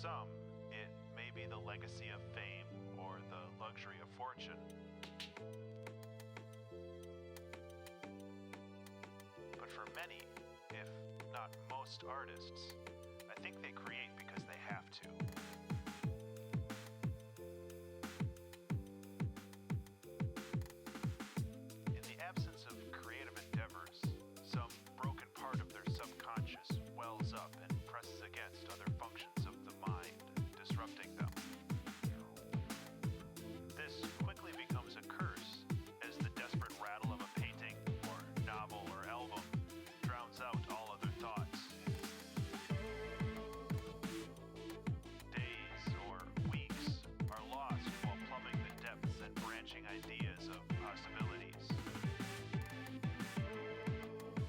some, it may be the legacy of fame or the luxury of fortune. But for many, if not most artists, I think they create because they have to. In the absence of creative endeavors, some broken part of their subconscious wells up and presses against other functions of the mind, disrupting them. This quickly becomes a curse as the desperate rattle of a painting or novel or album drowns out all other thoughts. Days or weeks are lost while plumbing the depths and branching ideas of possibilities.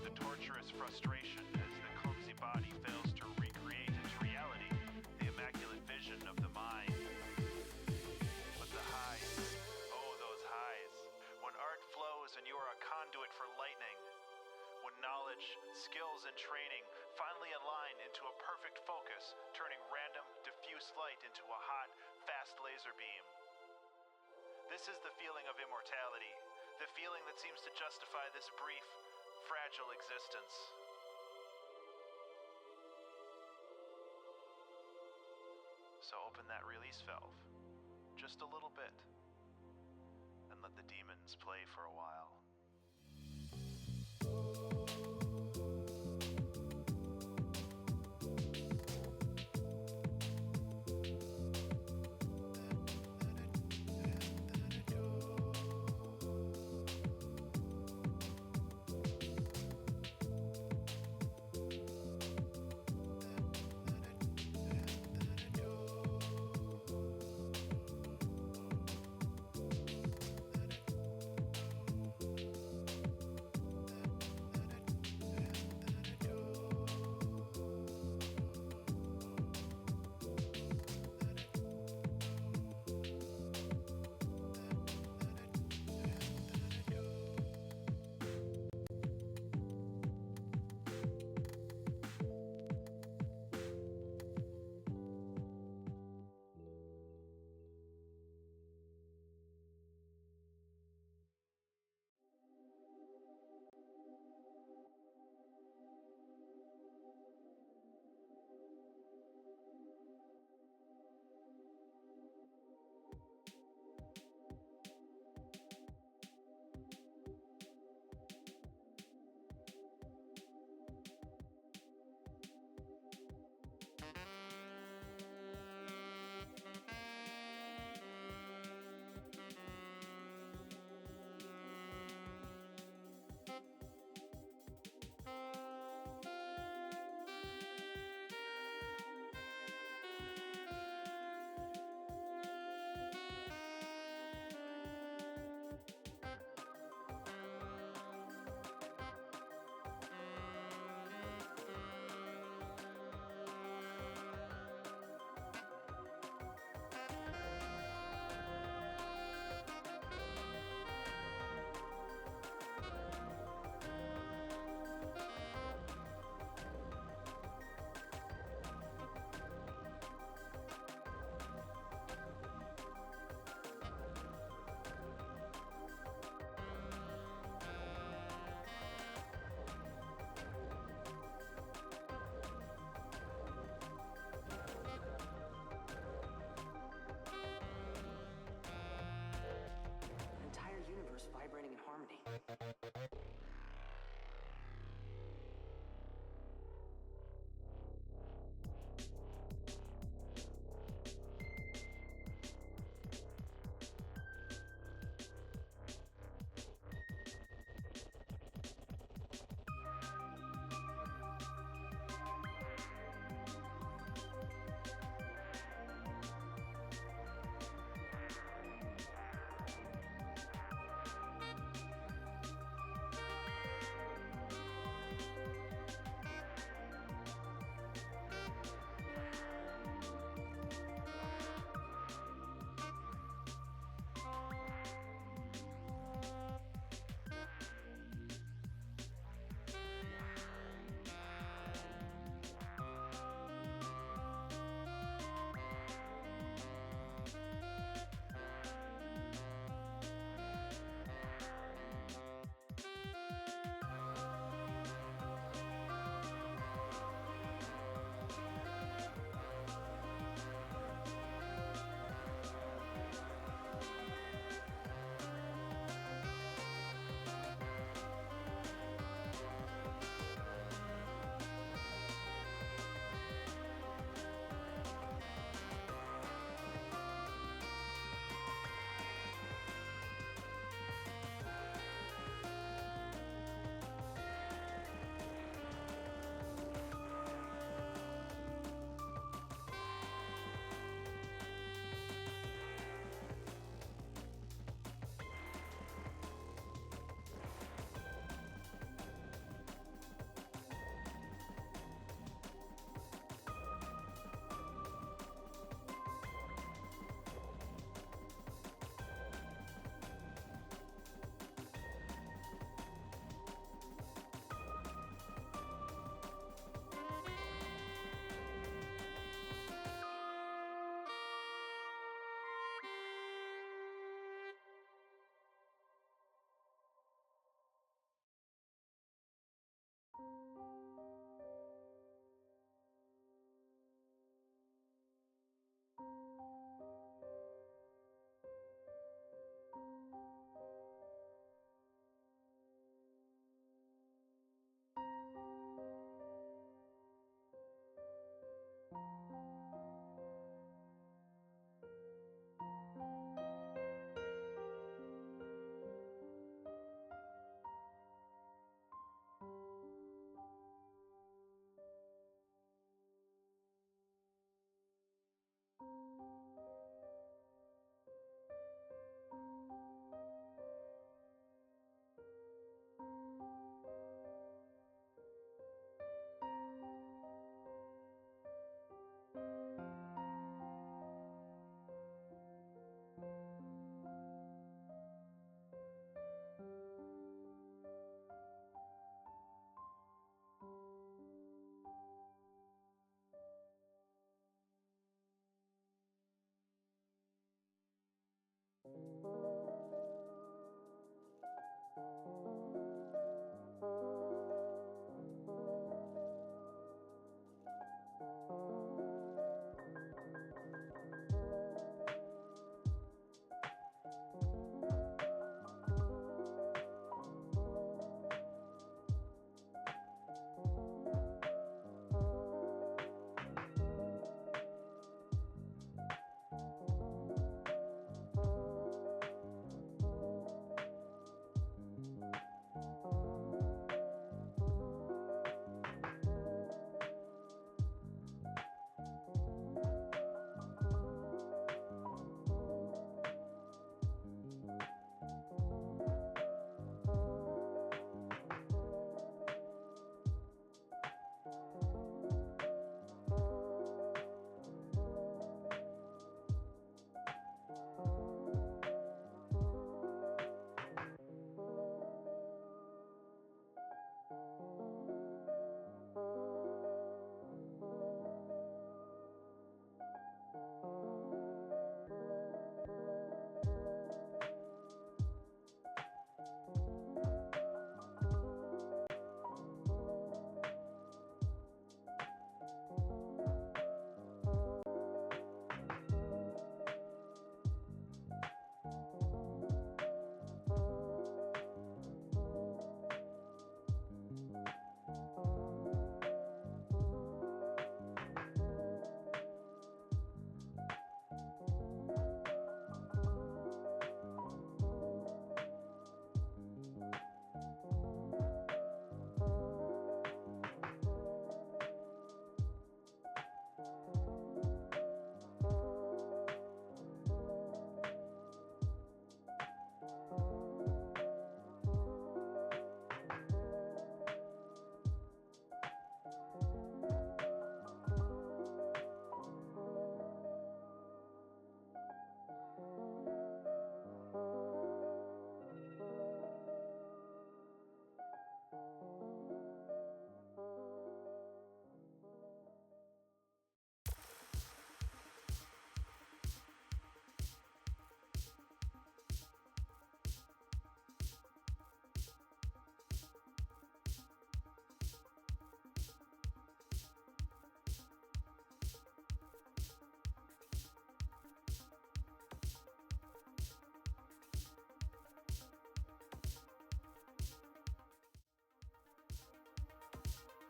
The torturous frustration as the clumsy body fails to recreate into reality the immaculate vision of the mind. But the highs, oh those highs, when art flows and you are a conduit for lightning, when knowledge, skills, and training finally align into a perfect focus, turning random, diffuse light into a hot, fast laser beam. This is the feeling of immortality, the feeling that seems to justify this brief, fragile existence. So open that release valve, just a little bit, and let the demons play for a while.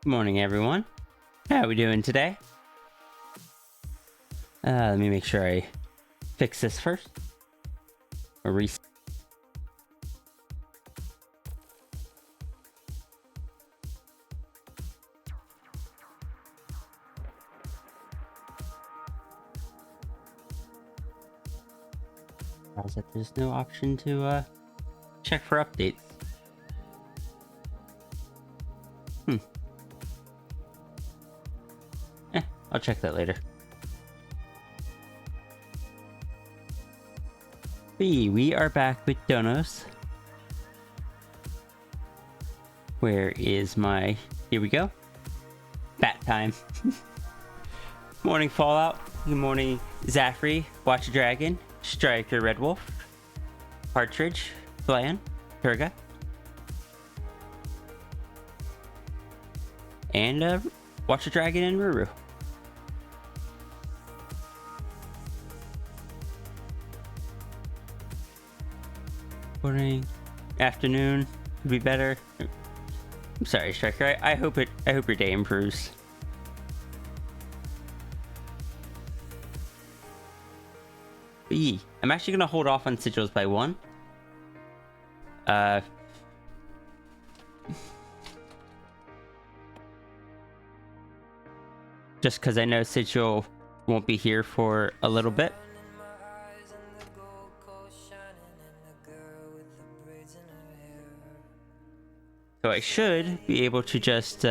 Good morning, everyone. How are we doing today? Let me make sure I fix this first. Or reset. That there's no option to check for updates. I'll check that later. We are back with Donos. Where is my... Here we go. Bat time. Morning Fallout. Good morning Zaffrey. Watch a Dragon. Striker Red Wolf. Partridge. Bland. Turga. And Watch a Dragon and Ruru. Morning, afternoon, could be better. I'm sorry, Striker. I hope your day improves. I'm actually gonna hold off on sigils by 1. Just because I know sigil won't be here for a little bit. So I should be able to just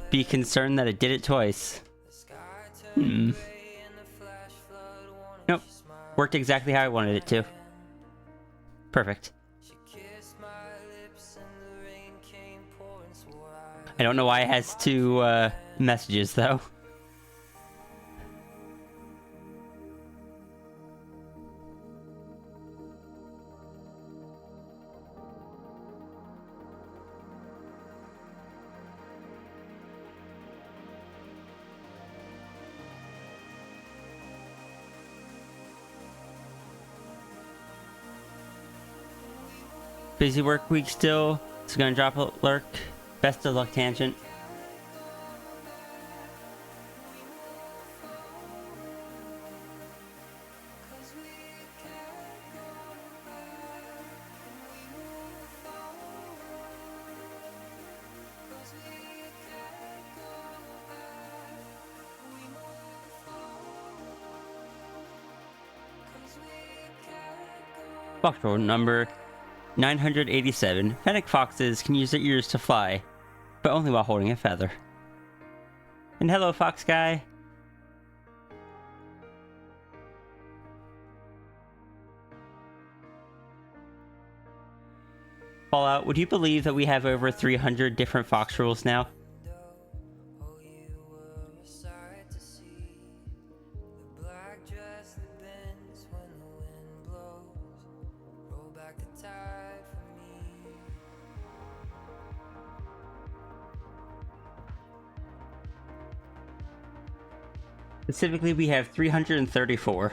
be concerned that it did it twice. Nope. Worked exactly how I wanted it to. Perfect. I don't know why it has 2 messages though. Busy work week still. It's gonna drop a lurk. Best of luck, Tangent. Fox Road number 987. Fennec foxes can use their ears to fly, but only while holding a feather. And hello, Fox Guy. Fallout, would you believe that we have over 300 different fox rules now? Specifically, we have 334.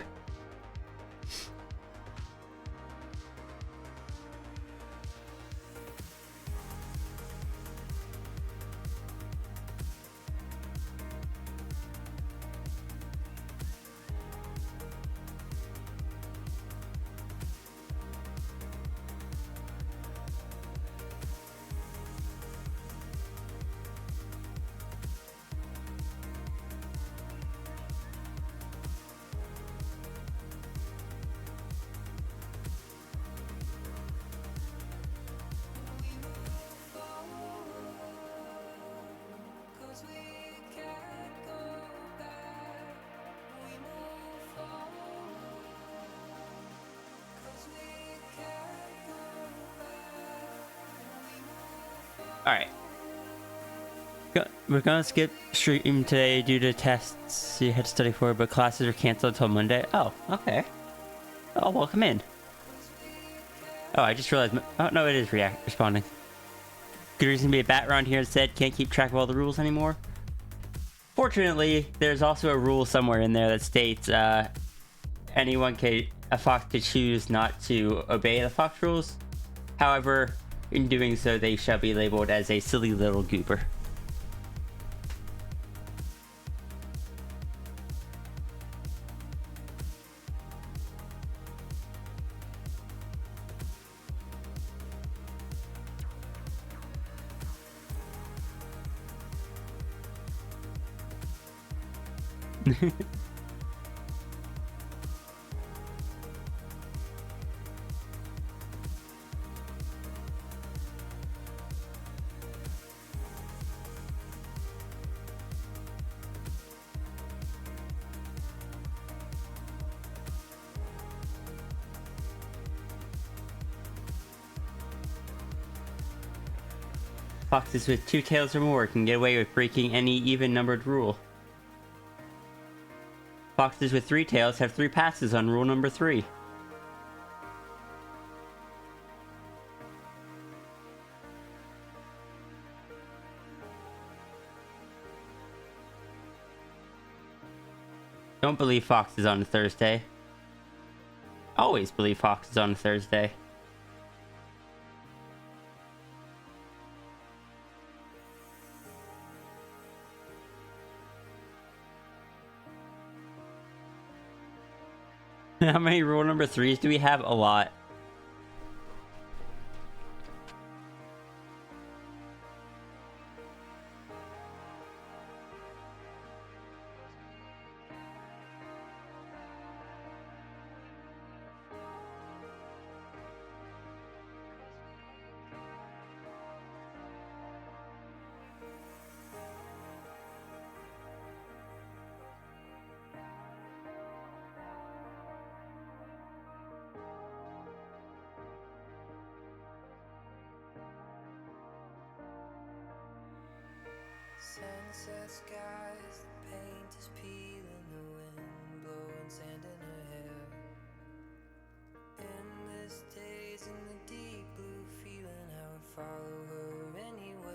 Alright. We're gonna skip stream today due to tests you had to study for, but classes are canceled until Monday. Oh, okay. Oh, welcome in. Oh, I just realized... Oh, no, it is responding. Good reason to be a bat around here instead. Can't keep track of all the rules anymore. Fortunately, there's also a rule somewhere in there that states a fox could choose not to obey the fox rules. However, In doing so, they shall be labeled as a silly little goober. Foxes with 2 tails or more can get away with breaking any even-numbered rule. Foxes with 3 tails have 3 passes on rule number 3. Don't believe foxes on a Thursday. Always believe foxes on a Thursday. How many rule number 3s do we have? A lot. Sunset skies, the paint is peeling, the wind blowing sand in her hair. Endless days in the deep blue feeling, I would follow her anywhere.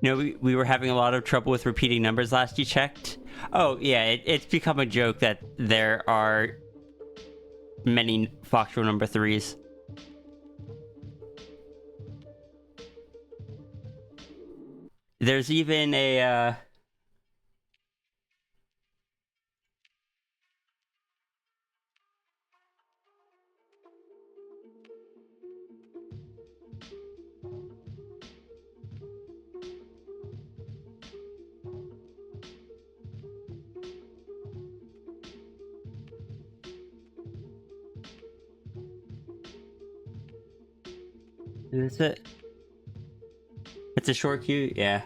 You know, we were having a lot of trouble with repeating numbers last you checked. Oh, yeah, it's become a joke that there are many fox rule number 3s. There's even a, is it? It's a short queue? Yeah.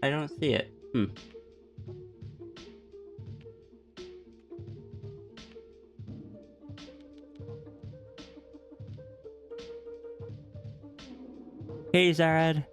I don't see it. Hey, Zarad.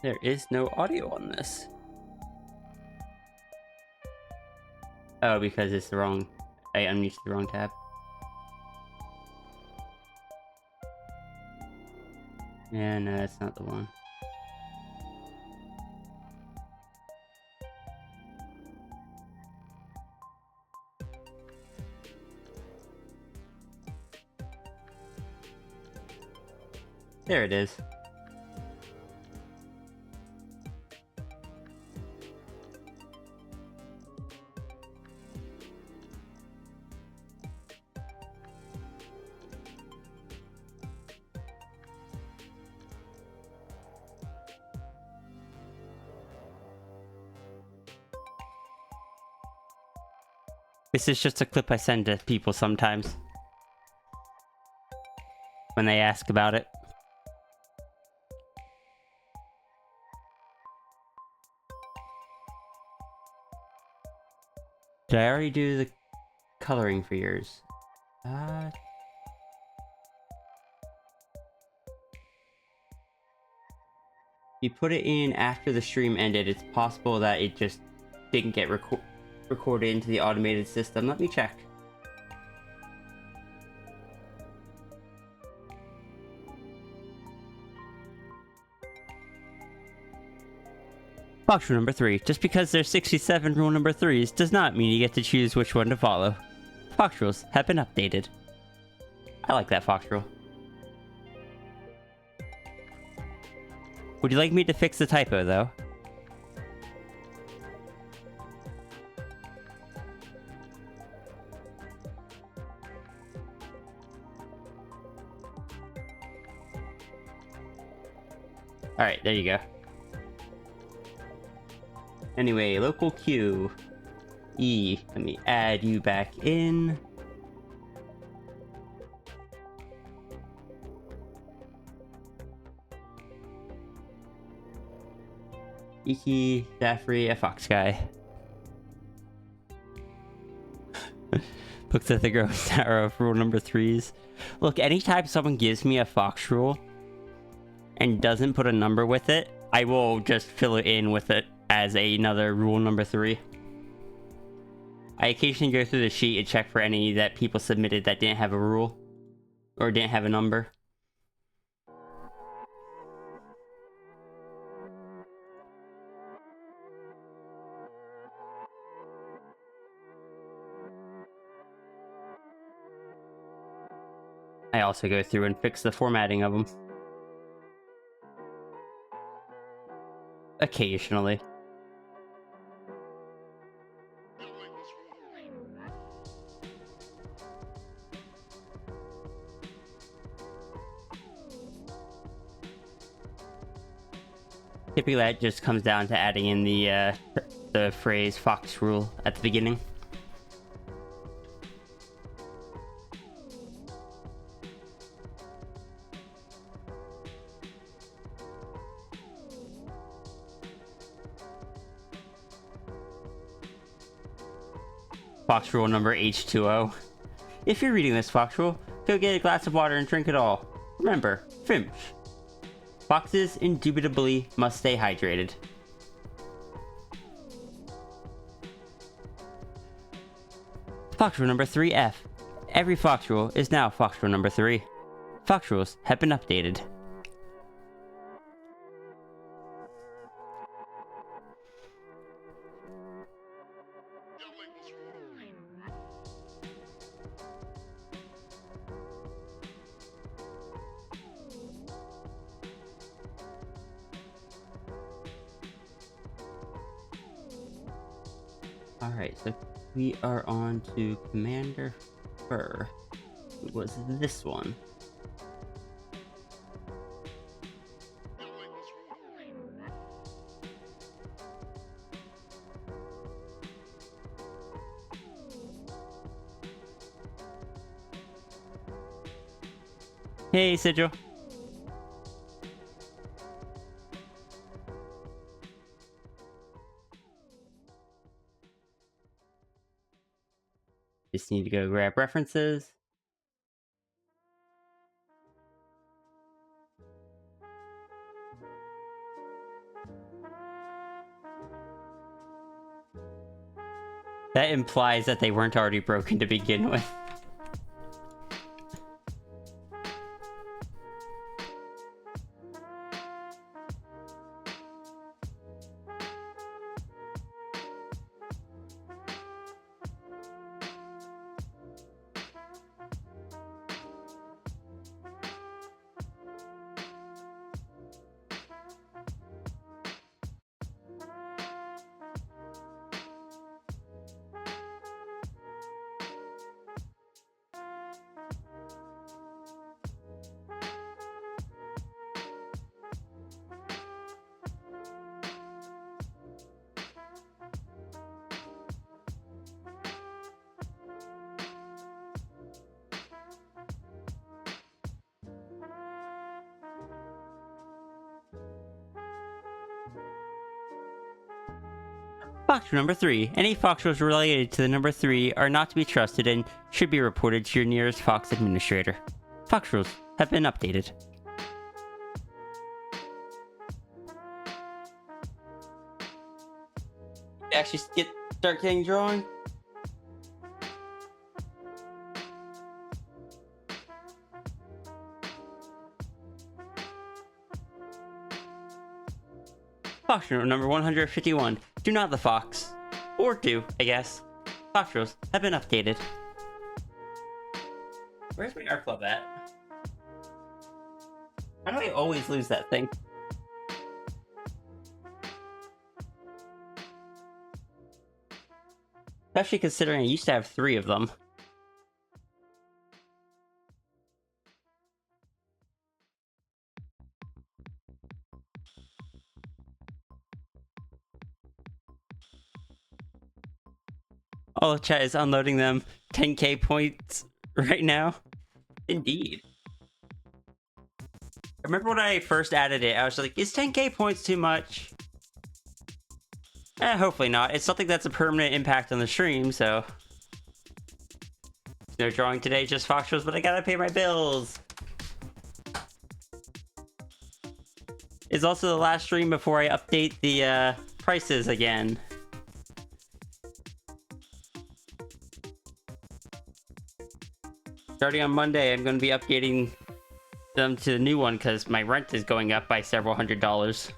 There is no audio on this. Oh, because it's the wrong... I unmuted the wrong tab. Yeah, no, that's not the one. There it is. This is just a clip I send to people sometimes when they ask about it. Did I already do the coloring for yours? You put it in after the stream ended, it's possible that it just didn't get recorded into the automated system. Let me check. Fox rule number 3. Just because there's 67 rule number 3s does not mean you get to choose which one to follow. Fox rules have been updated. I like that Fox rule. Would you like me to fix the typo, though? Alright, there you go. Anyway, local Q. E. Let me add you back in. Iki, Daffrey, a fox guy. Books at the Growing Tower of rule number 3s. Look, anytime someone gives me a fox rule and doesn't put a number with it, I will just fill it in with it as another rule number 3. I occasionally go through the sheet and check for any that people submitted that didn't have a rule or didn't have a number. I also go through and fix the formatting of them. Occasionally. Typically that just comes down to adding in the phrase fox rule at the beginning. Fox rule number H2O. If you're reading this fox rule, go get a glass of water and drink it all. Remember, Finch. Foxes indubitably must stay hydrated. Fox rule number 3F. Every fox rule is now fox rule number 3. Fox rules have been updated. Alright, so we are on to Commander Fur. It was this one. Hey, Sigil. Just need to go grab references. That implies that they weren't already broken to begin with. Fox rule number 3. Any fox rules related to the number 3 are not to be trusted and should be reported to your nearest fox administrator. Fox rules have been updated. Actually start getting drawn? Fox rule number 151. Do not the fox. Or do, I guess. Fox rules have been updated. Where's my art club at? How do I always lose that thing? Especially considering I used to have 3 of them. All of chat is unloading them 10k points right now. Indeed. I remember when I first added it, I was like, is 10k points too much? Hopefully not. It's something that's a permanent impact on the stream, so... No drawing today, just fox shows, but I gotta pay my bills! It's also the last stream before I update the prices again. Starting on Monday, I'm going to be updating them to the new one because my rent is going up by several $100s.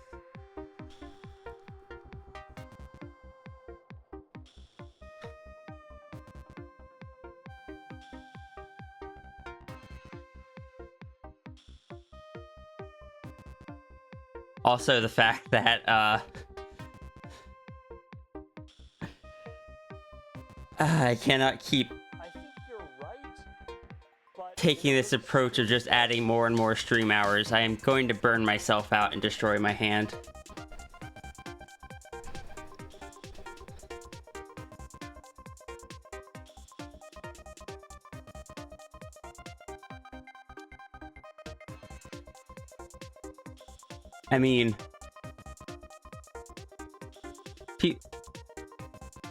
Also, the fact that I cannot keep taking this approach of just adding more and more stream hours. I am going to burn myself out and destroy my hand. I mean,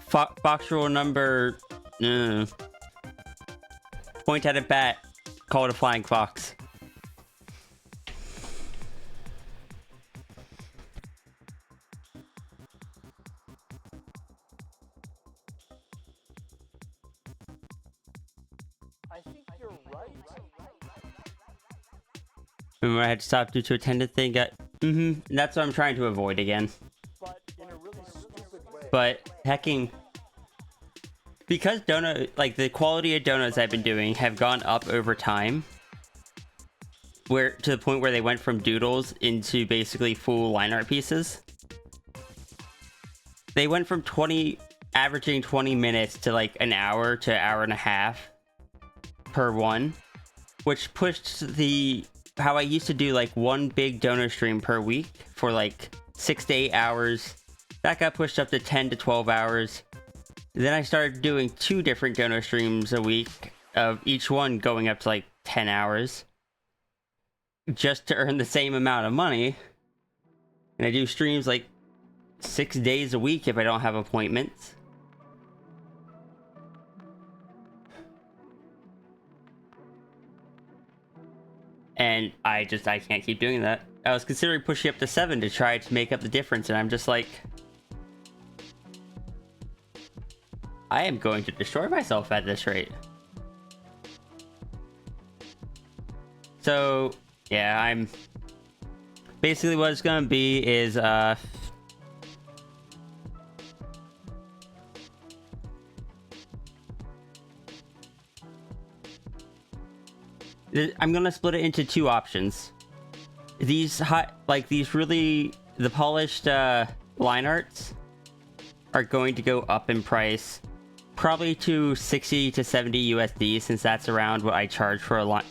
fox rule number point at a bat, call it a flying fox. I think you're right. Remember, I had to stop due to attendance thing. That's what I'm trying to avoid again. But in a really stupid way. But hacking, because the quality of donuts I've been doing have gone up over time, where to the point where they went from Doodles into basically full line art pieces. They went from averaging 20 minutes to like an hour to hour and a half per one, which pushed how I used to do like one big donor stream per week for like 6 to 8 hours. That got pushed up to 10 to 12 hours. Then I started doing 2 different donor streams a week, of each one going up to like 10 hours. Just to earn the same amount of money. And I do streams like 6 days a week if I don't have appointments. And I can't keep doing that. I was considering pushing up to 7 to try to make up the difference, and I'm just like... I am going to destroy myself at this rate. So, yeah, I'm... Basically what it's gonna be is, I'm gonna split it into two options. These the polished line arts are going to go up in price, probably to 60 to 70 USD, since that's around what I charged for a line,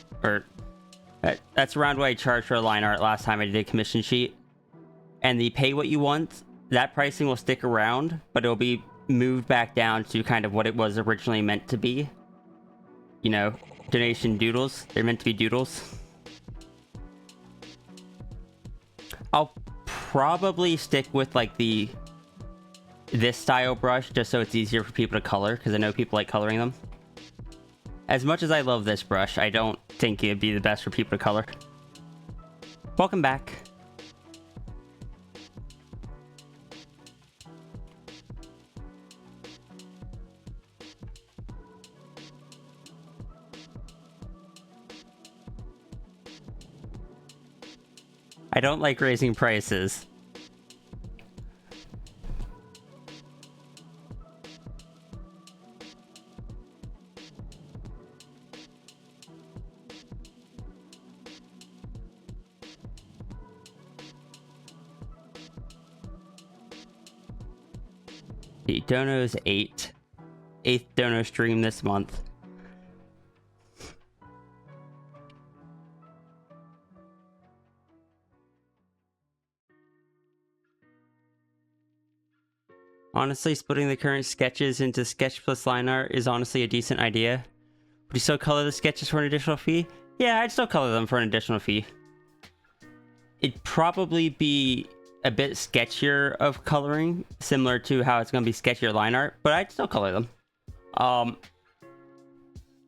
that's around what I charged for a line art last time I did a commission sheet. And the pay what you want, that pricing will stick around, but it'll be moved back down to kind of what it was originally meant to be. You know, donation doodles. They're meant to be doodles. I'll probably stick with like this style brush just so it's easier for people to color, because I know people like coloring them. As much as I love this brush, I don't think it'd be the best for people to color. Welcome back. I don't like raising prices. The dono's 8th dono stream this month. Honestly, splitting the current sketches into sketch plus line art is honestly a decent idea. Would you still color the sketches for an additional fee? Yeah, I'd still color them for an additional fee. It'd probably be a bit sketchier of coloring, similar to how it's going to be sketchier line art, but I'd still color them.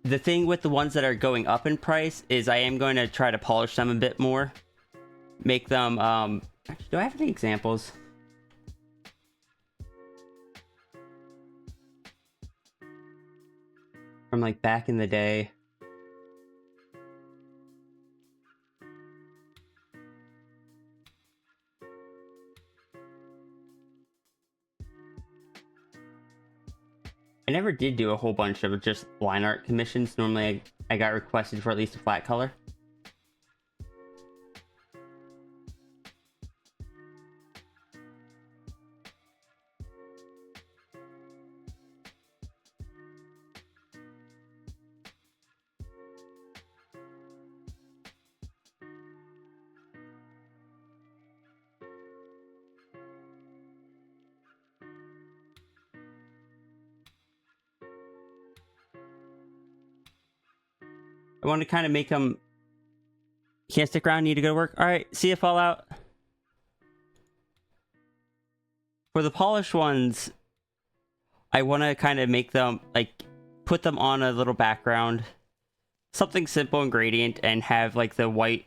The thing with the ones that are going up in price is I am going to try to polish them a bit more. Make them, do I have any examples? From like back in the day. I never did do a whole bunch of just line art commissions. Normally I got requested for at least a flat color. I want to kind of make them... Can't stick around, need to go to work. Alright, see you, Fallout. For the polished ones, I want to kind of make them, like, put them on a little background. Something simple and gradient, and have, like, the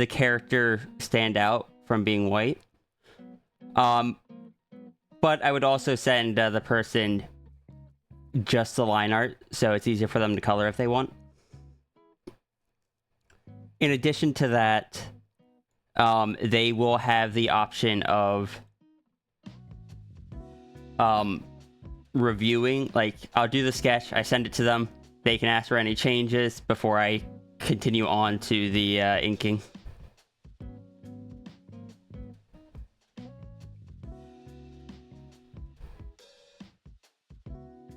character stand out from being white. But I would also send the person just the line art, so it's easier for them to color if they want. In addition to that, they will have the option of reviewing. Like, I'll do the sketch, I send it to them, they can ask for any changes before I continue on to the inking.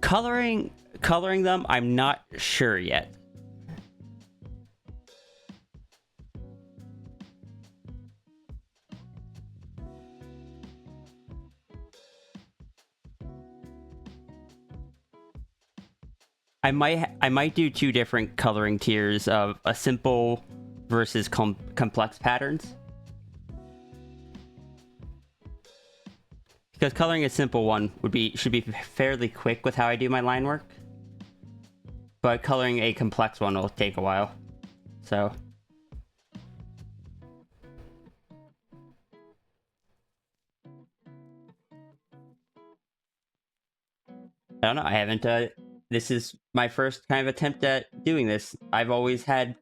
Coloring them, I'm not sure yet. I might do two different coloring tiers of a simple versus complex patterns. Because coloring a simple one should be fairly quick with how I do my line work. But coloring a complex one will take a while. So I don't know. I haven't. This is my first kind of attempt at doing this. I've always had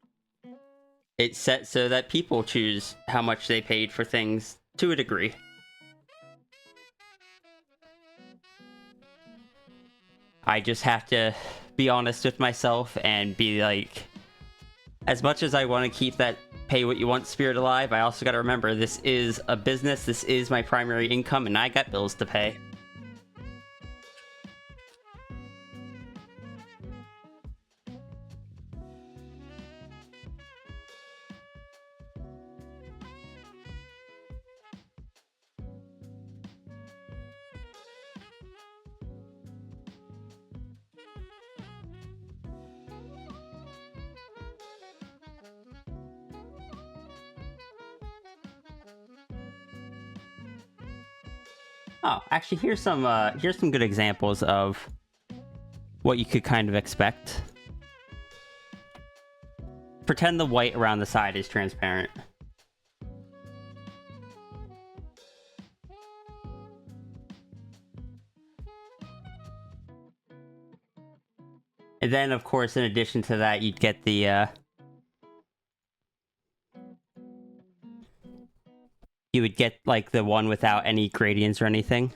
it set so that people choose how much they paid for things to a degree. I just have to be honest with myself and be like, as much as I want to keep that pay what you want spirit alive, I also got to remember this is a business, this is my primary income, and I got bills to pay. Oh, actually, here's some good examples of what you could kind of expect. Pretend the white around the side is transparent. And then, of course, in addition to that, you'd get the, you would get, like, the one without any gradients or anything.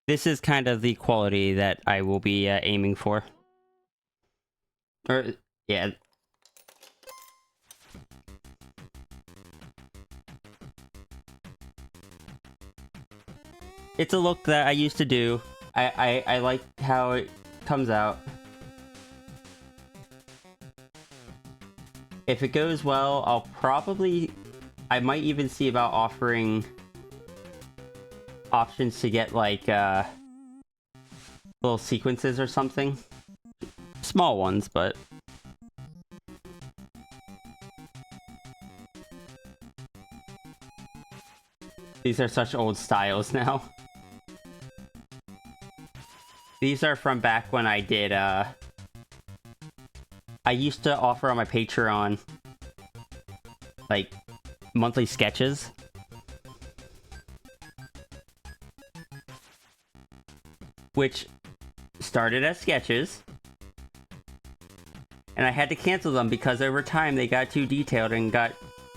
This is kind of the quality that I will be aiming for. Or, yeah. It's a look that I used to do. I like how it comes out. If it goes well, I might even see about offering options to get, like, little sequences or something. Small ones, but... These are such old styles now. These are from back when I did, I used to offer on my Patreon, like, monthly sketches. Which started as sketches. And I had to cancel them because over time they got too detailed and got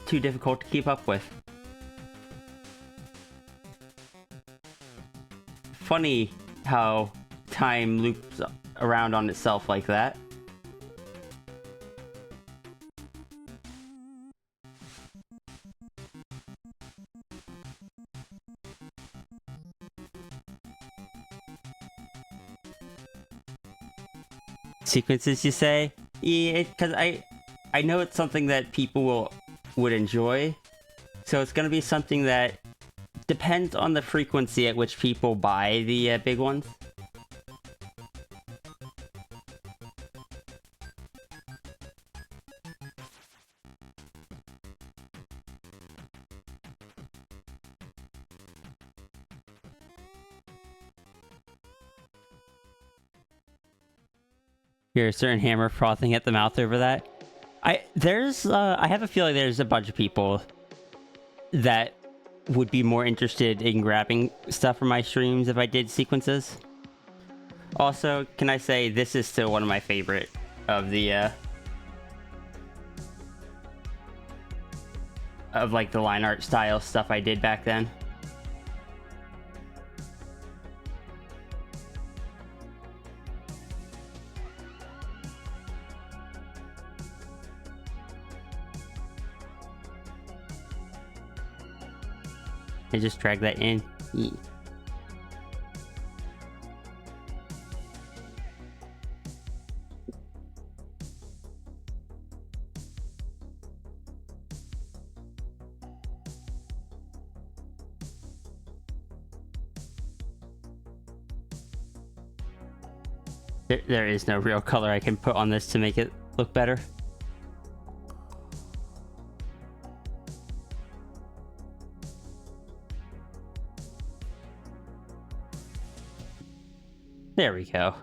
too difficult to keep up with. Funny how time loops around on itself like that. Sequences, you say? Yeah, because I know it's something that people would enjoy, so it's gonna be something that depends on the frequency at which people buy the big ones. You're a certain hammer frothing at the mouth over that. I have a feeling there's a bunch of people that would be more interested in grabbing stuff from my streams if I did sequences. Also, can I say this is still one of my favorite of the of like the line art style stuff I did back then. And just drag that in. Yeah. There is no real color I can put on this to make it look better. There we go.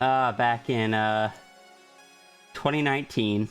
back in 2019.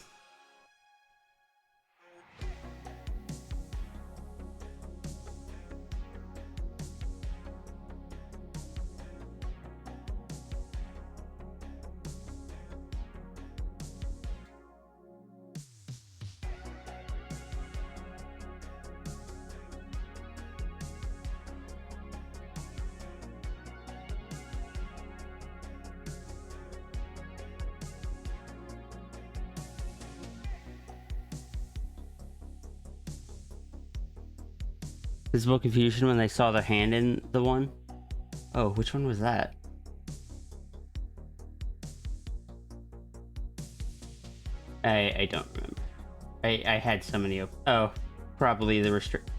Visible confusion when they saw their hand in the one. Oh, which one was that? I don't remember. I had so many oh, probably the restrict.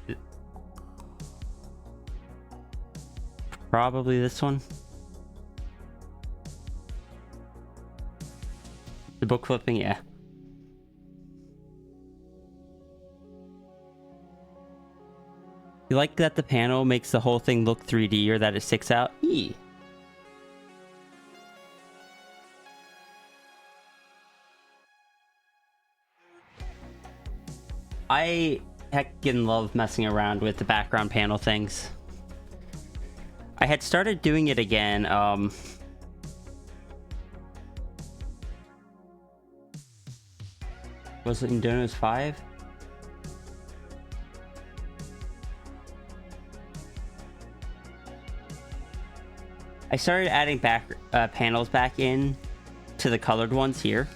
Probably this one. The book flipping, yeah. You like that the panel makes the whole thing look 3D or that it sticks out? Eee. I heckin' love messing around with the background panel things. I had started doing it again, was it in Doodles 5? I started adding back panels back in to the colored ones here.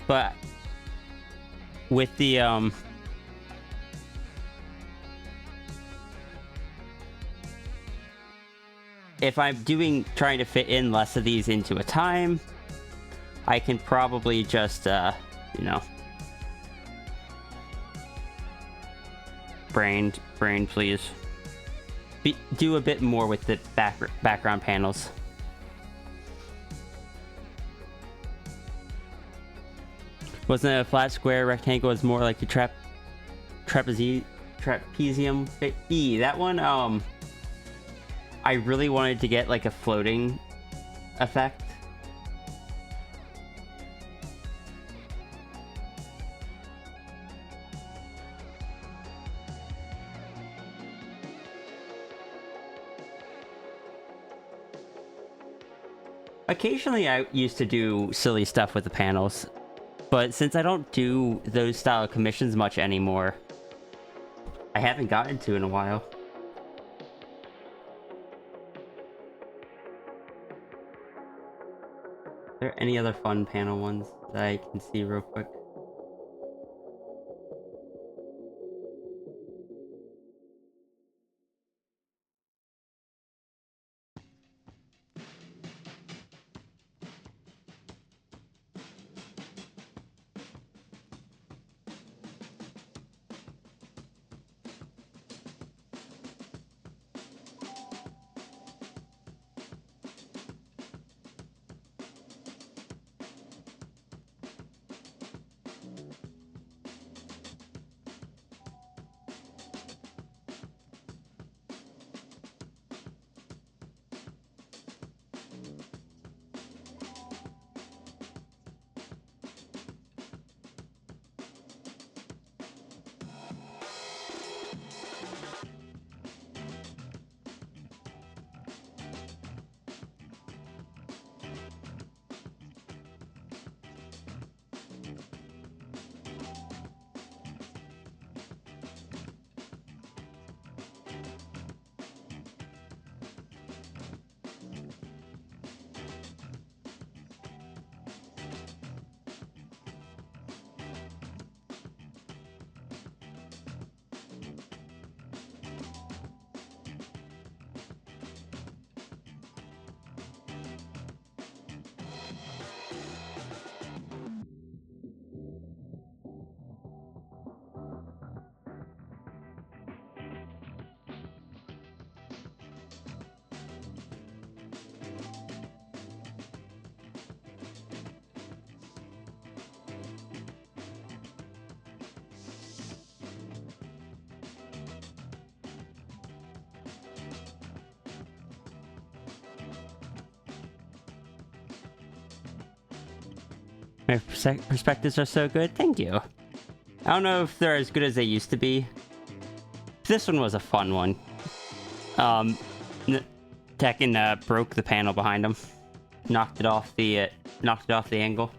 But with the if I'm trying to fit in less of these into a time, I can probably just you know, brain please, do a bit more with the background panels. Wasn't it a flat square rectangle? Is more like a trapezium. That one, I really wanted to get like a floating effect. Occasionally I used to do silly stuff with the panels, but since I don't do those style of commissions much anymore, I haven't gotten to in a while. Are there any other fun panel ones that I can see real quick? My perspectives are so good. Thank you. I don't know if they're as good as they used to be. This one was a fun one. Tekken broke the panel behind him, knocked it off the angle.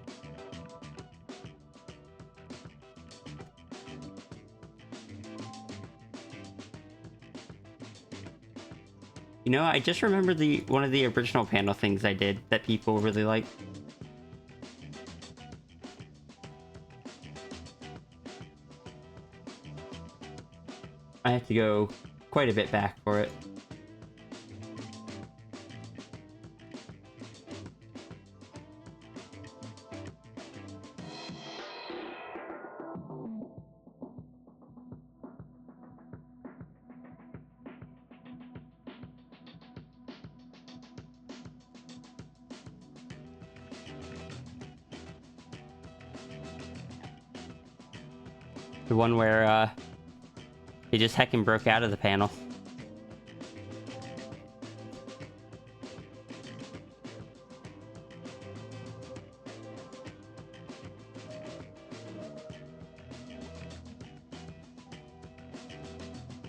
You know, I just remember one of the original panel things I did that people really liked. I have to go quite a bit back for it. The one where it just heckin' broke out of the panel.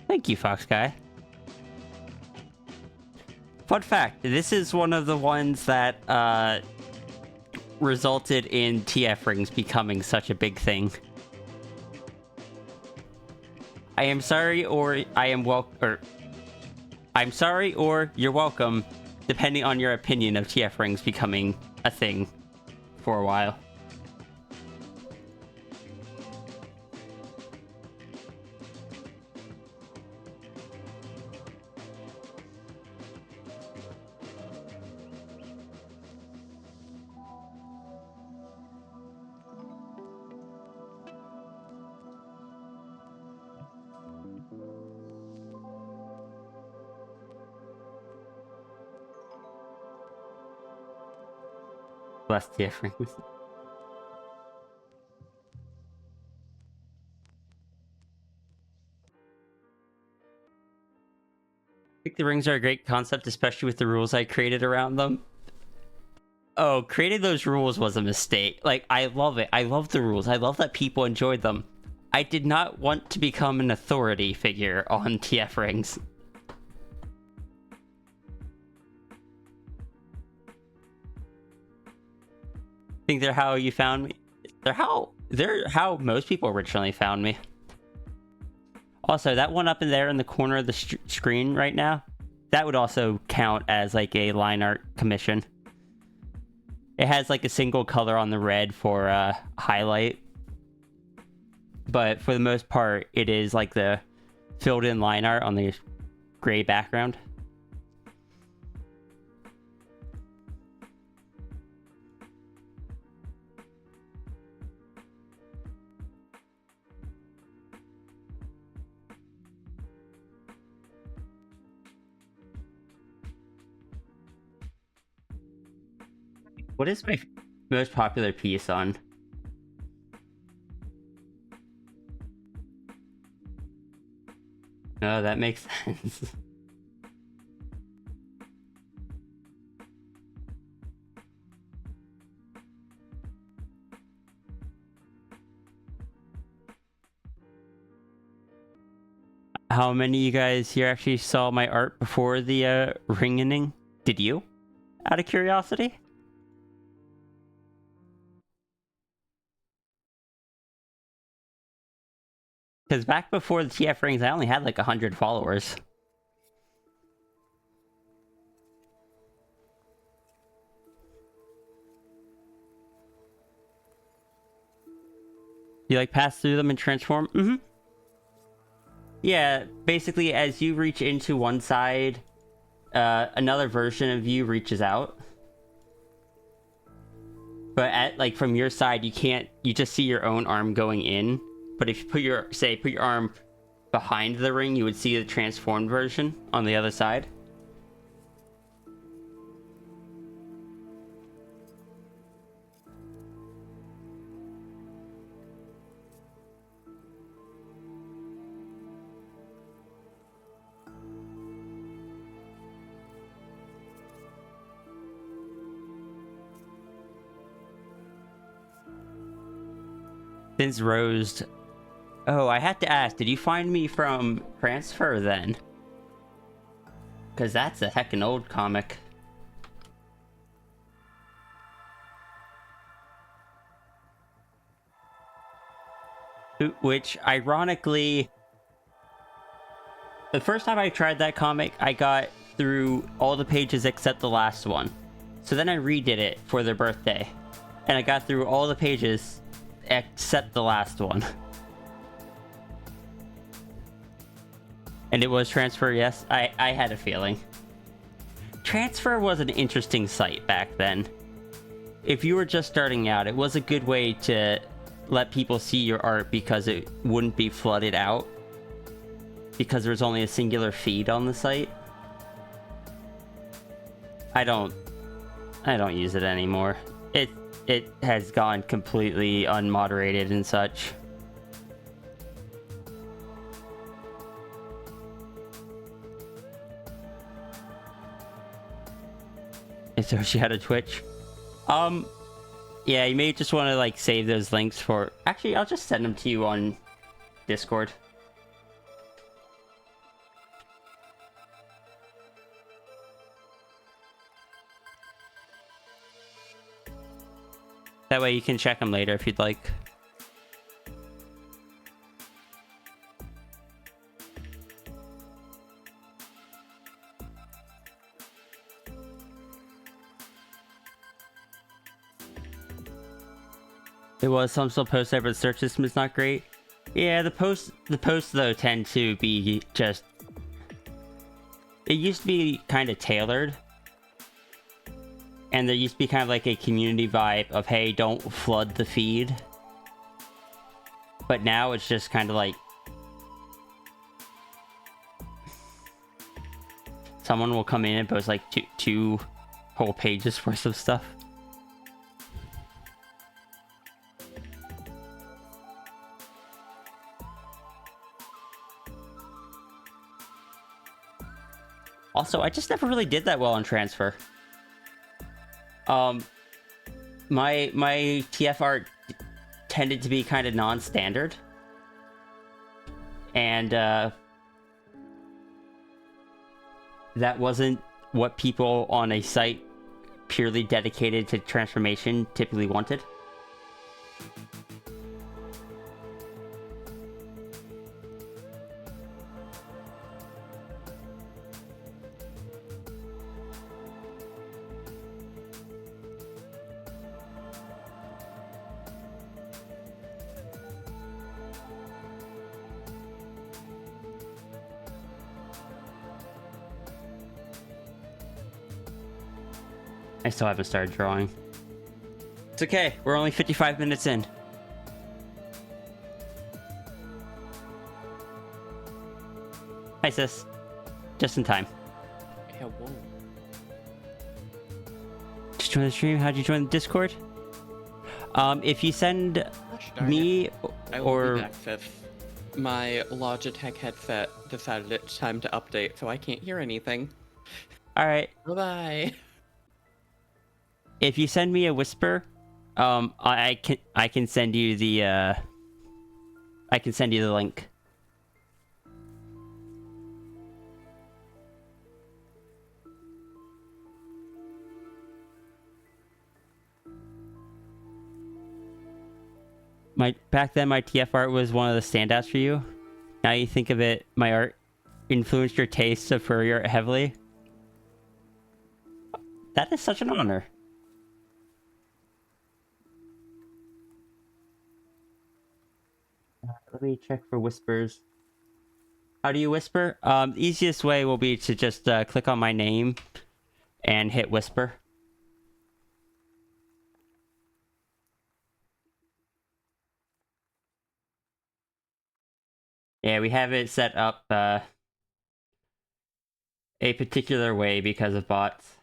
Thank you, Fox Guy. Fun fact, this is one of the ones that resulted in TF rings becoming such a big thing. I am sorry, or I'm sorry, or you're welcome, depending on your opinion of TF rings becoming a thing for a while. Less TF rings. I think the rings are a great concept, especially with the rules I created around them. Oh, creating those rules was a mistake. Like, I love it. I love the rules. I love that people enjoyed them. I did not want to become an authority figure on TF rings. I think they're how you found me. They're how most people originally found me. Also, that one up in there in the corner of the screen right now, that would also count as like a line art commission. It has like a single color on the red for highlight. But for the most part, it is like the filled in line art on the gray background. What is my most popular piece on? Oh, that makes sense. How many of you guys here actually saw my art before the ring-inning? Did you? Out of curiosity? Because back before the TF rings, I only had like 100 followers. You like pass through them and transform? Mm-hmm. Yeah, basically as you reach into one side, another version of you reaches out. But at like from your side, you just see your own arm going in. But if you put your arm behind the ring, you would see the transformed version on the other side. Since Rose... Oh, I had to ask, did you find me from Transfer then? Because that's a heckin' old comic. Which, ironically... The first time I tried that comic, I got through all the pages except the last one. So then I redid it for their birthday. And I got through all the pages except the last one. And it was Transfer, yes? I had a feeling. Transfer was an interesting site back then. If you were just starting out, it was a good way to let people see your art because it wouldn't be flooded out. Because there's only a singular feed on the site. I don't use it anymore. It has gone completely unmoderated and such. So she had a Twitch. Yeah, you may just want to like save those links for... Actually, I'll just send them to you on Discord. That way you can check them later if you'd like. It was some still post there, but the search system is not great. Yeah, the posts though tend to be just... It used to be kind of tailored. And there used to be kind of like a community vibe of, hey, don't flood the feed. But now it's just kind of like... Someone will come in and post like two whole pages worth of stuff. Also, I just never really did that well on Transfer. My TF art tended to be kind of non-standard. And, that wasn't what people on a site purely dedicated to transformation typically wanted. I still haven't started drawing. It's okay, we're only 55 minutes in. Hi sis. Just in time. Yeah, whoa. Just join the stream? How'd you join the Discord? If you send Gosh darn me it. I will or... be back fifth. My Logitech headset decided it's time to update, so I can't hear anything. Alright. Bye-bye. If you send me a whisper, I can send you the I can send you the link. Back then my TF art was one of the standouts for you. Now you think of it, my art influenced your taste of furry art heavily. That is such an honor. Let me check for whispers. How do you whisper? The easiest way will be to just click on my name and hit whisper. Yeah, we have it set up a particular way because of bots.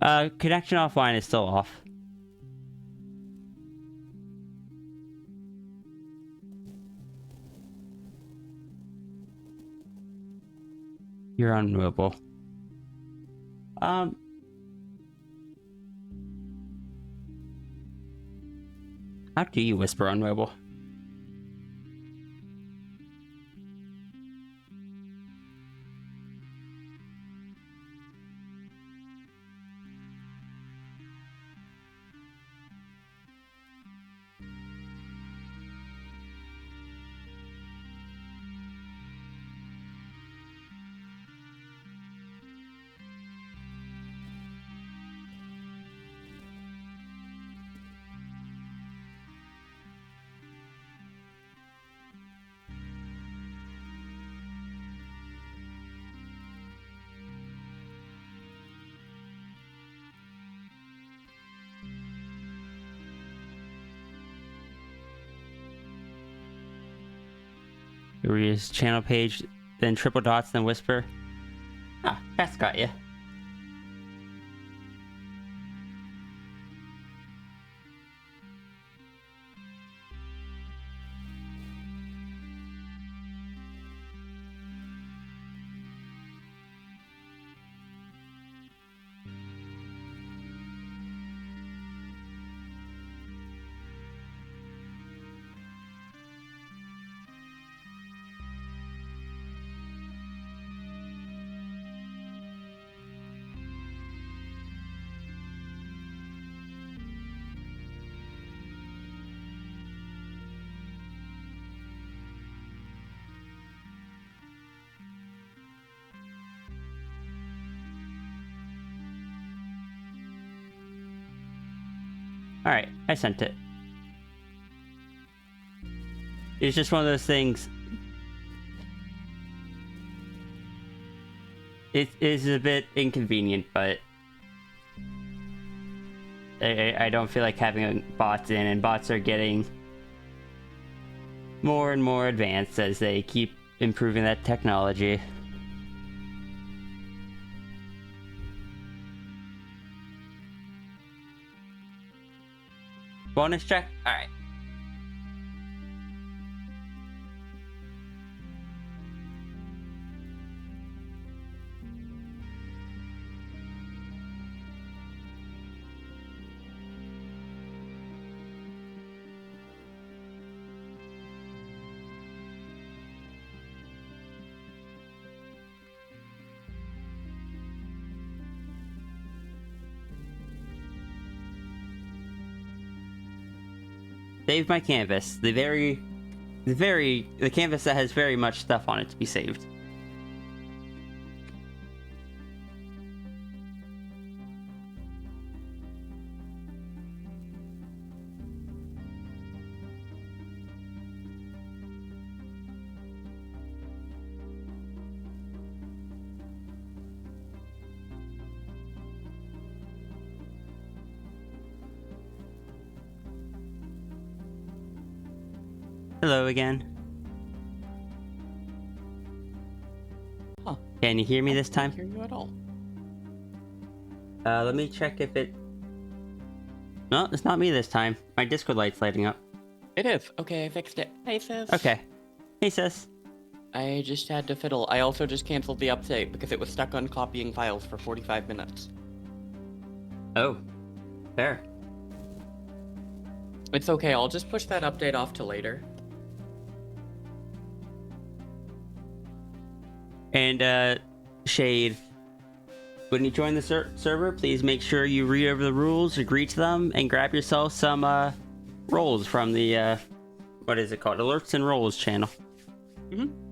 Connection offline is still off. You're on mobile. How do you whisper on mobile? Uria's channel page, then triple dots, then whisper. Ah, that's got you. Alright, I sent it. It's just one of those things. It is a bit inconvenient, but I don't feel like having bots in, and bots are getting more and more advanced as they keep improving that technology. Bonus check? Alright. Save my canvas. The canvas that has very much stuff on it to be saved. Hello again. Huh. Can you hear me this I time? can't hear you at all. Let me check if it... No, it's not me this time. My Discord light's lighting up. It is. Okay, I fixed it. Hey, sis. Okay. Hey, sis. I just had to fiddle. I also just canceled the update because it was stuck on copying files for 45 minutes. Oh. Fair. It's okay, I'll just push that update off to later. And, Shade, when you join the server, please make sure you read over the rules, agree to them, and grab yourself some, roles from the, what is it called? Alerts and Roles channel. Mm-hmm.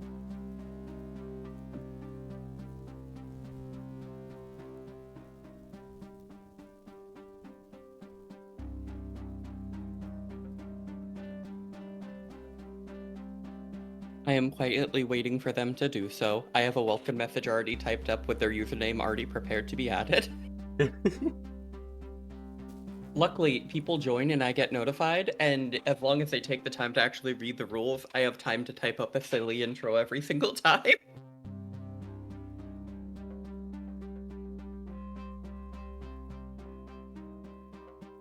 I am quietly waiting for them to do so. I have a welcome message already typed up with their username already prepared to be added. Luckily, people join and I get notified, and as long as they take the time to actually read the rules, I have time to type up a silly intro every single time.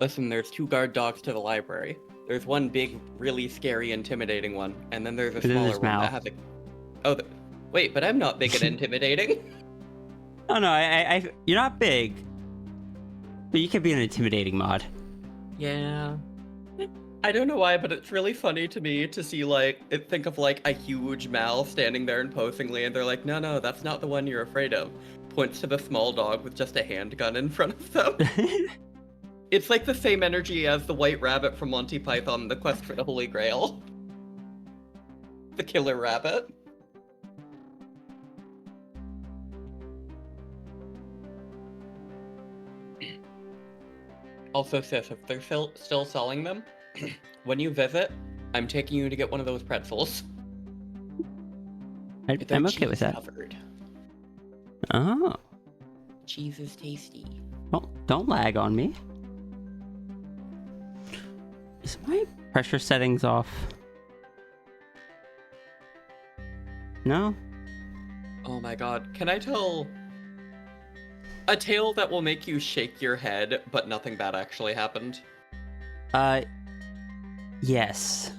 listen, there's 2 guard dogs to the library. There's one big, really scary, intimidating one, and then there's a And then smaller there's one Mal. that has a... Oh, wait, but I'm not big and intimidating. Oh no, you're not big, but you could be an intimidating mod. Yeah. I don't know why, but it's really funny to me to see, think of, a huge Mal standing there imposingly, and they're like, no, that's not the one you're afraid of. Points to the small dog with just a handgun in front of them. It's like the same energy as the white rabbit from Monty Python, The Quest for the Holy Grail. The killer rabbit. Also, sis, if they're still selling them, when you visit, I'm taking you to get one of those pretzels. They're I'm okay with that. Covered. Oh, Cheese is tasty. don't lag on me. Is my pressure settings off? No? Oh my god, can I tell a tale that will make you shake your head, but nothing bad actually happened? Yes.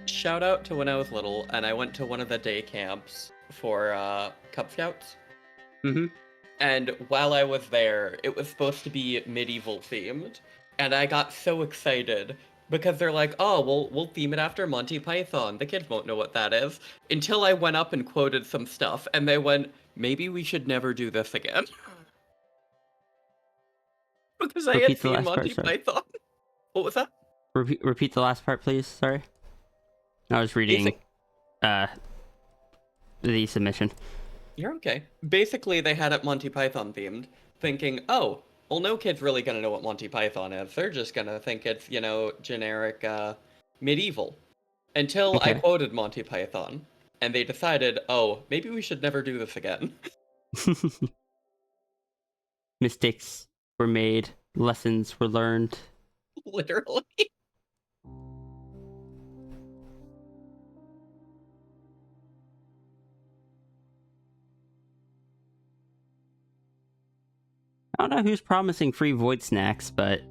Shout out to when I was little, and I went to one of the day camps for Cub Scouts. Mm-hmm. And while I was there, it was supposed to be medieval themed, and I got so excited because they're like, oh, we'll theme it after Monty Python. The kids won't know what that is. Until I went up and quoted some stuff, and they went, maybe we should never do this again. Because I had seen Monty Python. What was that? Repeat the last part, please. Sorry. I was reading the submission. You're okay. Basically, they had it Monty Python themed, thinking, oh, well, no kid's really gonna know what Monty Python is. They're just gonna think it's, generic medieval. Until I quoted Monty Python, and they decided, oh, maybe we should never do this again. Mistakes were made, lessons were learned. Literally. I don't know who's promising free void snacks, but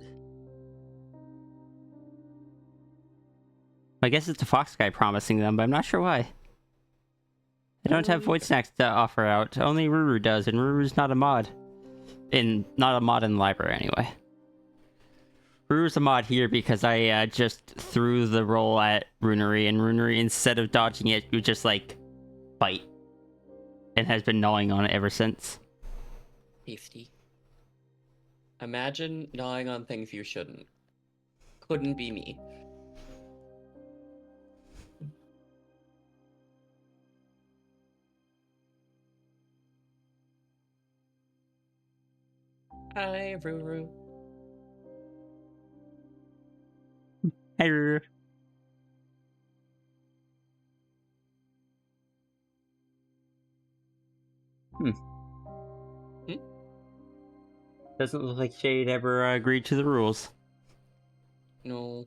I guess it's the Fox guy promising them, but I'm not sure why. They don't have void snacks to offer out. Only Ruru does, and Ruru's not a mod. Not a mod in the library, anyway. Ruru's a mod here because I just threw the roll at Runery, and Runery, instead of dodging it, would just, bite. And has been gnawing on it ever since. Tasty. Imagine gnawing on things you shouldn't. Couldn't be me. Hi, Ruru. Hey, Ruru. Doesn't look like Shade ever agreed to the rules. No.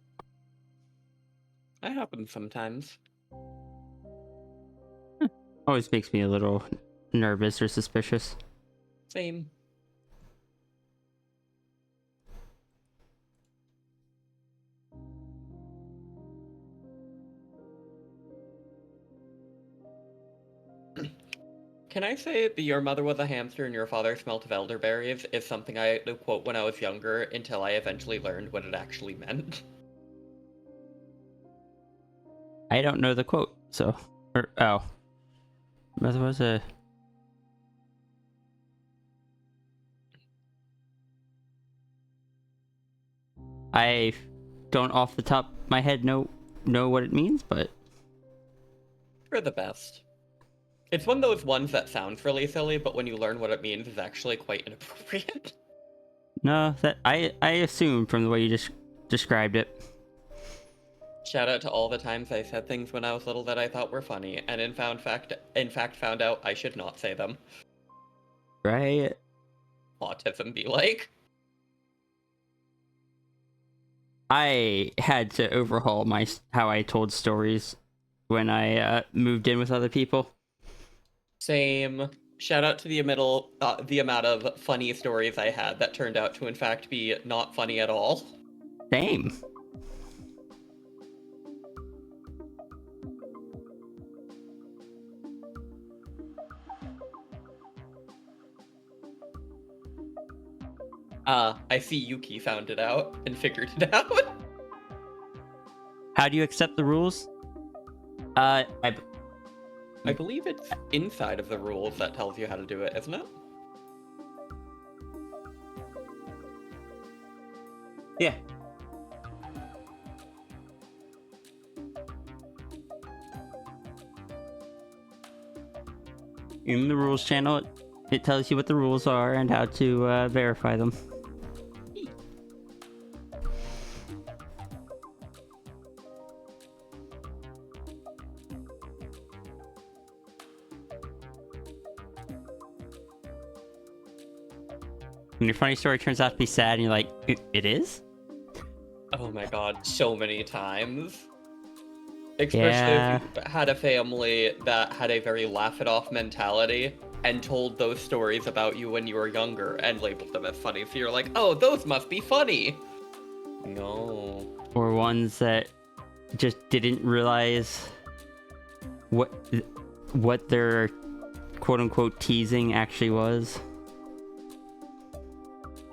That happens sometimes. Always makes me a little nervous or suspicious. Same. Can I say that your mother was a hamster and your father smelt of elderberries is something I had to quote when I was younger until I eventually learned what it actually meant? I don't know the quote, so... Mother was a... I don't off the top of my head know what it means, but... You're the best. It's one of those ones that sounds really silly, but when you learn what it means, is actually quite inappropriate. No, that I assume from the way you just described it. Shout out to all the times I said things when I was little that I thought were funny, and in fact found out I should not say them. Right? Autism be like. I had to overhaul how I told stories when I moved in with other people. Same. Shout out to the amount of funny stories I had that turned out to in fact be not funny at all. Same. I see Yuki found it out and figured it out. How do you accept the rules? I believe it's inside of the rules that tells you how to do it, isn't it? Yeah. In the rules channel, it tells you what the rules are and how to verify them. When your funny story turns out to be sad and you're like, it is? Oh my god, so many times. Especially Yeah. if you had a family that had a very laugh-it-off mentality and told those stories about you when you were younger and labeled them as funny. So you're like, oh, those must be funny. No. Or ones that just didn't realize what their quote-unquote teasing actually was.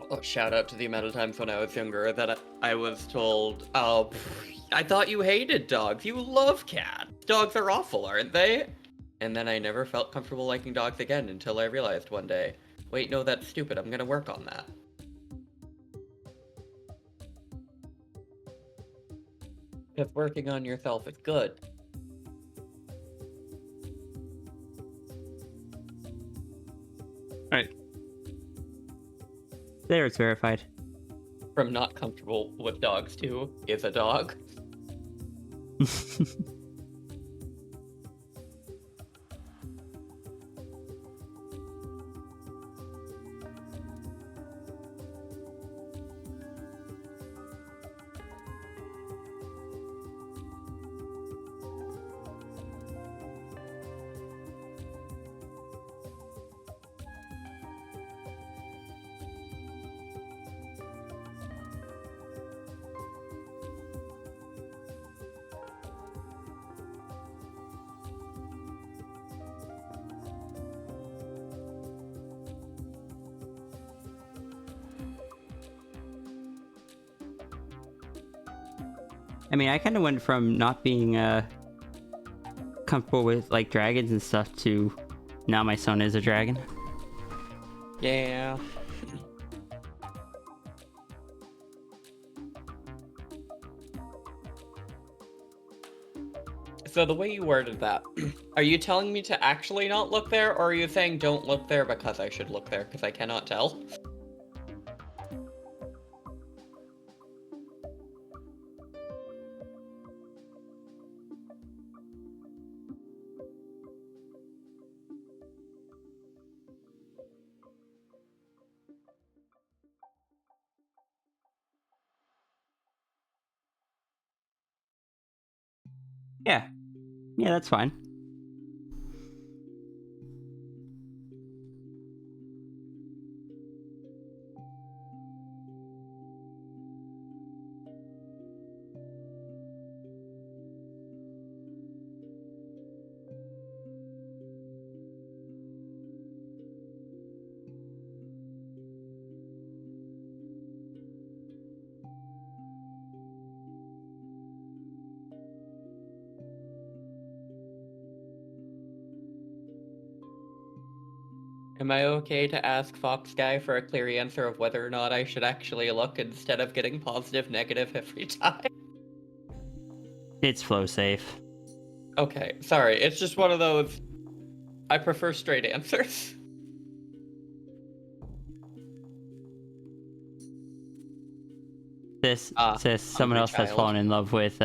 Oh, shout out to the amount of times when I was younger that I was told, oh, I thought you hated dogs. You love cats. Dogs are awful, aren't they? And then I never felt comfortable liking dogs again until I realized one day, wait, no, that's stupid. I'm gonna work on that. Because working on yourself is good. Right. There, it's verified. From not comfortable with dogs to is a dog. I mean, I kind of went from not being comfortable with like dragons and stuff to now my son is a dragon. Yeah. So the way you worded that, are you telling me to actually not look there, or are you saying don't look there because I should look there, because I cannot tell? Yeah. Yeah, that's fine. Am I okay to ask Fox Guy for a clear answer of whether or not I should actually look instead of getting positive, negative every time? It's flow safe. Okay, sorry, it's just one of those. I prefer straight answers. This Ah, says someone hungry else has child. fallen in love with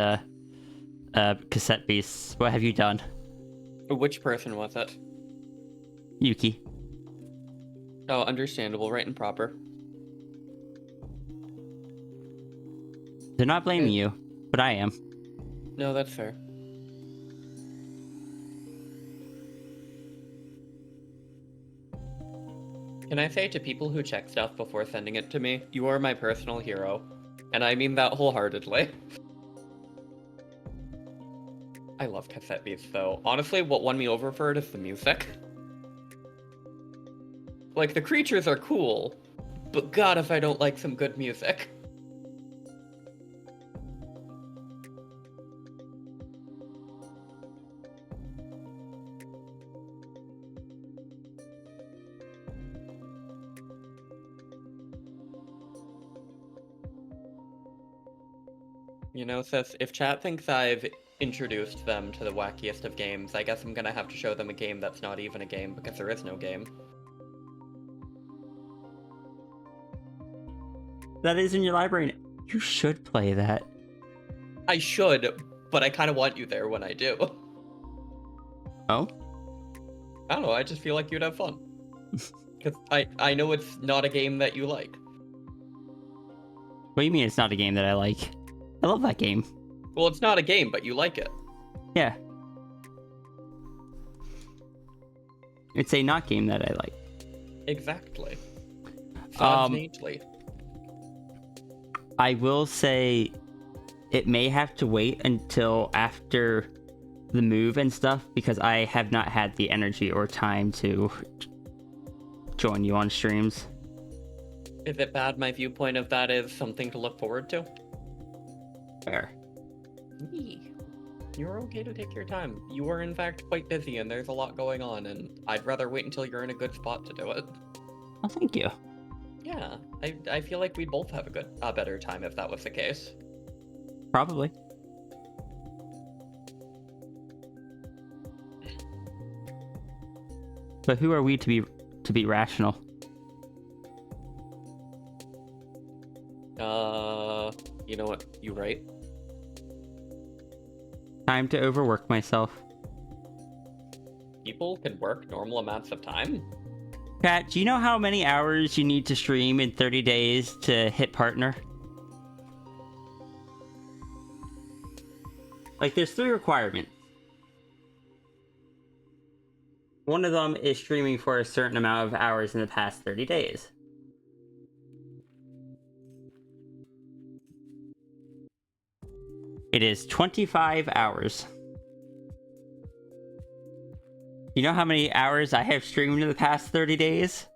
cassette beasts. What have you done, Which person was it? Yuki? Oh, understandable, right and proper. They're not blaming you, but I am. No, that's fair. Can I say to people who check stuff before sending it to me, you are my personal hero. And I mean that wholeheartedly. I love cassette beats though. Honestly, what won me over for it is the music. Like, the creatures are cool, but god if I don't like some good music. You know, sis, if chat thinks I've introduced them to the wackiest of games, I guess I'm gonna have to show them a game that's not even a game, because there is no game. That is in your library. You should play that. I should, but I kind of want you there when I do. Oh? I don't know, I just feel like you'd have fun. Because I know it's not a game that you like. What do you mean it's not a game that I like? I love that game. Well, it's not a game, but you like it. Yeah. It's a not game that I like. Exactly. Um, Neatly. I will say it may have to wait until after the move and stuff because I have not had the energy or time to join you on streams. Is it bad my viewpoint of that is something to look forward to? Fair. You're okay to take your time. You are in fact quite busy and there's a lot going on, and I'd rather wait until you're in a good spot to do it. Oh, thank you. Yeah, I feel like we'd both have a better time if that was the case. Probably. But who are we to be rational? You know what? You right. Time to overwork myself. People can work normal amounts of time. Kat, do you know how many hours you need to stream in 30 days to hit partner? Like, there's 3 requirements. One of them is streaming for a certain amount of hours in the past 30 days. It is 25 hours. You know how many hours I have streamed in the past 30 days?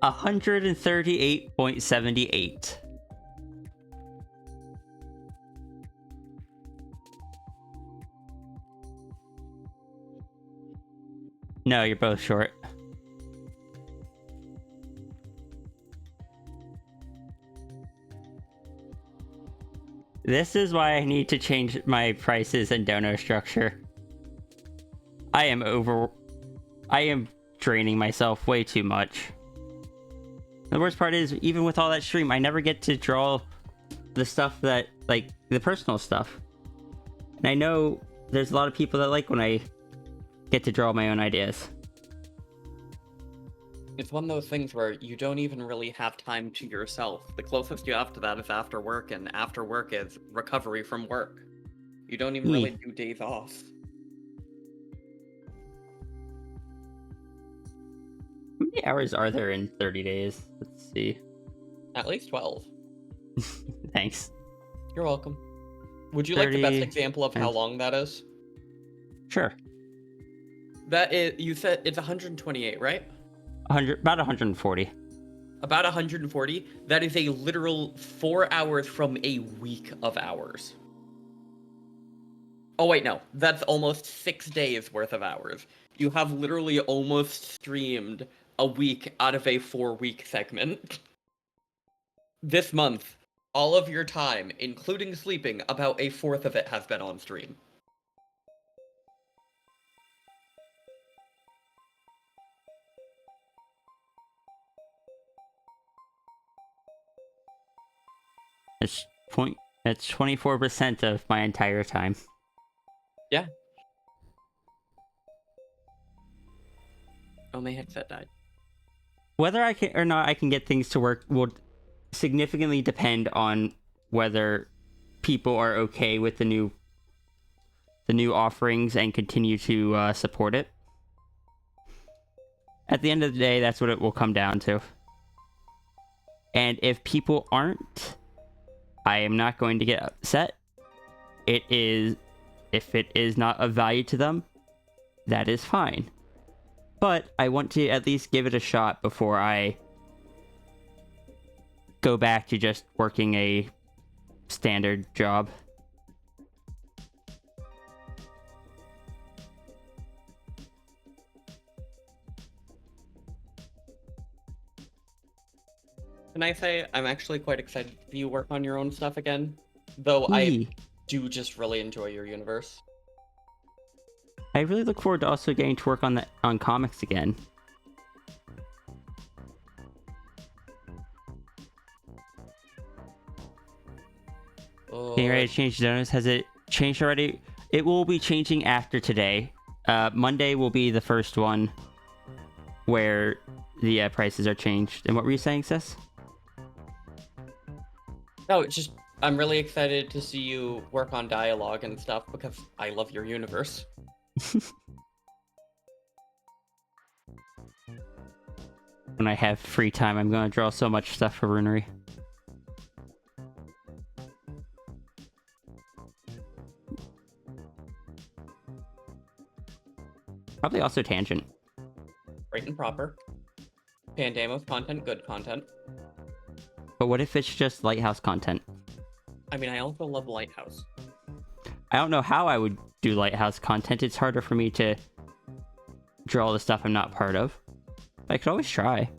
$138.78. No, you're both short. This is why I need to change my prices and dono structure. I am draining myself way too much. The worst part is, even with all that stream, I never get to draw the stuff that, like, the personal stuff. And I know there's a lot of people that like when I get to draw my own ideas. It's one of those things where you don't even really have time to yourself. The closest you have to that is after work, and after work is recovery from work. You don't even really do days off. How many hours are there in 30 days? Let's see. At least 12. Thanks. You're welcome. Would you like the best 30 example of how long that is? Sure. That is, you said it's 128, right? About 140. About 140? That is a literal 4 hours from a week of hours. Oh wait, no. That's almost 6 days worth of hours. You have literally almost streamed a week out of a 4-week segment. This month, all of your time, including sleeping, about a fourth of it has been on stream. That's 24% of my entire time. Yeah. Oh, my headset died. Whether I can or not I can get things to work will significantly depend on whether people are okay with the new the new offerings and continue to support it. At the end of the day, that's what it will come down to. And if people aren't, I am not going to get upset. If it is not of value to them, that is fine. But I want to at least give it a shot before I go back to just working a standard job. Can I say I'm actually quite excited to see you work on your own stuff again? Though I Yee. do just really enjoy your universe. I really look forward to also getting to work on comics again. Getting ready to change Donuts. Has it changed already? It will be changing after today. Monday will be the first one where the prices are changed. And what were you saying, sis? No, it's just I'm really excited to see you work on dialogue and stuff because I love your universe. When I have free time, I'm going to draw so much stuff for Runery. Probably also Tangent. Right and proper. Pandemos content, good content. But what if it's just Lighthouse content? I mean, I also love Lighthouse. I don't know how I would do Lighthouse content. It's harder for me to draw the stuff I'm not part of. I could always try.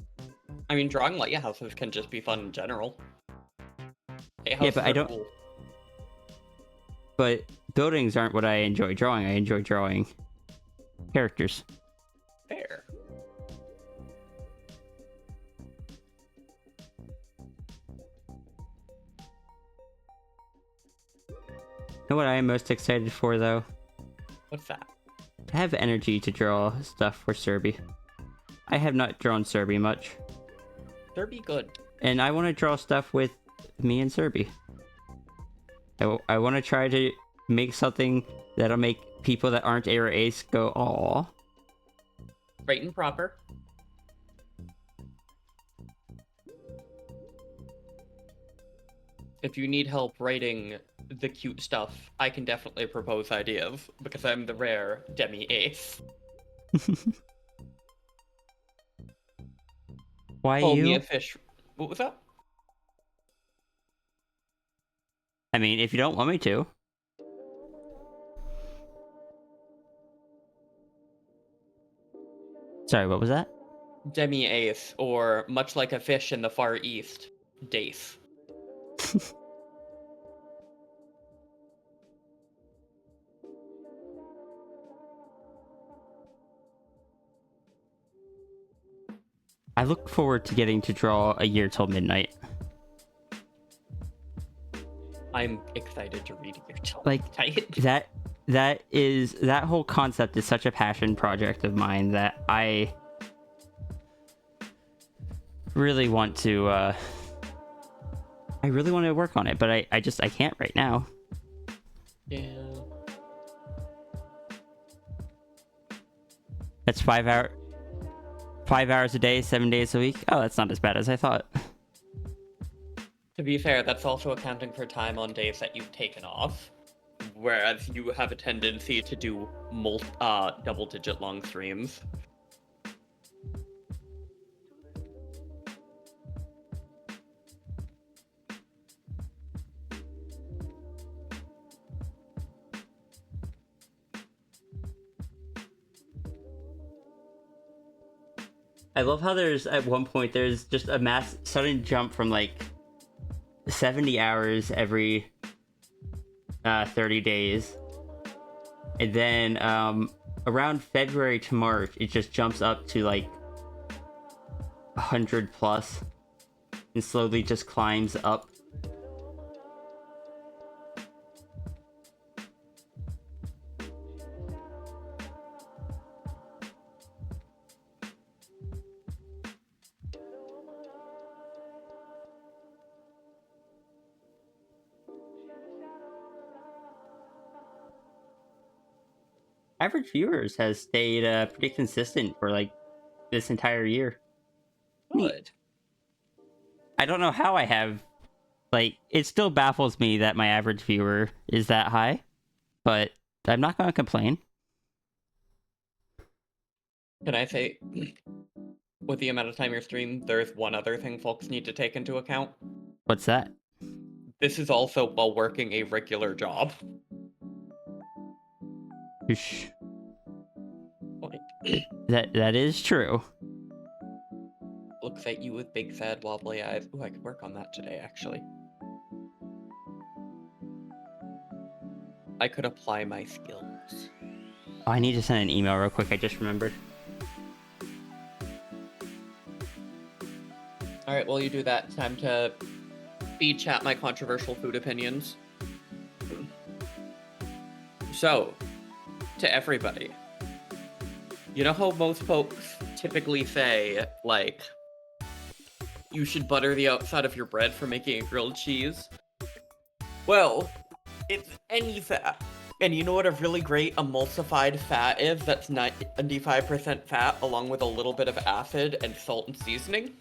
I mean, drawing lighthouses can just be fun in general. Yeah, but I don't. Cool. But buildings aren't what I enjoy drawing. I enjoy drawing characters. Fair. You know what I am most excited for, though? What's that? To have energy to draw stuff for Serby. I have not drawn Serby much. Derby good. And I want to draw stuff with me and Serby. I want to try to make something that'll make people that aren't A or Ace go, aww. Right and proper. If you need help writing the cute stuff, I can definitely propose ideas, because I'm the rare demi-ace. Why Call me you? a fish. What was that? I mean, if you don't want me to. Sorry, what was that? Demi-ace, or much like a fish in the Far East, dace. I look forward to getting to draw A Year Till Midnight. I'm excited to read your children. Like, that whole concept is such a passion project of mine that I really want to work on it, but I can't right now. Yeah. That's 5 hours a day, 7 days a week. Oh, that's not as bad as I thought. To be fair, that's also accounting for time on days that you've taken off. Whereas you have a tendency to do double-digit long streams. I love how at one point there's just a sudden jump from like 70 hours every 30 days. And then around February to March, it just jumps up to like 100 plus and slowly just climbs up. average viewers has stayed pretty consistent for like this entire year. Neat. Good. I don't know how I have, like, it still baffles me that my average viewer is that high, but I'm not going to complain. Can I say, with the amount of time you're streaming, there's one other thing folks need to take into account. What's that? This is also while working a regular job. Whoosh. Like, That is true. looks at you with big, sad, wobbly eyes. Ooh, I could work on that today, actually. I could apply my skills. Oh, I need to send an email real quick. I just remembered. Alright, while you do that, time to feed chat my controversial food opinions. So, to everybody, you know how most folks typically say, like, you should butter the outside of your bread for making a grilled cheese? Well, it's any fat. And you know what a really great emulsified fat is that's 95% fat along with a little bit of acid and salt and seasoning?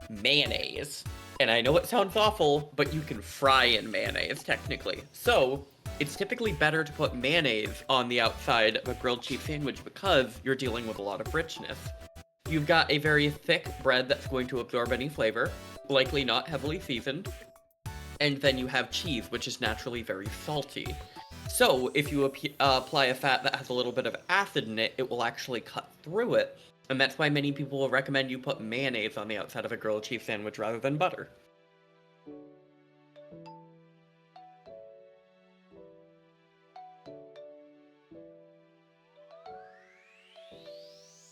Mayonnaise. And I know it sounds awful, but you can fry in mayonnaise, technically. So, it's typically better to put mayonnaise on the outside of a grilled cheese sandwich because you're dealing with a lot of richness. You've got a very thick bread that's going to absorb any flavor, likely not heavily seasoned. And then you have cheese, which is naturally very salty. So, if you apply a fat that has a little bit of acid in it, it will actually cut through it. And that's why many people will recommend you put mayonnaise on the outside of a grilled cheese sandwich rather than butter.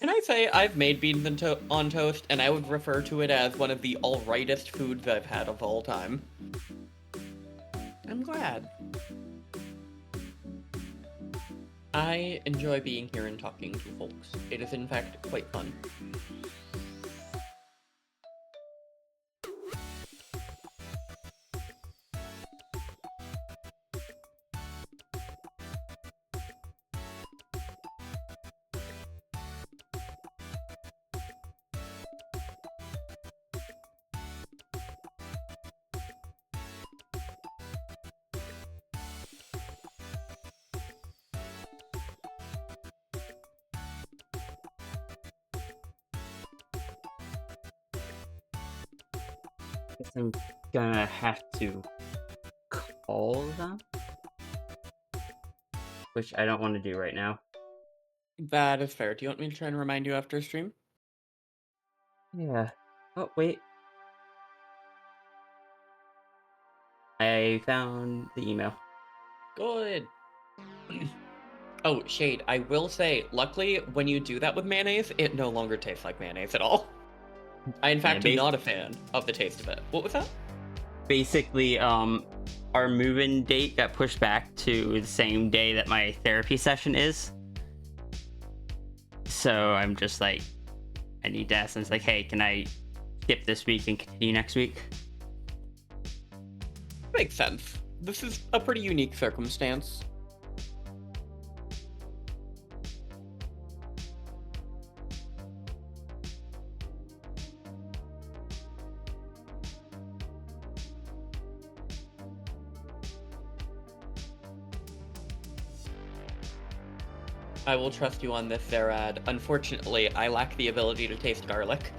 Can I say I've made beans on toast, and I would refer to it as one of the alrightest foods I've had of all time. I'm glad. I enjoy being here and talking to folks. It is in fact quite fun. Guess I'm gonna have to call them, which I don't want to do right now. That is fair. Do you want me to try and remind you after stream? Yeah. Oh, wait. I found the email. Good. Oh, Shade, I will say, luckily, when you do that with mayonnaise, it no longer tastes like mayonnaise at all. I, in fact, am not a fan of the taste of it. What was that? Basically, our move-in date got pushed back to the same day that my therapy session is. So I'm just like, I need to ask them, it's like, hey, can I skip this week and continue next week? Makes sense. This is a pretty unique circumstance. I will trust you on this, Zarad. Unfortunately, I lack the ability to taste garlic.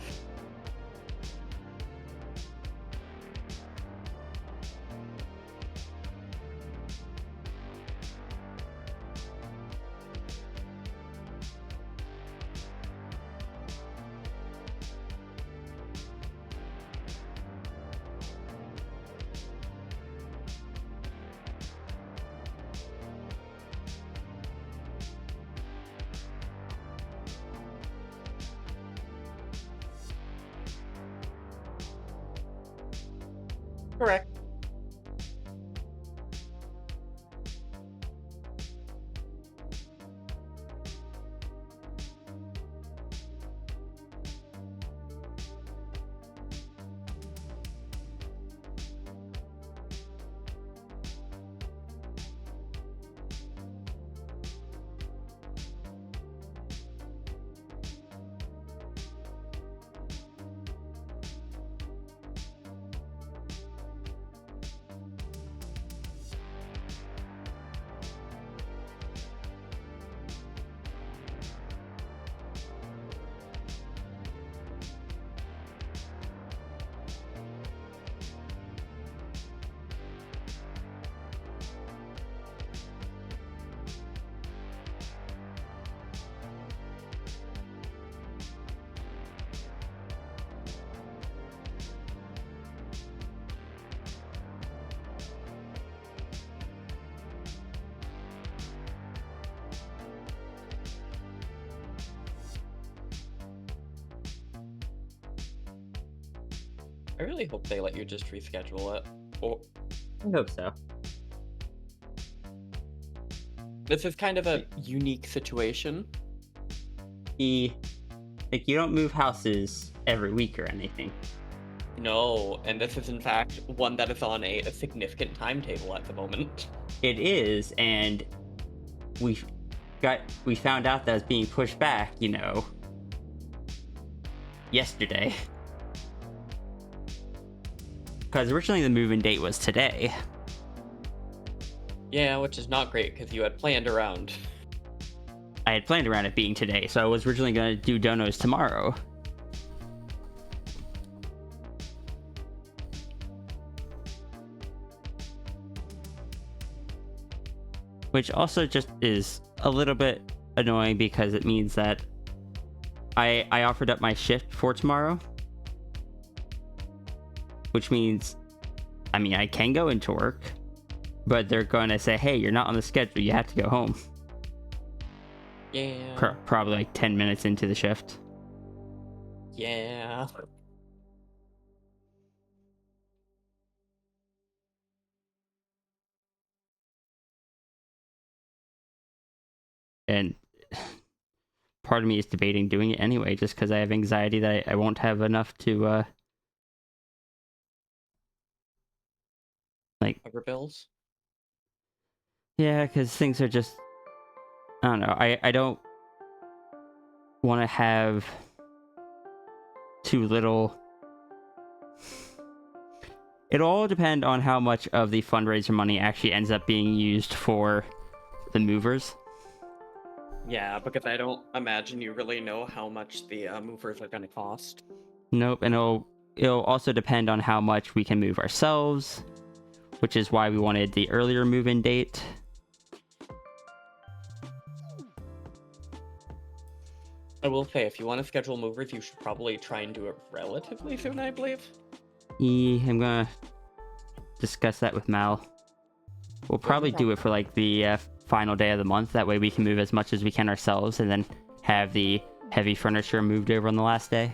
Correct. I really hope they let you just reschedule it. Or I hope so. this is kind of a unique situation. You don't move houses every week or anything. No, and this is in fact one that is on a significant timetable at the moment. It is, and we found out that it's being pushed back, yesterday. Because originally the move-in date was today. Yeah, which is not great because you had planned around. I had planned around it being today, so I was originally going to do donos tomorrow. Which also just is a little bit annoying because it means that I offered up my shift for tomorrow. Which means, I can go into work, but they're going to say, hey, you're not on the schedule, you have to go home. Yeah. Probably like 10 minutes into the shift. Yeah. And part of me is debating doing it anyway, just because I have anxiety that I won't have enough to, Cover bills? Yeah, because things are just, I don't know, I don't want to have too little. It'll all depend on how much of the fundraiser money actually ends up being used for the movers. Yeah, because I don't imagine you really know how much the movers are going to cost. Nope, and it'll also depend on how much we can move ourselves, which is why we wanted the earlier move-in date. I will say, if you want to schedule movers, you should probably try and do it relatively soon, I believe. I'm gonna discuss that with Mal. We'll probably do it for like the final day of the month. That way we can move as much as we can ourselves and then have the heavy furniture moved over on the last day.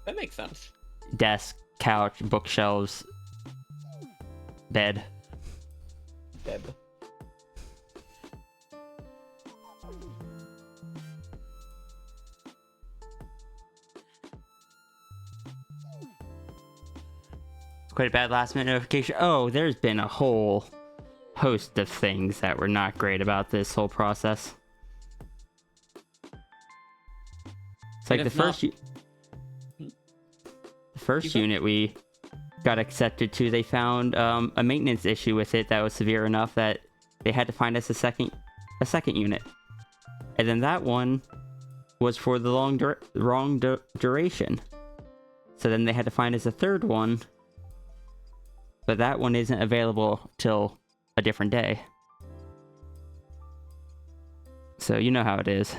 That makes sense. Desk, couch, bookshelves, bed. Deb. Quite a bad last minute notification. Oh, there's been a whole host of things that were not great about this whole process. It's like the first unit we got accepted to, they found a maintenance issue with it that was severe enough that they had to find us a second unit. And then that one was for the wrong duration. So then they had to find us a third one. But that one isn't available till a different day. So you know how it is.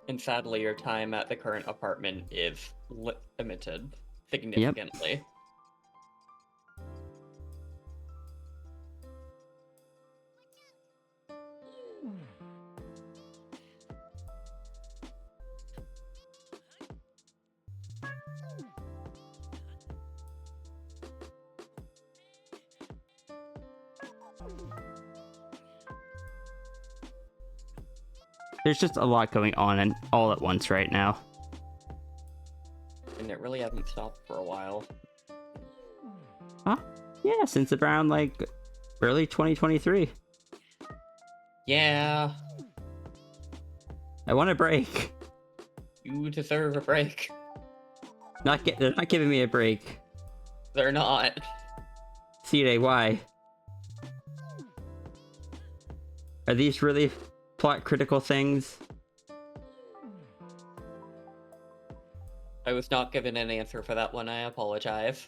And sadly, your time at the current apartment is limited significantly. There's just a lot going on and all at once right now. And it really hasn't stopped for a while. Huh? Yeah, since around like early 2023. Yeah. I want a break. You deserve a break. They're not giving me a break. They're not. CJ, why? Are these really plot critical things? I was not given an answer for that one, I apologize.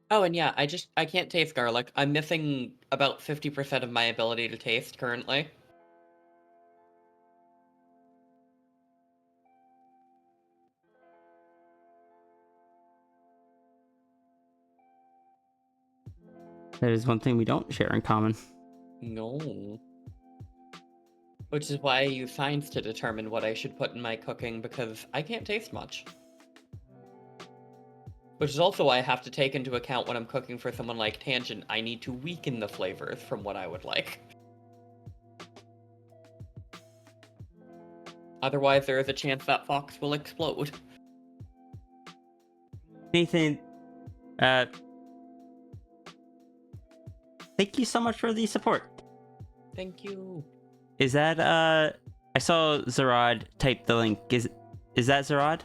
Oh, and yeah, I can't taste garlic. I'm missing about 50% of my ability to taste currently. That is one thing we don't share in common. No. Which is why I use science to determine what I should put in my cooking, because I can't taste much. Which is also why I have to take into account when I'm cooking for someone like Tangent, I need to weaken the flavors from what I would like. Otherwise, there is a chance that Fox will explode. Nathan, thank you so much for the support. Thank you. Is that, I saw Zarad type the link. Is that Zarad?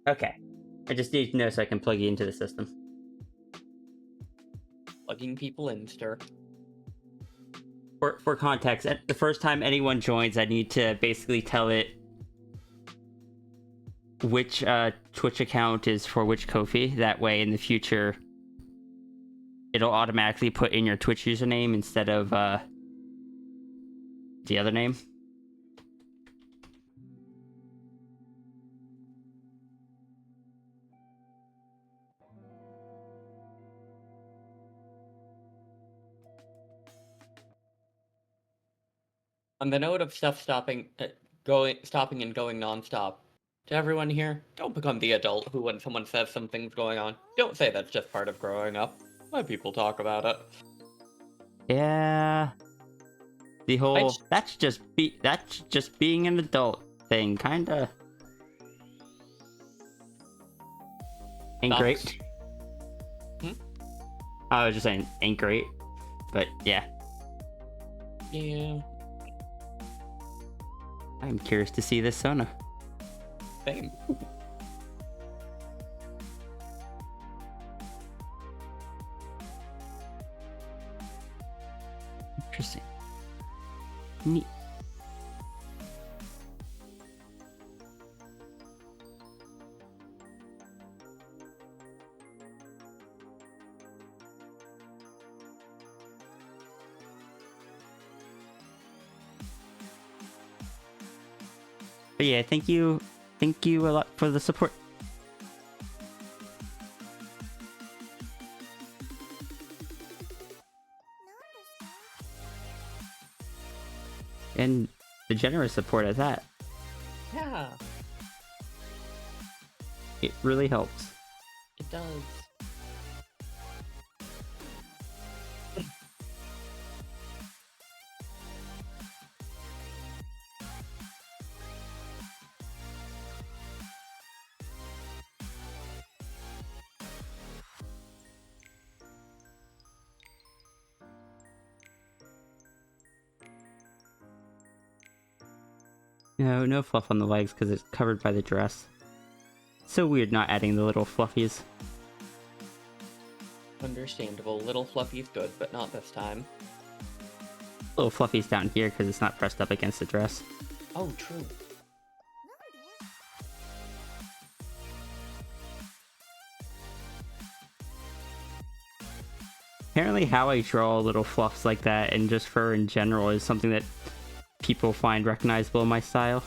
Okay. I just need to know so I can plug you into the system. Plugging people in, stir. For context, the first time anyone joins, I need to basically tell it which Twitch account is for which Ko-fi. That way, in the future, it'll automatically put in your Twitch username instead of the other name. On the note of stuff stopping and going nonstop, to everyone here, don't become the adult who, when someone says something's going on, don't say that's just part of growing up. Let people talk about it. Yeah. The whole that's just being an adult thing, kinda ain't great. I was just saying ain't great, but yeah. Yeah. I'm curious to see this Sona. Same. Interesting. Neat. But yeah, thank you a lot for the support. And the generous support at that. Yeah, It really helps. it does. No fluff on the legs because it's covered by the dress. So weird not adding the little fluffies. Understandable. Little Fluffy's good, but not this time. Little fluffies down here because it's not pressed up against the dress. Oh, true. Apparently how I draw little fluffs like that and just fur in general is something that people find recognizable in my style.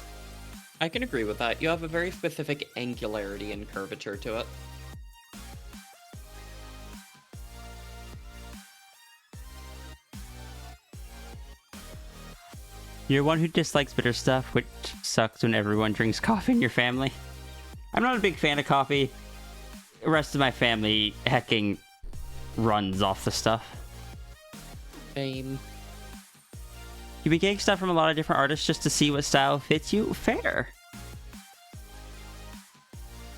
I can agree with that. You have a very specific angularity and curvature to it. You're one who dislikes bitter stuff, which sucks when everyone drinks coffee in your family. I'm not a big fan of coffee. The rest of my family hecking runs off the stuff. Same. You've been getting stuff from a lot of different artists just to see what style fits you? Fair.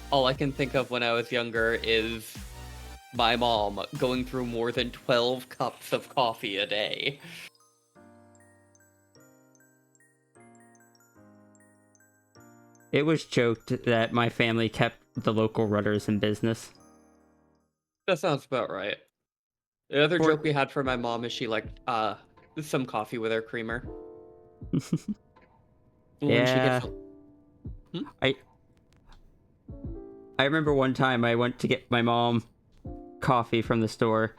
All I can think of when I was younger is my mom going through more than 12 cups of coffee a day. It was joked that my family kept the local rudders in business. That sounds about right. The other joke we had for my mom is she liked some coffee with her creamer. When she Yeah. gets... I remember one time I went to get my mom coffee from the store,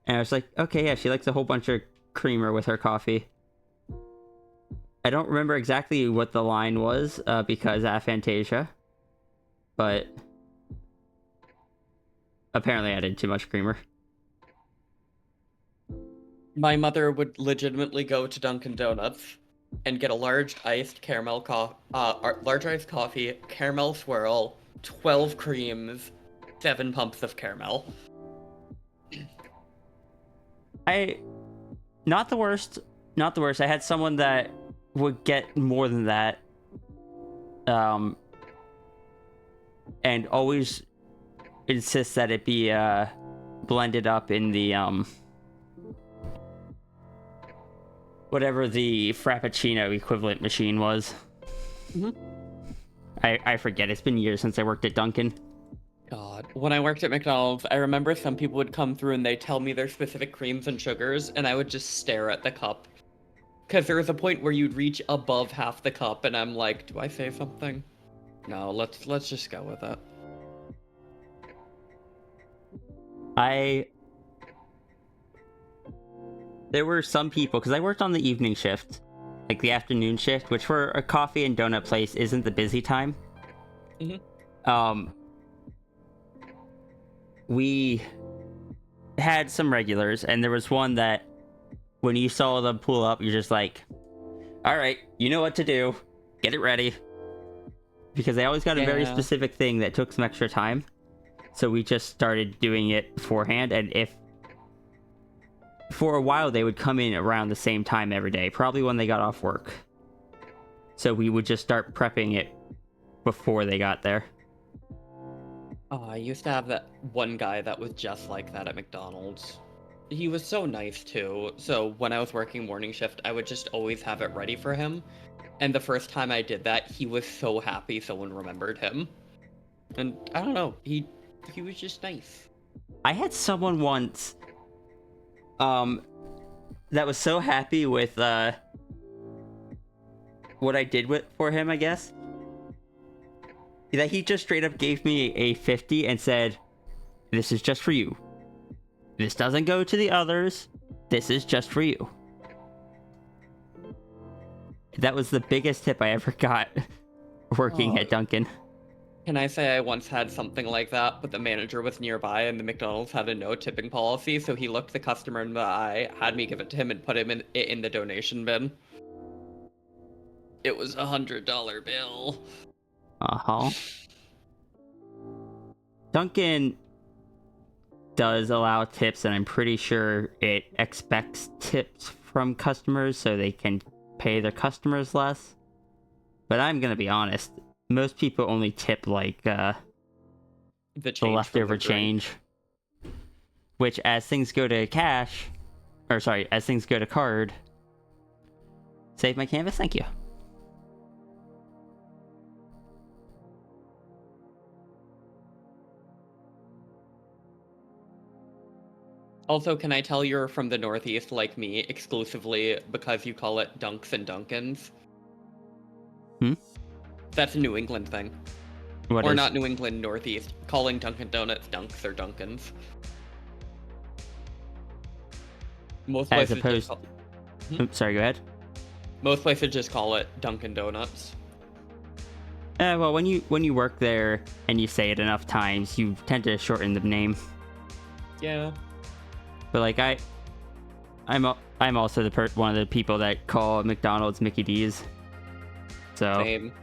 and I was like, okay, yeah, she likes a whole bunch of creamer with her coffee. I don't remember exactly what the line was because aphantasia, but apparently I did too much creamer. My mother would legitimately go to Dunkin' Donuts and get a large iced coffee, caramel swirl, 12 creams, 7 pumps of caramel. Not the worst. Not the worst. I had someone that would get more than that. And always insist that it be blended up in the whatever the Frappuccino equivalent machine was. Mm-hmm. I forget. It's been years since I worked at Dunkin'. God. When I worked at McDonald's, I remember some people would come through and they'd tell me their specific creams and sugars, and I would just stare at the cup. Because there was a point where you'd reach above half the cup, and I'm like, do I say something? No, let's just go with it. There were some people, because I worked on the evening shift, like the afternoon shift, which for a coffee and donut place isn't the busy time. Mm-hmm. We had some regulars, and there was one that when you saw them pull up, you're just like, all right, you know what to do. Get it ready. Because they always got a very specific thing that took some extra time. So we just started doing it beforehand, and if for a while they would come in around the same time every day, probably when they got off work. So we would just start prepping it before they got there. Oh, I used to have that one guy that was just like that at McDonald's. He was so nice too. So when I was working morning shift, I would just always have it ready for him. And the first time I did that, he was so happy someone remembered him. And I don't know, he was just nice. I had someone once that was so happy with what I did for him, I guess, that he just straight up gave me a 50 and said, "This is just for you. This doesn't go to the others. This is just for you." That was the biggest tip I ever got working at Dunkin'. Can I say I once had something like that, but the manager was nearby and the McDonald's had a no tipping policy, so he looked the customer in the eye, had me give it to him, and put him in the donation bin. It was $100 bill. Uh-huh. Dunkin' does allow tips, and I'm pretty sure it expects tips from customers so they can pay their customers less. But I'm gonna be honest, most people only tip like the leftover change. Which, as things go to as things go to card, save my canvas, thank you. Also, can I tell you're from the Northeast like me exclusively because you call it Dunks and Dunkins? That's a New England thing. Or not New England, Northeast. Calling Dunkin' Donuts Dunks or Dunkins. Most places sorry, go ahead. Most places just call it Dunkin' Donuts. Well, when you work there and you say it enough times, you tend to shorten the name. Yeah. But like I'm also one of the people that call McDonald's Mickey D's. So Same.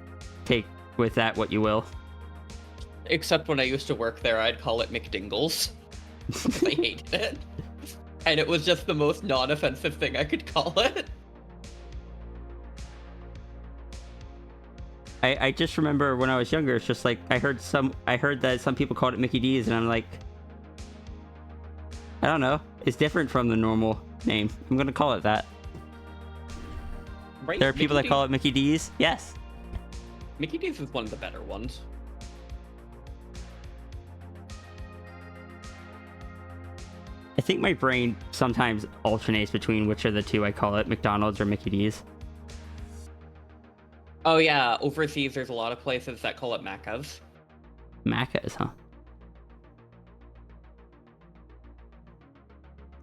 Take with that what you will. Except when I used to work there, I'd call it McDingles. I hated it. And it was just the most non-offensive thing I could call it. I just remember when I was younger, it's just like I heard that some people called it Mickey D's, and I'm like, I don't know. It's different from the normal name. I'm gonna call it that. Right? There are people that call it Mickey D's. Yes. Mickey D's is one of the better ones. I think my brain sometimes alternates between which of the two I call it, McDonald's or Mickey D's. Oh yeah, overseas there's a lot of places that call it Macca's. Macca's, huh?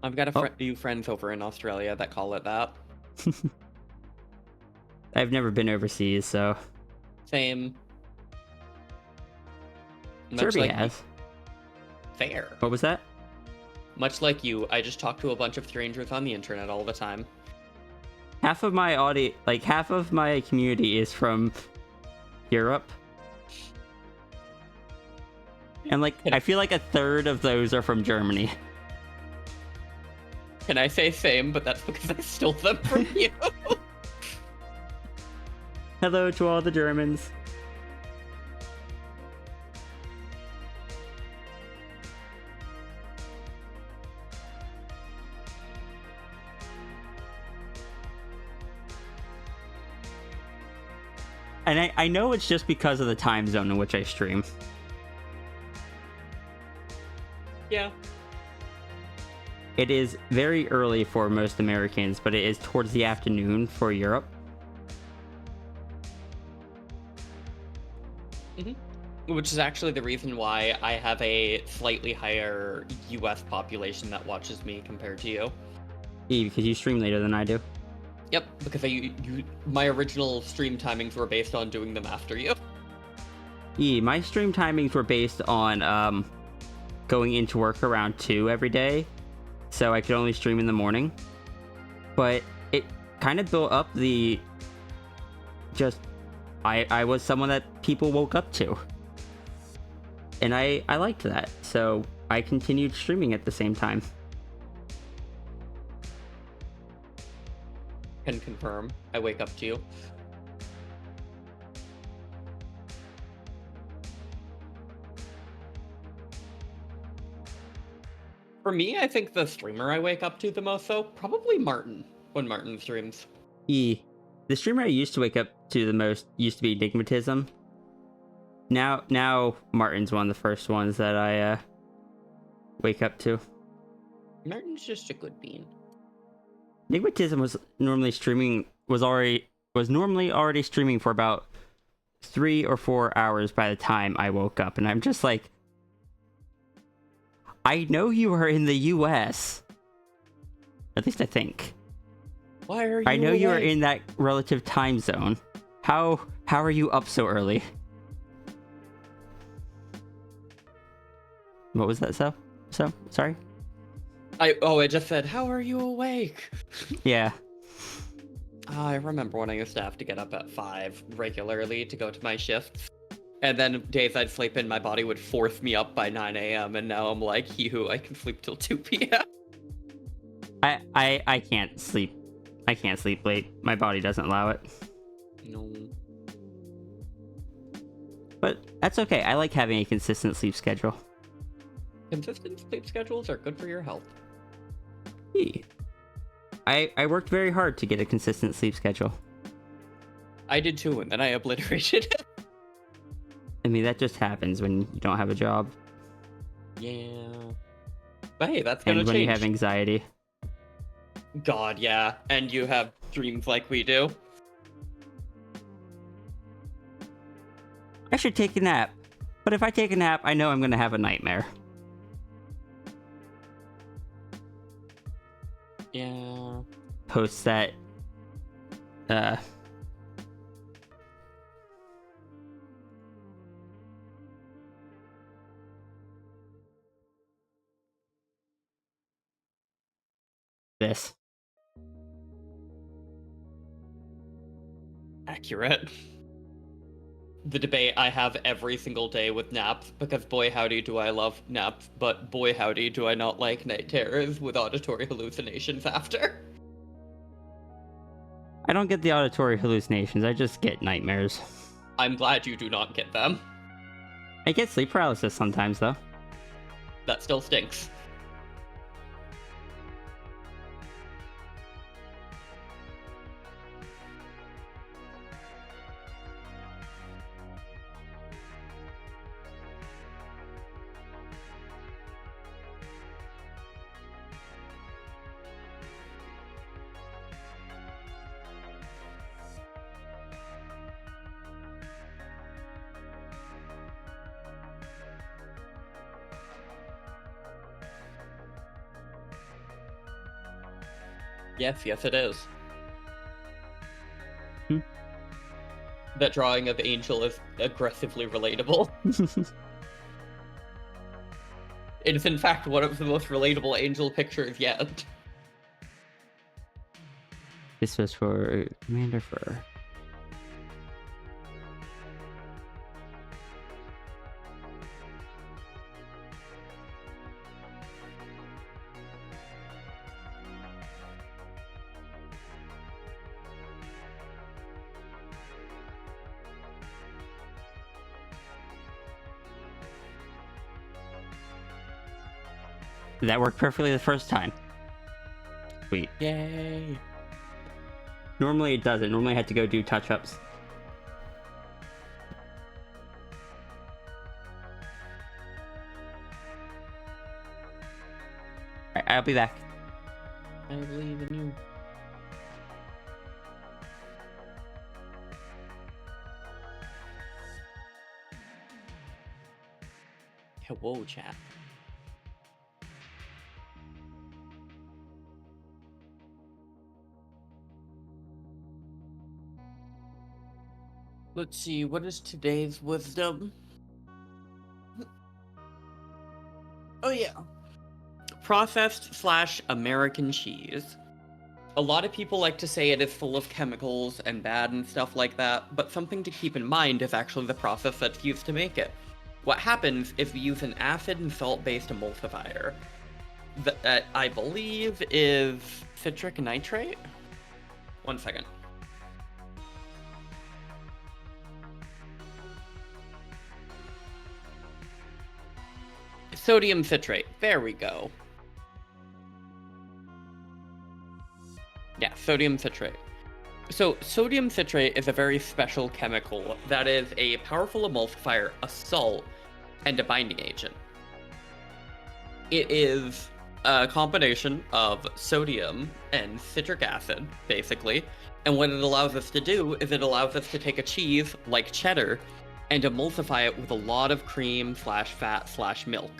I've got a few friends over in Australia that call it that. I've never been overseas, so Same. Much Serbia like has. fair. What was that? Much like you, I just talk to a bunch of strangers on the internet all the time. Half of my half of my community is from Europe. And like, I feel like a third of those are from Germany. Can I say same, but that's because I stole them from you. Hello to all the Germans. And I know it's just because of the time zone in which I stream. Yeah. It is very early for most Americans, but it is towards the afternoon for Europe. Which is actually the reason why I have a slightly higher US population that watches me compared to you. Because you stream later than I do. Yep, because my original stream timings were based on doing them after you. My stream timings were based on going into work around 2 every day, so I could only stream in the morning. But it kind of built up the I was someone that people woke up to. And I liked that, so I continued streaming at the same time. Can confirm. I wake up to you. For me, I think the streamer I wake up to the most, though, probably Martin, when Martin streams. The streamer I used to wake up to the most used to be Enigmatism. Now Martin's one of the first ones that I wake up to. Martin's just a good bean. Enigmatism was normally already streaming for about 3 or 4 hours by the time I woke up, and I'm just like, I know you are in the US. At least I think. Why are you I know you are awake? in that relative time zone. How are you up so early? What was that, so? Sorry? I just said, how are you awake? Yeah. I remember when I used to have to get up at 5 regularly to go to my shifts. And then days I'd sleep in, my body would force me up by 9 a.m. And now I'm like, I can sleep till 2 p.m. I can't sleep. I can't sleep late. My body doesn't allow it. No. But that's okay. I like having a consistent sleep schedule. Consistent sleep schedules are good for your health. I worked very hard to get a consistent sleep schedule. I did too, and then I obliterated it. I mean, that just happens when you don't have a job. Yeah. But hey, that's gonna And when change. you have anxiety. God, yeah. And you have dreams like we do. I should take a nap. But if I take a nap, I know I'm gonna have a nightmare. Yeah. Post that this. Accurate. The debate I have every single day with naps, because boy howdy do I love naps, but boy howdy do I not like night terrors with auditory hallucinations after. I don't get the auditory hallucinations, I just get nightmares. I'm glad you do not get them. I get sleep paralysis sometimes, though. That still stinks. Yes, it is. that drawing of Angel is aggressively relatable. It is in fact one of the most relatable Angel pictures yet. This was for Commander Fur. That worked perfectly the first time. Sweet. Yay. Normally it doesn't. Normally I had to go do touch-ups. Alright, I'll be back. I believe in you. Hello, chat. Let's see, what is today's wisdom? Oh yeah. Processed/American cheese. A lot of people like to say it is full of chemicals and bad and stuff like that, but something to keep in mind is actually the process that's used to make it. What happens is we use an acid and salt-based emulsifier that I believe is citric nitrate? One second. Sodium citrate. There we go. Yeah, sodium citrate. So, sodium citrate is a very special chemical that is a powerful emulsifier, a salt, and a binding agent. It is a combination of sodium and citric acid, basically. And what it allows us to do is it allows us to take a cheese, like cheddar, and emulsify it with a lot of cream/fat/milk.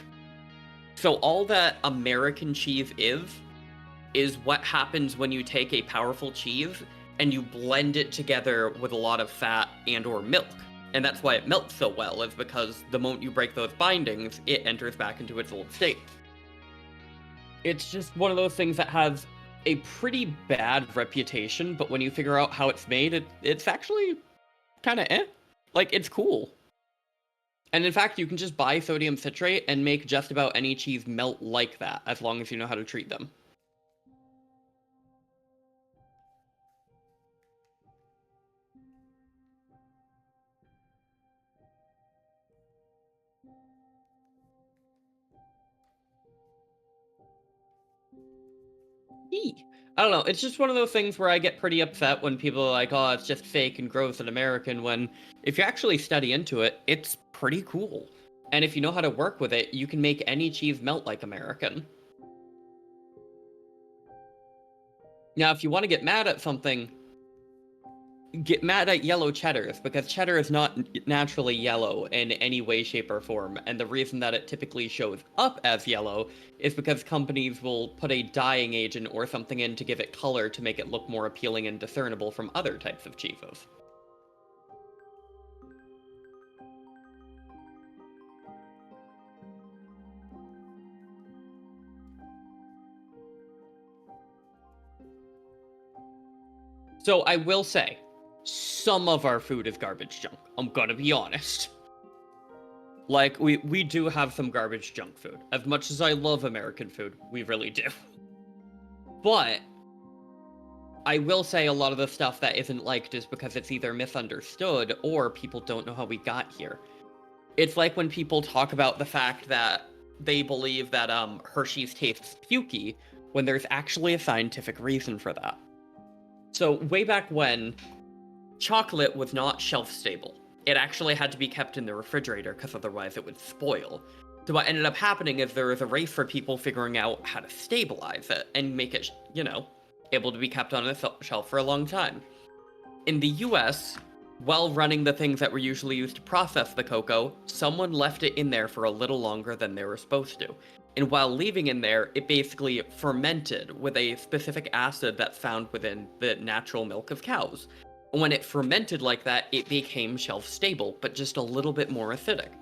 So all that American cheese is what happens when you take a powerful cheese and you blend it together with a lot of fat and or milk. And that's why it melts so well, is because the moment you break those bindings, it enters back into its old state. It's just one of those things that has a pretty bad reputation, but when you figure out how it's made, it's actually kind of Like, it's cool. And in fact, you can just buy sodium citrate and make just about any cheese melt like that, as long as you know how to treat them. I don't know, it's just one of those things where I get pretty upset when people are like, oh, it's just fake and gross and American, when if you actually study into it, it's pretty cool. And if you know how to work with it, you can make any cheese melt like American. Now, if you want to get mad at something, get mad at yellow cheddars, because cheddar is not naturally yellow in any way, shape, or form, and the reason that it typically shows up as yellow is because companies will put a dyeing agent or something in to give it color to make it look more appealing and discernible from other types of cheeses. So I will say, some of our food is garbage junk. I'm gonna be honest. Like, we do have some garbage junk food. As much as I love American food, we really do. But I will say a lot of the stuff that isn't liked is because it's either misunderstood or people don't know how we got here. It's like when people talk about the fact that they believe that Hershey's tastes pukey, when there's actually a scientific reason for that. So way back when, chocolate was not shelf stable. It actually had to be kept in the refrigerator because otherwise it would spoil. So what ended up happening is there was a race for people figuring out how to stabilize it and make it, able to be kept on a shelf for a long time. In the US, while running the things that were usually used to process the cocoa, someone left it in there for a little longer than they were supposed to. And while leaving in there, it basically fermented with a specific acid that's found within the natural milk of cows. When it fermented like that, it became shelf stable, but just a little bit more acidic.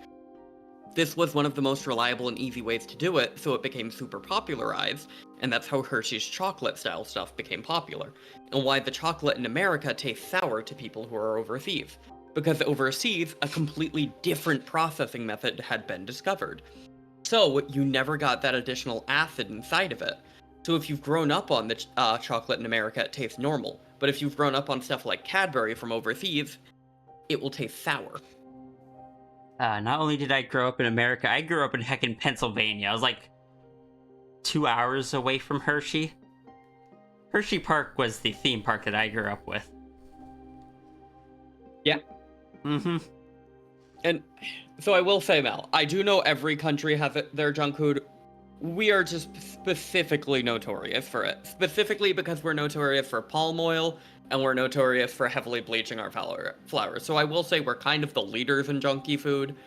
This was one of the most reliable and easy ways to do it, so it became super popularized, and that's how Hershey's chocolate style stuff became popular, and why the chocolate in America tastes sour to people who are overseas. Because overseas, a completely different processing method had been discovered. So you never got that additional acid inside of it. So if you've grown up on the chocolate in America, it tastes normal. But if you've grown up on stuff like Cadbury from overseas, it will taste sour. Not only did I grow up in America, I grew up in heckin' Pennsylvania. I was like 2 hours away from Hershey. Hershey Park was the theme park that I grew up with. Yeah. Mm-hmm. And so I will say, Mel, I do know every country has their junk food. We are just specifically notorious for it. Specifically because we're notorious for palm oil, and we're notorious for heavily bleaching our flour. So I will say we're kind of the leaders in junky food,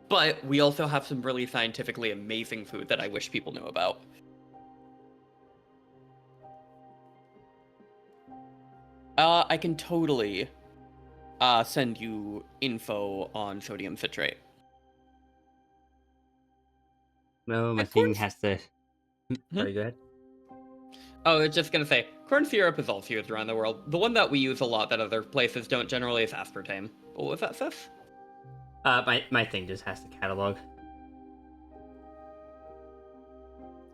but we also have some really scientifically amazing food that I wish people knew about. I can totally send you info on sodium citrate. No, my Of thing course. has to... Sorry, go ahead. Oh, I was just gonna say, corn syrup is also used around the world. The one that we use a lot that other places don't generally is aspartame. What was that, Seth? My thing just has to catalog.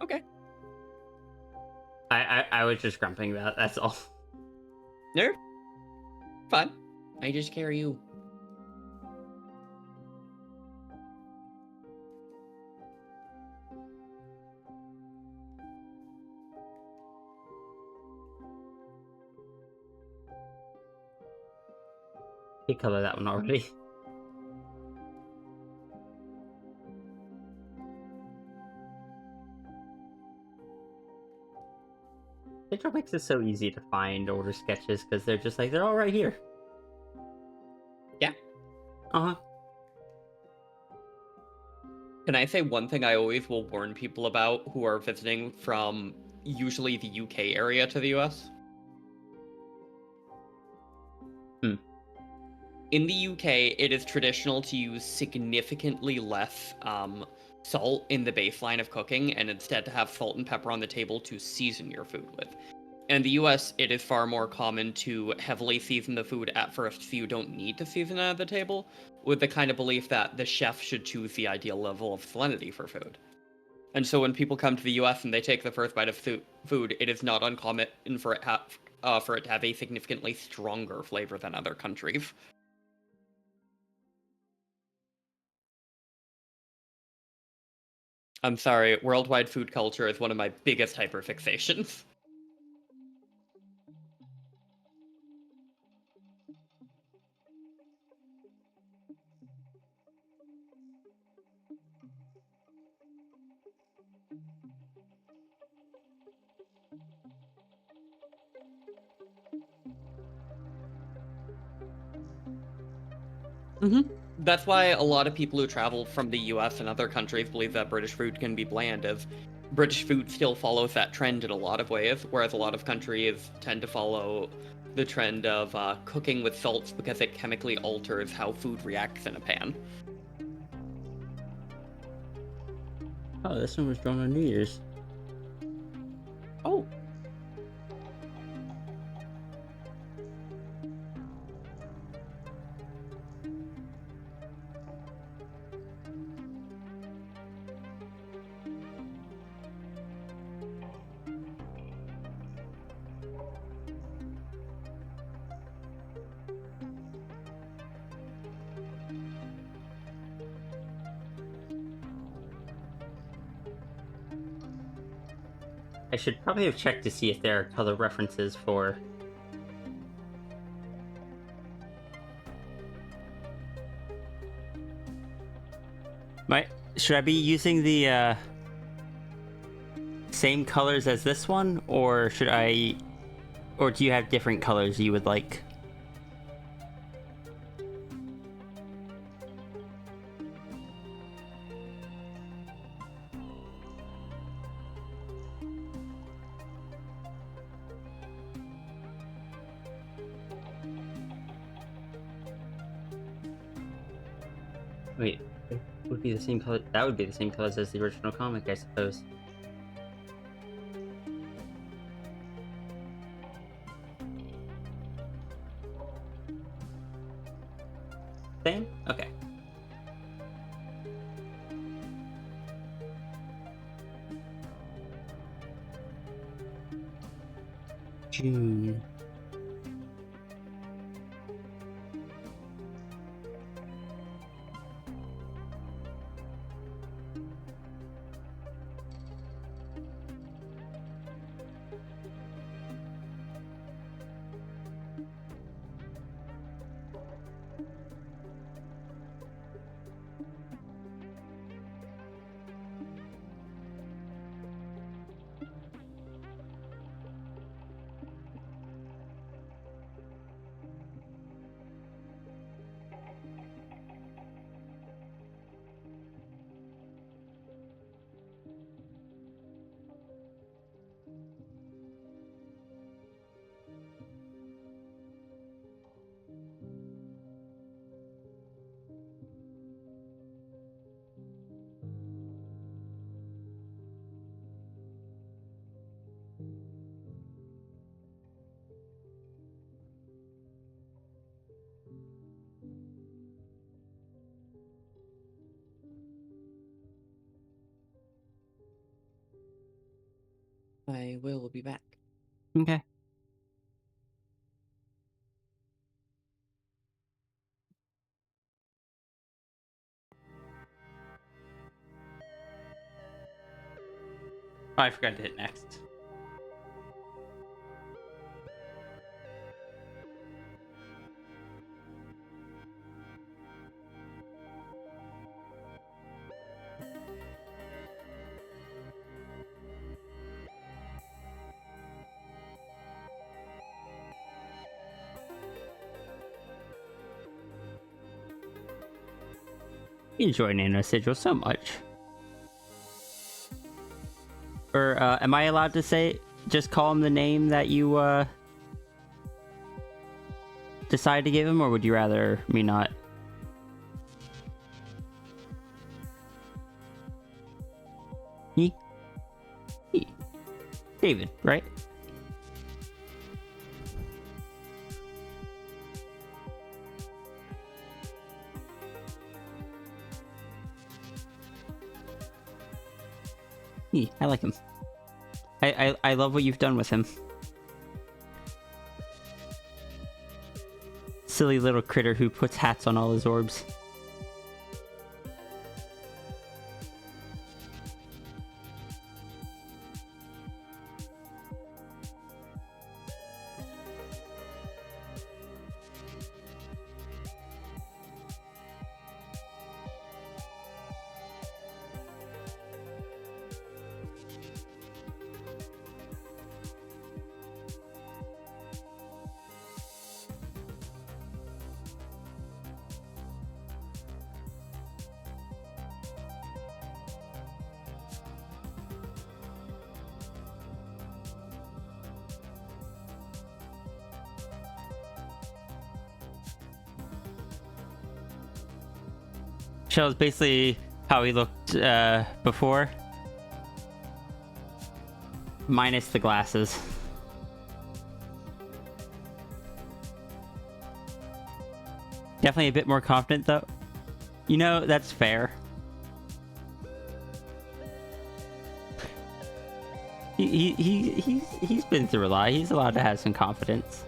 Okay. I was just grumping about it, that's all. No. Fine. I just care you. You covered that one already. It makes it so easy to find older sketches because they're just like, they're all right here. Yeah. Uh-huh. Can I say one thing I always will warn people about who are visiting from usually the UK area to the US? In the UK, it is traditional to use significantly less salt in the baseline of cooking, and instead to have salt and pepper on the table to season your food with. In the US, it is far more common to heavily season the food at first so you don't need to season it at the table, with the kind of belief that the chef should choose the ideal level of salinity for food. And so when people come to the US and they take the first bite of food, it is not uncommon for it to have a significantly stronger flavor than other countries. I'm sorry, worldwide food culture is one of my biggest hyperfixations. That's why a lot of people who travel from the US and other countries believe that British food can be bland, as British food still follows that trend in a lot of ways, whereas a lot of countries tend to follow the trend of cooking with salts because it chemically alters how food reacts in a pan. Oh, this one was drawn on New Year's. Oh. I should probably have checked to see if there are color references for... Should I be using the same colors as this one, or should I... Or do you have different colors you would like? Wait, it would be the same color. That would be the same colors as the original comic, I suppose. Same? Okay. June. I will be back. Okay. Oh, I forgot to hit next. Enjoy Nano Sigil so much. Or, am I allowed to say, just call him the name that you, decide to give him, or would you rather me not? He? David, right? I like him. I love what you've done with him. Silly little critter who puts hats on all his orbs. Shows basically how he looked before, minus the glasses. Definitely a bit more confident though. You know, that's fair. He's been through a lot. He's allowed to have some confidence.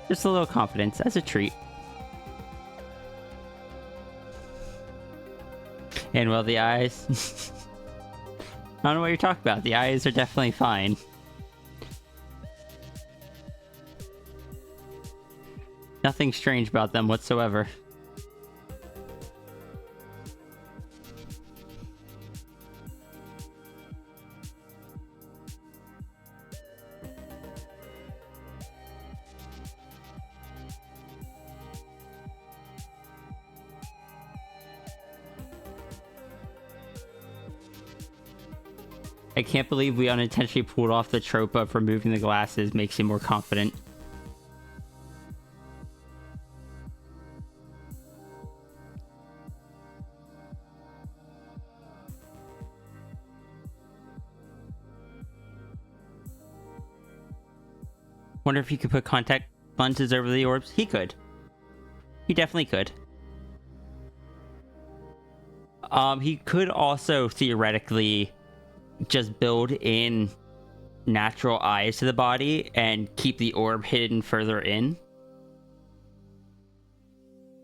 Just a little confidence as a treat. And well, the eyes. I don't know what you're talking about. The eyes are definitely fine. Nothing strange about them whatsoever. I can't believe we unintentionally pulled off the trope of removing the glasses makes you more confident. Wonder if he could put contact lenses over the orbs? He could. He definitely could. He could also theoretically just build in natural eyes to the body and keep the orb hidden further in.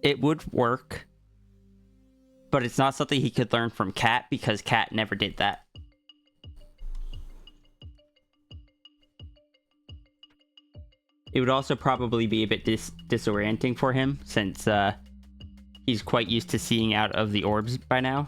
It would work, but it's not something he could learn from Cat because Cat never did that. It would also probably be a bit disorienting for him since he's quite used to seeing out of the orbs by now.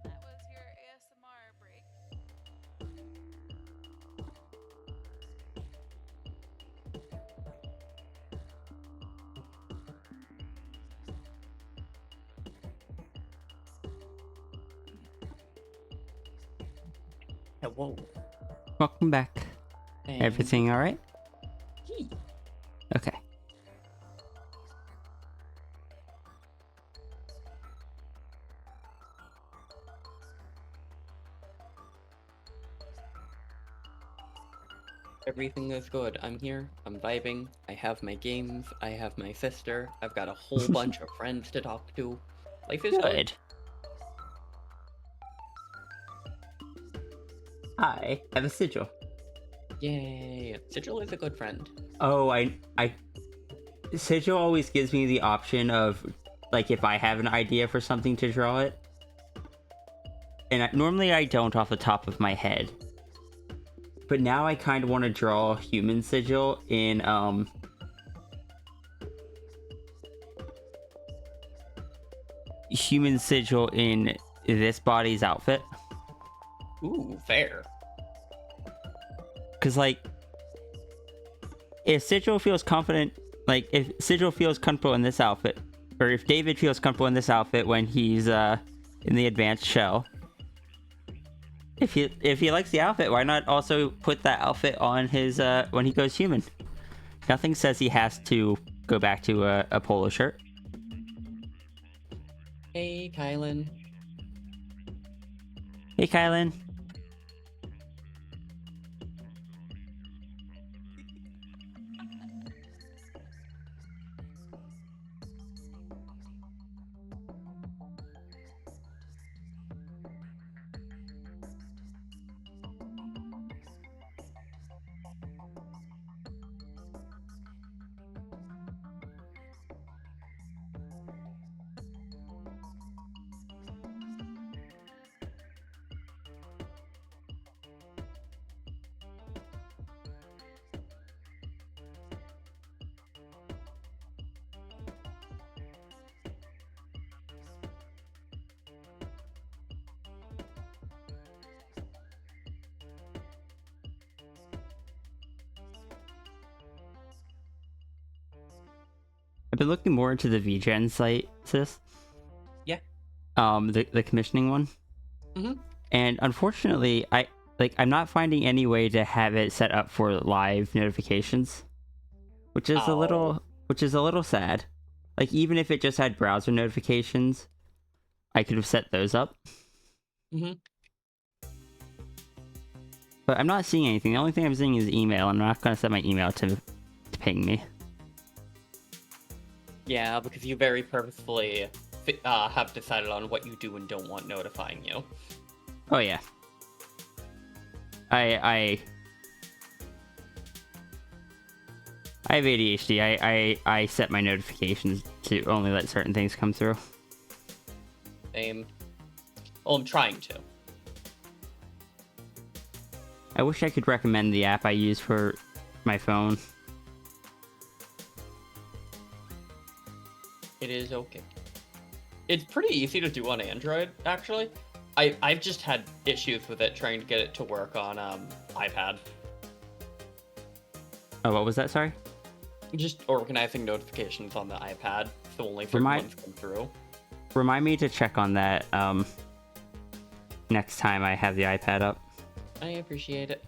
And that was your ASMR break. Hello. Welcome back. And Everything all right? Okay. everything is good. I'm here. I'm vibing. I have my games. I have my sister. I've got a whole bunch of friends to talk to. Life is good. Good. I have a sigil. Yay. Sigil is a good friend. Oh, Sigil always gives me the option of, like, if I have an idea for something to draw it. And normally I don't off the top of my head. But now I kind of want to draw human sigil in, human sigil in this body's outfit. Ooh, fair. Because, like, if Sigil feels confident, like, if Sigil feels comfortable in this outfit, or if David feels comfortable in this outfit when he's, in the advanced shell, if he likes the outfit, why not also put that outfit on his, when he goes human? Nothing says he has to go back to a polo shirt. Hey, Kylan. Hey, Kylan. I've been looking more into the VGen site, sis. Yeah. The commissioning one. Mhm. And unfortunately, I'm not finding any way to have it set up for live notifications, which is a little sad. Like, even if it just had browser notifications, I could have set those up. Mm-hmm. But I'm not seeing anything. The only thing I'm seeing is email. I'm not going to set my email to ping me. Yeah, because you very purposefully have decided on what you do and don't want notifying you. Oh, yeah. I have ADHD. I set my notifications to only let certain things come through. Same. Well, I'm trying to. I wish I could recommend the app I use for my phone. It is okay. It's pretty easy to do on Android, actually. I've just had issues with it trying to get it to work on iPad. Oh, what was that? Sorry? Just organizing notifications on the iPad, so only certain ones come through. Remind me to check on that next time I have the iPad up. I appreciate it.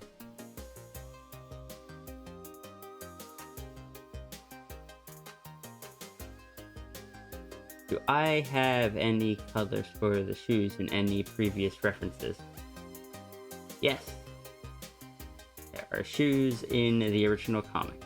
Do I have any colors for the shoes in any previous references? Yes. There are shoes in the original comic.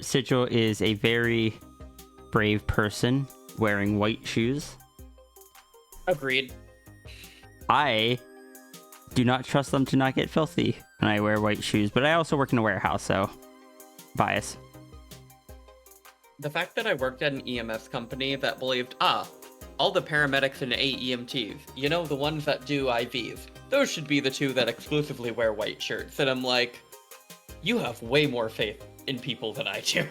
Sigil is a very brave person wearing white shoes. Agreed. I do not trust them to not get filthy when I wear white shoes, but I also work in a warehouse, so bias. The fact that I worked at an EMS company that believed, all the paramedics and AEMTs, you know, the ones that do IVs, those should be the two that exclusively wear white shirts. And I'm like, you have way more faith in people than I do.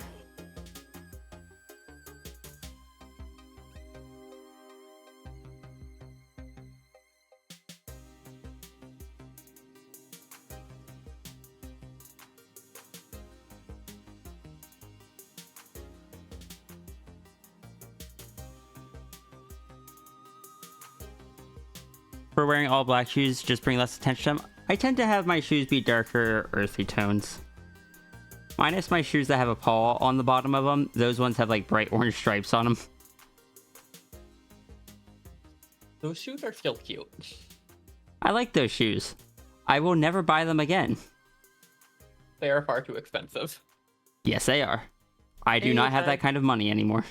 For wearing all black shoes, just bring less attention to them. I tend to have my shoes be darker, earthy tones. Minus my shoes that have a paw on the bottom of them. Those ones have like bright orange stripes on them. Those shoes are still cute. I like those shoes. I will never buy them again. They are far too expensive. Yes, they are. I do not have that kind of money anymore.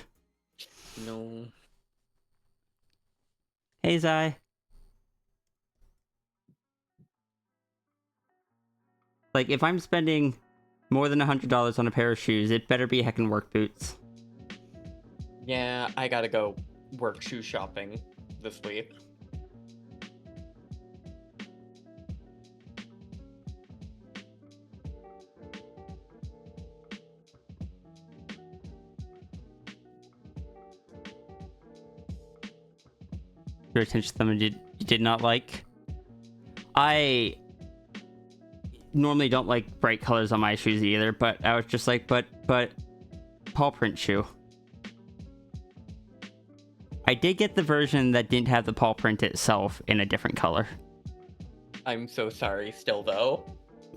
No. Hey, Zai. Like, if I'm spending more than $100 on a pair of shoes, it better be heckin' work boots. Yeah, I gotta go work shoe shopping this week. Your attention to them you did not like. I normally don't like bright colors on my shoes either, but I was just like, but paw print shoe. I did get the version that didn't have the paw print itself in a different color. I'm so sorry still, though.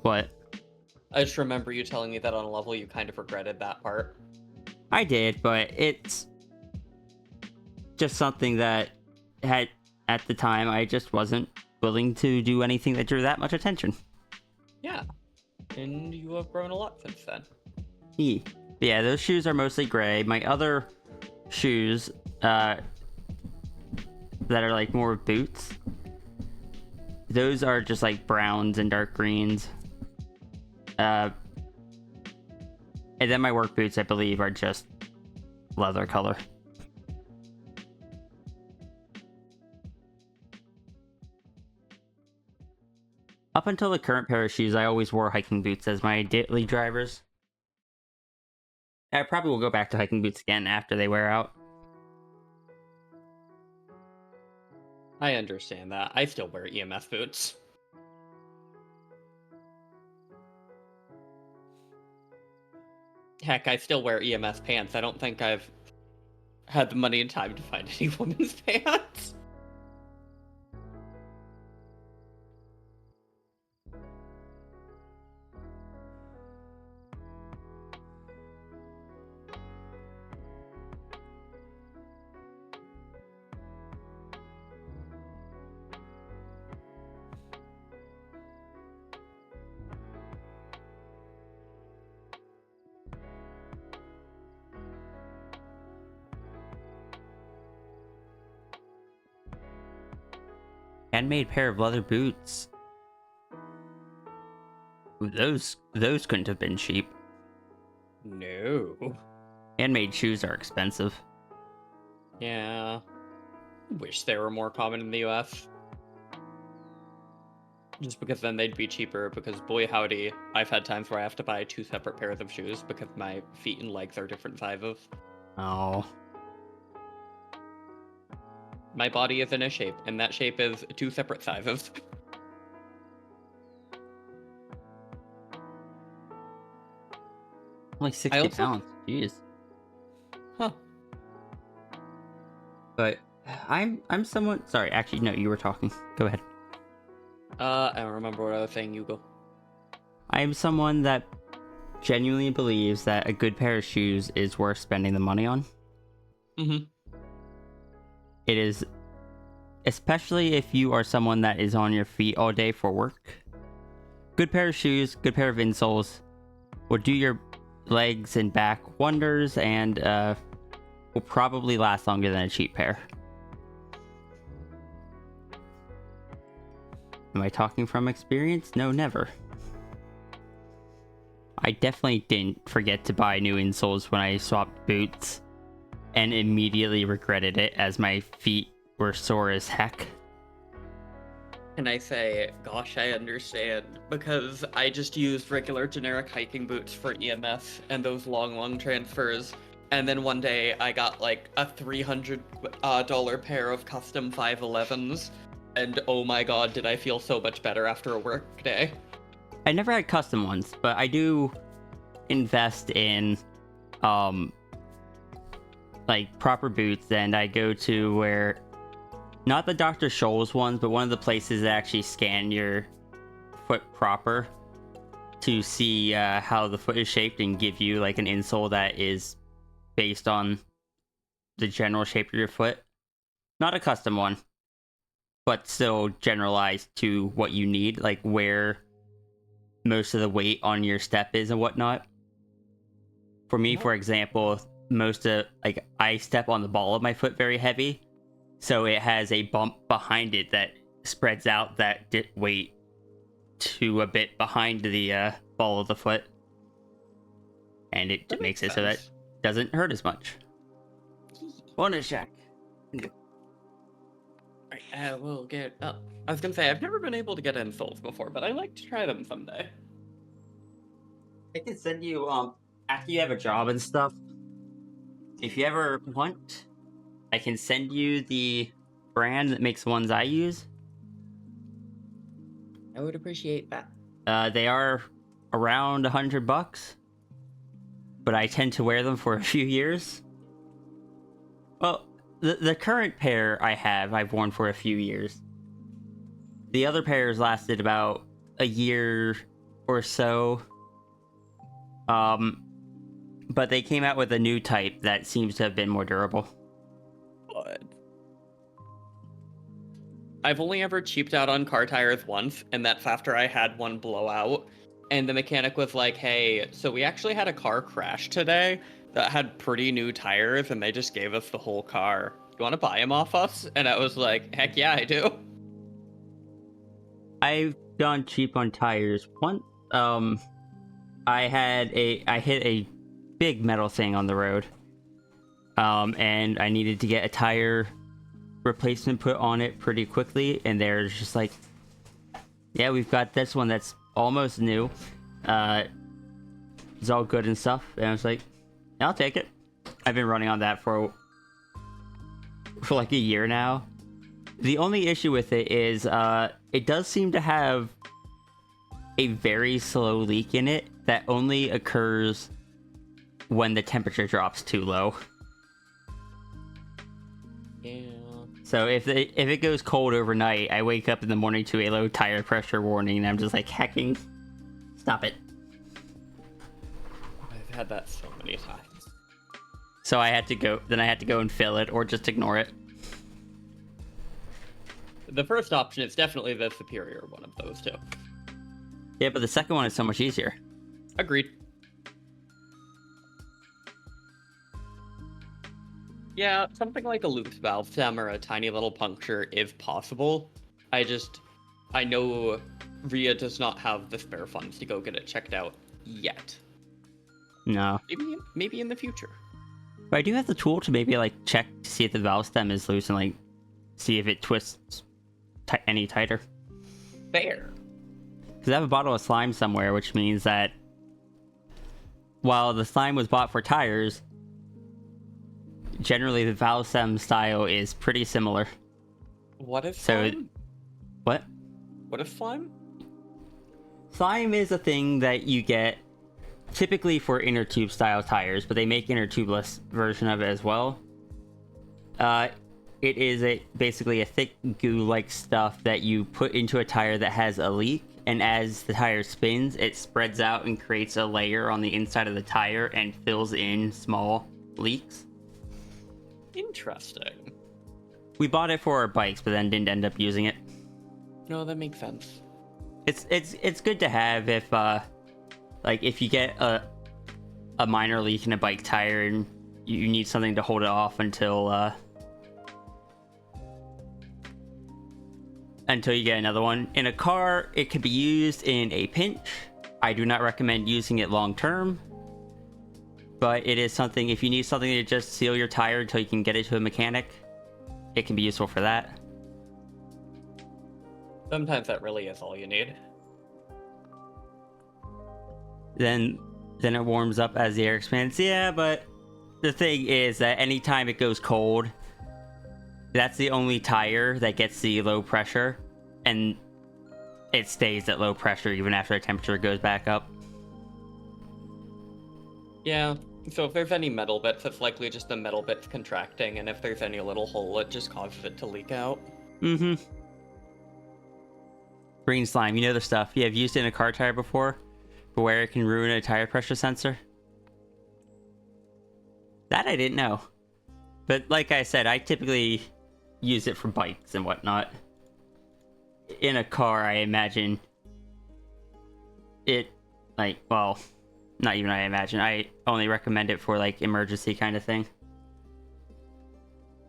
What? I just remember you telling me that on a level you kind of regretted that part. I did, but it's just something that had, at the time, I just wasn't willing to do anything that drew that much attention. Yeah. And you have grown a lot since then. Yeah, those shoes are mostly gray. My other shoes, that are like more boots, those are just like browns and dark greens. And then my work boots, I believe, are just leather color. Up until the current pair of shoes, I always wore hiking boots as my daily drivers. I probably will go back to hiking boots again after they wear out. I understand that. I still wear EMS boots. Heck, I still wear EMS pants. I don't think I've had the money and time to find any women's pants. Handmade pair of leather boots. Ooh, those couldn't have been cheap. No. Handmade shoes are expensive. Yeah. Wish they were more common in the US. Just because then they'd be cheaper, because boy howdy, I've had times where I have to buy 2 separate pairs of shoes because my feet and legs are different sizes. Oh. My body is in a shape, and that shape is 2 separate sizes. Only 60 also- pounds. Jeez. Huh. But I'm someone. Sorry, actually, no. You were talking. Go ahead. I don't remember what other thing you go. I'm someone that genuinely believes that a good pair of shoes is worth spending the money on. Mm-hmm. It is, especially if you are someone that is on your feet all day for work. Good pair of shoes, good pair of insoles will do your legs and back wonders, and will probably last longer than a cheap pair. Am I talking from experience? No, never. I definitely didn't forget to buy new insoles when I swapped boots, and immediately regretted it as my feet were sore as heck. And I say, gosh, I understand, because I just used regular generic hiking boots for EMS and those long transfers. And then one day I got like a $300 pair of custom 511s. And oh my god, did I feel so much better after a work day. I never had custom ones, but I do invest in like proper boots, and I go to where, not the Dr. Scholl's ones, but one of the places that actually scan your foot proper to see how the foot is shaped and give you like an insole that is based on the general shape of your foot. Not a custom one, but still generalized to what you need, like where most of the weight on your step is and whatnot. For me, for example, most of, like, I step on the ball of my foot very heavy, so it has a bump behind it that spreads out that weight to a bit behind the ball of the foot, and it makes it so that it doesn't hurt as much. Bonus check. Alright, we'll get up. I was gonna say, I've never been able to get insoles before, but I'd like to try them someday. I can send you, after you have a job and stuff, if you ever want, I can send you the brand that makes the ones I use. I would appreciate that. They are around $100, but I tend to wear them for a few years. Well, the current pair I have, I've worn for a few years. The other pairs lasted about a year or so. But they came out with a new type that seems to have been more durable. Good. I've only ever cheaped out on car tires once, and that's after I had one blow out. And the mechanic was like, hey, so we actually had a car crash today that had pretty new tires, and they just gave us the whole car. You want to buy them off us? And I was like, heck yeah, I do. I've gone cheap on tires. I hit a big metal thing on the road. And I needed to get a tire replacement put on it pretty quickly, and they're just like, yeah, we've got this one that's almost new. It's all good and stuff. And I was like, yeah, I'll take it. I've been running on that for like a year now. The only issue with it is it does seem to have a very slow leak in it that only occurs when the temperature drops too low. Yeah. So if it goes cold overnight, I wake up in the morning to a low tire pressure warning, and I'm just like, hecking, stop it. I've had that so many times. So I had to go and fill it, or just ignore it. The first option is definitely the superior one of those two. Yeah, but the second one is so much easier. Agreed. Yeah, something like a loose valve stem or a tiny little puncture is possible. I know Rhea does not have the spare funds to go get it checked out yet. No. Maybe in the future. But I do have the tool to maybe, like, check to see if the valve stem is loose and, like, see if it twists any tighter. Fair. Because I have a bottle of slime somewhere, which means that while the slime was bought for tires, generally the valve stem style is pretty similar. What is So slime? What? What is slime? Slime is a thing that you get typically for inner tube style tires, but they make inner tubeless version of it as well. It is basically a thick goo-like stuff that you put into a tire that has a leak, and as the tire spins, it spreads out and creates a layer on the inside of the tire and fills in small leaks. Interesting. We bought it for our bikes, but then didn't end up using it. No, that makes sense. It's good to have if like if you get a minor leak in a bike tire and you need something to hold it off until you get another one. In a car, it could be used in a pinch. I do not recommend using it long term, but it is something, if you need something to just seal your tire until you can get it to a mechanic, it can be useful for that. Sometimes that really is all you need. Then it warms up as the air expands. Yeah, but the thing is that anytime it goes cold, that's the only tire that gets the low pressure, and it stays at low pressure even after the temperature goes back up. Yeah, so if there's any metal bits, it's likely just the metal bits contracting, and if there's any little hole, it just causes it to leak out. Mm-hmm. Green slime, you know the stuff. You have used it in a car tire before, but where it can ruin a tire pressure sensor? That I didn't know. But like I said, I typically use it for bikes and whatnot. In a car, I imagine it, like, well, not even I imagine. I only recommend it for, like, emergency kind of thing.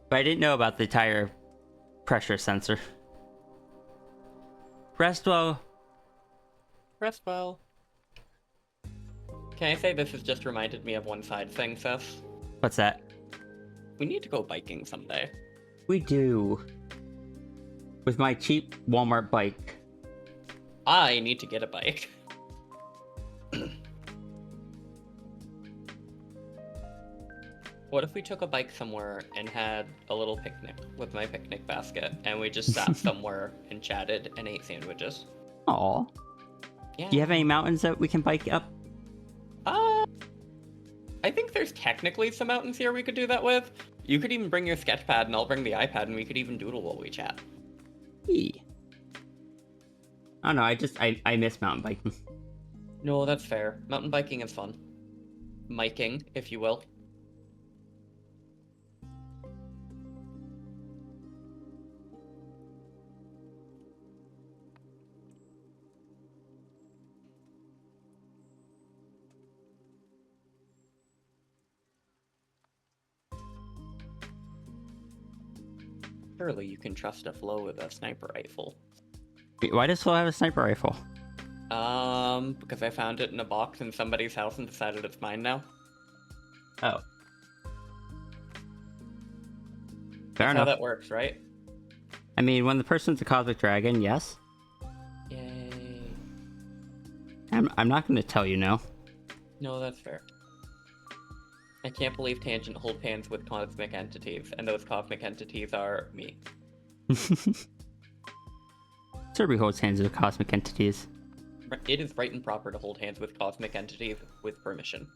But I didn't know about the tire pressure sensor. Rest well. Rest well. Can I say this has just reminded me of one side thing, Seth? What's that? We need to go biking someday. We do. With my cheap Walmart bike. I need to get a bike. What if we took a bike somewhere and had a little picnic with my picnic basket, and we just sat somewhere and chatted and ate sandwiches? Aw. Yeah. Do you have any mountains that we can bike up? I think there's technically some mountains here we could do that with. You could even bring your sketch pad, and I'll bring the iPad, and we could even doodle while we chat. I don't know, I miss mountain biking. No, that's fair. Mountain biking is fun. Miking, if you will. Surely you can trust a Flo with a sniper rifle. Wait, why does Flo have a sniper rifle? Because I found it in a box in somebody's house and decided it's mine now. Oh. Fair That's how enough. that works, right? I mean, when the person's a cosmic dragon, yes. Yay. I'm not going to tell you no. No, that's fair. I can't believe Tangent hold hands with cosmic entities, and those cosmic entities are me. Kirby holds hands with cosmic entities. It is right and proper to hold hands with cosmic entities with permission.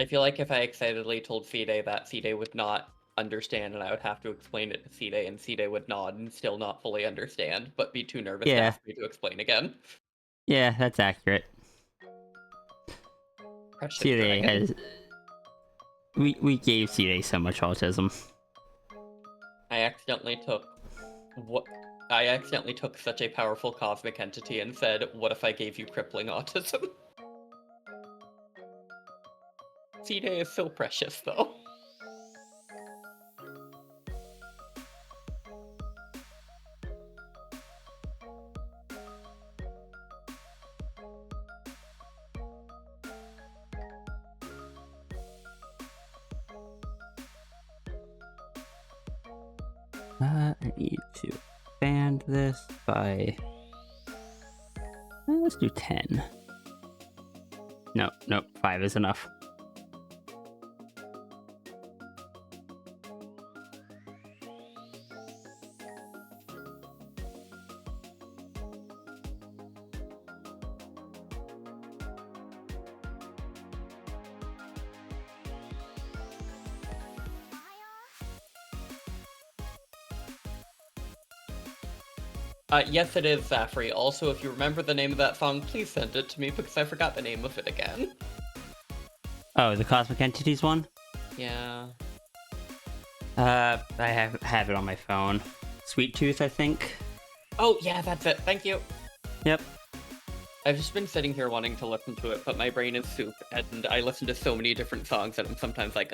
I feel like if I excitedly told Fide that, Fide would not understand, and I would have to explain it to Fide, and Fide would nod and still not fully understand, but be too nervous to Yeah. ask me to explain again. Yeah, that's accurate. Precious CDA dragon. has. We gave CDA so much autism. I accidentally took such a powerful cosmic entity and said, "What if I gave you crippling autism?" Fide is so precious, though. I need to expand this by. Let's do 10. No, 5 is enough. Yes, it is, Zafri. Also, if you remember the name of that song, please send it to me, because I forgot the name of it again. Oh, the Cosmic Entities one? Yeah. I have it on my phone. Sweet Tooth, I think. Oh, yeah, that's it. Thank you. Yep. I've just been sitting here wanting to listen to it, but my brain is soup, and I listen to so many different songs that I'm sometimes like,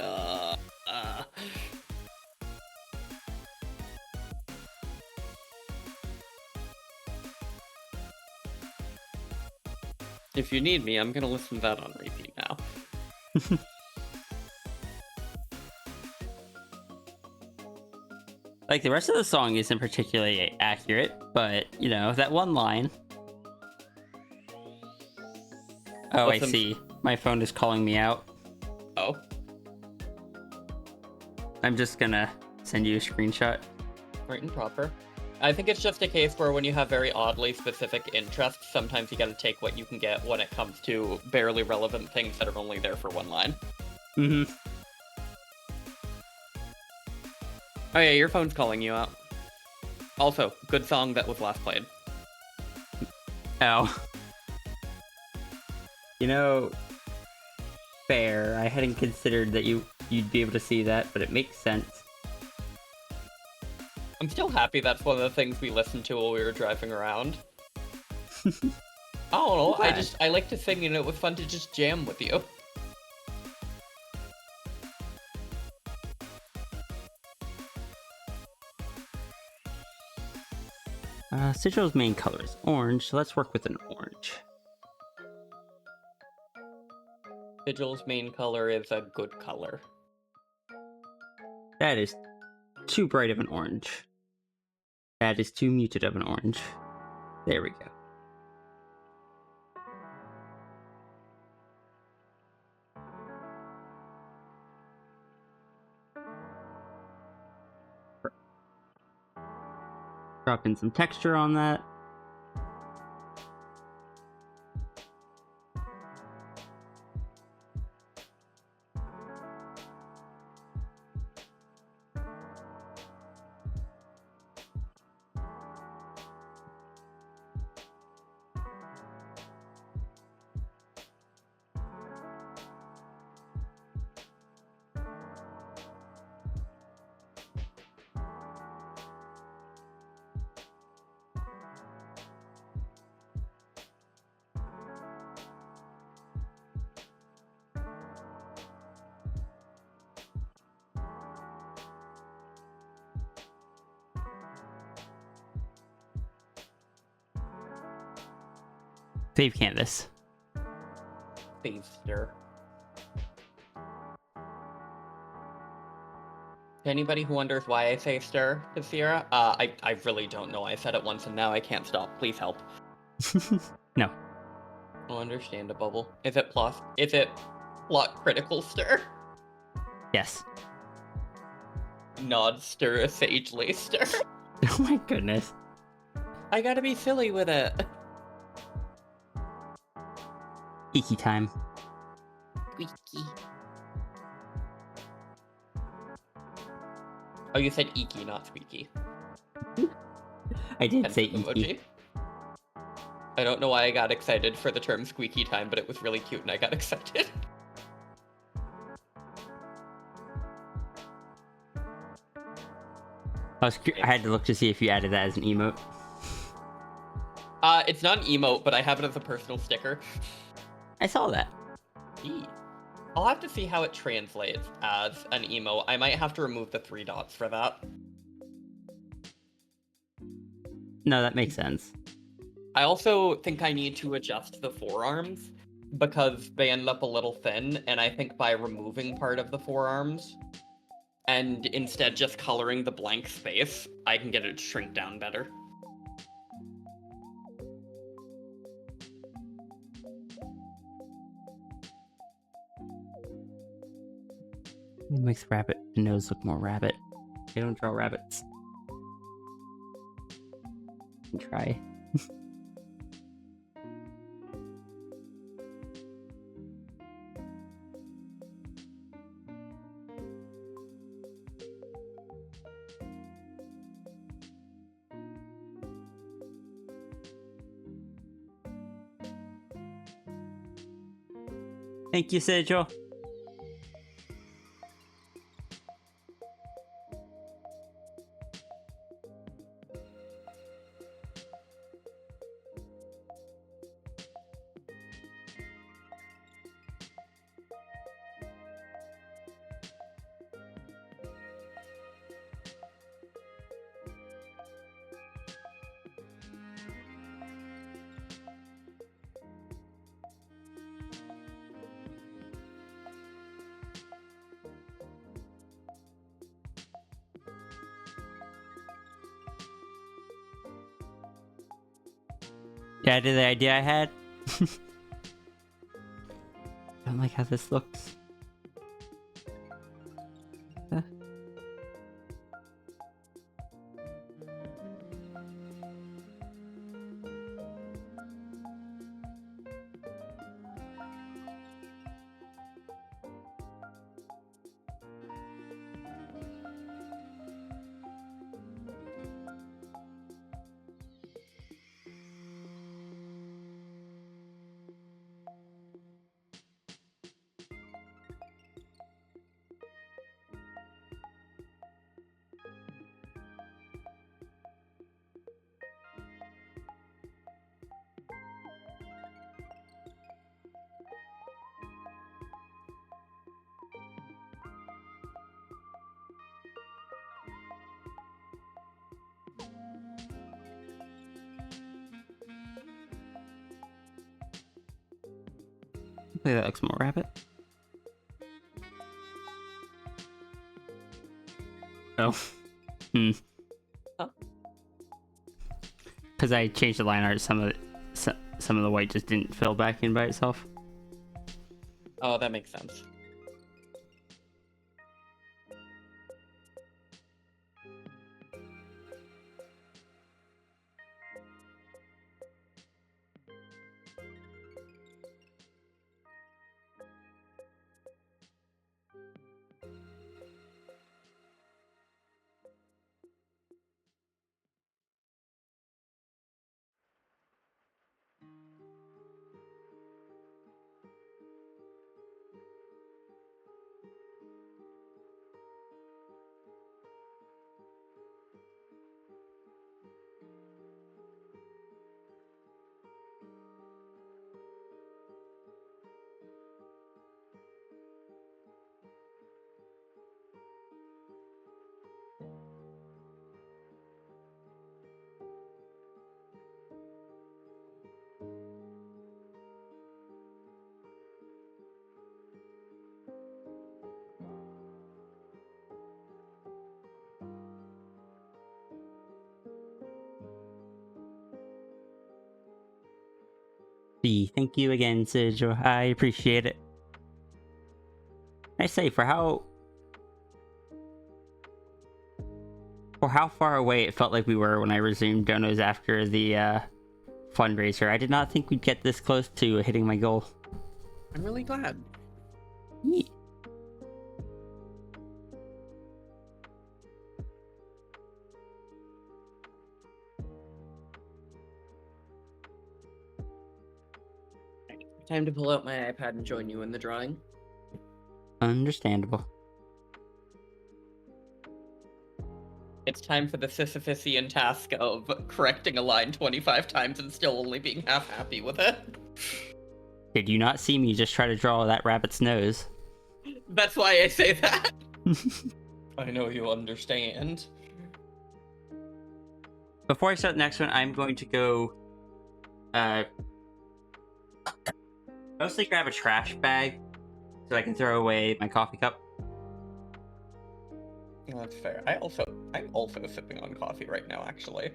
If you need me, I'm gonna listen to that on repeat now. Like, the rest of the song isn't particularly accurate, but, you know, that one line. Oh, I see. My phone is calling me out. Oh. I'm just gonna send you a screenshot. Right and proper. I think it's just a case where when you have very oddly specific interests, sometimes you gotta take what you can get when it comes to barely relevant things that are only there for one line. Mm-hmm. Oh yeah, your phone's calling you out. Also, good song that was last played. Oh. You know, fair. I hadn't considered that you'd be able to see that, but it makes sense. I'm still happy that's one of the things we listened to while we were driving around. I don't know, I like to sing and it was fun to just jam with you. Sigil's main color is orange, so let's work with an orange. Sigil's main color is a good color. That is too bright of an orange. That is too muted of an orange. There we go. Drop in some texture on that. Save canvas. Faster. To anybody who wonders why I say stir to Sierra, I really don't know. I said it once and now I can't stop. Please help. No. Oh, understandable. Is it plot critical stir? Yes. Nod stir, sagely stir. Oh my goodness. I gotta be silly with it. Iki time. Squeaky. Oh, you said Iki, not Squeaky. I did Hence say the Iki. emoji. I don't know why I got excited for the term squeaky time, but it was really cute and I got excited. I had to look to see if you added that as an emote. It's not an emote, but I have it as a personal sticker. I saw that. Eee. I'll have to see how it translates as an emote. I might have to remove the 3 dots for that. No, that makes sense. I also think I need to adjust the forearms because they end up a little thin, and I think by removing part of the forearms and instead just coloring the blank space, I can get it to shrink down better. It makes rabbit nose look more rabbit. They don't draw rabbits. You can try. Thank you, Sejal. Yeah, I did the idea I had. I don't like how this looks. Huh? Hopefully that looks more rabbit. Oh. Huh? Because I changed the line art, some of the white just didn't fill back in by itself. Oh, that makes sense. Thank you again, Sigil. I appreciate it. I say, for how far away it felt like we were when I resumed donos after the fundraiser, I did not think we'd get this close to hitting my goal. I'm really glad. Yeah. Time to pull out my iPad and join you in the drawing. Understandable. It's time for the Sisyphusian task of correcting a line 25 times and still only being half happy with it. Did you not see me just try to draw that rabbit's nose? That's why I say that. I know you understand. Before I start the next one, I'm going to go mostly grab a trash bag so I can throw away my coffee cup. Oh, that's fair. I'm also sipping on coffee right now, actually.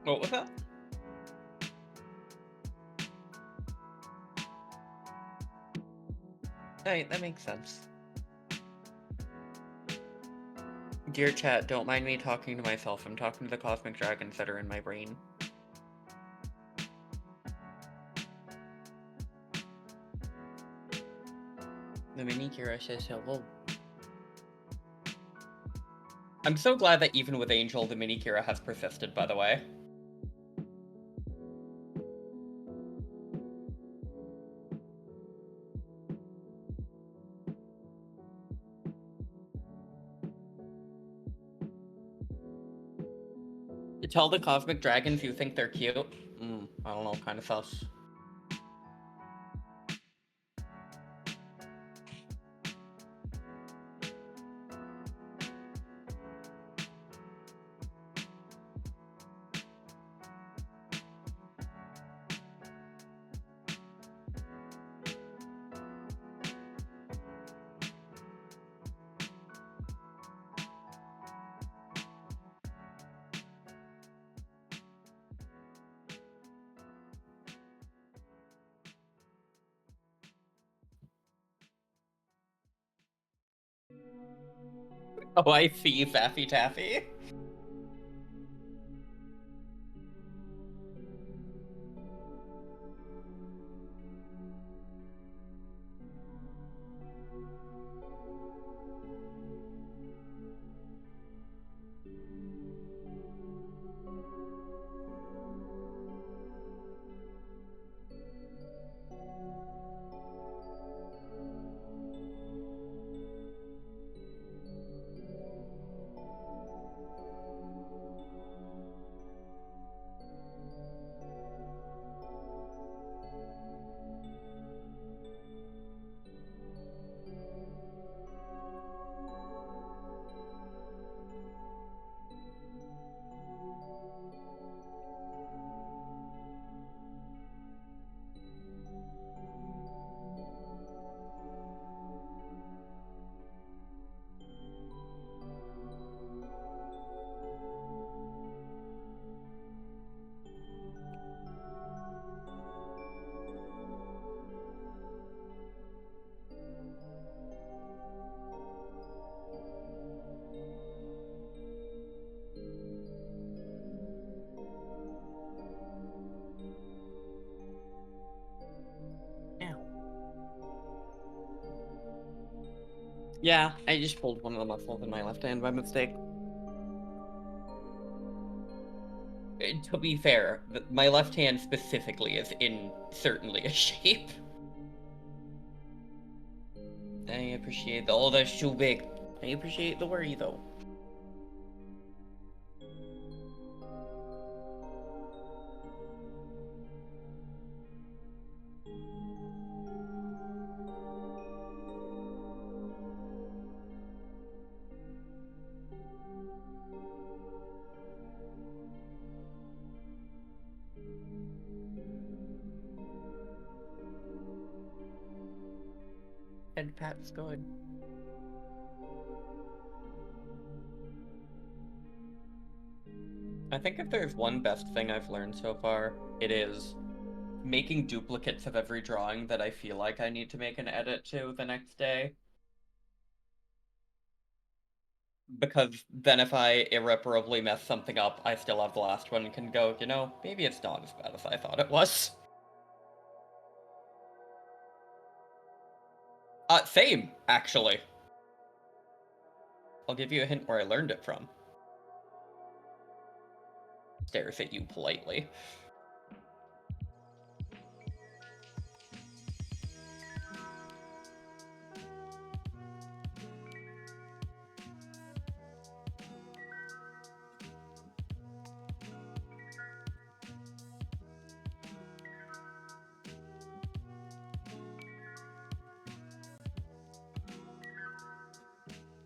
What was that? Hey, that makes sense. Dear chat, don't mind me talking to myself. I'm talking to the cosmic dragons that are in my brain. The mini Kira says hello. I'm so glad that even with Angel, the mini Kira has persisted, by the way. Tell the cosmic dragons you think they're cute. I don't know, kind of sus. Oh, I see, Faffy Taffy. Yeah, I just pulled one of the muscles in my left hand by mistake. To be fair, my left hand specifically is in certainly a shape. I appreciate oh, that's too big. I appreciate the worry though. Head pat's good. I think if there's one best thing I've learned so far, it is making duplicates of every drawing that I feel like I need to make an edit to the next day. Because then if I irreparably mess something up, I still have the last one and can go, you know, maybe it's not as bad as I thought it was. Same, actually. I'll give you a hint where I learned it from. Stares at you politely.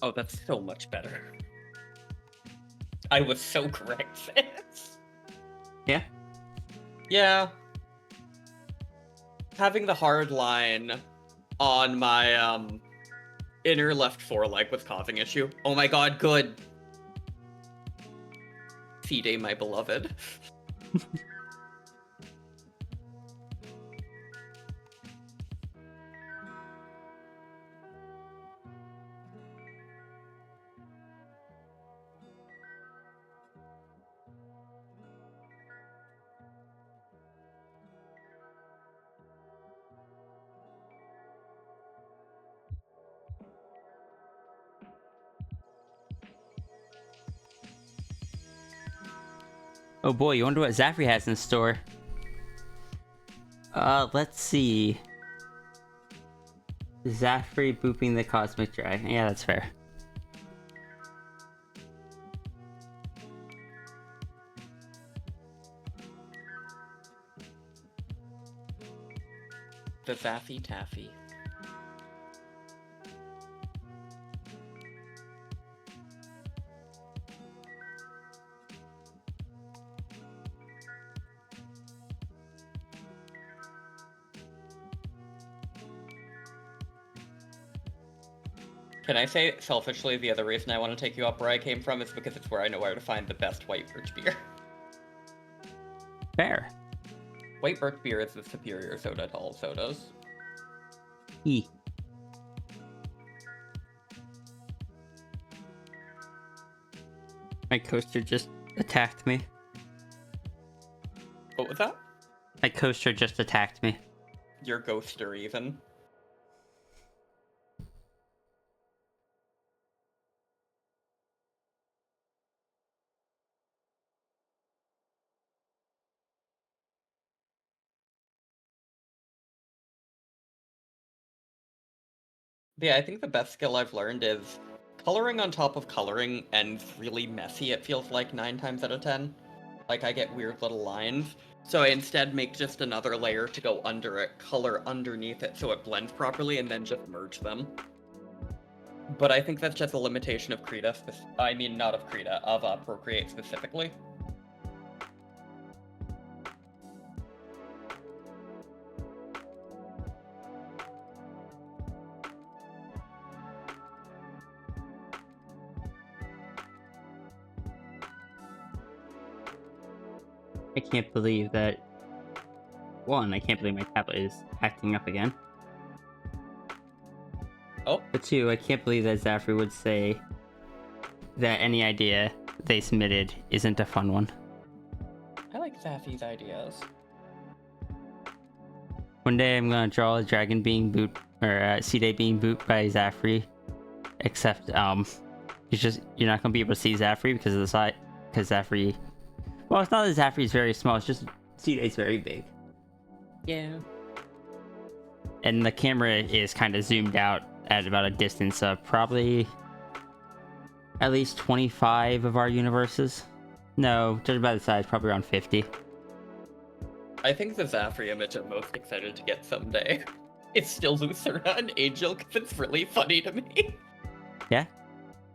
Oh, that's so much better. I was so correct. Yeah. Yeah. Having the hard line on my inner left foreleg was causing issue. Oh my god, good. C-Day, my beloved. Oh boy, you wonder what Zafri has in store. Let's see. Zafri booping the Cosmic Dragon. Yeah, that's fair. The Zaffy Taffy. Can I say, selfishly, the other reason I want to take you up where I came from is because it's where I know where to find the best white birch beer. Fair. White birch beer is the superior soda to all sodas. E. My coaster just attacked me. What was that? My coaster just attacked me. Your ghoster, even. Yeah, I think the best skill I've learned is coloring on top of coloring ends really messy, it feels like 9 times out of 10. Like, I get weird little lines. So I instead make just another layer to go under it, color underneath it so it blends properly, and then just merge them. But I think that's just a limitation of Krita. I mean, not of Krita, of Procreate specifically. I can't believe that. One, I can't believe my tablet is acting up again. Oh. But two, I can't believe that Zafri would say that any idea they submitted isn't a fun one. I like Zaffy's ideas. One day I'm gonna draw a dragon being boot or C-Day being boot by Zafri. Except you're not gonna be able to see Zafri because of the side because Zafri. Well, it's not that Zafri is very small. It's just C-Day's very big. Yeah. And the camera is kind of zoomed out at about a distance of probably at least 25 of our universes. No, judging by the size, probably around 50. I think the Zaffri image I'm most excited to get someday is still Lucera and Angel, because it's really funny to me. Yeah?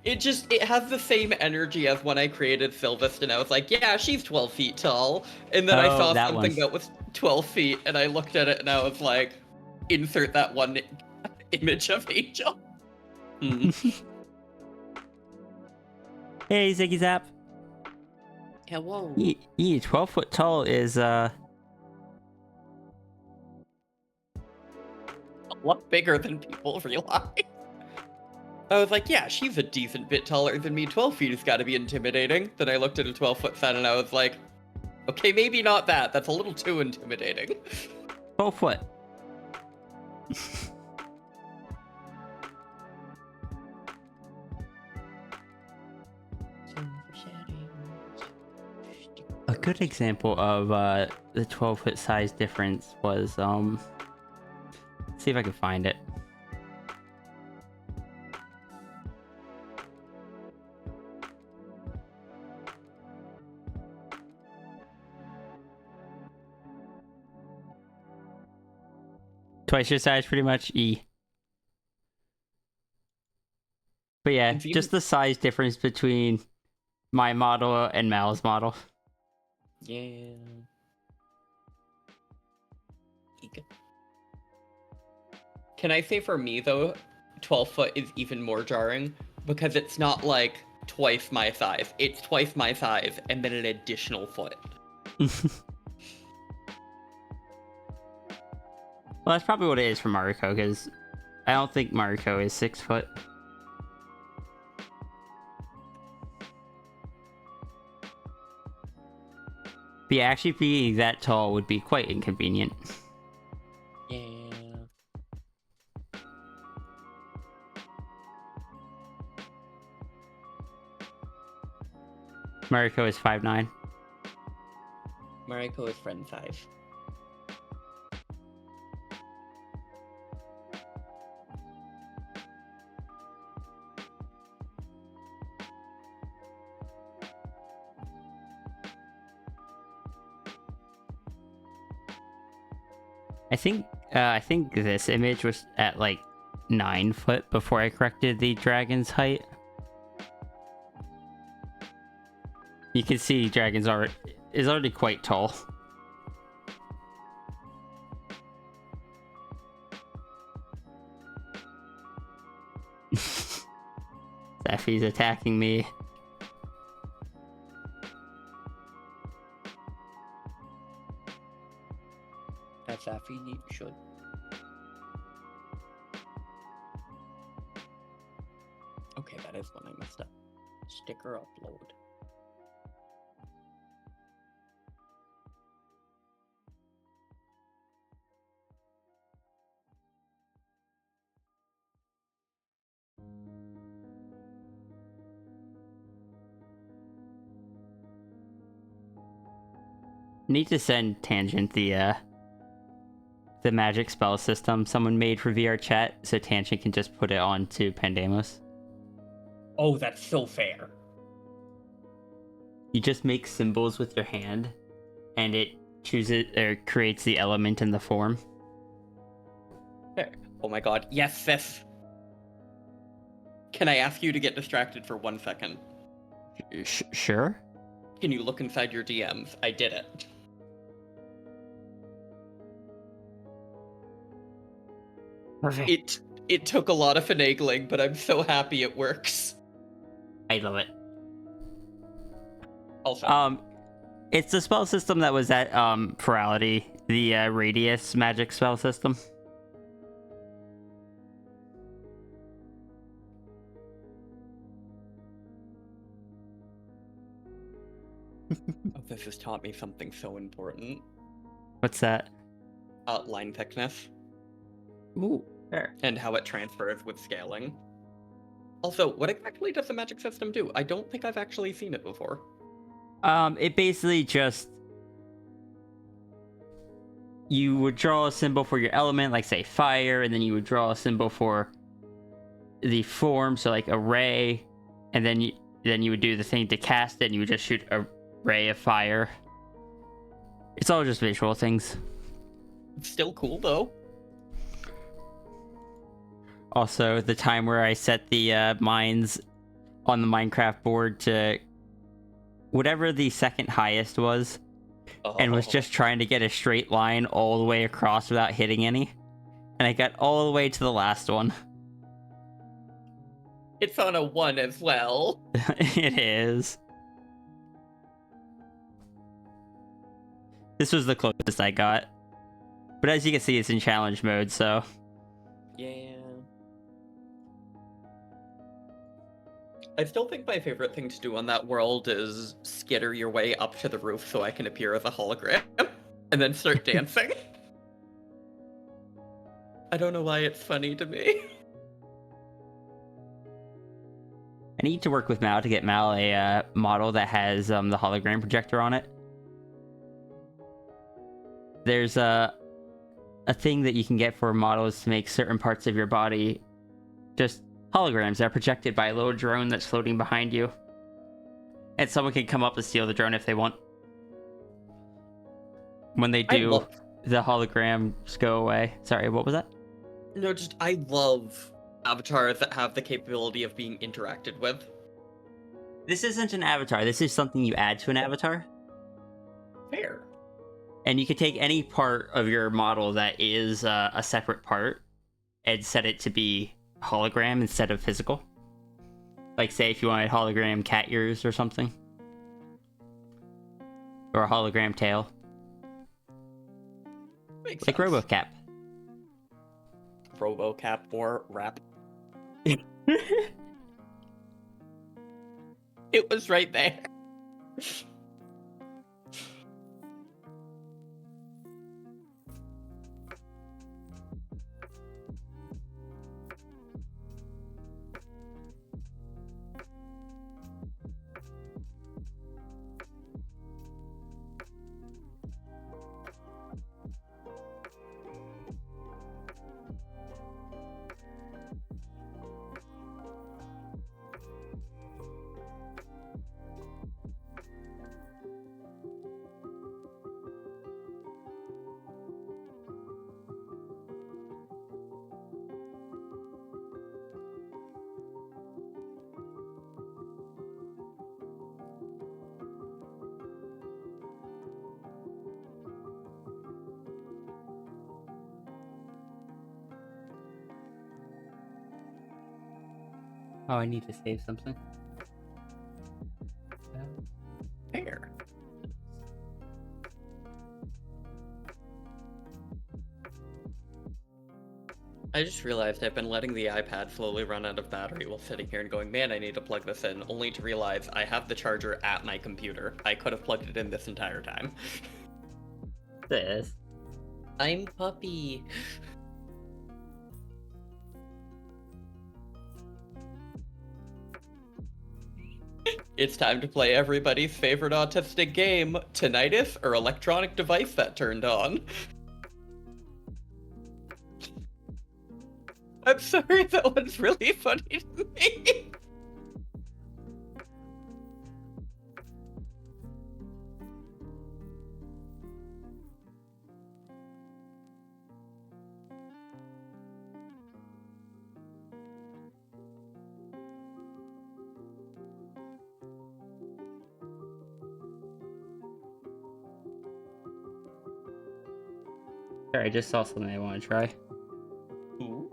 It has the same energy as when I created Sylvest, and I was like, yeah, she's 12 feet tall. And then I Oh, saw that something one. that was 12 feet, and I looked at it, and I was like, insert that one Image of Angel. Hmm. Hey, Ziggy Zap. Hello. 12 foot tall is A lot bigger than people realize. I was like, yeah, she's a decent bit taller than me. 12 feet has got to be intimidating. Then I looked at a 12-foot son and I was like, okay, maybe not that. That's a little too intimidating. 12 foot. A good example of the 12 foot size difference was see if I can find it. Twice your size, pretty much. But yeah, It's even- just the size difference between my model and Mal's model. Yeah. Can I say for me though, 12 foot is even more jarring because it's not like twice my size. It's twice my size and then an additional foot. Well, that's probably what it is for Mariko, because I don't think Mariko is 6 foot. But yeah, actually being that tall would be quite inconvenient. Yeah. Mariko is 5'9". Mariko is friend size. I think this image was at like 9 foot before I corrected the dragon's height. You can see dragon's is already quite tall. Zephy's attacking me. As Safi should. Okay, that is when I messed up. Sticker upload. Need to send Tangent the magic spell system someone made for VR chat, so Tangent can just put it onto Pandemos. Oh, that's so fair. You just make symbols with your hand, and it chooses or creates the element in the form. Fair. Oh my god, yes, sis. Can I ask you to get distracted for 1 second? Sure. Can you look inside your DMs? I did it. Perfect. It took a lot of finagling, but I'm so happy it works. I love it. Also, It's the spell system that was at Plurality, the Radius magic spell system. this has taught me something so important. What's that? Line thickness. Ooh, fair. And how it transfers with scaling. Also, what exactly does the magic system do? I don't think I've actually seen it before. It basically just... You would draw a symbol for your element, like say fire, and then you would draw a symbol for the form, so like a ray, and then you would do the thing to cast it, and you would just shoot a ray of fire. It's all just visual things. It's still cool though. Also, the time where I set the mines on the Minecraft board to whatever the second highest was, and was just trying to get a straight line all the way across without hitting any. And I got all the way to the last one. It's on a 1 as well. It is. This was the closest I got. But as you can see, it's in challenge mode, so... Yeah. I still think my favorite thing to do on that world is skitter your way up to the roof so I can appear as a hologram. And then start dancing. I don't know why it's funny to me. I need to work with Mal to get Mal a model that has the hologram projector on it. There's a thing that you can get for models to make certain parts of your body just holograms that are projected by a little drone that's floating behind you. And someone can come up and steal the drone if they want. When they do, the holograms go away. Sorry, what was that? No, just I love avatars that have the capability of being interacted with. This isn't an avatar. This is something you add to an avatar. Fair. And you can take any part of your model that is a separate part and set it to be hologram instead of physical. Like, say, if you wanted hologram cat ears or something. Or a hologram tail. Makes Like sense. RoboCap. RoboCap or rap. It was right there. Oh, I need to save something. Fair. I just realized I've been letting the iPad slowly run out of battery while sitting here and going, man, I need to plug this in, only to realize I have the charger at my computer. I could have plugged it in this entire time. This. I'm Puppy. It's time to play everybody's favorite autistic game, tinnitus or electronic device that turned on. I'm sorry, that one's really funny to me. Sorry, I just saw something I want to try. Ooh.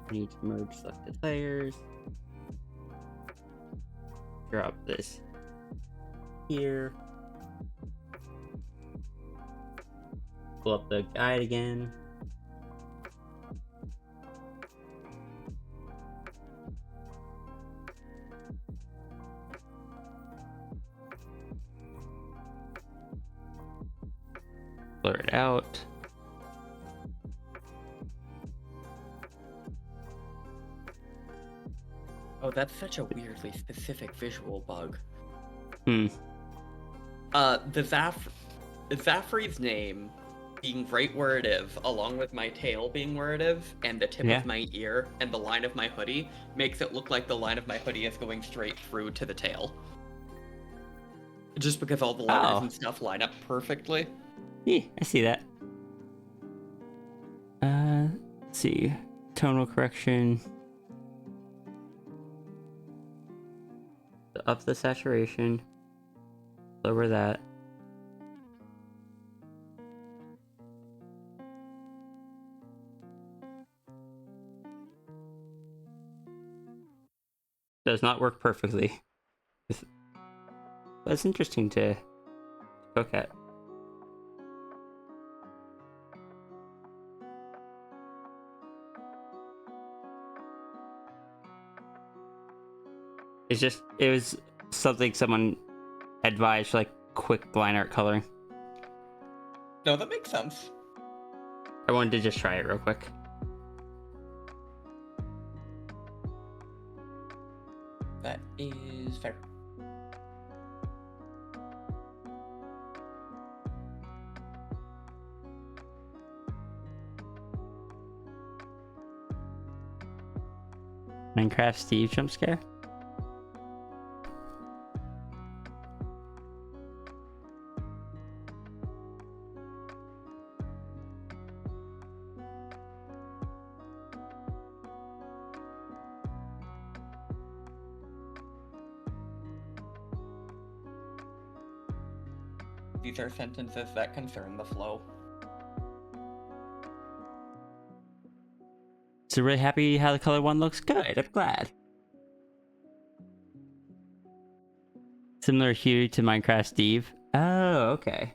I need to merge selected layers. Drop this here. Pull up the guide again. Blur it out. Oh, that's such a weirdly specific visual bug. Hmm. The Zafri's name being right where it is, along with my tail being where it is, and the tip Yeah. of my ear and the line of my hoodie, makes it look like the line of my hoodie is going straight through to the tail. Just because all the letters Oh. and stuff line up perfectly. Yeah, I see that. Let's see. Tonal correction. Up the saturation. Lower that. Does not work perfectly. But it's interesting to look at. It was something someone advised, like quick line art coloring. No, that makes sense. I wanted to just try it real quick. That is fair. Minecraft Steve jump scare? These are sentences that concern the flow. So really happy how the color one looks good. I'm glad. Similar hue to Minecraft Steve. Oh, okay.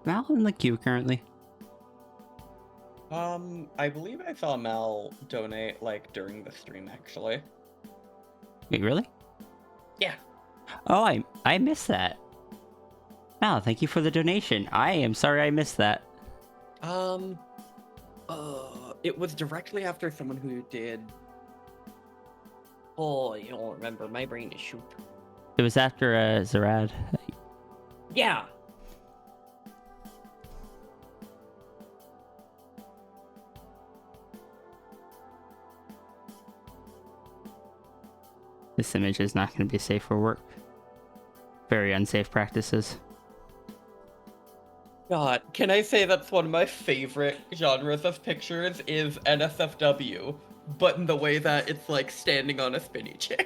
Mal in the queue currently. I believe I saw Mal donate, like, during the stream, actually. Wait, really? Yeah. Oh, I missed that. Mal, thank you for the donation. I am sorry I missed that. It was directly after someone who did... Oh, I don't remember. My brain is shoot. It was after Zarad. Yeah! This image is not going to be safe for work. Very unsafe practices. God, can I say that's one of my favorite genres of pictures is NSFW, but in the way that it's like standing on a spinny chair.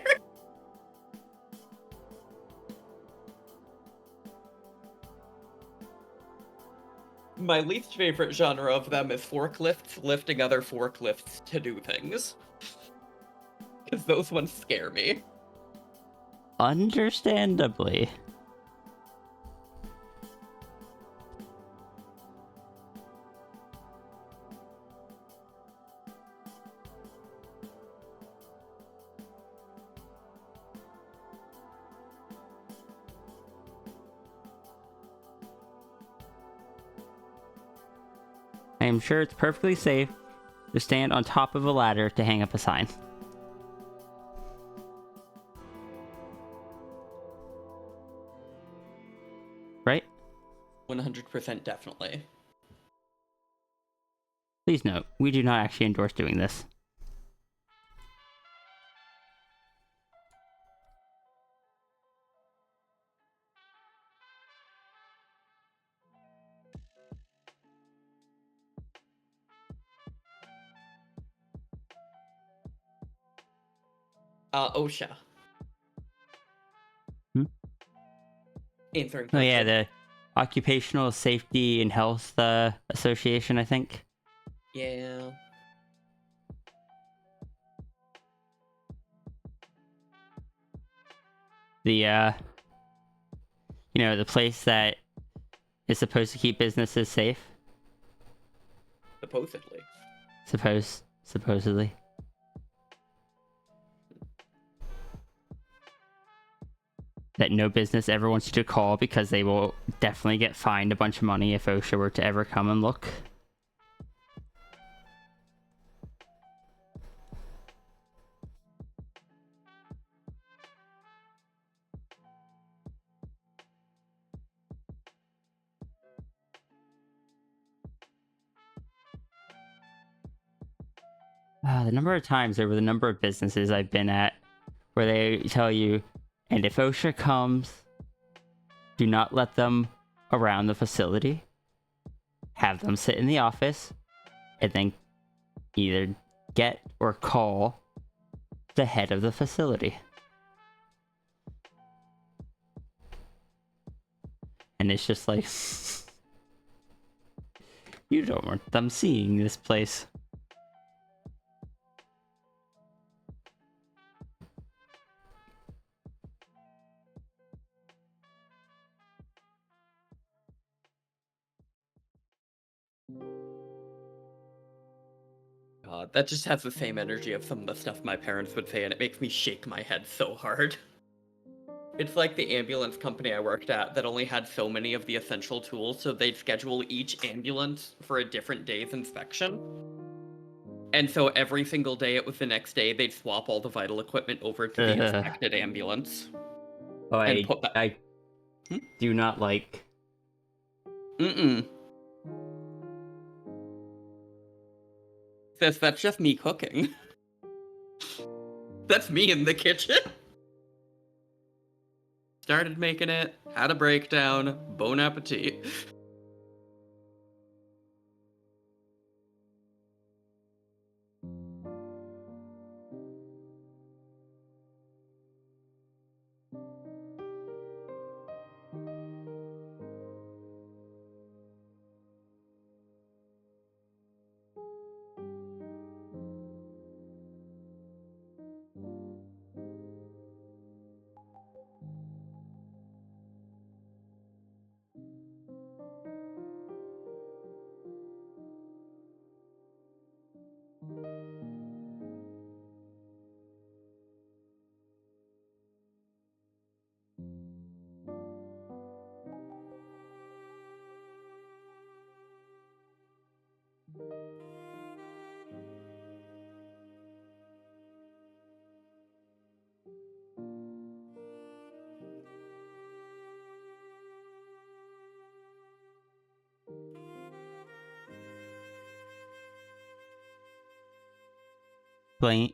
My least favorite genre of them is forklifts lifting other forklifts to do things. Because those ones scare me. Understandably. I am sure it's perfectly safe to stand on top of a ladder to hang up a sign. Right? 100% definitely. Please note, we do not actually endorse doing this. OSHA. Hmm? Answering Oh yeah, person. the Occupational Safety and Health Association, I think. Yeah. The the place that is supposed to keep businesses safe. Supposedly. Supposedly. That no business ever wants you to call because they will definitely get fined a bunch of money if OSHA were to ever come and look. The number of times over the number of businesses I've been at where they tell you, and if OSHA comes, do not let them around the facility. Have them sit in the office, and then either get or call the head of the facility. And it's just like, you don't want them seeing this place. God, that just has the same energy of some of the stuff my parents would say, and it makes me shake my head so hard. It's like the ambulance company I worked at that only had so many of the essential tools, so they'd schedule each ambulance for a different day's inspection. And so every single day it was the next day, they'd swap all the vital equipment over to the inspected ambulance. Oh, And put that. I do not like. Mm-mm. That's just me cooking. That's me in the kitchen. Started making it, had a breakdown, bon appetit.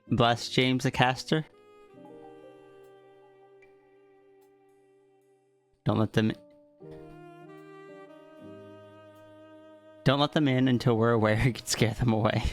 Bless James the Caster. Don't let them in until we're aware we can scare them away.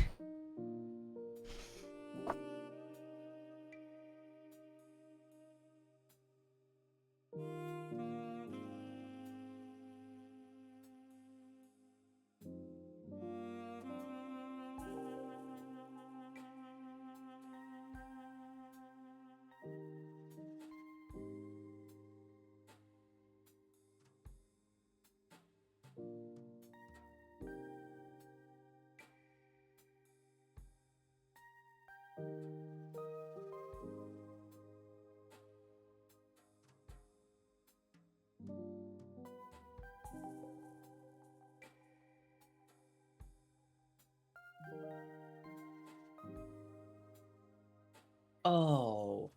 Oh.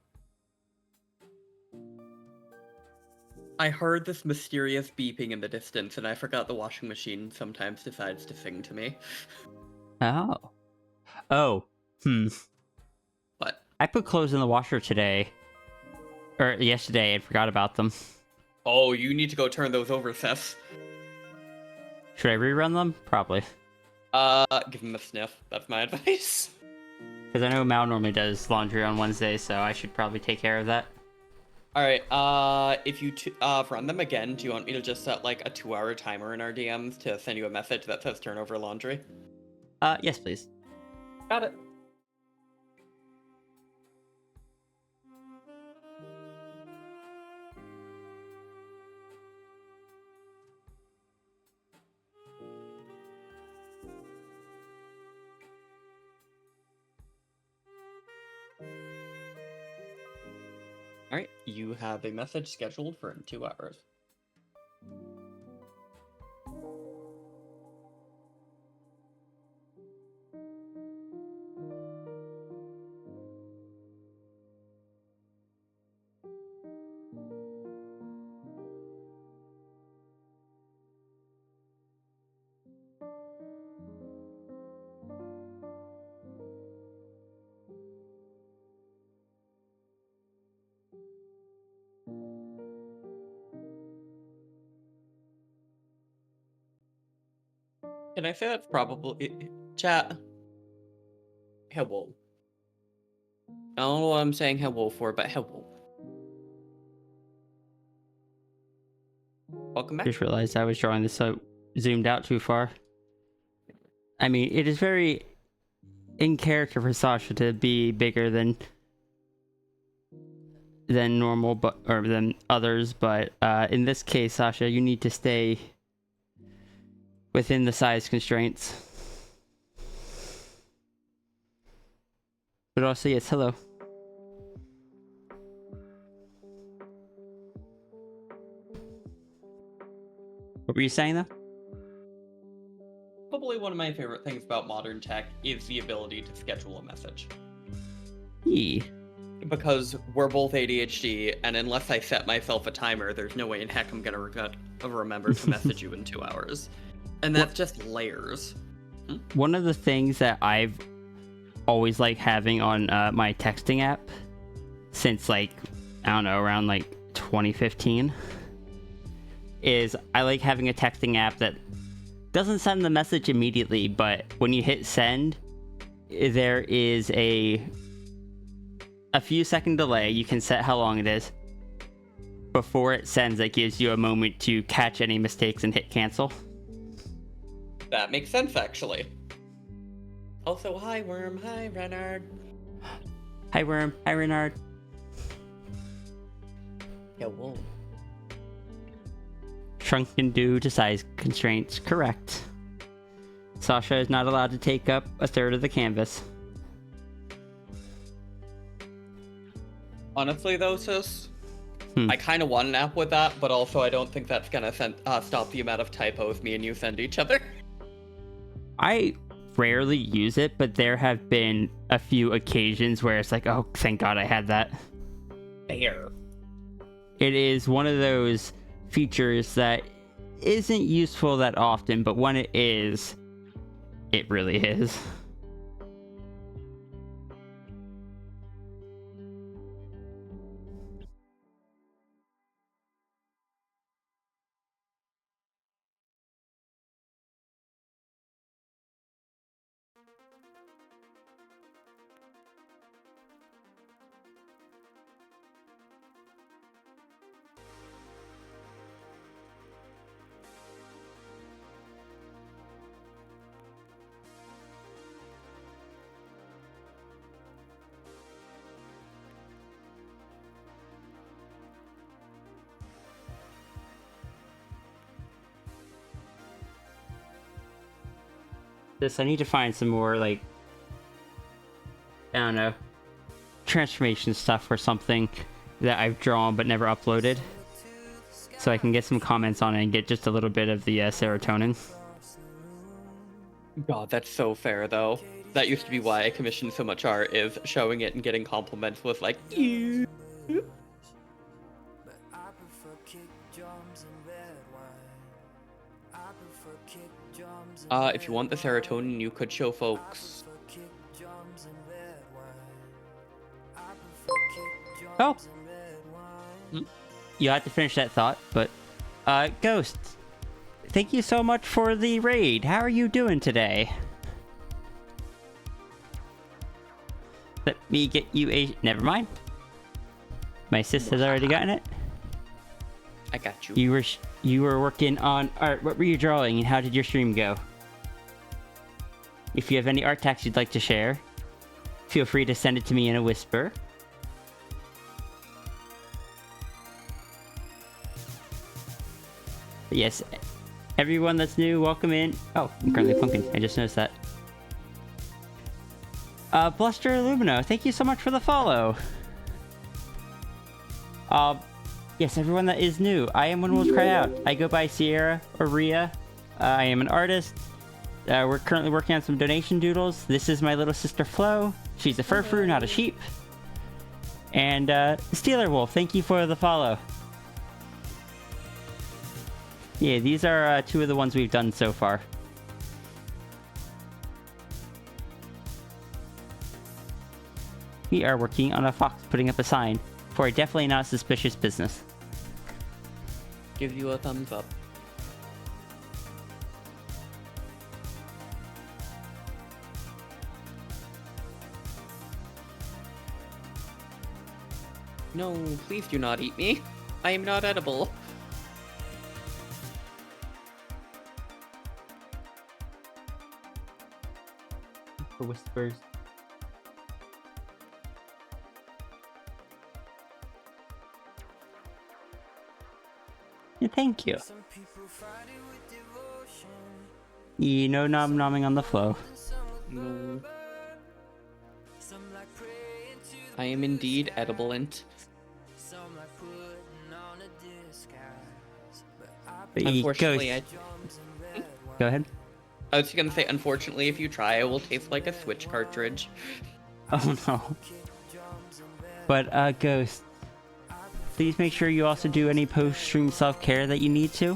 I heard this mysterious beeping in the distance, and I forgot the washing machine sometimes decides to sing to me. Oh. But I put clothes in the washer today. Or yesterday, and forgot about them. oh, you need to go turn those over, Seth. Should I rerun them? Probably. Give them a sniff. That's my advice. Because I know Mal normally does laundry on Wednesdays, so I should probably take care of that. Alright, if you run them again, do you want me to just set like a 2-hour timer in our DMs to send you a message that says turn over laundry? Yes, please. Got it. Alright, you have a message scheduled for in 2 hours. Can I say that's probably... Chat. Hello. I don't know what I'm saying hello for, but hello. Welcome back. Just realized I was drawing this so zoomed out too far. I mean, it is very in character for Sasha to be bigger than normal, but or than others. But in this case, Sasha, you need to stay within the size constraints. But also, yes, hello. What were you saying, though? Probably one of my favorite things about modern tech is the ability to schedule a message. Yeah. Because we're both ADHD, and unless I set myself a timer, there's no way in heck I'm gonna remember to message you in 2 hours. And that's just layers. One of the things that I've always liked having on my texting app since, like, I don't know, around like 2015 is I like having a texting app that doesn't send the message immediately, but when you hit send, there is a few second delay. You can set how long it is. Before it sends, it gives you a moment to catch any mistakes and hit cancel. That makes sense, actually. Also, hi, Worm. Hi, Renard. Hi, Worm. Hi, Renard. Hello. Shrunken due to size constraints. Correct. Sasha is not allowed to take up a third of the canvas. Honestly, though, sis, I kind of want an app with that, but also I don't think that's gonna stop the amount of typos me and you send each other. I rarely use it, but there have been a few occasions where it's like, oh, thank God I had that. Fair. It is one of those features that isn't useful that often, but when it is, it really is. I need to find some more, like, I don't know, transformation stuff or something that I've drawn but never uploaded, so I can get some comments on it and get just a little bit of the serotonin. God, that's so fair, though. That used to be why I commissioned so much art, is showing it and getting compliments with, like, you. If you want the serotonin, you could show folks. Oh! You had to finish that thought, but, Ghost, thank you so much for the raid. How are you doing today? me get you a... Never mind. My sis has already gotten it. I got you. You were working on art. What were you drawing, and how did your stream go? If you have any art text you'd like to share, feel free to send it to me in a whisper. But yes, everyone that's new, welcome in. Oh, I'm currently pumpkin. I just noticed that. Bluster Lumino, thank you so much for the follow. Yes, everyone that is new, I am When Wolves Cry Out. I go by Sierra or Rhea. I am an artist. We're currently working on some donation doodles. This is my little sister Flo. She's a furfru, not a sheep. And Steeler Wolf, thank you for the follow. Yeah, these are two of the ones we've done so far. We are working on a fox putting up a sign for a definitely not suspicious business. Give you a thumbs up. No, please do not eat me. I am not edible. For whispers. Yeah, thank you. Some people fight it with devotion, You know, nomming on the flow. some with No. murder. Some like praying to the I am indeed edible-ent. some like putting on a disguise. But I But Unfortunately, Ghost, drums and red wine. go ahead. I was gonna say, unfortunately, if you try, it will taste like a Switch cartridge. Oh no. But Ghost, please make sure you also do any post-stream self-care that you need to.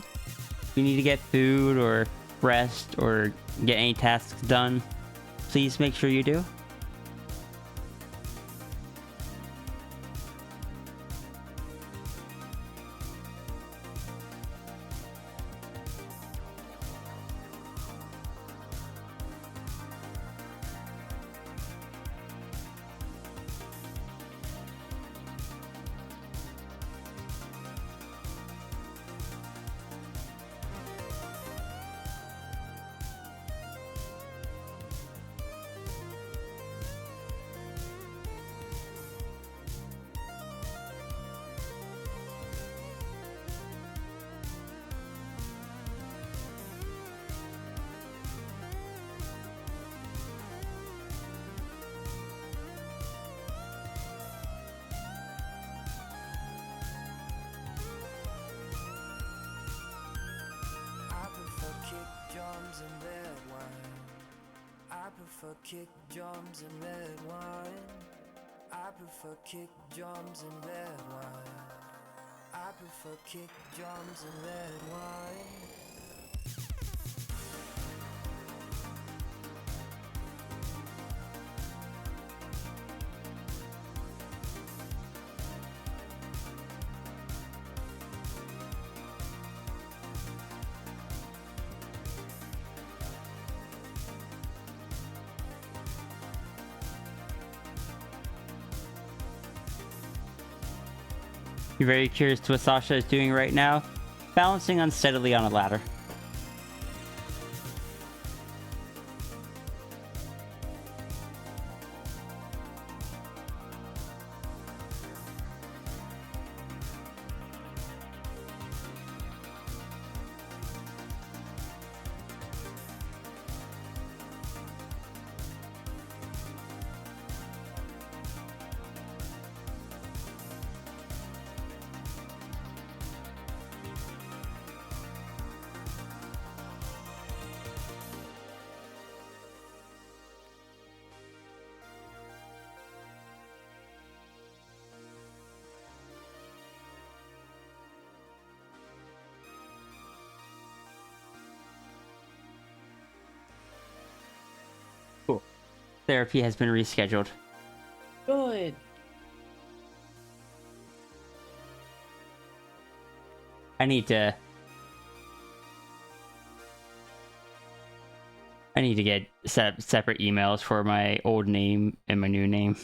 If you need to get food or rest or get any tasks done, please make sure you do. I prefer kick drums and red wine. I prefer kick drums and red wine. I prefer kick drums and red wine. I prefer kick drums and red wine. You're very curious to what Sasha is doing right now? Balancing unsteadily on a ladder. Cool. Therapy has been rescheduled. Good. I need to get set up separate emails for my old name and my new name.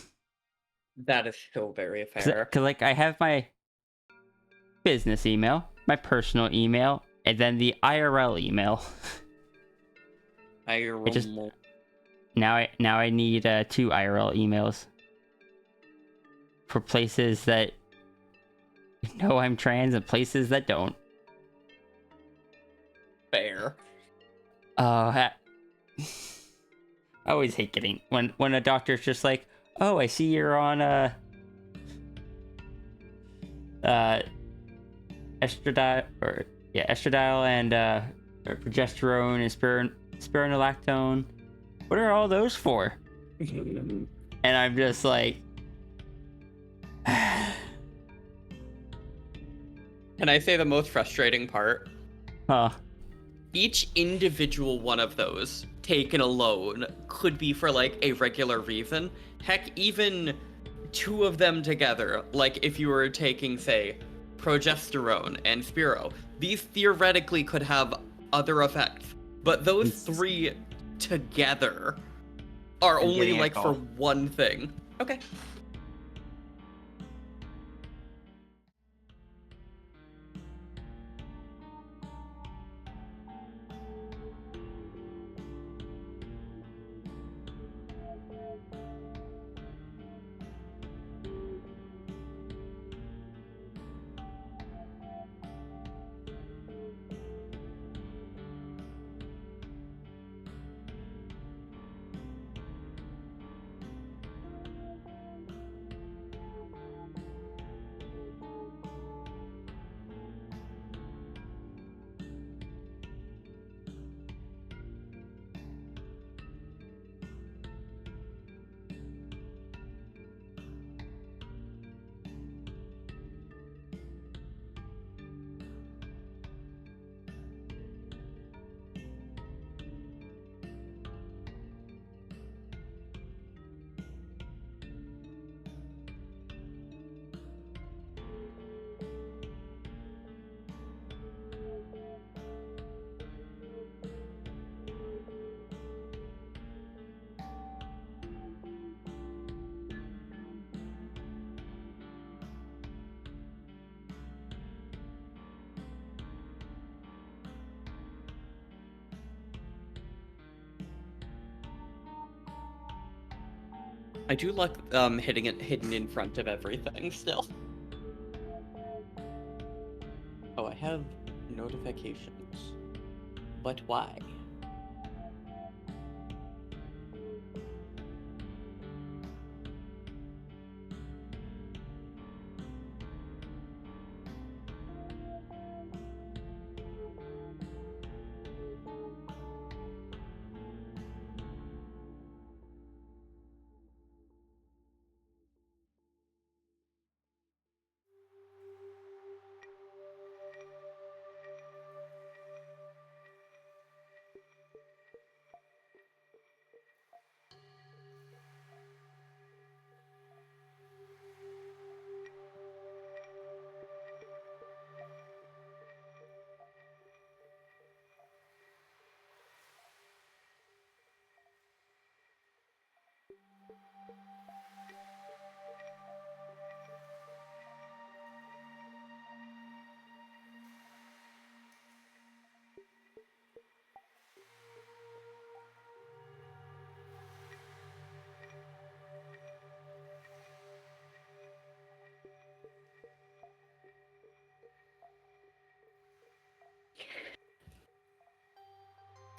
That is so very Cause, fair. 'cause, like I have my business email, my personal email, and then the IRL email. I It just now I need 2 IRL emails for places that know I'm trans and places that don't. fair. I always hate getting when a doctor's just like, "Oh, I see you're on estradiol and or progesterone and spironolactone. What are all those for?" And I'm just like, Can I say the most frustrating part? huh. Each individual one of those, taken alone, could be for like a regular reason. Heck, even 2 of them together, like if you were taking, say, progesterone and Spiro, these theoretically could have other effects. But those 3 together are I'm only getting a like for call. one thing. Okay. I do like hitting it hidden in front of everything still. Oh, I have notifications. But why?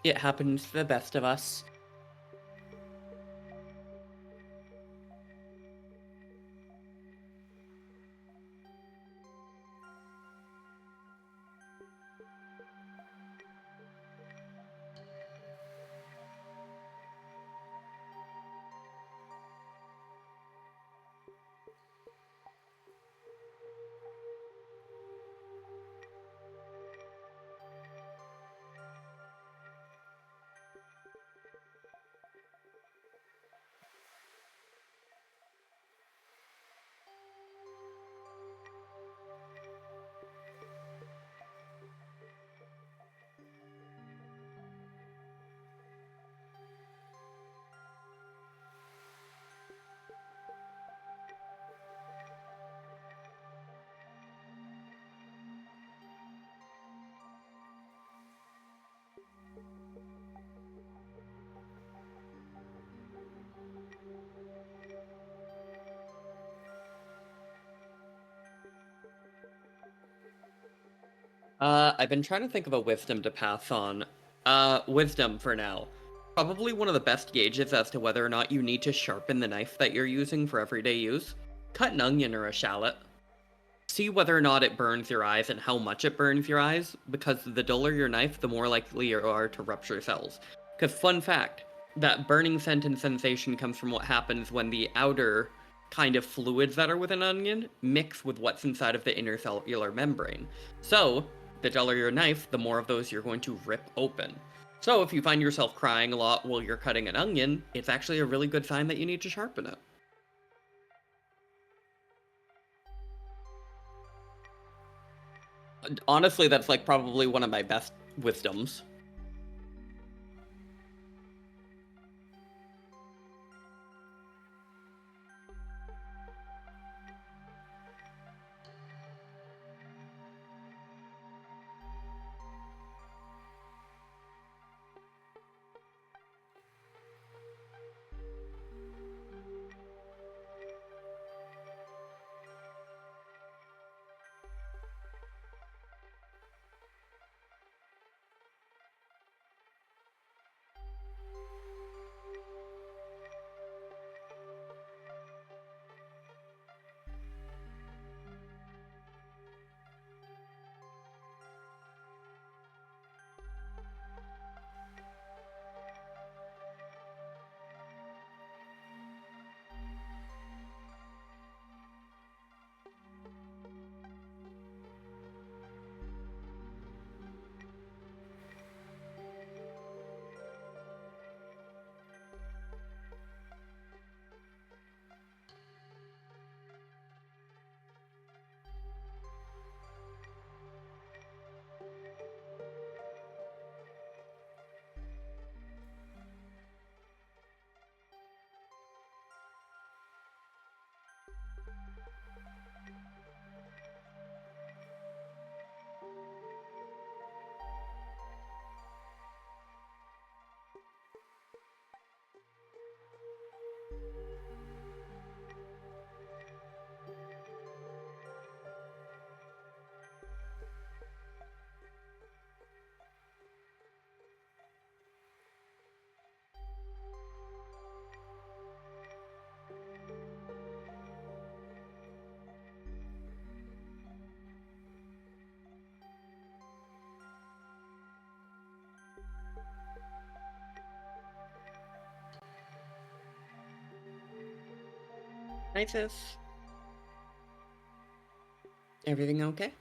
It happens to the best of us. I've been trying to think of a wisdom to pass on. Wisdom for now. Probably one of the best gauges as to whether or not you need to sharpen the knife that you're using for everyday use. Cut an onion or a shallot. See whether or not it burns your eyes and how much it burns your eyes, because the duller your knife, the more likely you are to rupture cells. Because, fun fact, that burning scent and sensation comes from what happens when the outer kind of fluids that are within an onion mix with what's inside of the intercellular membrane. So, the duller your knife, the more of those you're going to rip open. So, if you find yourself crying a lot while you're cutting an onion, it's actually a really good sign that you need to sharpen it. Honestly, that's like probably one of my best wisdoms. Hi, sis. Everything okay?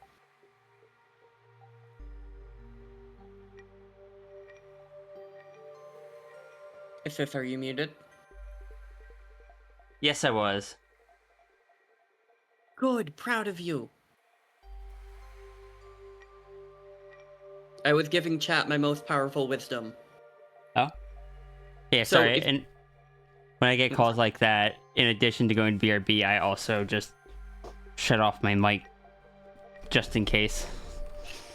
Sis, are you muted? Yes, I was. Good, proud of you. I was giving chat my most powerful wisdom. Oh? Yeah, So sorry. if- And when I get calls like that, in addition to going to BRB, I also just shut off my mic just in case.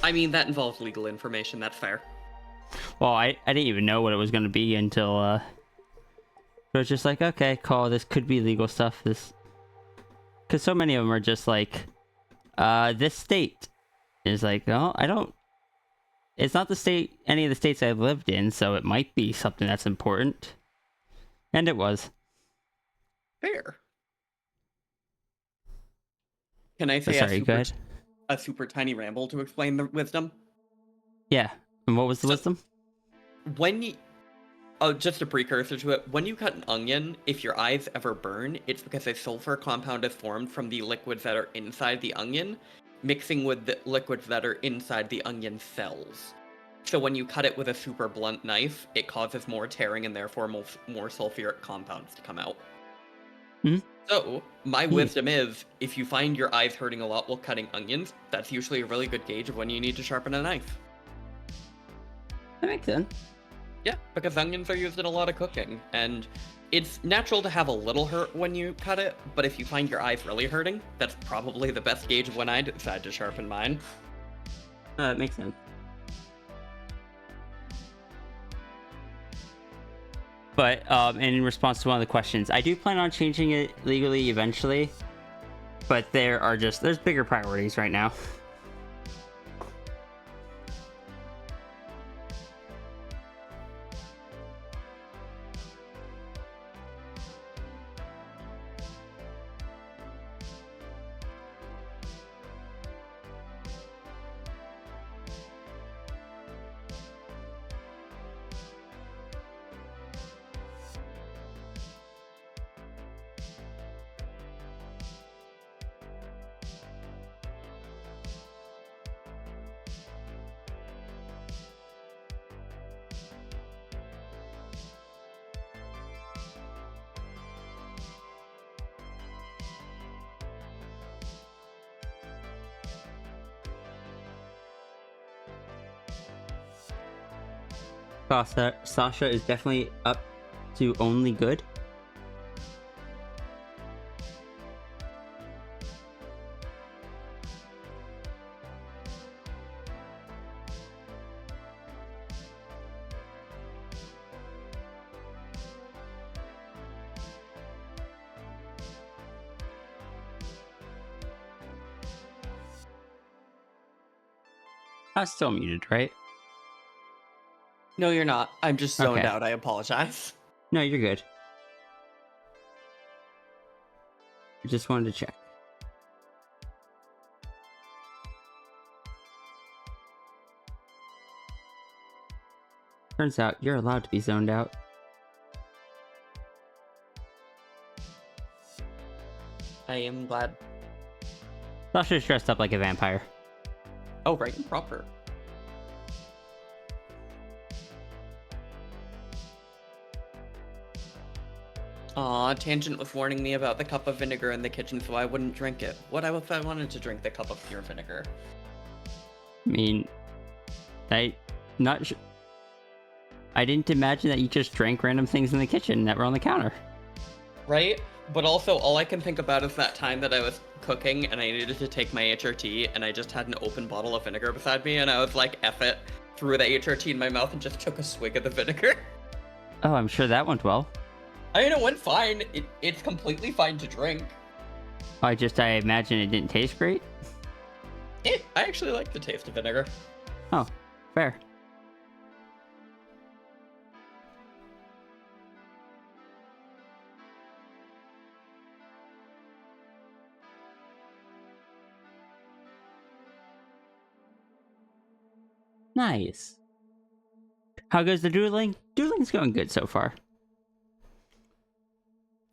I mean, that involves legal information, that's fair. Well, I didn't even know what it was going to be until, it was just like, okay, call, this could be legal stuff, this... Because so many of them are just like, this state is like, oh, I don't... It's not the state, any of the states I've lived in, so it might be something that's important. And it was. Fair. Can I But say sorry, go ahead. a super tiny ramble to explain the wisdom? Yeah. And what was the wisdom? When you... Oh, just a precursor to it. When you cut an onion, if your eyes ever burn, it's because a sulfur compound is formed from the liquids that are inside the onion, mixing with the liquids that are inside the onion cells. So when you cut it with a super blunt knife, it causes more tearing and therefore more sulfuric compounds to come out. Mhm. So, my wisdom is, if you find your eyes hurting a lot while cutting onions, that's usually a really good gauge of when you need to sharpen a knife. That makes sense. Yeah, because onions are used in a lot of cooking, and it's natural to have a little hurt when you cut it, but if you find your eyes really hurting, that's probably the best gauge of when I decide to sharpen mine. That makes sense. But, and in response to one of the questions, I do plan on changing it legally eventually, but there's bigger priorities right now. Sasha is definitely up to only good. I'm still muted, right? No, you're not. I'm just zoned Okay. out. I apologize. No, you're good. I just wanted to check. Turns out you're allowed to be zoned out. I am glad. Sasha's dressed up like a vampire. Oh, right and proper. Aw, Tangent was warning me about the cup of vinegar in the kitchen so I wouldn't drink it. What if I wanted to drink the cup of pure vinegar? I mean, I didn't imagine that you just drank random things in the kitchen that were on the counter. Right? But also, all I can think about is that time that I was cooking and I needed to take my HRT and I just had an open bottle of vinegar beside me and I was like, F it, threw the HRT in my mouth and just took a swig of the vinegar. Oh, I'm sure that went well. I mean, it went fine. It's completely fine to drink. I imagine it didn't taste great. I actually like the taste of vinegar. Oh, fair. Nice. How goes the doodling? Doodling's going good so far.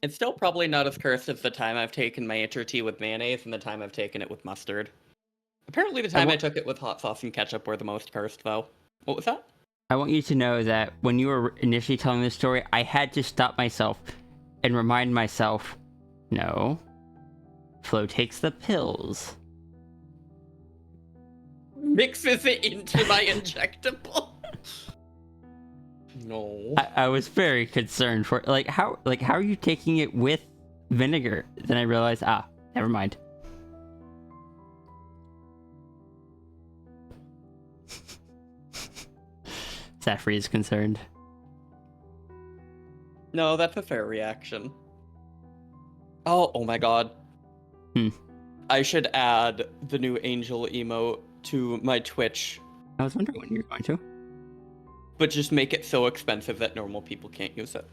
It's still probably not as cursed as the time I've taken my HRT with mayonnaise and the time I've taken it with mustard. Apparently the time I took it with hot sauce and ketchup were the most cursed, though. What was that? I want you to know that when you were initially telling this story, I had to stop myself and remind myself, no, Flo takes the pills. Mixes it into my injectable. No. I was very concerned for how are you taking it with vinegar? Then I realized, never mind. Saffrey is concerned. No, that's a fair reaction. Oh my god. I should add the new angel emote to my Twitch, I was wondering when you were going to. but just make it so expensive that normal people can't use it.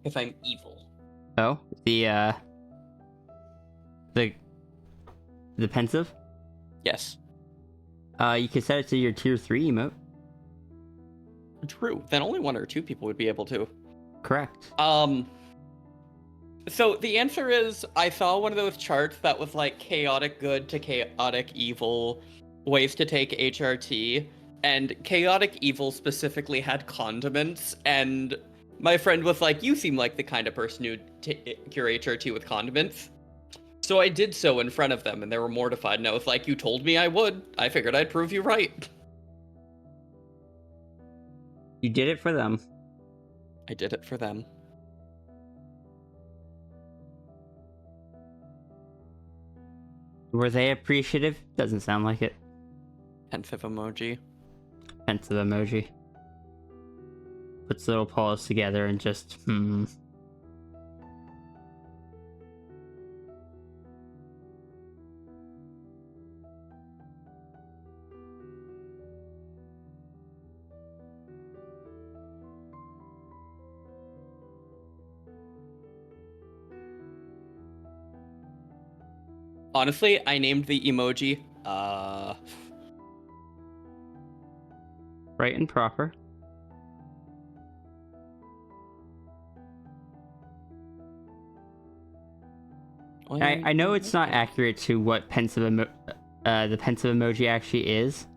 Because I'm evil. Oh, the pensive? Yes. You could set it to your tier 3 emote. True. Then only 1 or 2 people would be able to. Correct. So the answer is, I saw one of those charts that was like chaotic good to chaotic evil ways to take HRT, and chaotic evil specifically had condiments, and my friend was like, you seem like the kind of person who'd cure HRT with condiments. So I did so in front of them, and they were mortified, and I was like, you told me I would. I figured I'd prove you right. You did it for them. I did it for them. Were they appreciative? Doesn't sound like it. Pensive emoji. Pensive emoji. Puts little paws together and just, Honestly, I named the emoji, Right and proper. I know it's not accurate to what the pensive emoji actually is,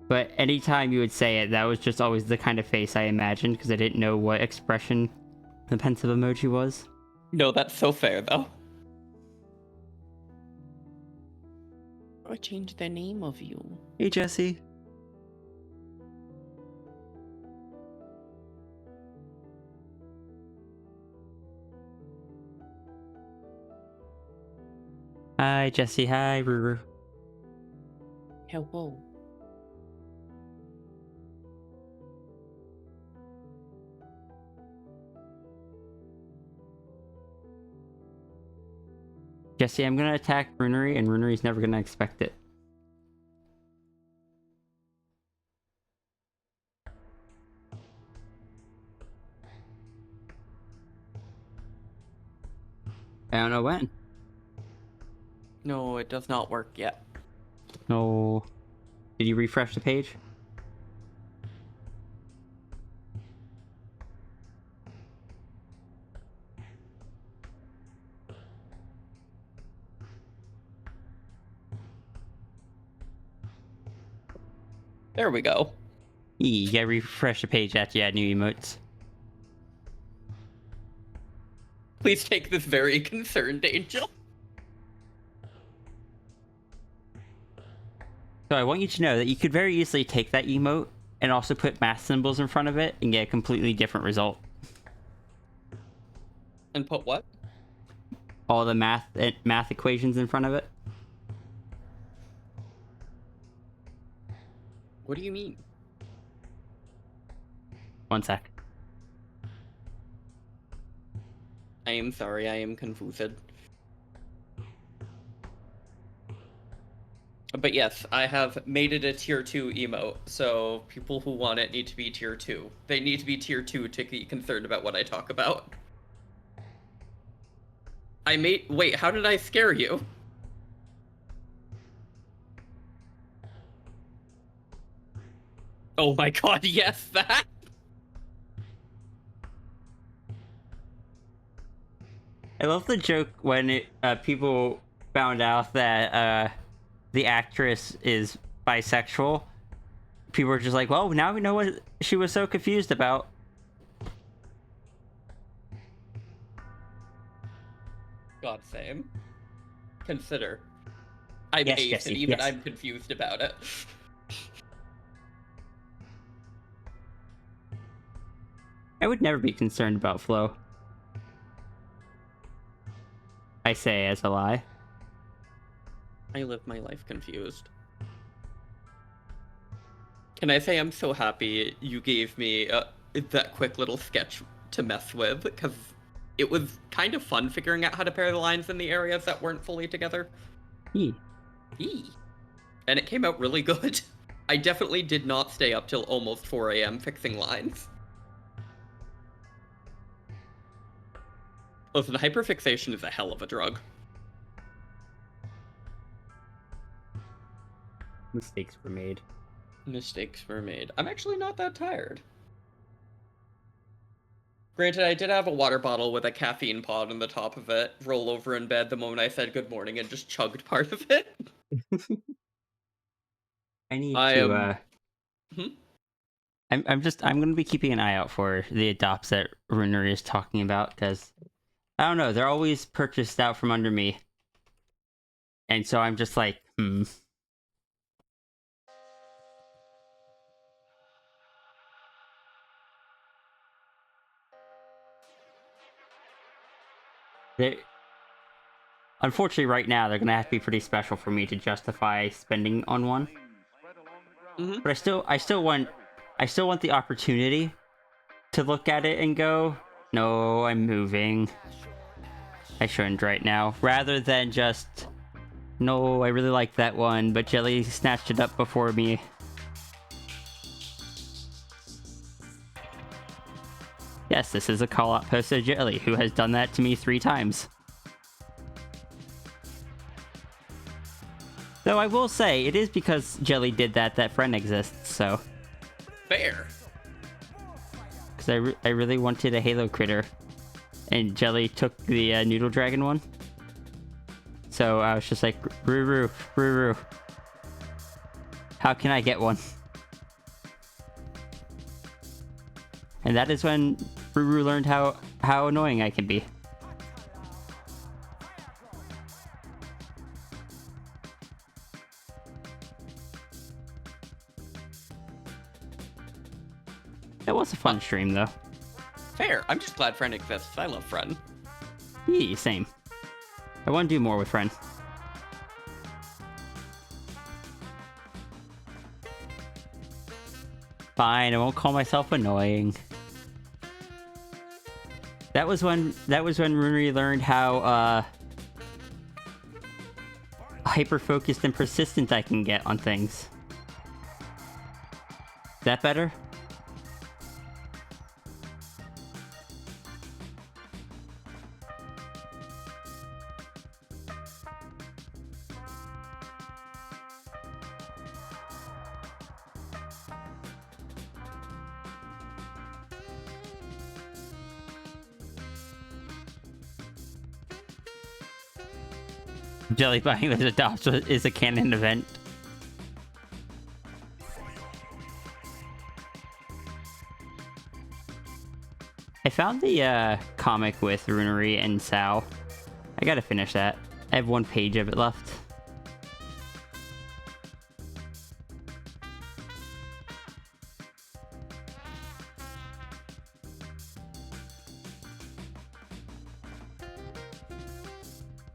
but anytime you would say it, that was just always the kind of face I imagined, because I didn't know what expression the pensive emoji was. No, that's so fair, though. I changed the name of you. Hey, Jesse. Hi, Jesse. Hi, Ruru. Hello. Jesse, I'm gonna attack Runery, and Runery's never gonna expect it. I don't know when. No, it does not work yet. No. Did you refresh the page? There we go. Yeah, refresh the page after you add new emotes. Please take this very concerned, Angel. So I want you to know that you could very easily take that emote and also put math symbols in front of it and get a completely different result. And put what? All the math equations in front of it. What do you mean? One sec. I am sorry, I am confused. But yes, I have made it a tier 2 emote, so people who want it need to be tier 2. They need to be tier 2 to be concerned about what I talk about. Wait, how did I scare you? Oh my god, yes, that! I love the joke when people found out that the actress is bisexual. People were just like, well, now we know what she was so confused about. God same. Consider. I'm Yes, ace, Jesse, and even yes. I'm confused about it. I would never be concerned about Flo. I say as a lie. I live my life confused. Can I say I'm so happy you gave me that quick little sketch to mess with, because it was kind of fun figuring out how to pair the lines in the areas that weren't fully together. Eee. And it came out really good. I definitely did not stay up till almost 4 a.m. fixing lines. Listen, hyperfixation is a hell of a drug. Mistakes were made. Mistakes were made. I'm actually not that tired. Granted, I did have a water bottle with a caffeine pod on the top of it roll over in bed the moment I said good morning and just chugged part of it. I need I to am... I'm gonna be keeping an eye out for the adopts that Runery is talking about, because I don't know, they're always purchased out from under me. And so I'm just like, Unfortunately, right now, they're gonna have to be pretty special for me to justify spending on one. Mm-hmm. But I still want the opportunity to look at it and go, no, I'm moving. I shouldn't right now. Rather than just, no, I really like that one, but Jelly snatched it up before me. Yes, this is a call-out post to Jelly, who has done that to me 3 times. Though I will say, it is because Jelly did that friend exists, so... Fair. Because I really wanted a Halo critter, and Jelly took the Noodle Dragon one. So I was just like, Ruru, Ruru, how can I get one? And that is when Ruru learned how annoying I can be. That was a fun stream, though. Fair. I'm just glad Friend exists. I love Friend. Yeah, same. I want to do more with Friend. Fine, I won't call myself annoying. That was when Runri learned how hyper-focused and persistent I can get on things. Is that better? Jelly buying those adopts is a canon event. I found the comic with Runari and Sao. I gotta finish that. I have one page of it left.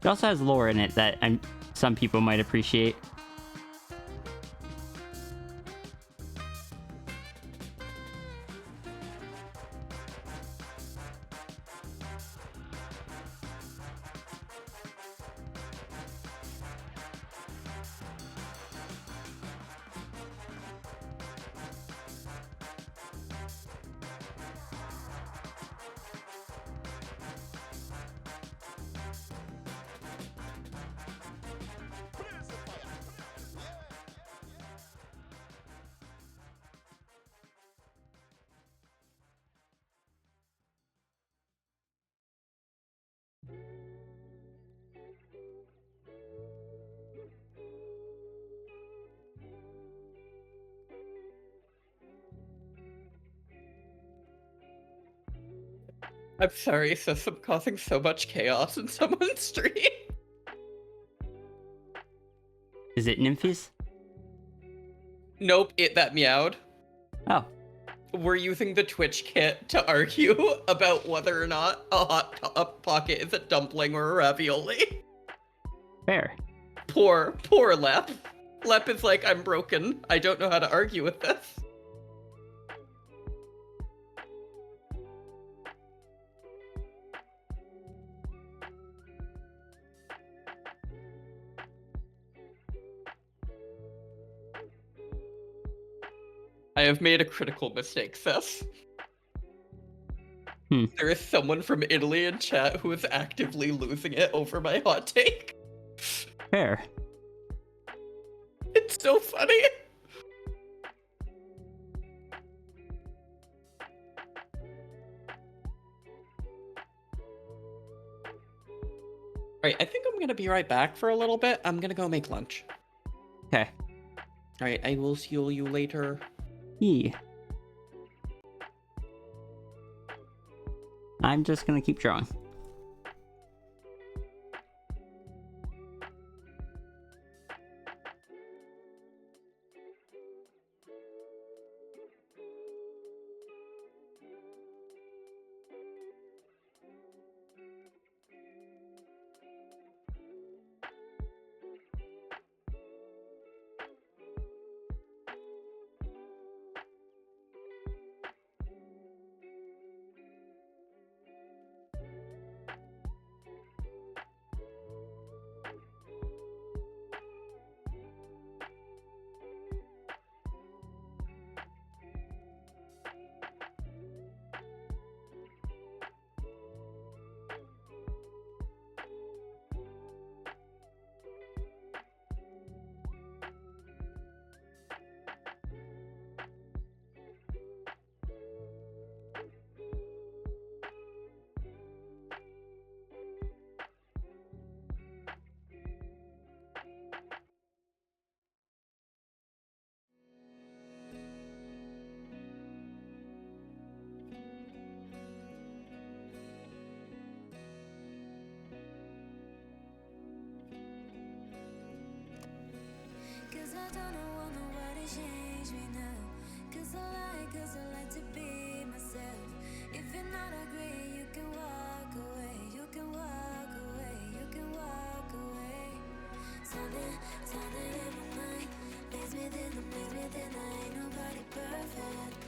It also has lore in it that some people might appreciate. I'm sorry, sis, I'm causing so much chaos in someone's stream. Is it Nymphes? Nope, that meowed. Oh. We're using the Twitch kit to argue about whether or not a hot pocket is a dumpling or a ravioli. Fair. Poor Lep. Lep is like, I'm broken. I don't know how to argue with this. I have made a critical mistake, sis. There is someone from Italy in chat who is actively losing it over my hot take. Fair. It's so funny. Alright, I think I'm gonna be right back for a little bit. I'm gonna go make lunch. Okay. Alright, I will see you later. Yeah. I'm just gonna keep drawing. Cause I don't want nobody change me now. Cause I like to be myself. If you're not agree, you can walk away. You can walk away. You can walk away. Something in my mind makes me think that ain't nobody perfect.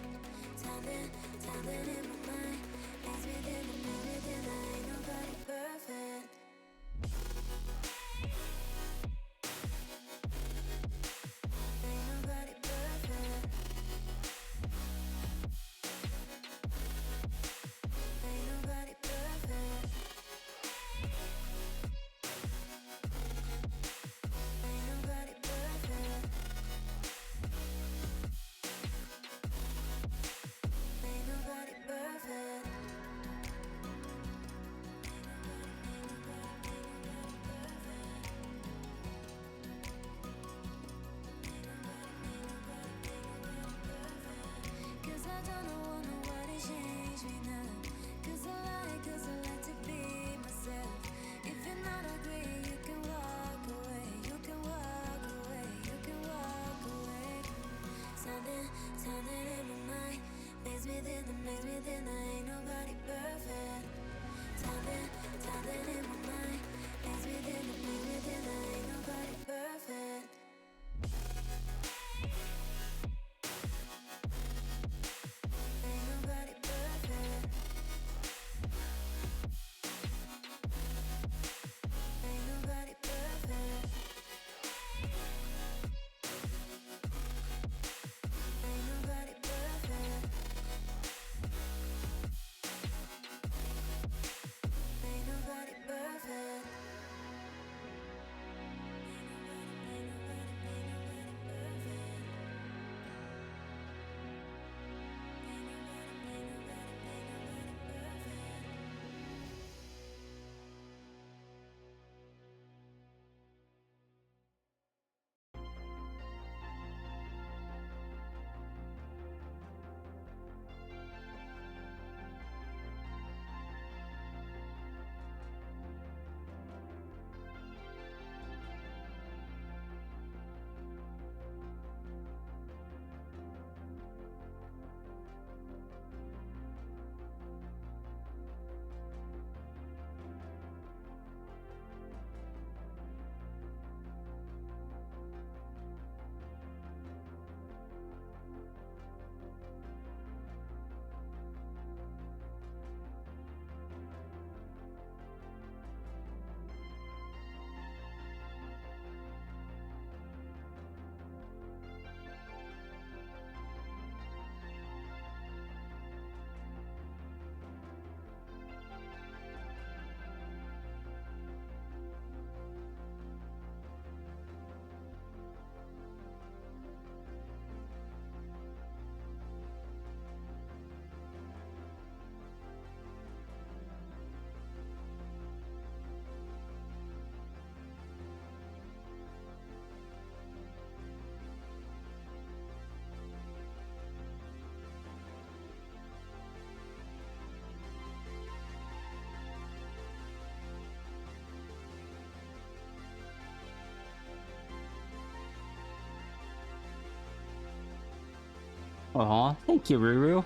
Aw, thank you, Ruru.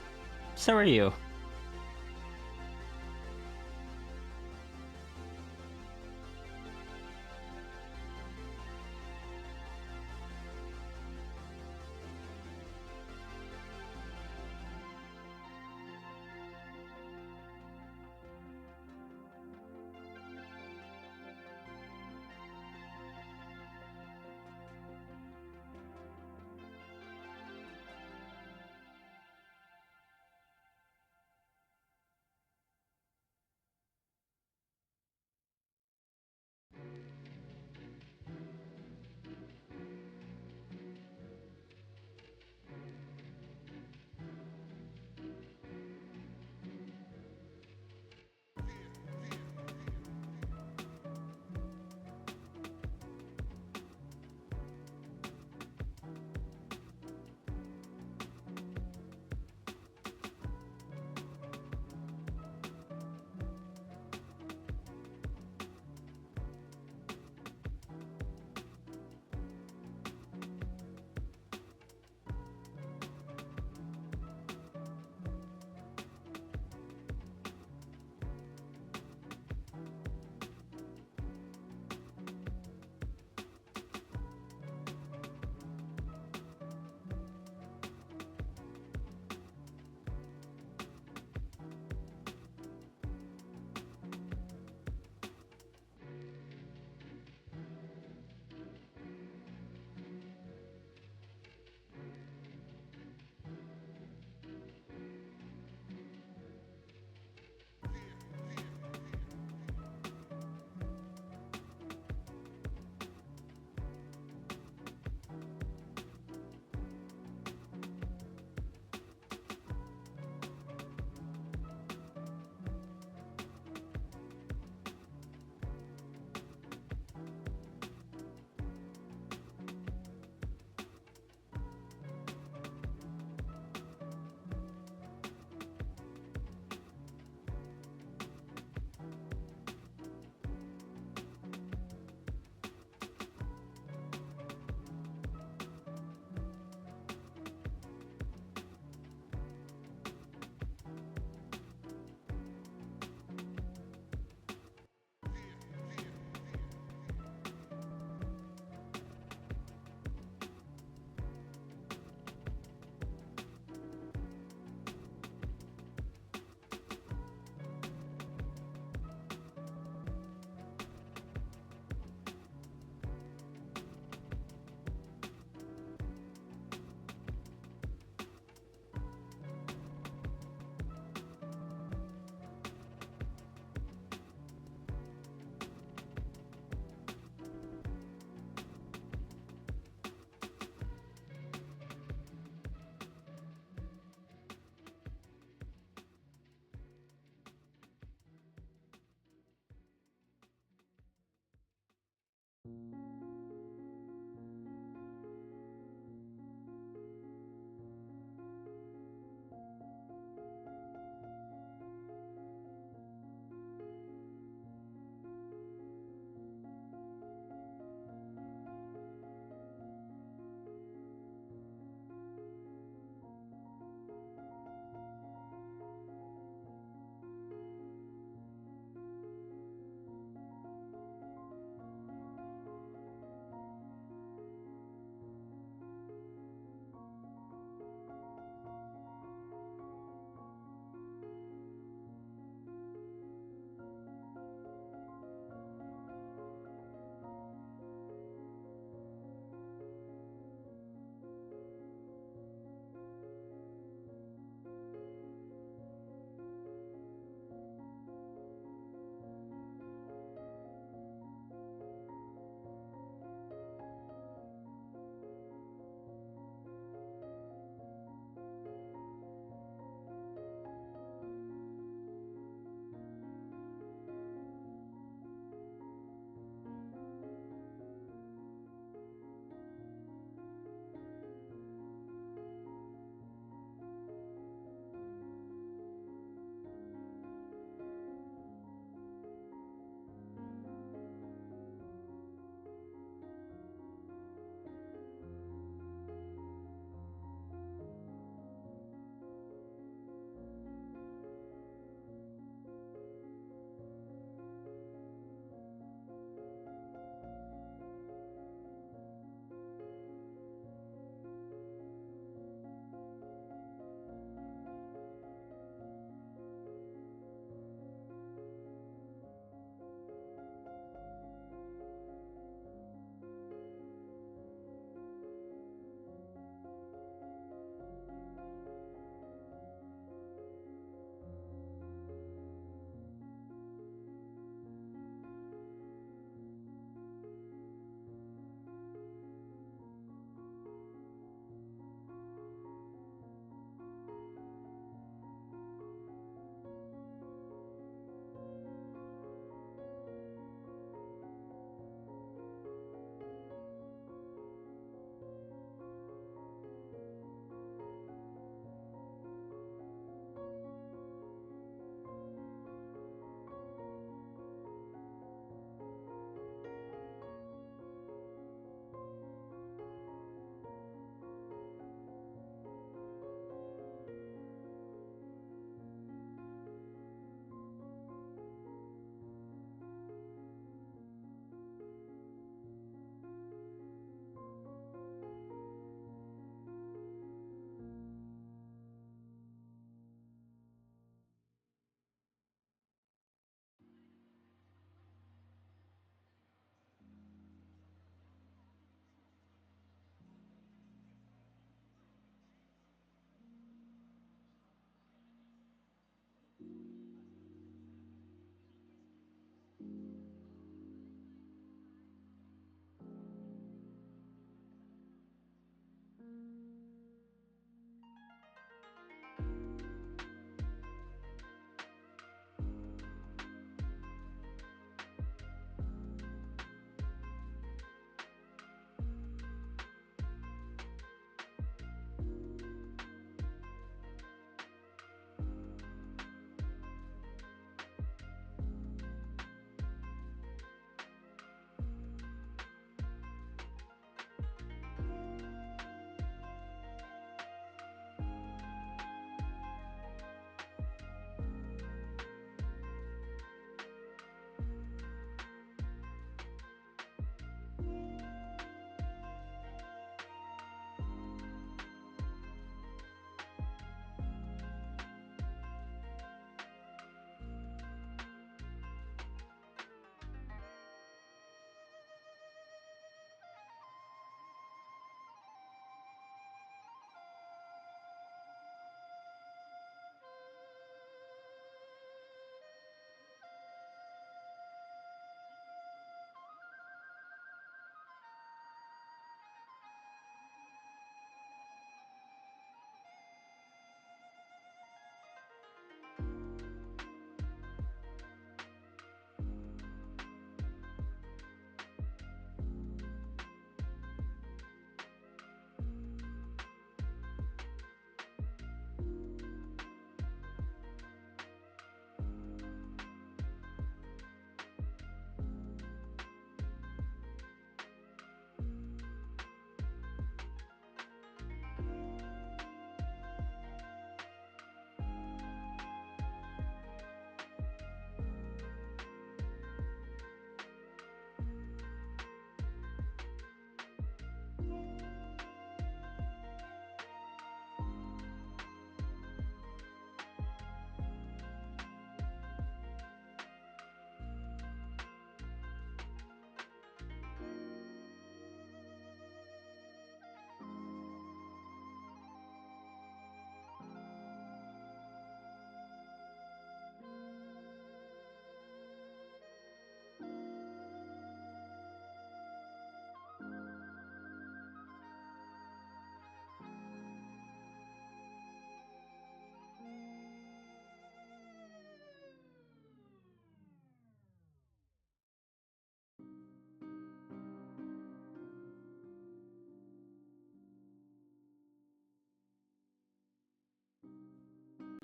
So are you.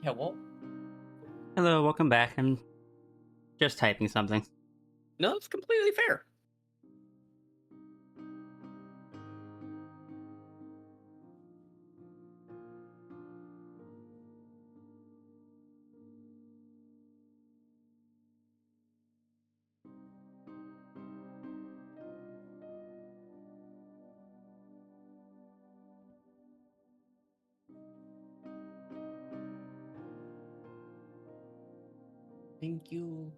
Hello? Hello, welcome back. I'm just typing something. No, it's completely fair. Thank you.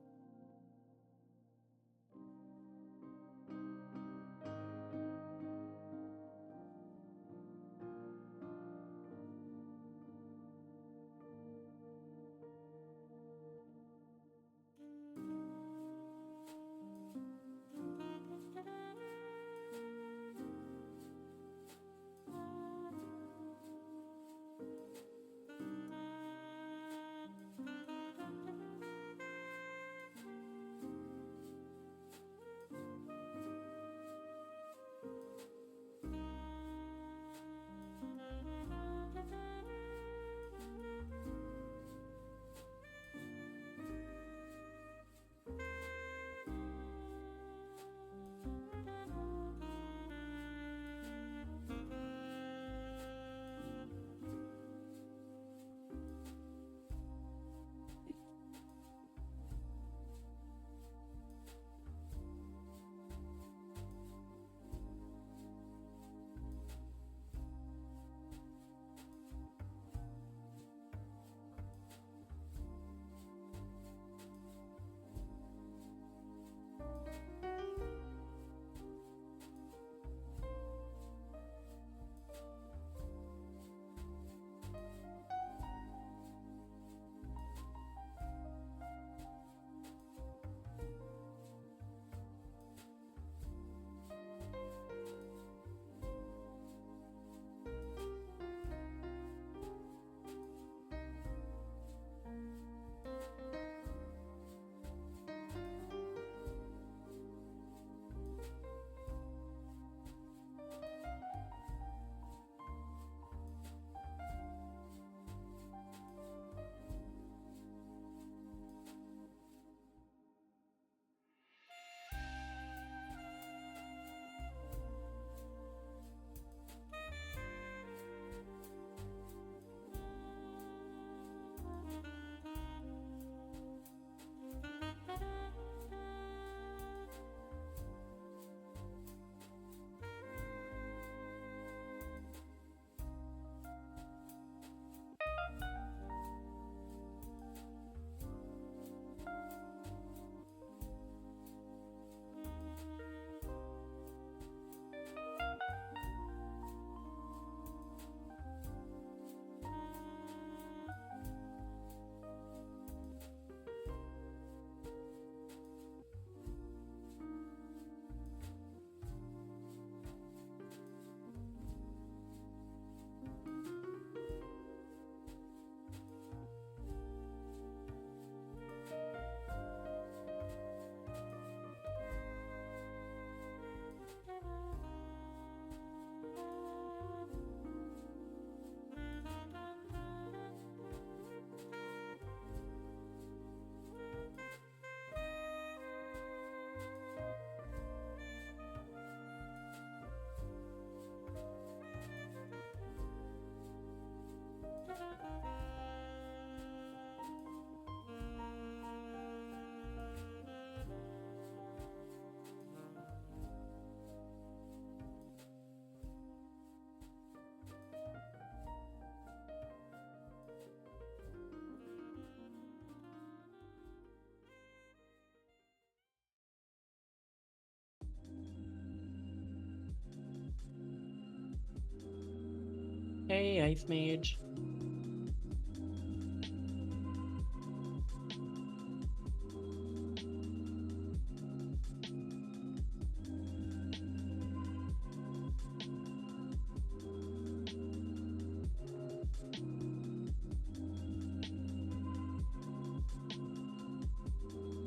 Hey, Ice Mage.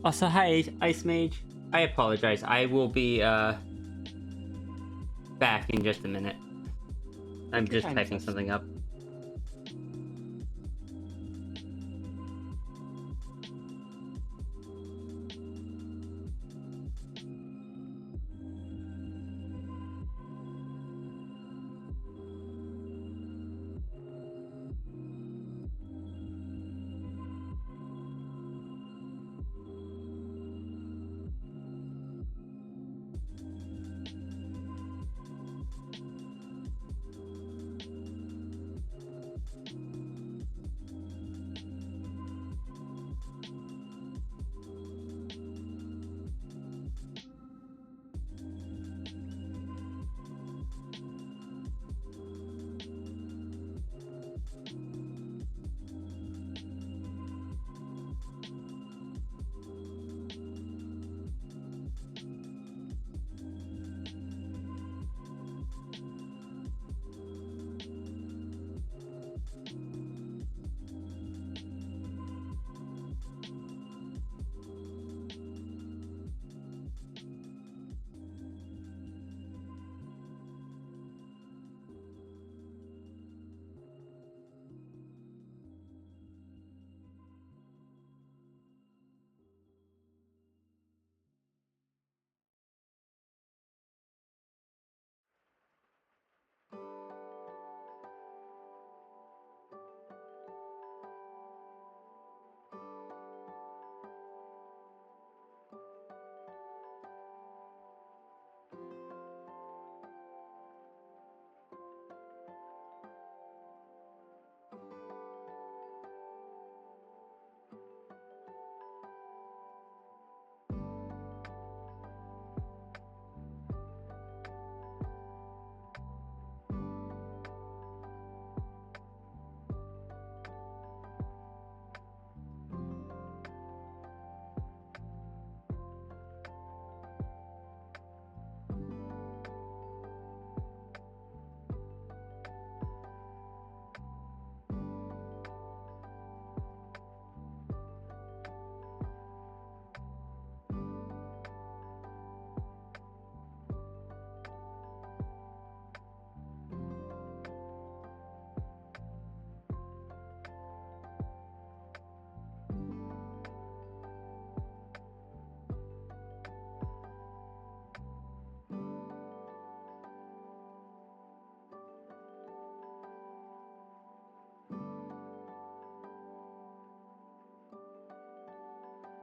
Also, hi, Ice Mage. I apologize. I will be back in just a minute. I'm Take your just time, typing sis. something up.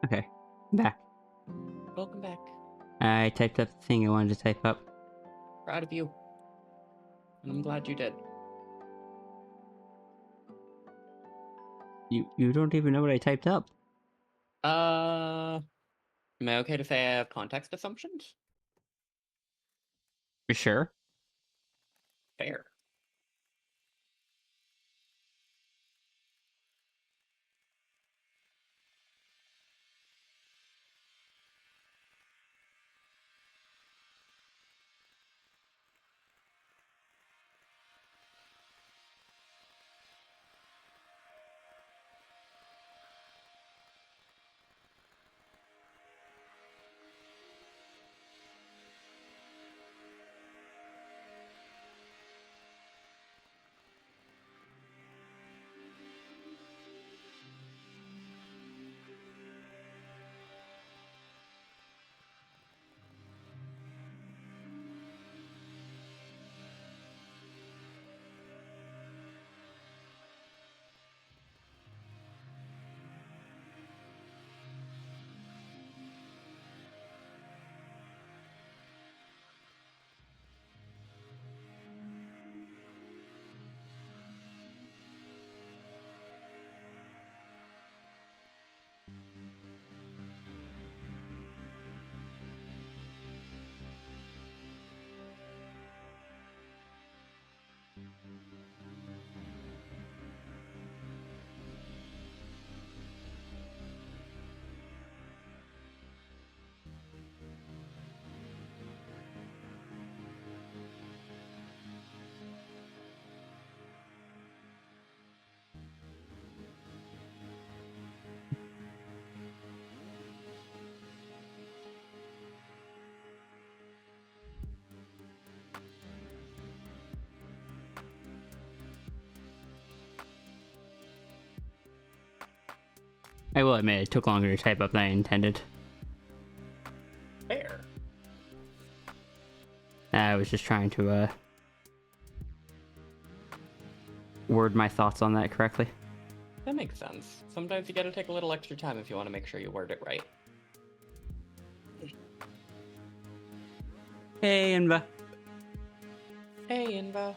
Okay, I'm back. Welcome back. I typed up the thing I wanted to type up. Proud of you. And I'm glad you did. You don't even know what I typed up. Am I okay to say I have context assumptions? You sure? Fair. I will admit it took longer to type up than I intended. Fair. I was just trying to word my thoughts on that correctly. That makes sense. Sometimes you gotta take a little extra time if you want to make sure you word it right. Hey, Inva. Hey, Inva.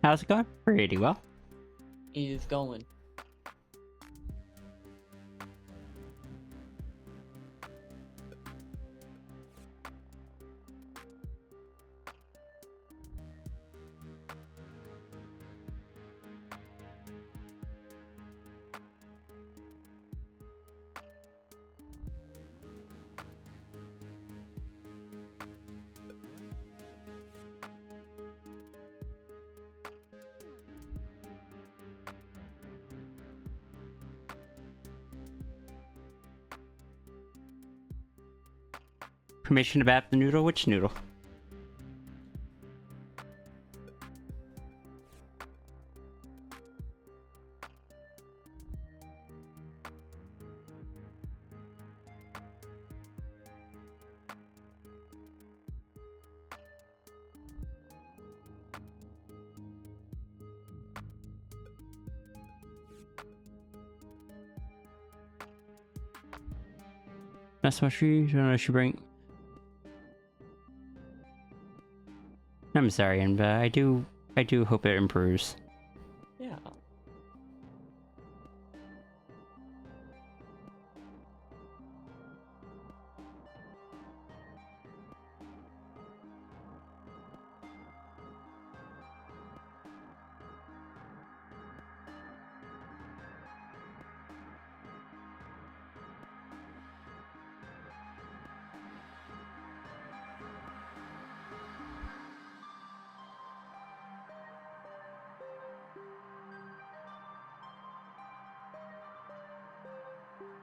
How's it going? Pretty well. Is going. Permission about the noodle? Which noodle? Not so much for you. Don't know what you bring. I'm sorry, and I do hope it improves. Yeah.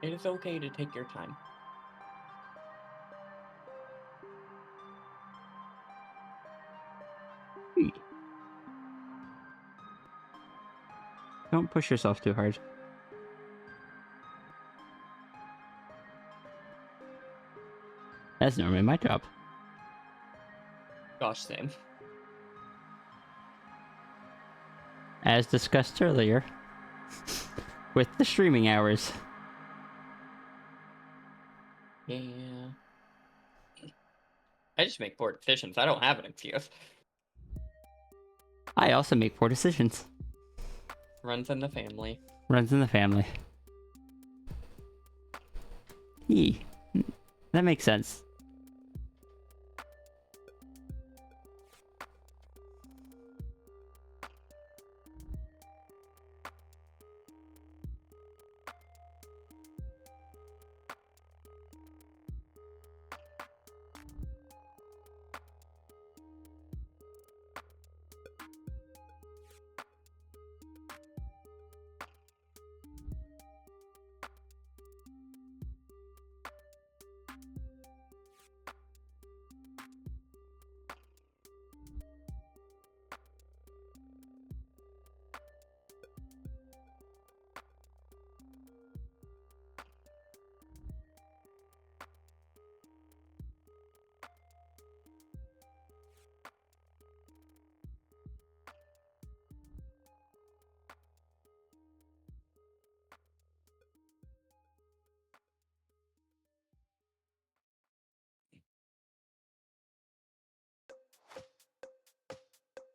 It is okay to take your time. Don't push yourself too hard. That's normally my job. Gosh, same. As discussed earlier, with the streaming hours. Yeah. I just make poor decisions. I don't have an excuse. I also make poor decisions. Runs in the family. Runs in the family. Yee. That makes sense.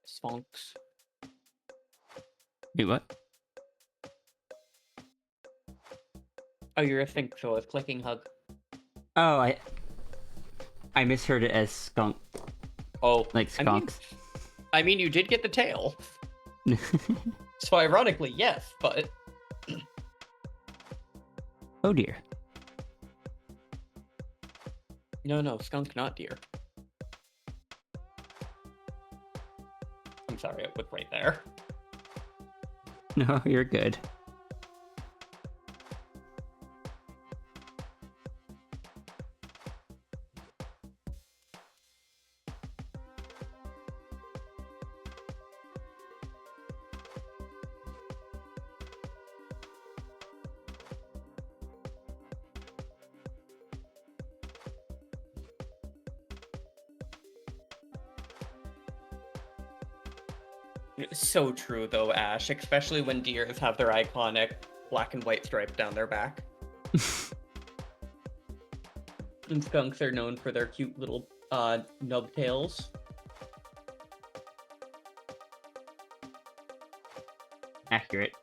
Sponks. Wait, what? Oh, you're a think, so it's clicking hug. Oh, I misheard it as skunk. Oh, Like skunks. I mean, you did get the tail. So ironically, yes, but Oh dear. no, skunk, not deer. I'm sorry, it was right there. No, you're good. So true, though, Ash, especially when deers have their iconic black and white stripe down their back. And skunks are known for their cute little nub tails. Accurate.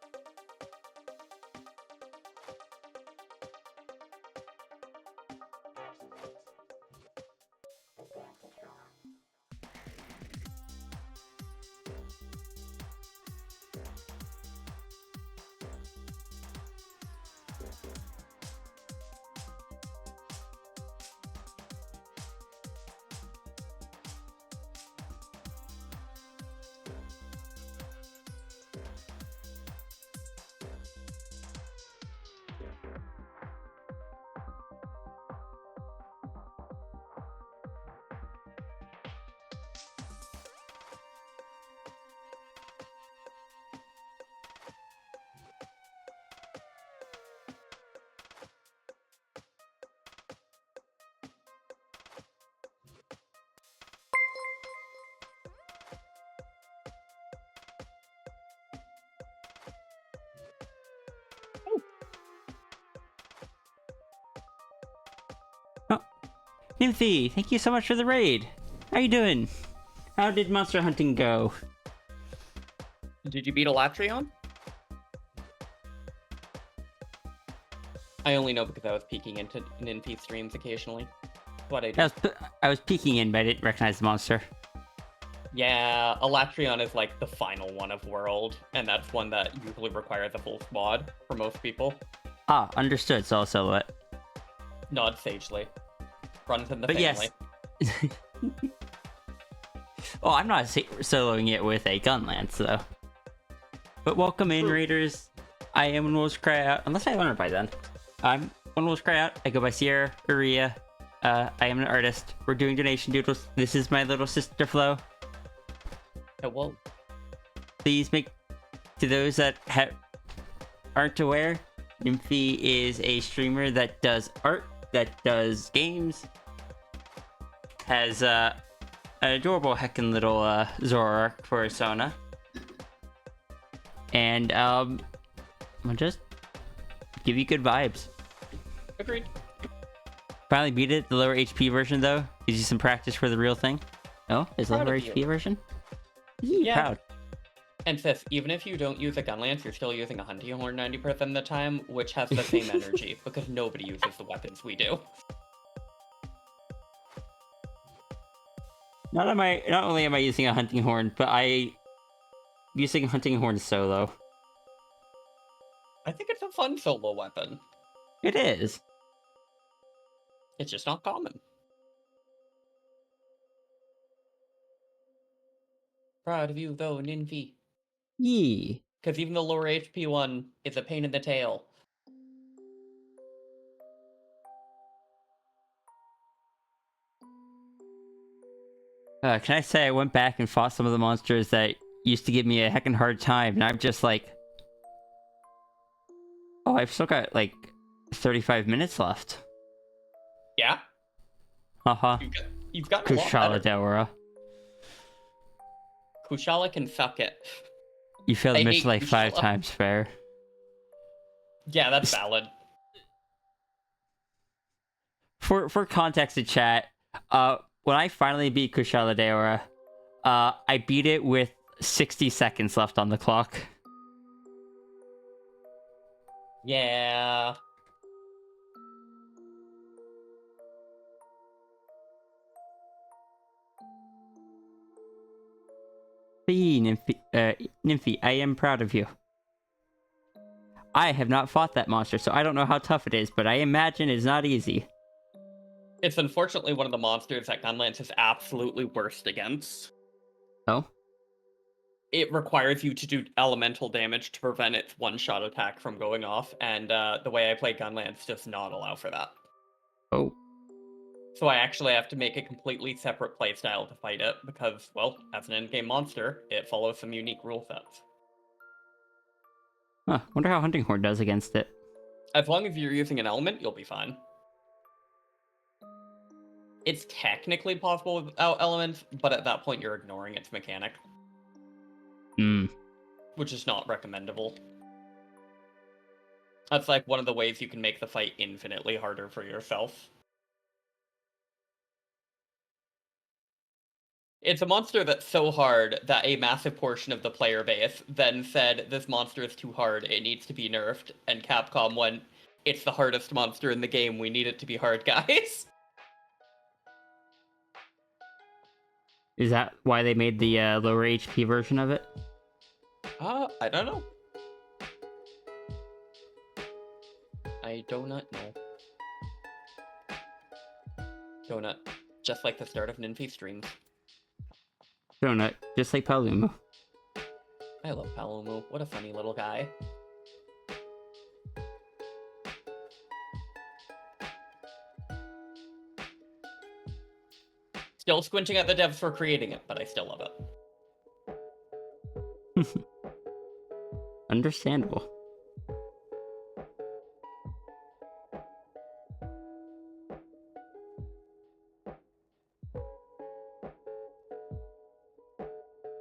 Nymphy, thank you so much for the raid. How you doing? How did monster hunting go? Did you beat Elatrion? I only know because I was peeking into NP streams occasionally. What I do. I was peeking in, but I didn't recognize the monster. Yeah, Elatrion is like the final one of World, and that's one that usually requires a full squad for most people. Ah, understood. So I'll solo it. Nod sagely. Runs in the But family. yes. Well, I'm not soloing it with a gun lance, though. But welcome in, True. raiders. I am Wolf's Cry out. Unless I learned by then. I'm one will cry out. I go by Sierra Uria. I am an artist. We're doing donation doodles. This is my little sister Flo. Whoa. Please make to those that aren't aware, Nymphy is a streamer that does art, that does games, has an adorable heckin' little Zoroark persona, and I'll just give you good vibes. Agreed. Finally beat it. The lower HP version though gives you some practice for the real thing. Oh, is Proud lower of you. HP version? Yee, Yeah. proud. And fifth, even if you don't use a gun lance, you're still using a hunting horn 90% of the time, which has the same energy, because nobody uses the weapons we do. Not only am I using a hunting horn, but using hunting horn solo. I think it's a fun solo weapon. It is. It's just not common. Proud of you, though, Ninfi. Yee. Because even the lower HP one is a pain in the tail. Can I say I went back and fought some of the monsters that used to give me a heckin' hard time, and I'm just like, oh, I've still got like 35 minutes left. Yeah? Haha. You've got a lot Kushala better. Daura. Kushala can suck it. You failed I the hate mission like 5 Kushala. times, fair. Yeah, that's valid. For context to chat, when I finally beat Kushala Daura, I beat it with 60 seconds left on the clock. Yeah. Hey, Nymphy, I am proud of you. I have not fought that monster, so I don't know how tough it is, but I imagine it's not easy. It's unfortunately one of the monsters that Gunlance is absolutely worst against. Oh? It requires you to do elemental damage to prevent its one-shot attack from going off, and the way I play Gunlance does not allow for that. Oh. So I actually have to make a completely separate playstyle to fight it, because, well, as an endgame monster, it follows some unique rule sets. Huh, wonder how Hunting Horn does against it. As long as you're using an element, you'll be fine. It's technically possible without elements, but at that point you're ignoring its mechanic. Hmm. Which is not recommendable. That's like one of the ways you can make the fight infinitely harder for yourself. It's a monster that's so hard that a massive portion of the player base then said, this monster is too hard, it needs to be nerfed, and Capcom went, it's the hardest monster in the game, we need it to be hard, guys. Is that why they made the lower HP version of it? I don't know. I do not know. Donut. Just like the start of Ninfi streams. Donut, just like Palumu. I love Palumu. What a funny little guy. Still squinching at the devs for creating it, but I still love it. Understandable.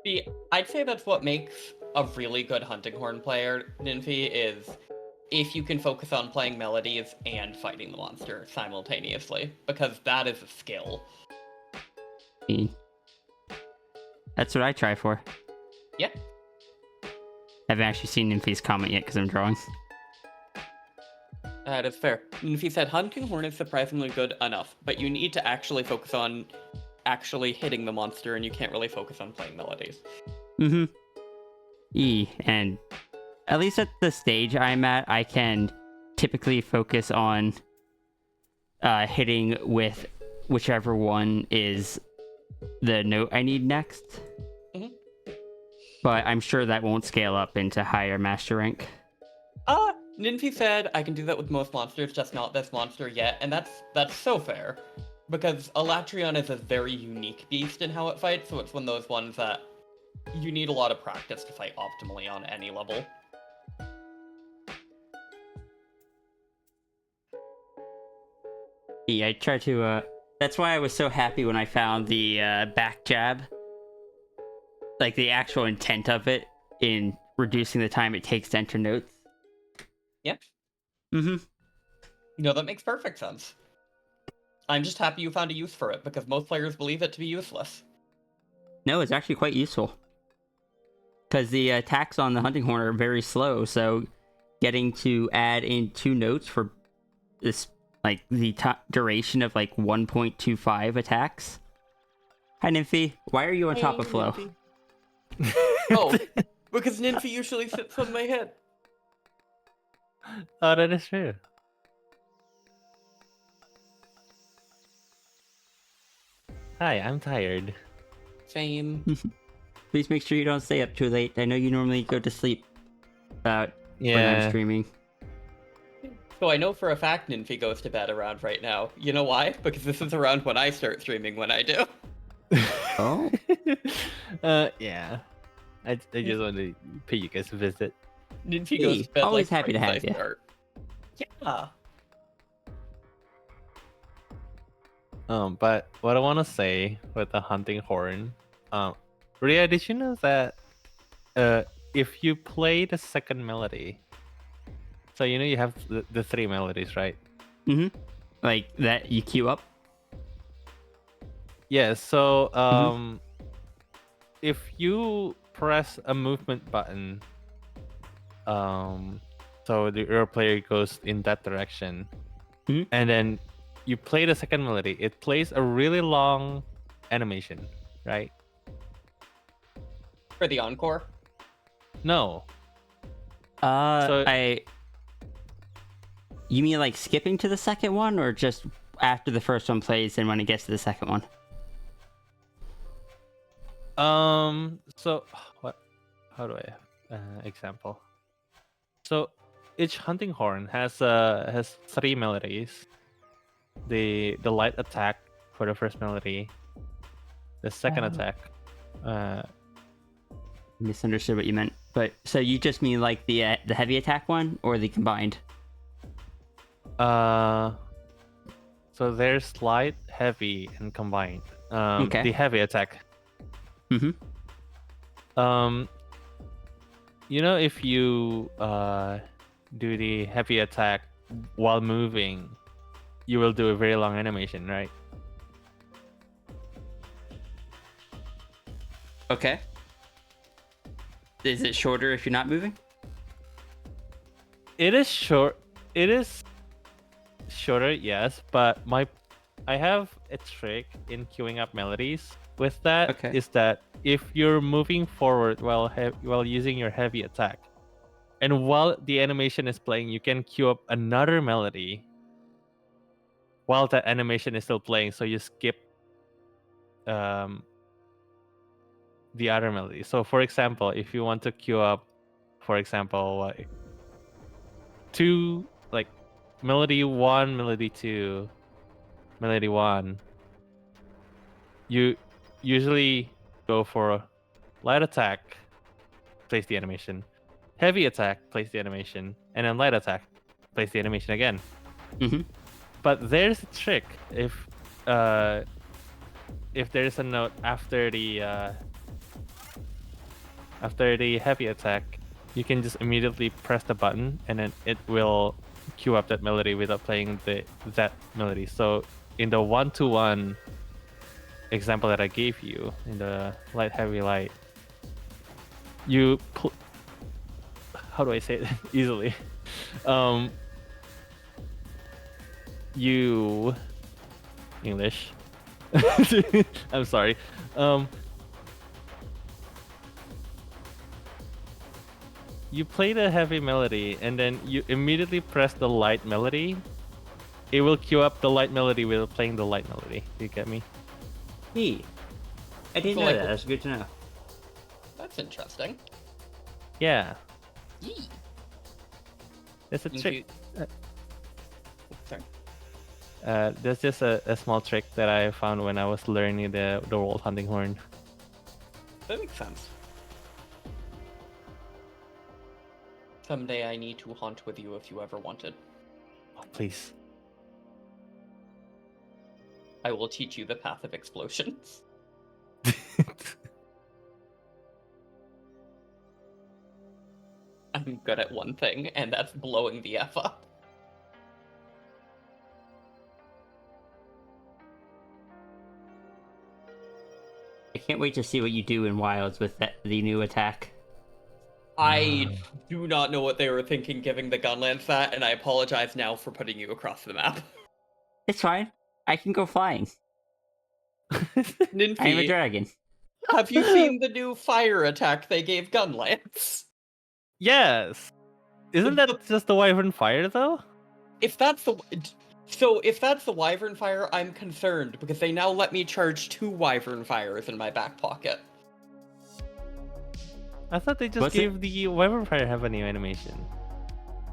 See, I'd say that's what makes a really good Hunting Horn player, Ninfi, is if you can focus on playing melodies and fighting the monster simultaneously, because that is a skill. That's what I try for. Yeah. Haven't actually seen Nymphy's comment yet because I'm drawing. That is fair. Ninfi said, Hunting Horn is surprisingly good enough, but you need to actually focus on actually hitting the monster, and you can't really focus on playing melodies. Mm-hmm. And at least at the stage I'm at, I can typically focus on hitting with whichever one is the note I need next. Mhm. But I'm sure that won't scale up into higher master rank. Ninfi said I can do that with most monsters, just not this monster yet, and that's so fair. Because Elatrion is a very unique beast in how it fights, so it's one of those ones that you need a lot of practice to fight optimally on any level. Yeah, I try to, that's why I was so happy when I found the, back jab. Like, the actual intent of it in reducing the time it takes to enter notes. Yep. Mm-hmm. No, that makes perfect sense. I'm just happy you found a use for it, because most players believe it to be useless. No, it's actually quite useful. Because the attacks on the hunting horn are very slow, so getting to add in 2 notes for this, like, the duration of, like, 1.25 attacks. Hi, Nymphy. Why are you on top of Flo? Oh, because Ninfi usually sits on my head. Oh, that is true. Hi, I'm tired. Same. Please make sure you don't stay up too late. I know you normally go to sleep when I'm streaming. So I know for a fact Ninfi goes to bed around right now. You know why? Because this is around when I start streaming when I do. Oh? Yeah. I just want to pay you guys a visit. Ninfi Hey, goes to bed always like happy to right have as I you. start. Yeah. But what I want to say with the hunting horn, Ria, did you know that if you play the second melody, so you know you have the 3 melodies, right? Mm-hmm. Like, that you queue up? Yeah, so if you press a movement button, so your player goes in that direction, Mhm. and then you play the second melody, it plays a really long animation, right? For the encore. No. So- You mean like skipping to the second one, or just after the first one plays and when it gets to the second one? So what? How do I example? So each hunting horn has 3 melodies. The light attack for the first melody. The second attack. Misunderstood what you meant. But so you just mean like the heavy attack one, or the combined? So there's light, heavy, and combined. Okay. The heavy attack. Mm-hmm. You know, if you do the heavy attack while moving, you will do a very long animation, right? Okay. Is it shorter if you're not moving? It is short. It is shorter, yes, but I have a trick in queuing up melodies with that. Okay. Is that if you're moving forward while using your heavy attack, and while the animation is playing, you can queue up another melody while that animation is still playing, so you skip the other melody. So for example, if you want to queue up, for example, like 2, like melody 1, melody 2, melody 1, you usually go for light attack, place the animation, heavy attack, place the animation, and then light attack, place the animation again. Mm-hmm. But there's a trick. If there's a note after the heavy attack, you can just immediately press the button, and then it will queue up that melody without playing that melody. So in the 1-to-1 example that I gave you, in the light, heavy, light, you how do I say it easily? You English. I'm sorry. You play the heavy melody, and then you immediately press the light melody. It will queue up the light melody without playing the light melody. Do you get me? Hey, I didn't So, know like, that. That's good to know. That's interesting. Yeah. Yee. There's a If trick. you- Sorry. There's just a small trick that I found when I was learning the world hunting horn. That makes sense. Someday I need to hunt with you if you ever wanted. Oh, please. I will teach you the path of explosions. I'm good at one thing, and that's blowing the F up. I can't wait to see what you do in Wilds with the new attack. I do not know what they were thinking giving the Gunlance that, and I apologize now for putting you across the map. It's fine. I can go flying. I am a Ninfi, dragon. have you seen the new fire attack they gave Gunlance? Yes. Isn't that just the Wyvern Fire though? If that's the Wyvern Fire, I'm concerned because they now let me charge 2 Wyvern Fires in my back pocket. I thought they just What's gave the Wyvern Fire have a new animation.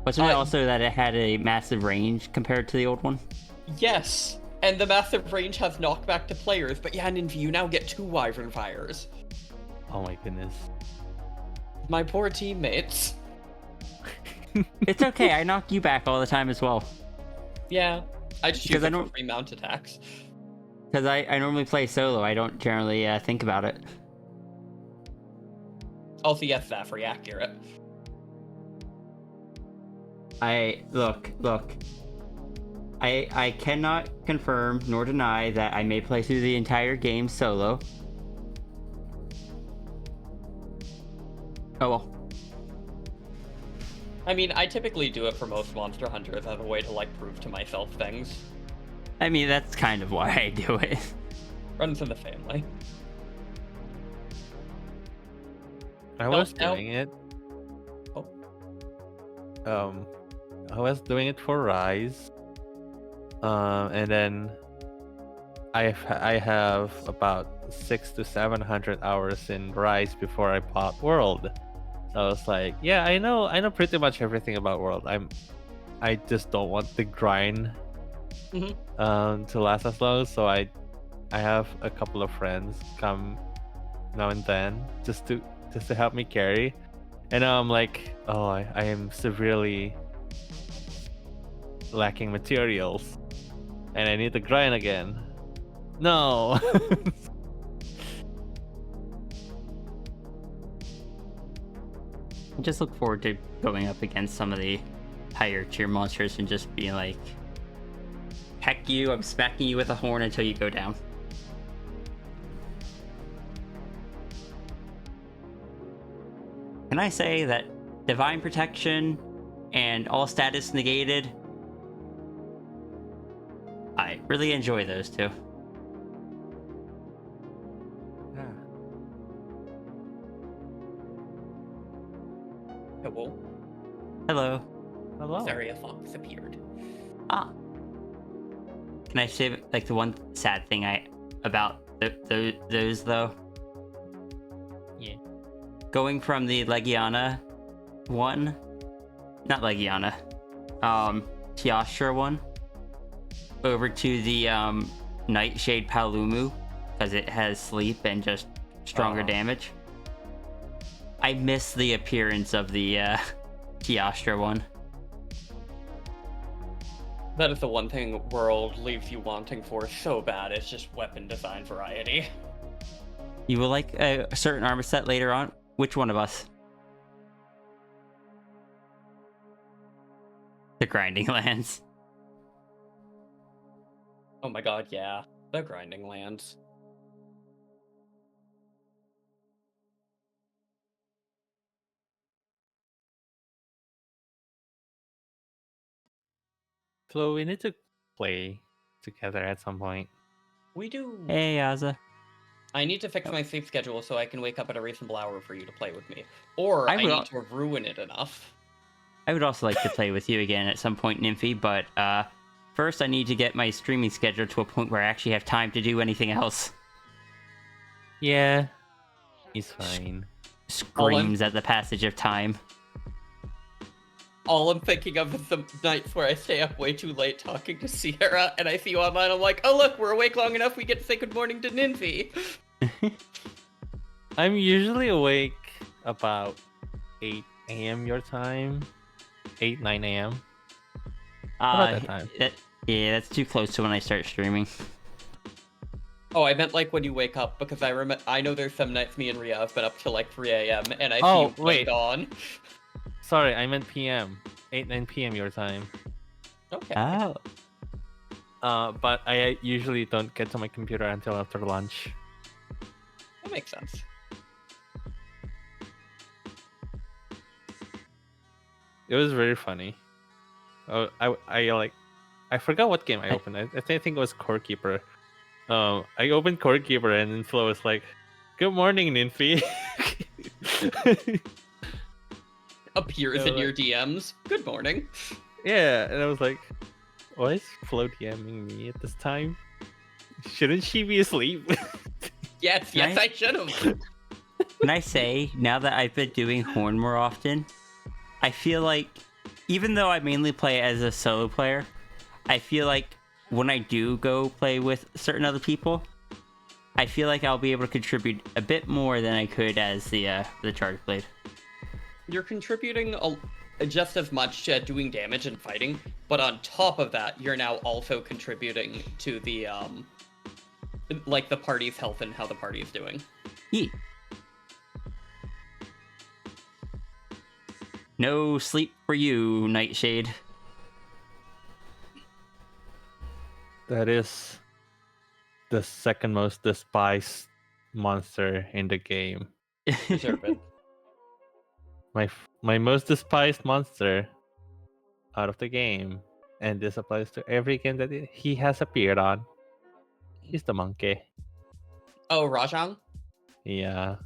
Wasn't it also that it had a massive range compared to the old one? Yes, and the massive range has knockback to players, but yeah, Ninvi, you now get 2 Wyvern Fires. Oh my goodness. My poor teammates. It's okay. I knock you back all the time as well. Yeah, I just Because use I it for don't- free mount attacks. Because I normally play solo. I don't generally think about it. Also, yes, that's very accurate. Look. I cannot confirm nor deny that I may play through the entire game solo. Oh well. I mean, I typically do it for most Monster Hunters as a way to, like, prove to myself things. I mean, that's kind of why I do it. Runs in the family. I was now- doing it. Oh. I was doing it for Rise. And then I have about 600 to 700 hours in Rise before I bought World. So I was like, yeah, I know pretty much everything about World. I just don't want the grind to last as long. So I have a couple of friends come now and then just to help me carry. And now I'm like, oh, I am severely lacking materials, and I need to grind again. No. I just look forward to going up against some of the higher tier monsters and just being like, heck you, I'm smacking you with a horn until you go down. Can I say that Divine Protection and all status negated, I really enjoy those two. Hello? Hello. Hello. Zaria Fox appeared. Ah. Can I say like the one sad thing about those though? Yeah. Going from the Legiana one, not Legiana, Tiastra one, over to the Nightshade Palumu, because it has sleep and just stronger damage. I miss the appearance of the Tiastra one. That is the one thing World leaves you wanting for so bad. It's just weapon design variety. You will like a certain armor set later on. Which one of us? The Grinding Lands. Oh my god, yeah. The Grinding Lands. So we need to play together at some point. We do. Hey, Yaza. I need to fix my sleep schedule so I can wake up at a reasonable hour for you to play with me. Or I I will- need to ruin it enough. I would also like to play with you again at some point, Nymphy, but first I need to get my streaming schedule to a point where I actually have time to do anything else. Yeah. He's fine. Screams at the passage of time. All I'm thinking of is the nights where I stay up way too late talking to Sierra, and I see you online. I'm like, oh look, we're awake long enough. We get to say good morning to Ninfi. I'm usually awake about 8 a.m. your time. 8, 9 a.m. About that time. Yeah, that's too close to when I start streaming. Oh, I meant like when you wake up, because I know there's some nights me and Ria have been up till like 3 a.m. and I see Oh, you playing on. Sorry, I meant PM. 8, 9 p.m. your time. Okay. Oh. But I usually don't get to my computer until after lunch. That makes sense. It was very funny. Oh, I forgot what game I opened. I think it was Core Keeper. I opened Core Keeper and then Flo was like, "Good morning, Ninfi." Appears in your DMs. Good morning. Yeah, and I was like, "Why is Flo DMing me at this time? Shouldn't she be asleep?" Yes, I should have. Can I say, now that I've been doing Horn more often, I feel like, even though I mainly play as a solo player, I feel like when I do go play with certain other people, I feel like I'll be able to contribute a bit more than I could as the Charge Blade. You're contributing just as much to doing damage and fighting, but on top of that, you're now also contributing to the like the party's health and how the party is doing. Yeah. No sleep for you, Nightshade. That is the second most despised monster in the game. Deserve it. My most despised monster out of the game, and this applies to every game that he has appeared on. He's the monkey. Oh, Rajang? Yeah.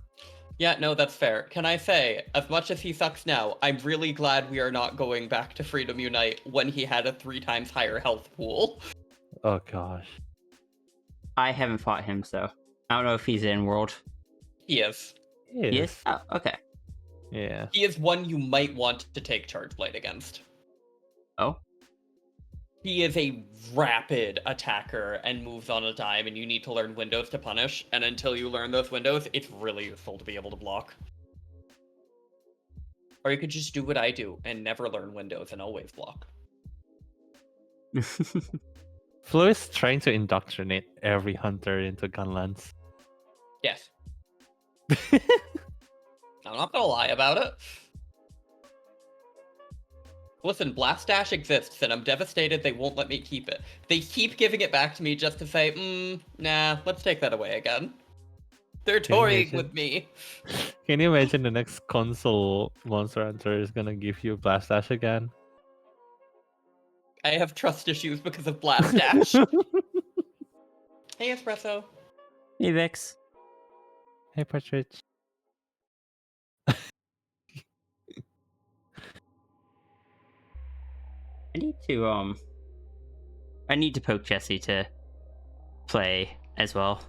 Yeah, no, that's fair. Can I say, as much as he sucks now, I'm really glad we are not going back to Freedom Unite when he had a 3 times higher health pool. Oh gosh. I haven't fought him, so I don't know if he's in World. He is. He is? Oh, okay. Yeah. He is one you might want to take Charge Blade against. Oh? He is a rapid attacker and moves on a dime, and you need to learn windows to punish. And until you learn those windows, it's really useful to be able to block. Or you could just do what I do and never learn windows and always block. Flo is trying to indoctrinate every hunter into Gunlance. Yes. I'm not gonna lie about it. Listen, Blast Dash exists, and I'm devastated they won't let me keep it. They keep giving it back to me just to say, nah, let's take that away again. They're toying with me. Can you imagine the next console Monster Hunter is gonna give you Blast Dash again? I have trust issues because of Blast Dash. Hey, Espresso. Hey, Vix. Hey, Partridge. I need to poke Jesse to play as well.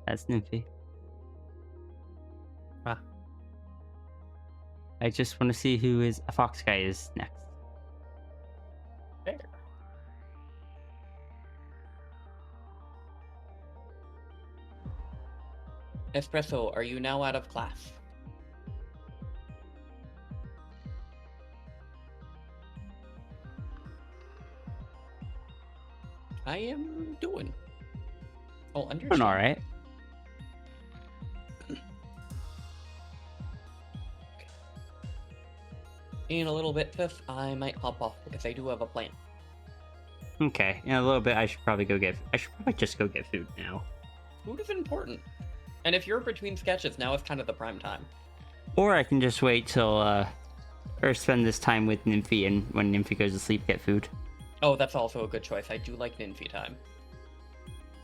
That's Nymphy. Ah. I just want to see who is a fox guy is next. There. Espresso, are you now out of class? I am doing. Oh, understand. Doing all right. In a little bit, Tiff, I might hop off because I do have a plan. Okay, in a little bit, I should probably just go get food now. Food is important. And if you're between sketches, now is kind of the prime time. Or I can just wait till, or spend this time with Nymphy, and when Nymphy goes to sleep, get food. Oh, that's also a good choice. I do like Ninfi time.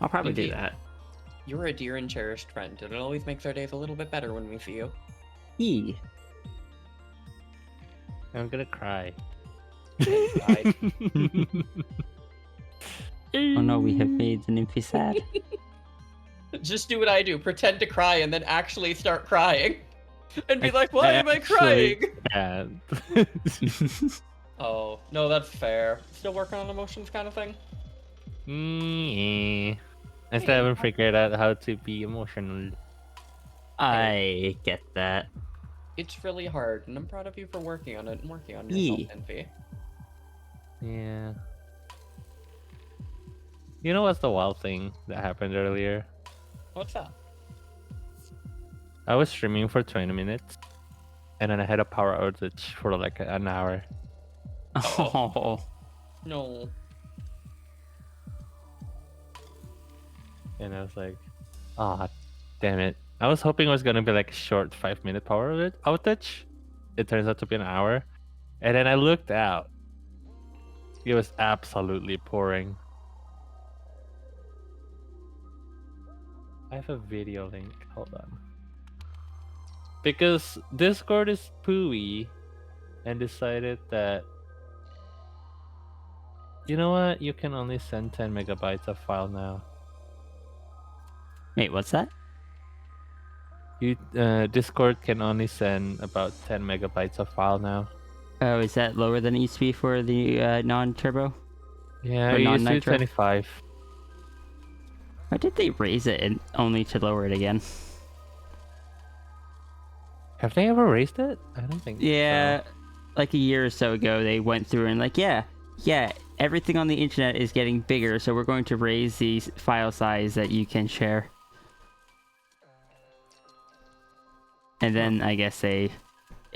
I'll probably do Nymphy, that. You're a dear and cherished friend, and it always makes our days a little bit better when we see you. Yee. I'm gonna cry. Right. Oh no, we have made the nymphy sad. Just do what I do. Pretend to cry and then actually start crying. And be I- like, why I am I Actually, crying? yeah. Oh, no, that's fair. Still working on emotions kind of thing? I still haven't figured out how to be emotional. I get that. It's really hard, and I'm proud of you for working on it and working on Yeah. yourself, Envy. Yeah. You know what's the wild thing that happened earlier? What's that? I was streaming for 20 minutes, and then I had a power outage for like an hour. Oh. No. And I was like, ah, damn it. I was hoping it was gonna be like a short 5-minute power outage. It turns out to be an hour. And then I looked out. It was absolutely pouring. I have a video link. Hold on. Because Discord is pooey and decided that, you know what? You can only send 10 megabytes of file now. Wait, what's that? Discord can only send about 10 megabytes of file now. Oh, is that lower than it used to be for the non-turbo? Yeah, Or it used to be non-nitro? 25. Why did they raise it only to lower it again? Have they ever raised it? I don't think Yeah, so. like a year or so ago, they went through and like, yeah, everything on the internet is getting bigger, so we're going to raise the file size that you can share. And then I guess it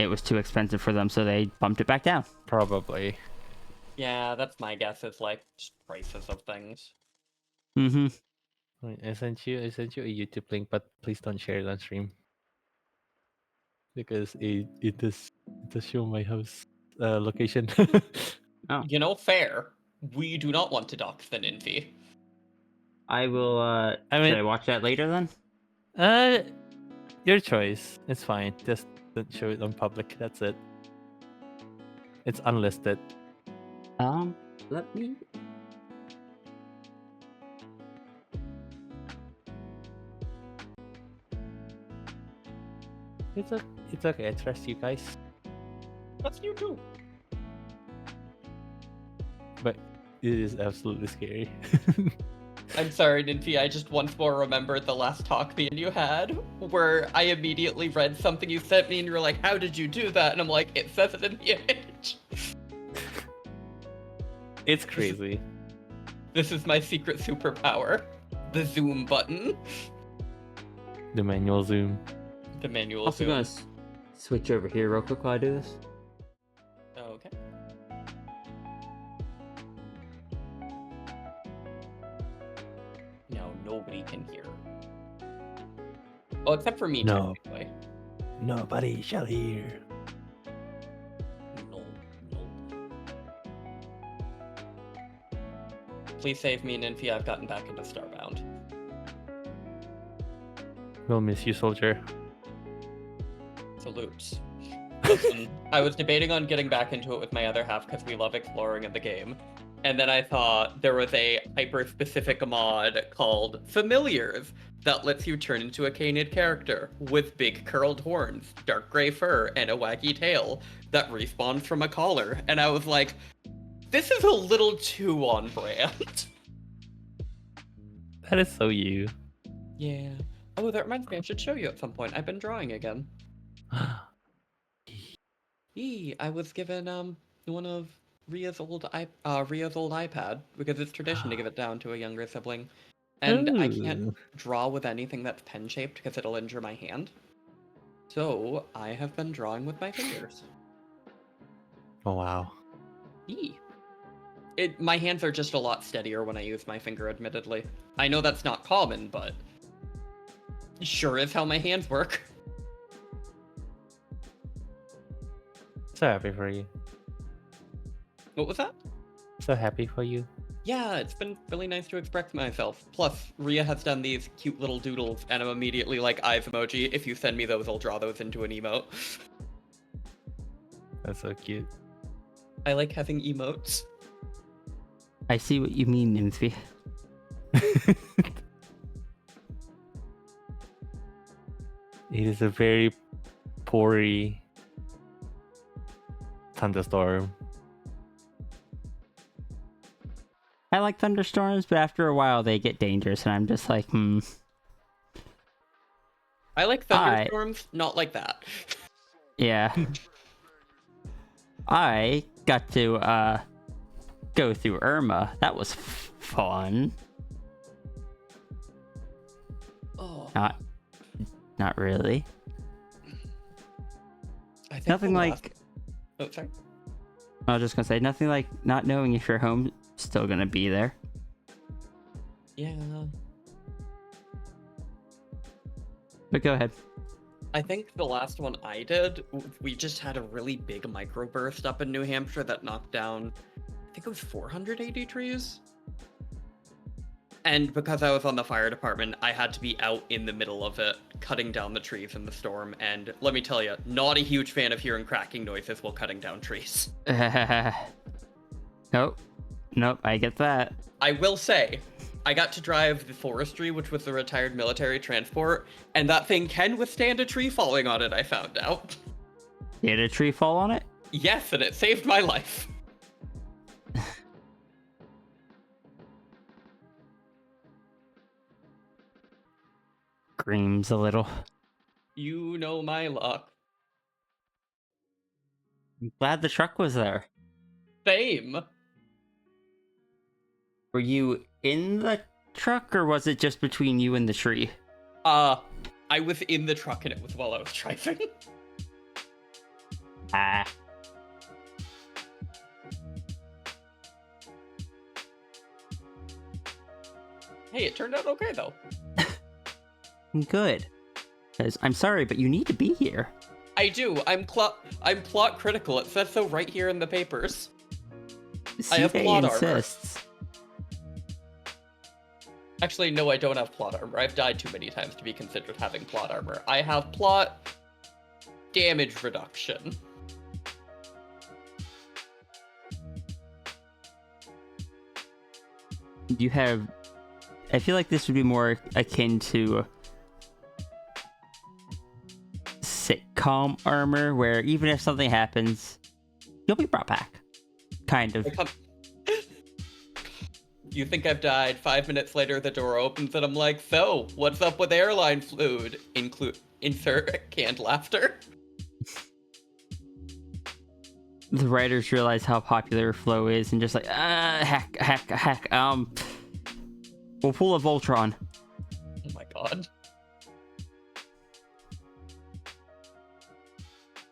was too expensive for them, so they bumped it back down. Probably. Yeah, that's my guess. It's like just prices of things. Mm-hmm. Wait, I sent you a YouTube link, but please don't share it on stream. Because it does show my house location. Oh. You know, fair. We do not want to dox the Ninfy. I will, I should mean- I watch that later then? Your choice. It's fine. Just don't show it on public. That's it. It's unlisted. Let me... It's okay. I trust you guys. That's you too. But it is absolutely scary. I'm sorry, Ninfy, I just once more remembered the last talk me and you had, where I immediately read something you sent me and you were like, how did you do that? And I'm like, it says it in the image. It's crazy. This is my secret superpower. The zoom button. The manual zoom. The manual Also zoom. gonna switch over here real quick while I do this. Okay. Now nobody can hear. Well, except for me, No. technically. Nobody shall hear. No, no. Please save me, Ninfy. I've gotten back into Starbound. We'll miss you, soldier. Salutes. Listen, I was debating on getting back into it with my other half because we love exploring in the game. And then I thought there was a hyper-specific mod called Familiars that lets you turn into a canid character with big curled horns, dark gray fur, and a wacky tail that respawns from a collar. And I was like, this is a little too on brand. That is so you. Yeah. Oh, that reminds me, I should show you at some point. I've been drawing again. I was given one of Ria's old iPad because it's tradition to give it down to a younger sibling, and I can't Ooh. draw with anything that's pen shaped because it'll injure my hand. So I have been drawing with my fingers. Oh wow. My hands are just a lot steadier when I use my finger. Admittedly, I know that's not common, but sure is how my hands work. So happy for you. What was that? So happy for you. Yeah, it's been really nice to express myself. Plus, Ria has done these cute little doodles, and I'm immediately like, eyes emoji. If you send me those, I'll draw those into an emote. That's so cute. I like having emotes. I see what you mean, Nymphy. It is a very poory thunderstorm. I like thunderstorms, but after a while they get dangerous, and I'm just like, I like thunderstorms, not like that. yeah. I got to go through Irma. That was fun. Oh, Not really. I think Nothing the like. last- Oh, sorry. I was just gonna say nothing like not knowing if your home's still gonna be there. Yeah. But go ahead. I think the last one I did, we just had a really big microburst up in New Hampshire that knocked down, I think it was 480 trees. And because I was on the fire department, I had to be out in the middle of it, cutting down the trees in the storm. And let me tell you, not a huge fan of hearing cracking noises while cutting down trees. Nope. I get that. I will say, I got to drive the forestry, which was the retired military transport, and that thing can withstand a tree falling on it, I found out. Did a tree fall on it? Yes, and it saved my life. Screams a little. You know my luck. I'm glad the truck was there. Same. Were you in the truck, or was it just between you and the tree? I was in the truck and it was while I was driving. Ah. Hey, it turned out okay though. Good. 'Cause I'm sorry, but you need to be here. I do. I'm plot critical. It says so right here in the papers. I have CJ plot armor. insists. Actually, no, I don't have plot armor. I've died too many times to be considered having plot armor. I have plot damage reduction. You have. I feel like this would be more akin to sitcom armor, where even if something happens, you'll be brought back. Kind of. You think I've died? 5 minutes later, the door opens and I'm like, so, what's up with airline fluid? Insert canned laughter. The writers realize how popular Flow is and just like, heck, we'll pull a Voltron. Oh my god.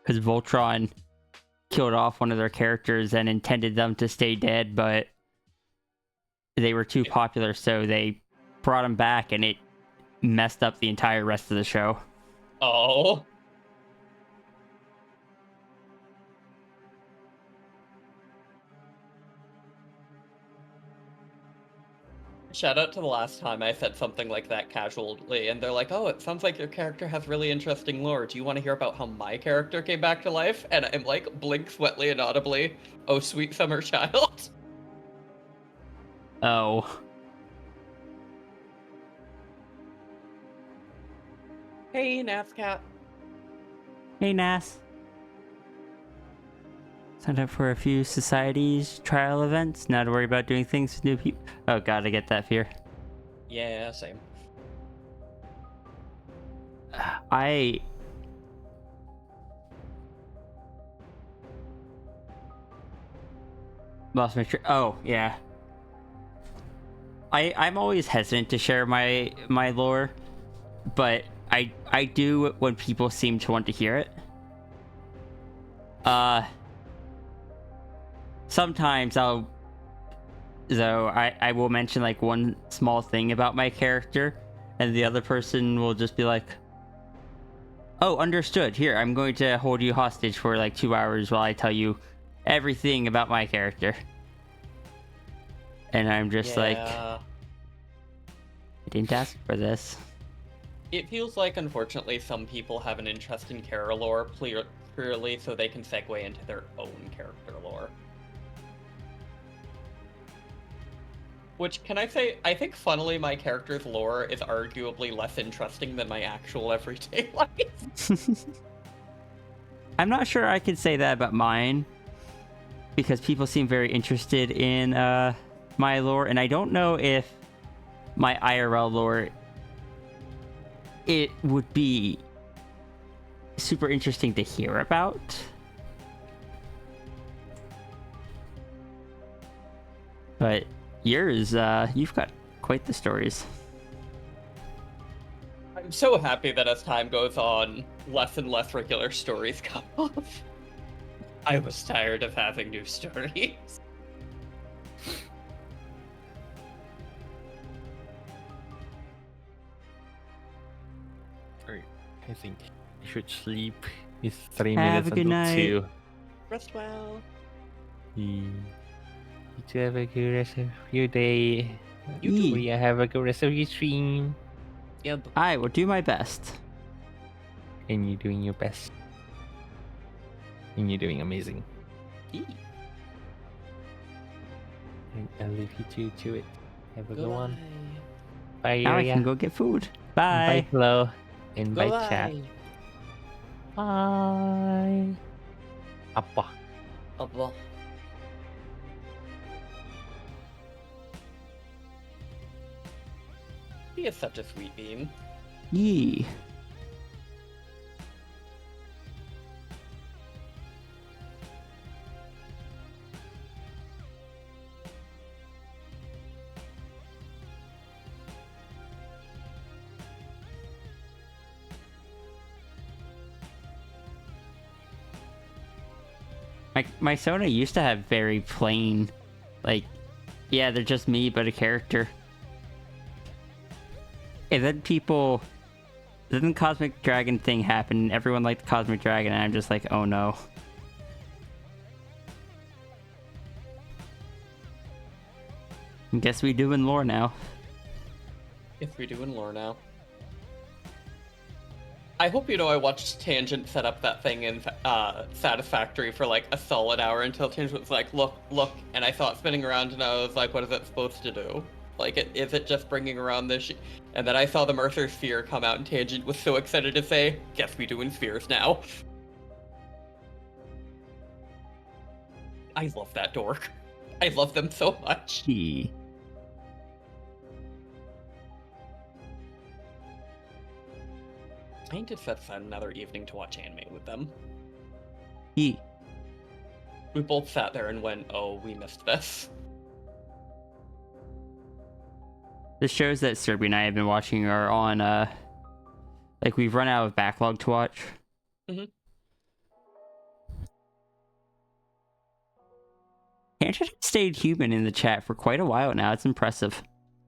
Because Voltron killed off one of their characters and intended them to stay dead, but they were too popular, so they brought him back, and it messed up the entire rest of the show. Oh. Shout out to the last time I said something like that casually, and they're like, oh, it sounds like your character has really interesting lore. Do you want to hear about how my character came back to life? And I'm like, blink sweatly and audibly, oh, sweet summer child. Oh. Hey, NASCAT. Hey, Nas. Signed up for a few societies trial events. Now to worry about doing things with new people. Oh god, I get that fear. Yeah, same. I lost my oh yeah. I'm always hesitant to share my lore, but I do when people seem to want to hear it. Sometimes I will mention like one small thing about my character, and the other person will just be like, oh, understood. Here, I'm going to hold you hostage for like 2 hours while I tell you everything about my character. And I'm just like, I didn't ask for this. It feels like, unfortunately, some people have an interest in character lore purely so they can segue into their own character lore. Which, can I say, I think funnily my character's lore is arguably less interesting than my actual everyday life. I'm not sure I could say that about mine, because people seem very interested in my lore, and I don't know if my IRL lore, it would be super interesting to hear about. But yours, you've got quite the stories. I'm so happy that as time goes on, less and less regular stories come off. I was tired of having new stories. Alright, I think I should sleep. It's 3 Have minutes a good until night. 2. Rest well. You too have a good rest of your day. You too. We have a good rest of your stream. Yep. I will do my best. And you're doing your best. And you're doing amazing. And I'll leave you to it. Have a good one. Bye, Now I Aria. can go get food. Bye, Bye. Flo. And bye, chat. Bye. Apa. Apa. He is such a sweet bean. Yee. My Sona used to have very plain, like, yeah, they're just me, but a character. And then then the Cosmic Dragon thing happened, and everyone liked the Cosmic Dragon, and I'm just like, oh no. Guess we do in lore now. If we do in lore now. I hope you know I watched Tangent set up that thing in Satisfactory for like a solid hour until Tangent was like, look, and I saw it spinning around and I was like, what is it supposed to do? Like, is it just bringing around this And then I saw the Mercer Sphere come out and Tangent was so excited to say, guess we do in spheres now. I love that dork. I love them so much. Gee. I need to set aside another evening to watch anime with them. Gee. We both sat there and went, oh, we missed this. The shows that Serby and I have been watching are on, like, we've run out of backlog to watch. Mm-hmm. Tangent stayed human in the chat for quite a while now. It's impressive.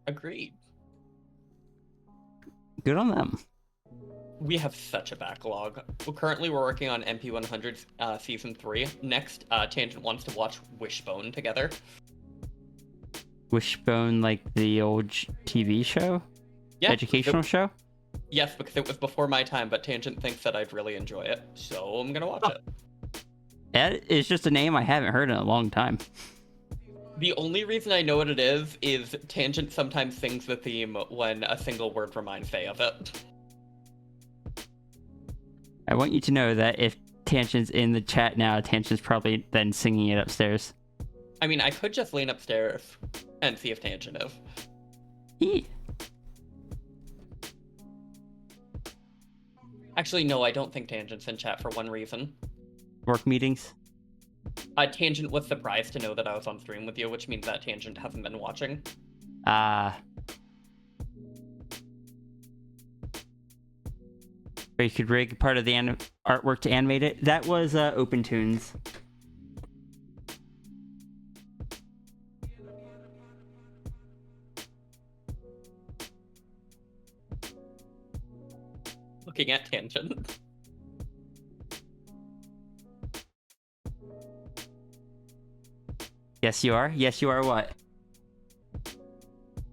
Agreed. Good on them. We have such a backlog. Currently, we're working on MP100 Season 3. Next, Tangent wants to watch Wishbone together. Wishbone, like the old TV show? Yeah, Educational show? Yes, because it was before my time, but Tangent thinks that I'd really enjoy it, so I'm gonna watch it. That is just a name I haven't heard in a long time. The only reason I know what it is Tangent sometimes sings the theme when a single word reminds Faye of it. I want you to know that if Tangent's in the chat now, Tangent's probably then singing it upstairs. I mean, I could just lean upstairs and see if Tangent is. Eee. Actually, no, I don't think Tangent's in chat for one reason. Work meetings? Tangent was surprised to know that I was on stream with you, which means that Tangent hasn't been watching. Or you could rig part of the artwork to animate it. That was OpenTunes. Looking at Tangent. Yes, you are. Yes, you are what?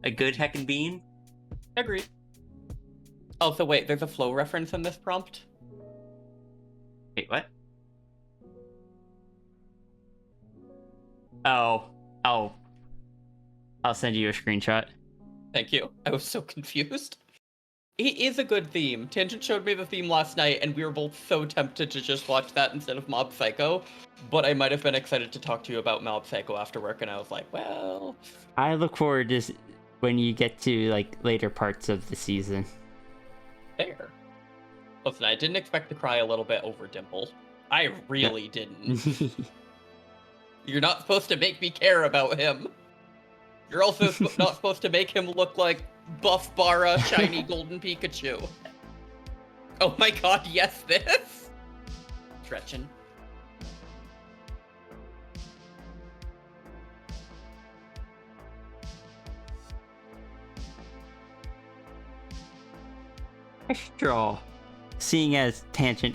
A good heckin' bean? Agreed. Also, wait, there's a flow reference in this prompt? Wait, what? Oh. I'll send you a screenshot. Thank you. I was so confused. It is a good theme. Tangent showed me the theme last night, and we were both so tempted to just watch that instead of Mob Psycho. But I might have been excited to talk to you about Mob Psycho after work, and I was like, well... I look forward to when you get to, like, later parts of the season. Fair. Listen, I didn't expect to cry a little bit over Dimple. I really didn't. You're not supposed to make me care about him. You're also not supposed to make him look like buff Bara shiny golden Pikachu. Oh my god, yes, this? Stretchin'. I should draw. Seeing how Tangent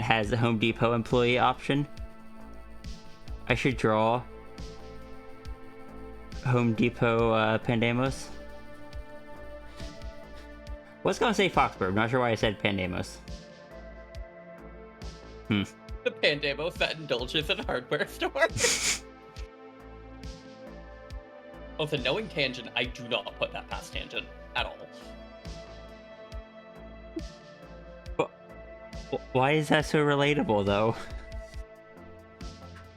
has a Home Depot employee option, I should draw Home Depot Pandemos. Was gonna say Foxburg, not sure why I said Pandemos. The Pandemos that indulges in hardware stores. Also, knowing Tangent, I do not put that past Tangent at all. Why is that so relatable, though?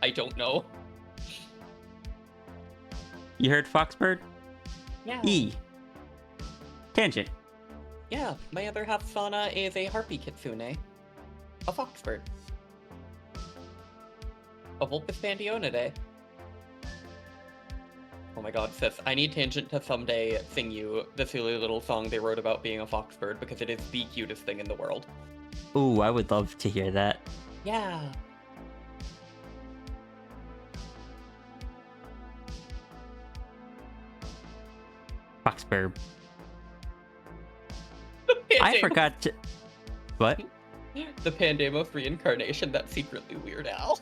I don't know. You heard Foxbird? Yeah. E. Tangent. Yeah, my other half Sana is a Harpy Kitsune. A Foxbird. A Vulpus Pandionidae. Oh my god, sis, I need Tangent to someday sing you the silly little song they wrote about being a foxbird because it is the cutest thing in the world. Ooh, I would love to hear that. Yeah. Foxbird. I forgot to... What? The Pandemos reincarnation, that's secretly Weird Al.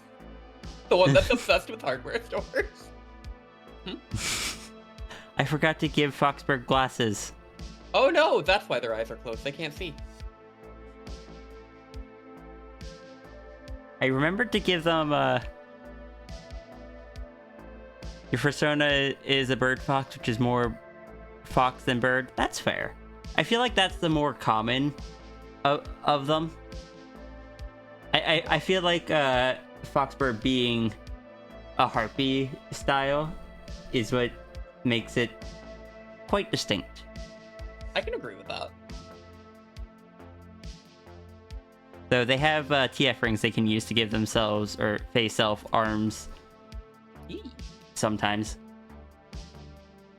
The one that's obsessed with hardware stores. I forgot to give Foxburg glasses. Oh no, that's why their eyes are closed. They can't see. I remembered to give them, your persona is a bird fox, which is more fox than bird. That's fair. I feel like that's the more common of them. I feel like, Foxbird being a harpy style is what makes it quite distinct. I can agree with that. So they have TF rings they can use to give themselves or face self arms sometimes.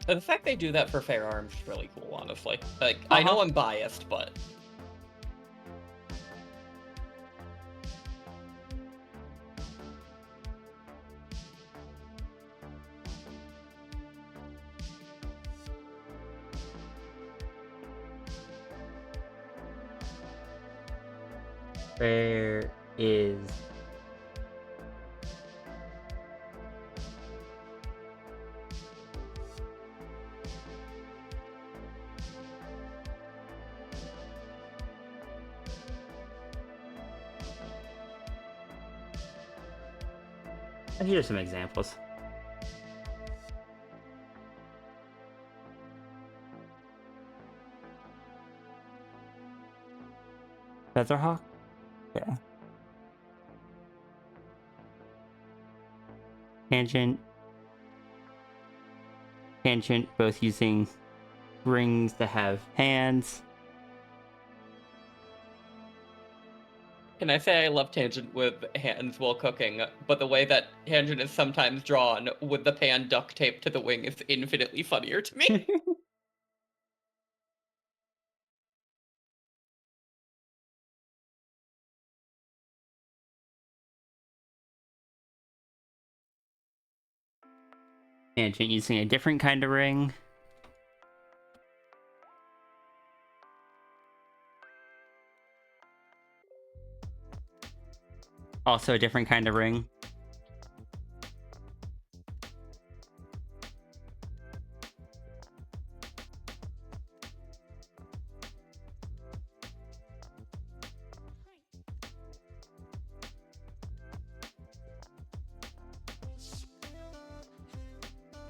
And the fact they do that for fair arms is really cool, honestly. Like, I know I'm biased, but... Where is... And here are some examples. Featherhawk? Yeah. Tangent, both using rings to have hands. Can I say I love Tangent with hands while cooking, but the way that Tangent is sometimes drawn with the pan duct taped to the wing is infinitely funnier to me. Tangent using a different kind of ring. Also a different kind of ring.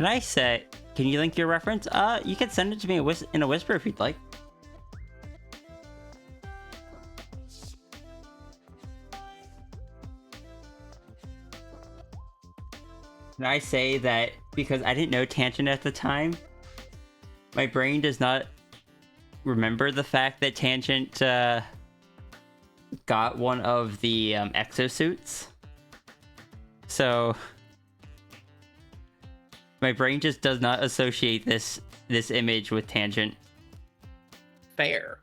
Can I say? Can you link your reference? You can send it to me in a whisper if you'd like. Can I say that because I didn't know Tangent at the time, my brain does not remember the fact that Tangent got one of the exosuits. So my brain just does not associate this image with Tangent. Fair.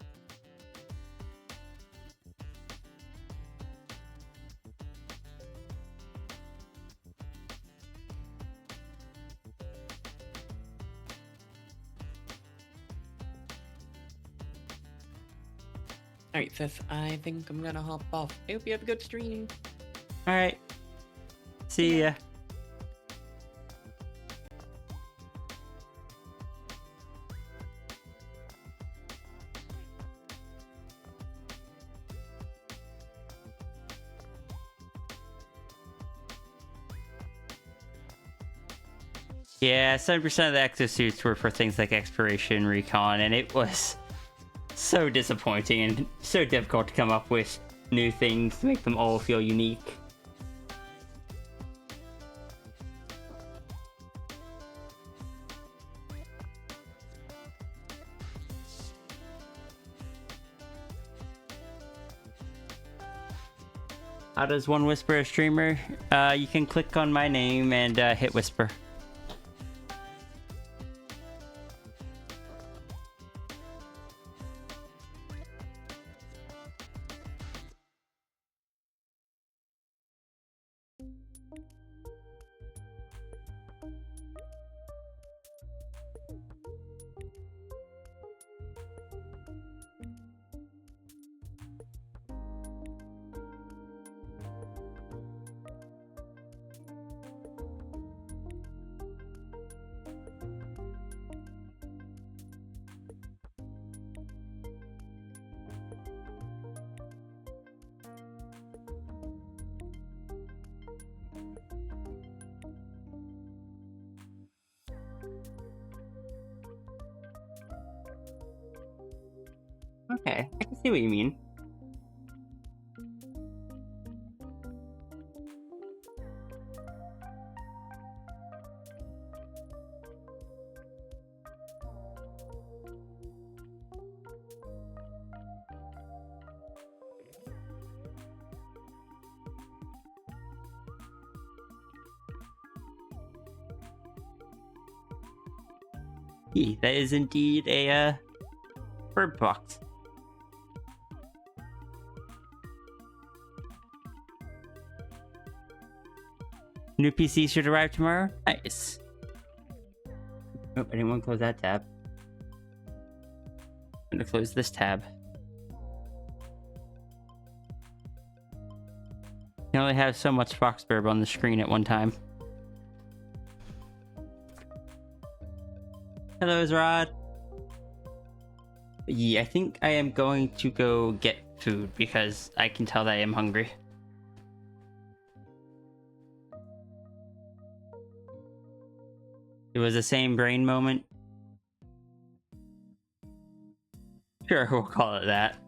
Alright, sis, I think I'm gonna hop off. I hope you have a good stream. Alright. See ya. Yeah, 70% of the exosuits were for things like exploration, recon, and it was so disappointing and so difficult to come up with new things to make them all feel unique. How does one whisper a streamer? You can click on my name and hit whisper. Okay, I can see what you mean. That is indeed a bird box. New PC should arrive tomorrow. Nice. Oh, I didn't want to close that tab. I'm gonna close this tab. You can only have so much Foxburb on the screen at one time. Hello, Zrod. Yeah, I think I am going to go get food because I can tell that I am hungry. It was the same brain moment. Sure, we'll call it that.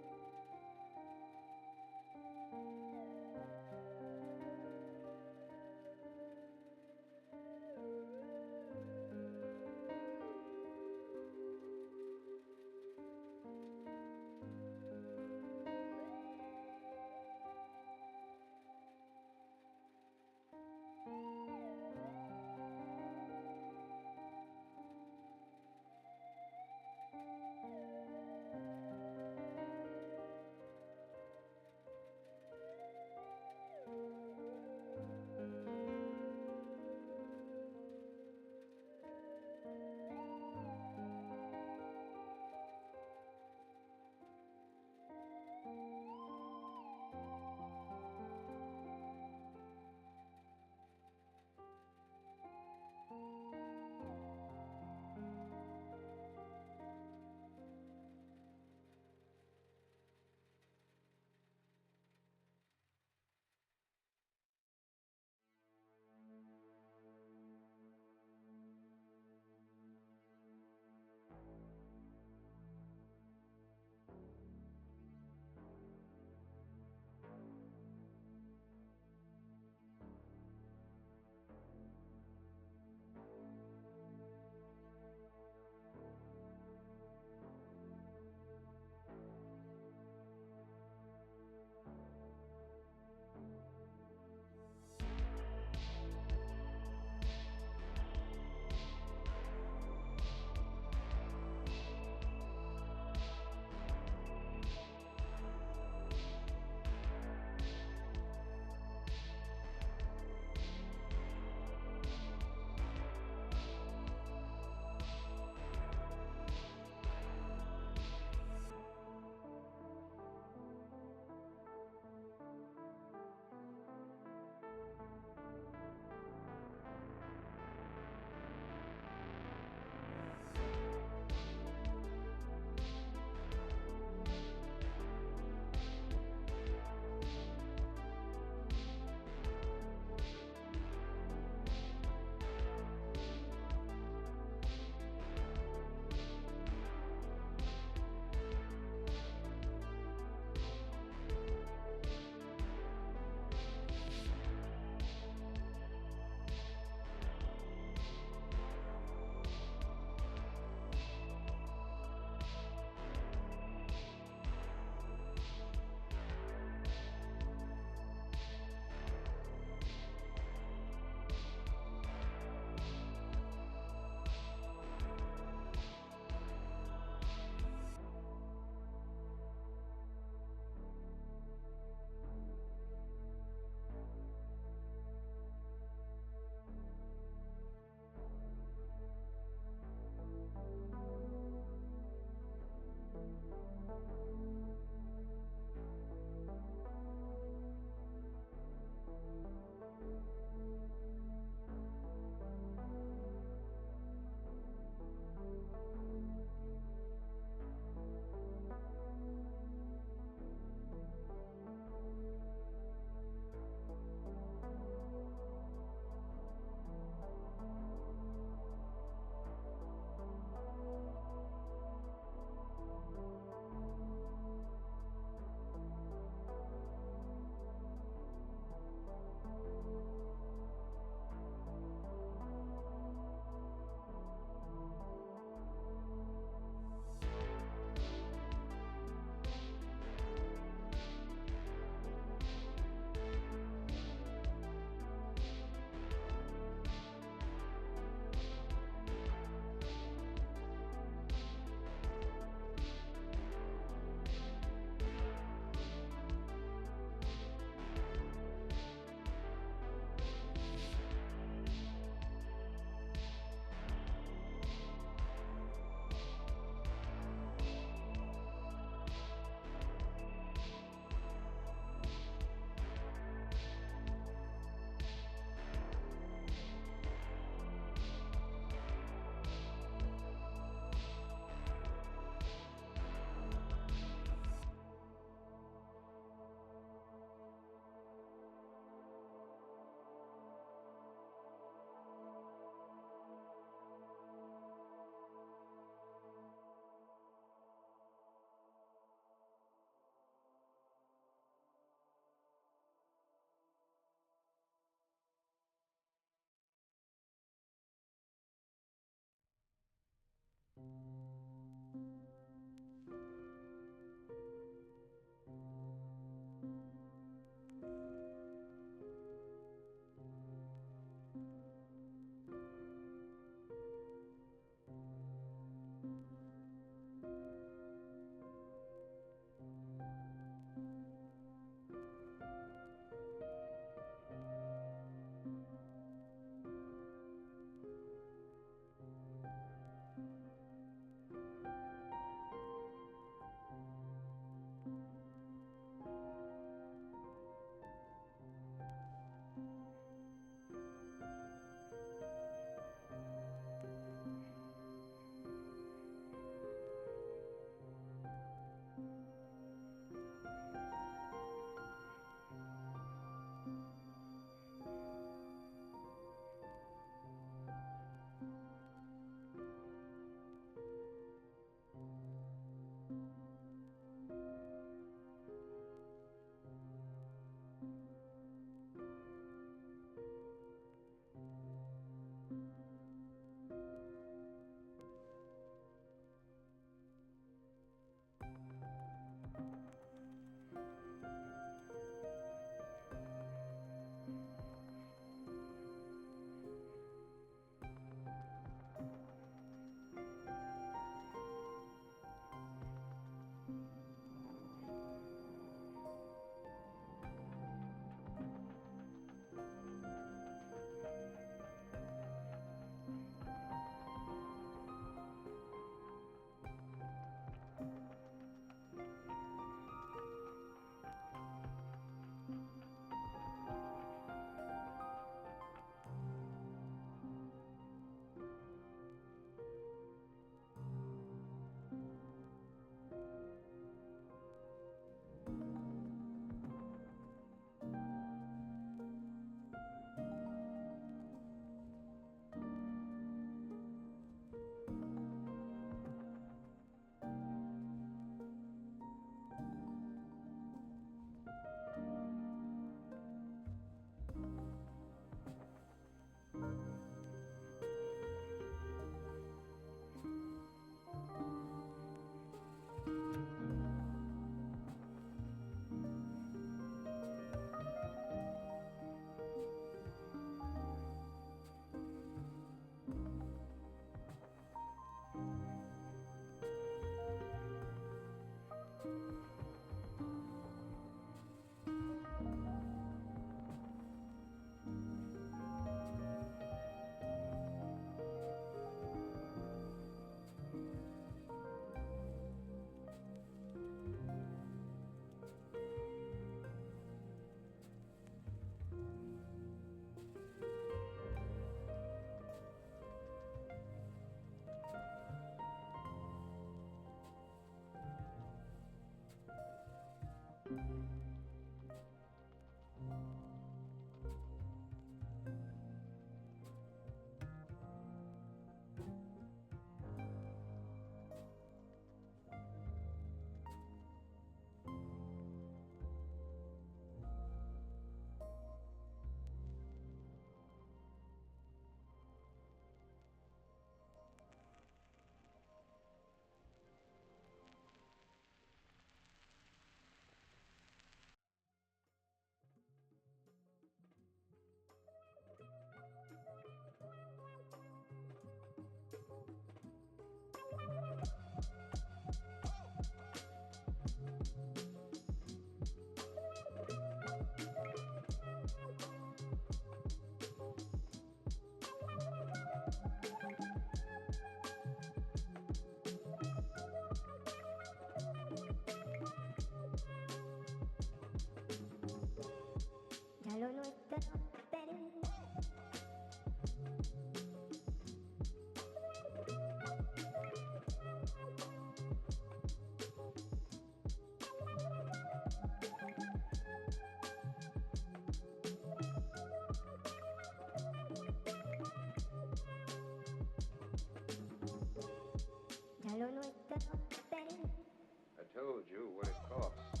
I told you what it costs.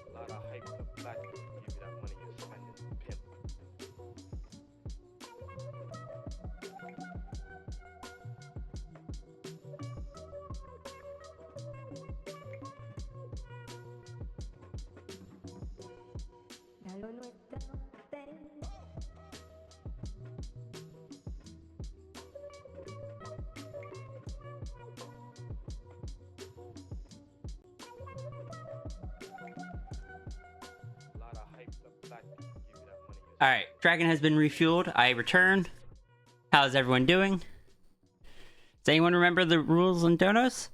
A lot of hype up black people give you that money you're spending, pimp. Alright, Dragon has been refueled. I return. How's everyone doing? Does anyone remember the rules on Donos?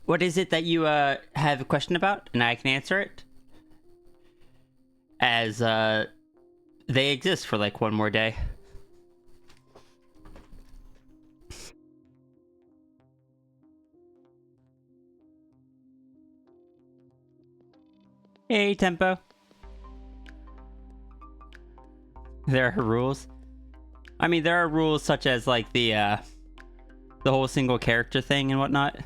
What is it that you have a question about, and I can answer it? As they exist for like one more day. Hey, Tempo. There are rules. I mean, there are rules such as like the whole single character thing and whatnot.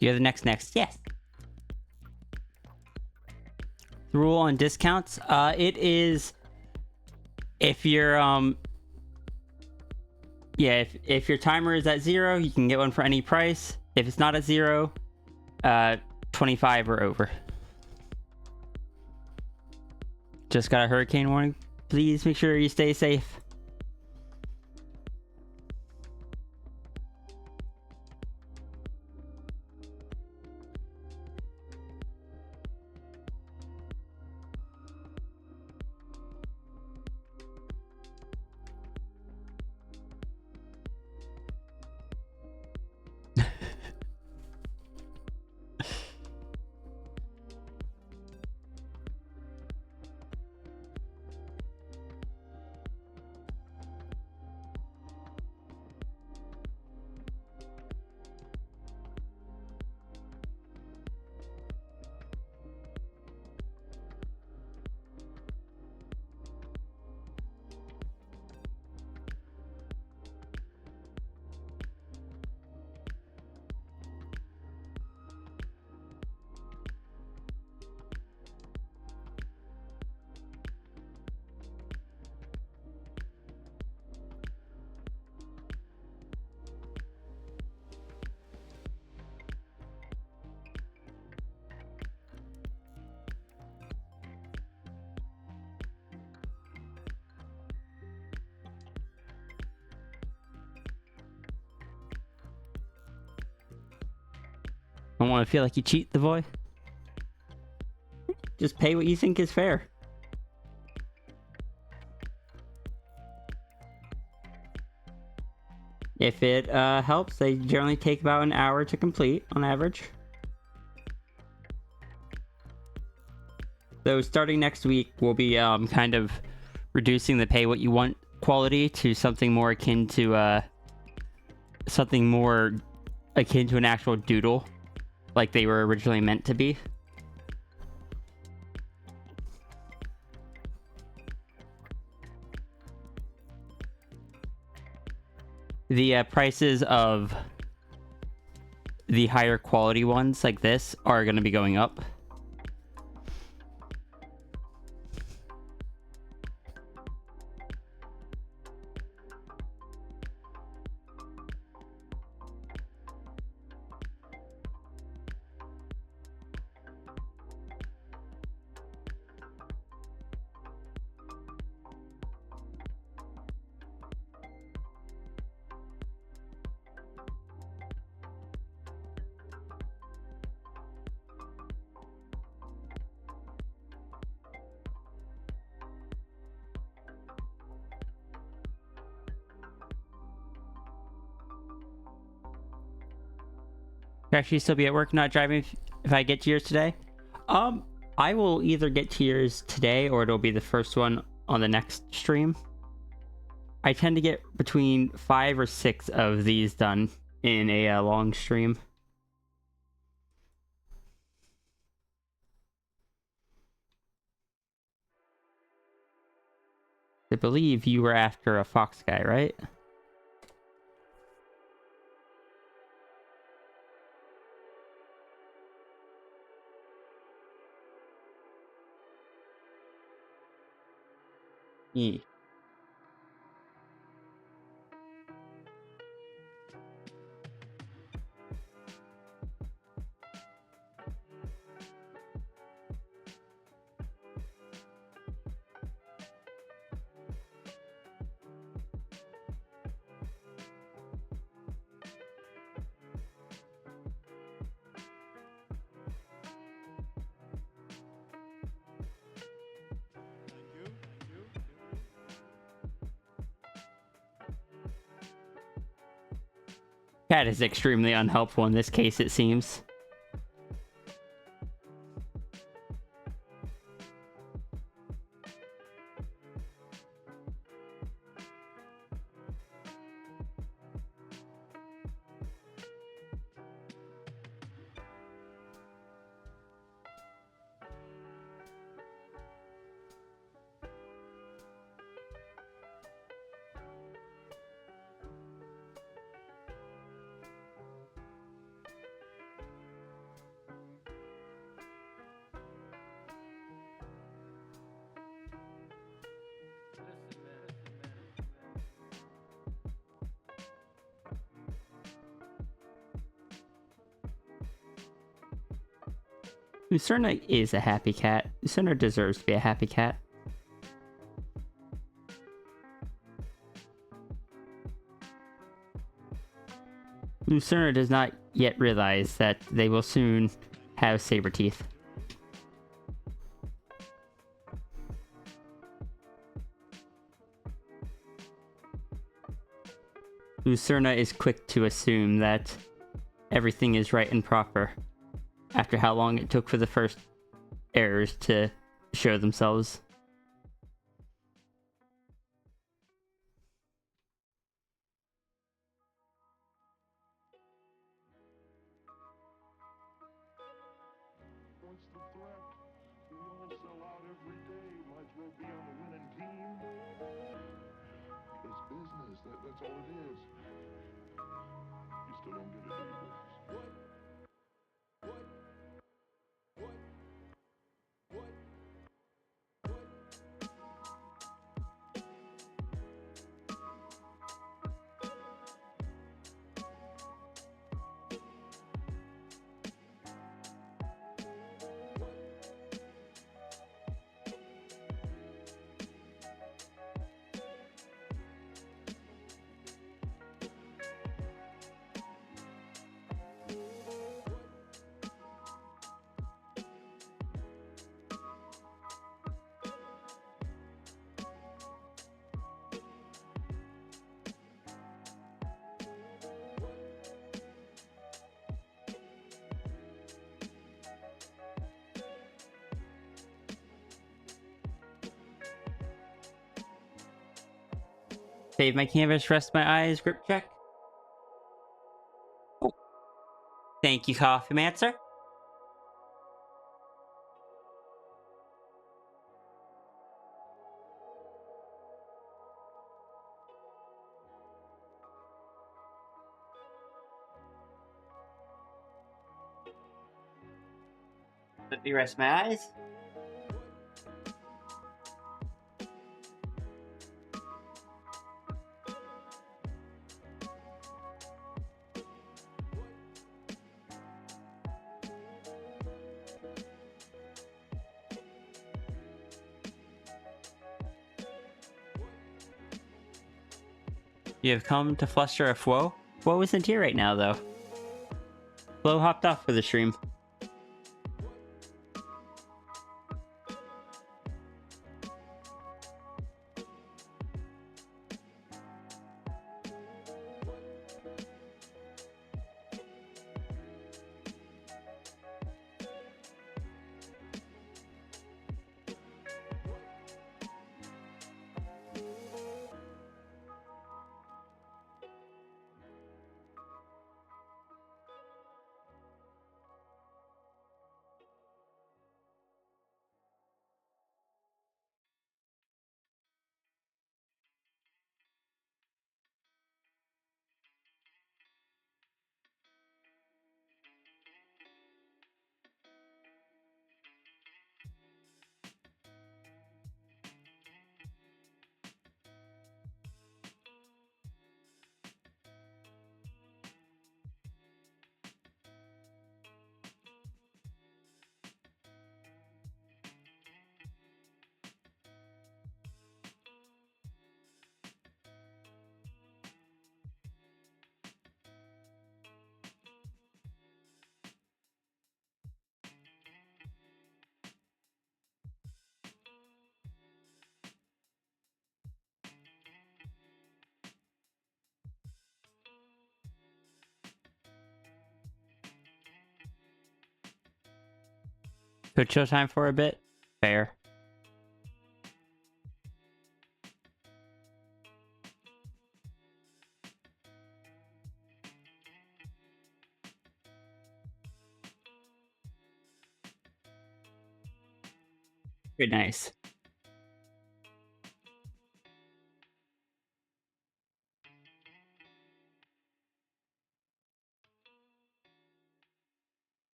You're the next. Yes. The rule on discounts. It is if you're yeah, if your timer is at 0, you can get one for any price. If it's not at 0, 25 or over. Just got a hurricane warning. Please make sure you stay safe. I don't want to feel like you cheat the boy. Just pay what you think is fair. If it helps, they generally take about an hour to complete on average. So starting next week, we'll be kind of reducing the pay what you want quality to something more akin to an actual doodle, like they were originally meant to be. The prices of the higher quality ones like this are going to be going up. You'll actually still be at work, not driving if I get to yours today? I will either get to yours today or it'll be the first one on the next stream. I tend to get between 5 or 6 of these done in a long stream. I believe you were after a fox guy, right? Yeah. Cat is extremely unhelpful in this case, it seems. Lucerna is a happy cat. Lucerna deserves to be a happy cat. Lucerna does not yet realize that they will soon have saber teeth. Lucerna is quick to assume that everything is right and proper after how long it took for the first errors to show themselves. What's the threat? We all sell out every day. Might as well be on the winning team. It's business. That's all it is. You still don't get it, do you, boys? Save my canvas, rest my eyes, grip check. Oh. Thank you, Coffee Mancer. Let me rest my eyes. You have come to fluster a Fwo? Fwo isn't here right now, though. Flo hopped off for the stream. Could chill time for a bit. Fair. Very nice.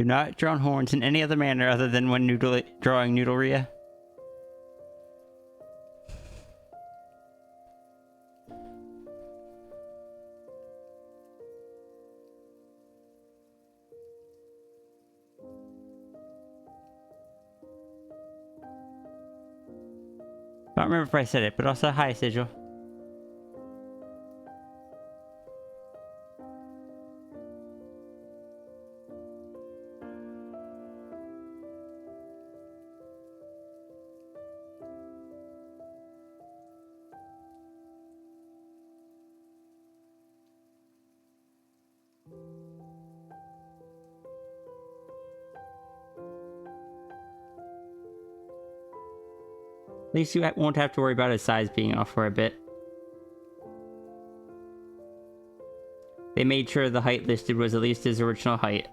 Do not draw horns in any other manner other than when drawing Noodleria. I don't remember if I said it, but also hi, Sigil. At least you won't have to worry about his size being off for a bit. They made sure the height listed was at least his original height.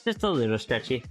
Just a little stretchy.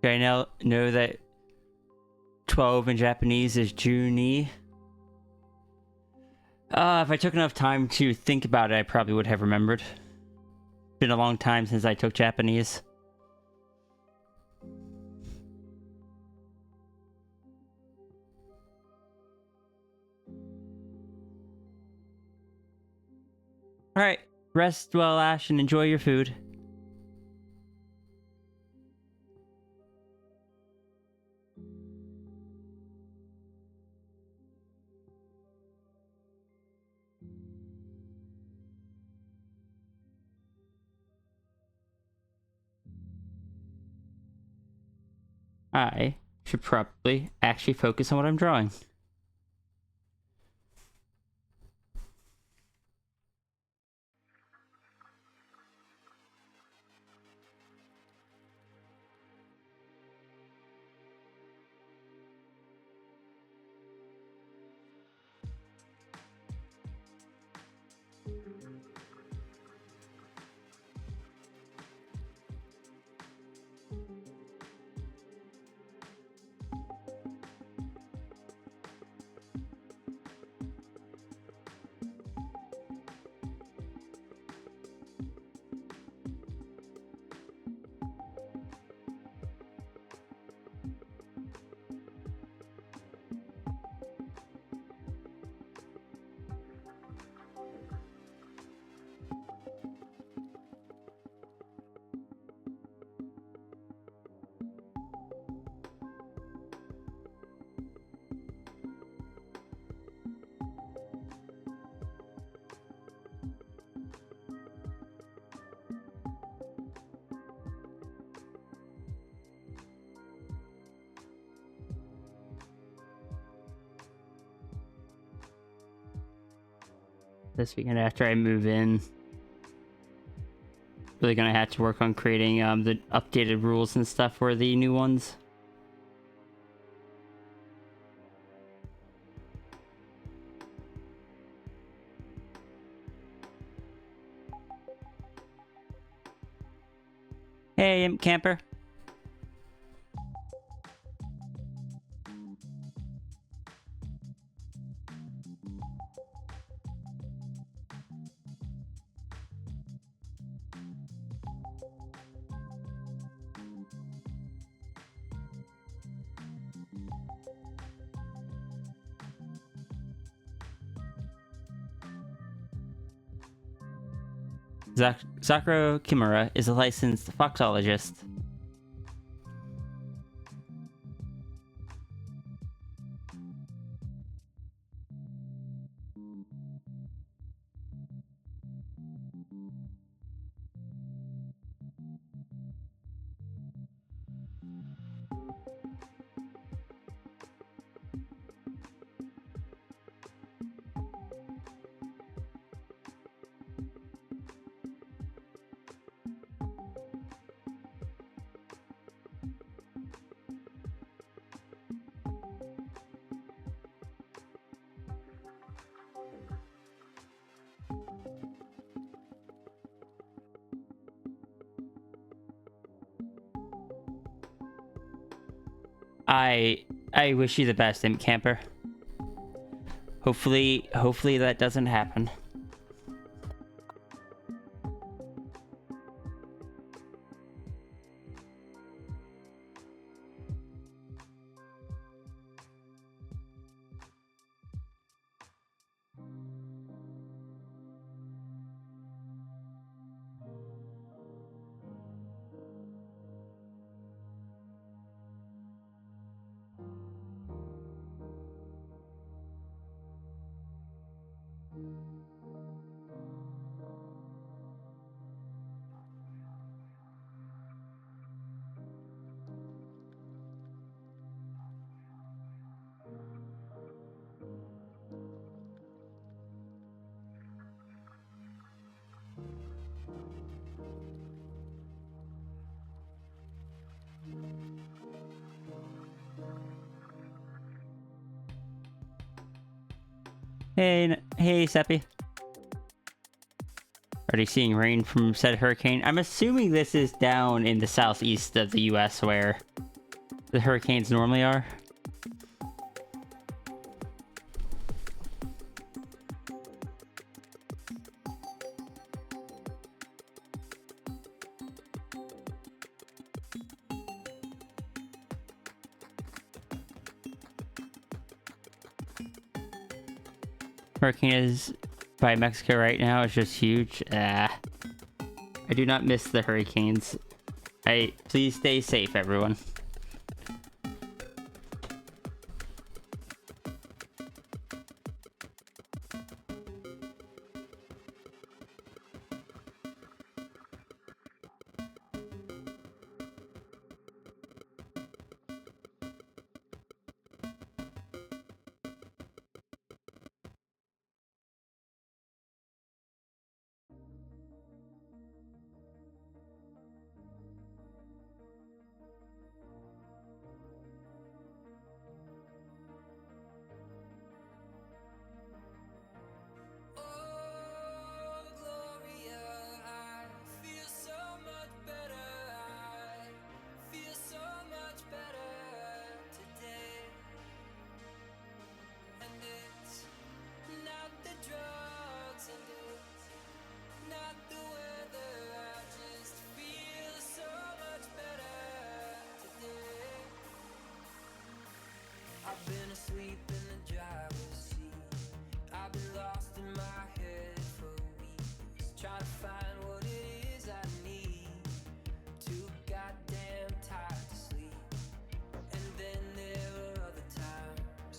Do I now know that 12 in Japanese is Juni? If I took enough time to think about it, I probably would have remembered. Been a long time since I took Japanese. Alright, rest well, Ash, and enjoy your food. I should probably actually focus on what I'm drawing. This weekend after I move in, really gonna have to work on creating the updated rules and stuff for the new ones. Hey, Imp Camper. Sakura Kimura is a licensed foxologist. I wish you the best, Imp Camper. Hopefully that doesn't happen. Hey, Seppi. Already seeing rain from said hurricane. I'm assuming this is down in the southeast of the U.S. where the hurricanes normally are. Hurricane is by Mexico right now. It's just huge. I do not miss the hurricanes. Please stay safe, everyone. Oh, Gloria, I feel so much better. I feel so much better today. And it's not the drugs and it's not the weather. I just feel so much better today. I've been asleep in the driver's seat. I've been lost in my head for weeks, trying to find what it is I need. Too goddamn tired to sleep. And then there are other times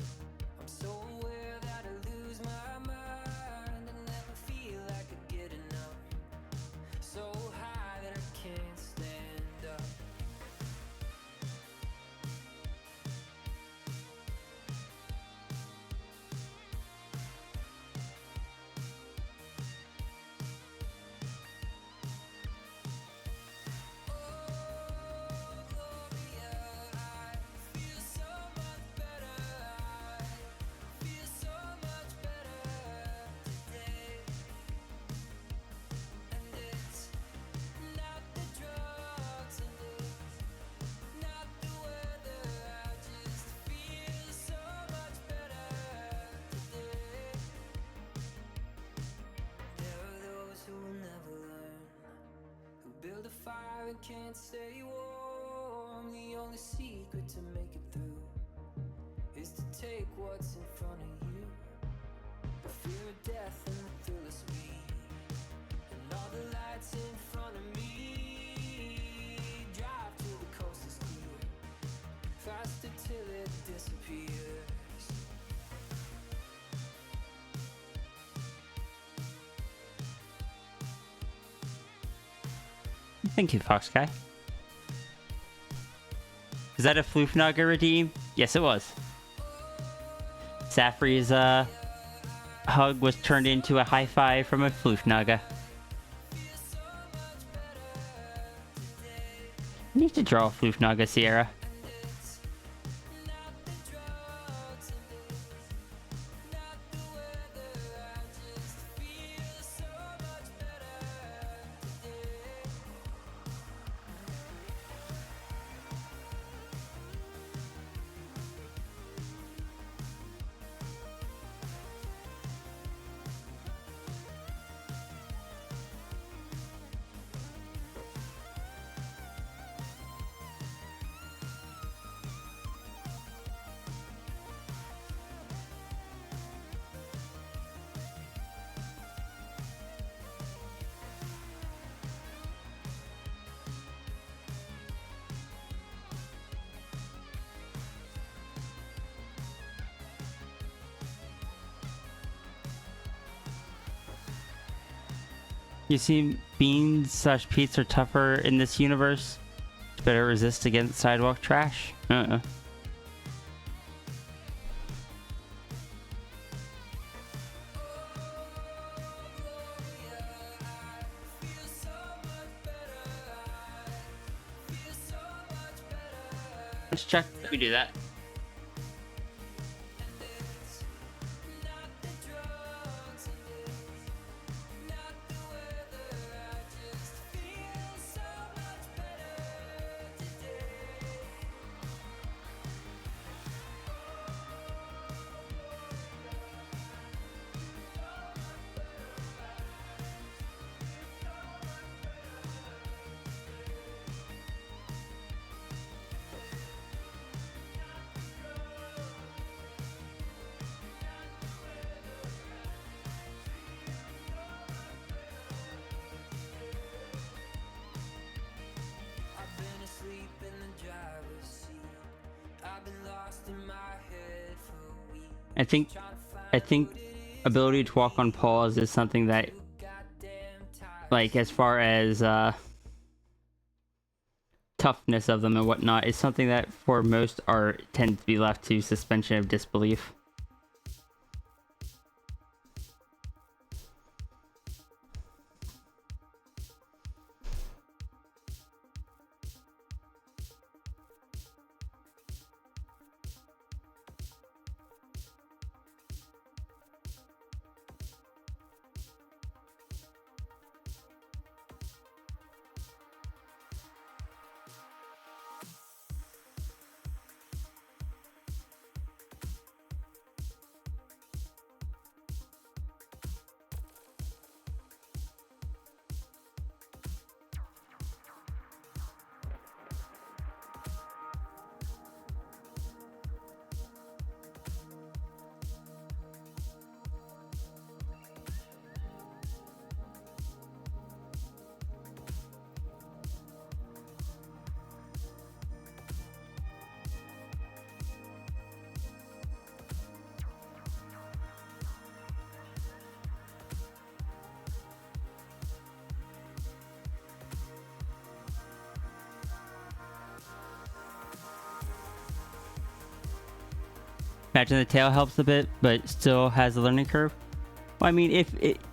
I'm so aware that I lose my mind and never feel I could get enough. So high that I can't stand up. Build a fire and can't stay warm. The only secret to make it through is to take what's in front of you. The fear of death and the thrill of speed, and all the lights in front of me. Drive till the coast is clear, faster till it disappears. Thank you, Fox Guy. Is that a Floofnaga redeem? Yes, it was. Safri's hug was turned into a high five from a Floofnaga. I need to draw a Floofnaga, Sierra. You see, beans/peats are tougher in this universe. It's better resist against sidewalk trash. Let's check. We do that. I think ability to walk on paws is something that, like, as far as toughness of them and whatnot, is something that for most art tends to be left to suspension of disbelief. Imagine the tail helps a bit, but still has a learning curve. Well, I mean,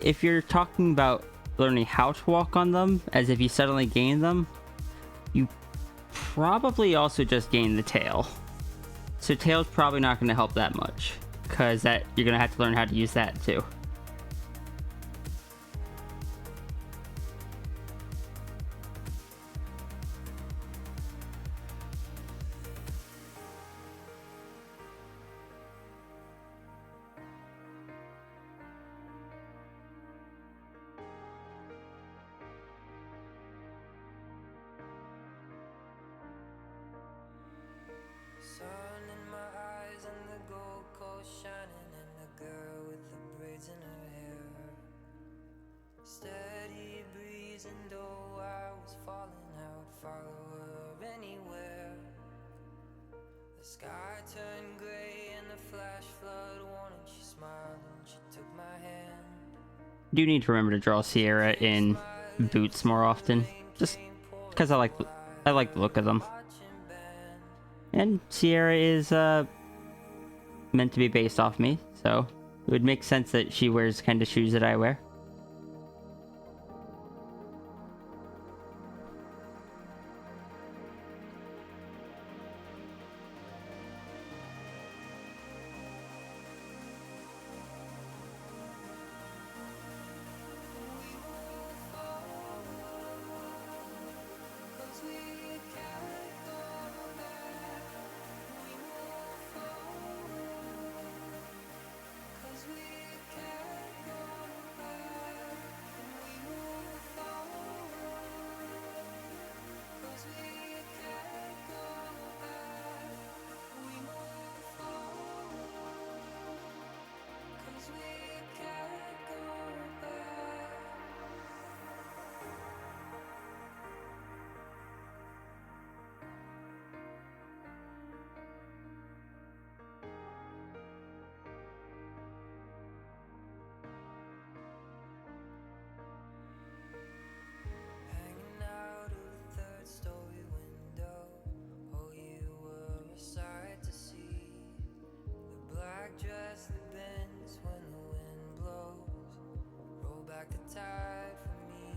if you're talking about learning how to walk on them, as if you suddenly gain them, you probably also just gain the tail. So tail's probably not going to help that much, because that you're going to have to learn how to use that too. Sun in my eyes and the gold coast shining, and the girl with the braids in her hair. Steady breeze, and though I was falling, I would follow her anywhere. The sky turned gray and the flash flood warning. She smiled and she took my hand. Do need to remember to draw Sierra in boots more often, just because I like the look of them. And Sierra is meant to be based off me, so it would make sense that she wears kind of shoes that I wear. Hanging out of a third-story window, oh, you were a sight to see. The black dress that bends when the wind blows, roll back the tide for me.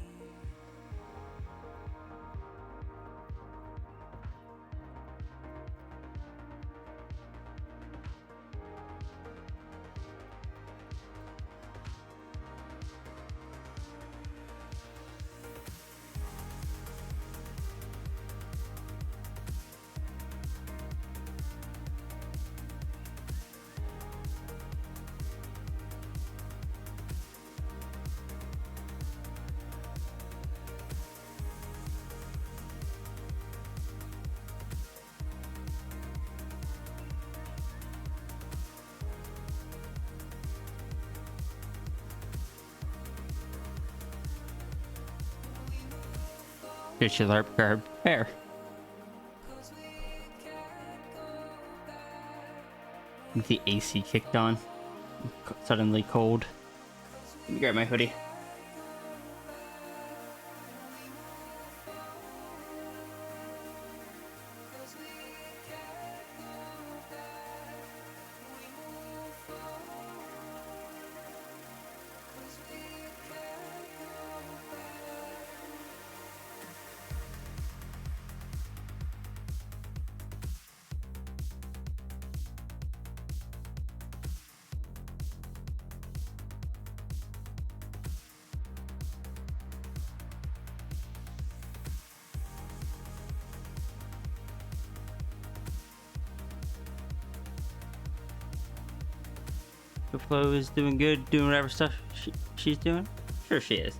Did she learn her hair? The AC kicked on. Suddenly cold. Let me grab my hoodie. Flo is doing good, doing whatever stuff she's doing. Sure she is.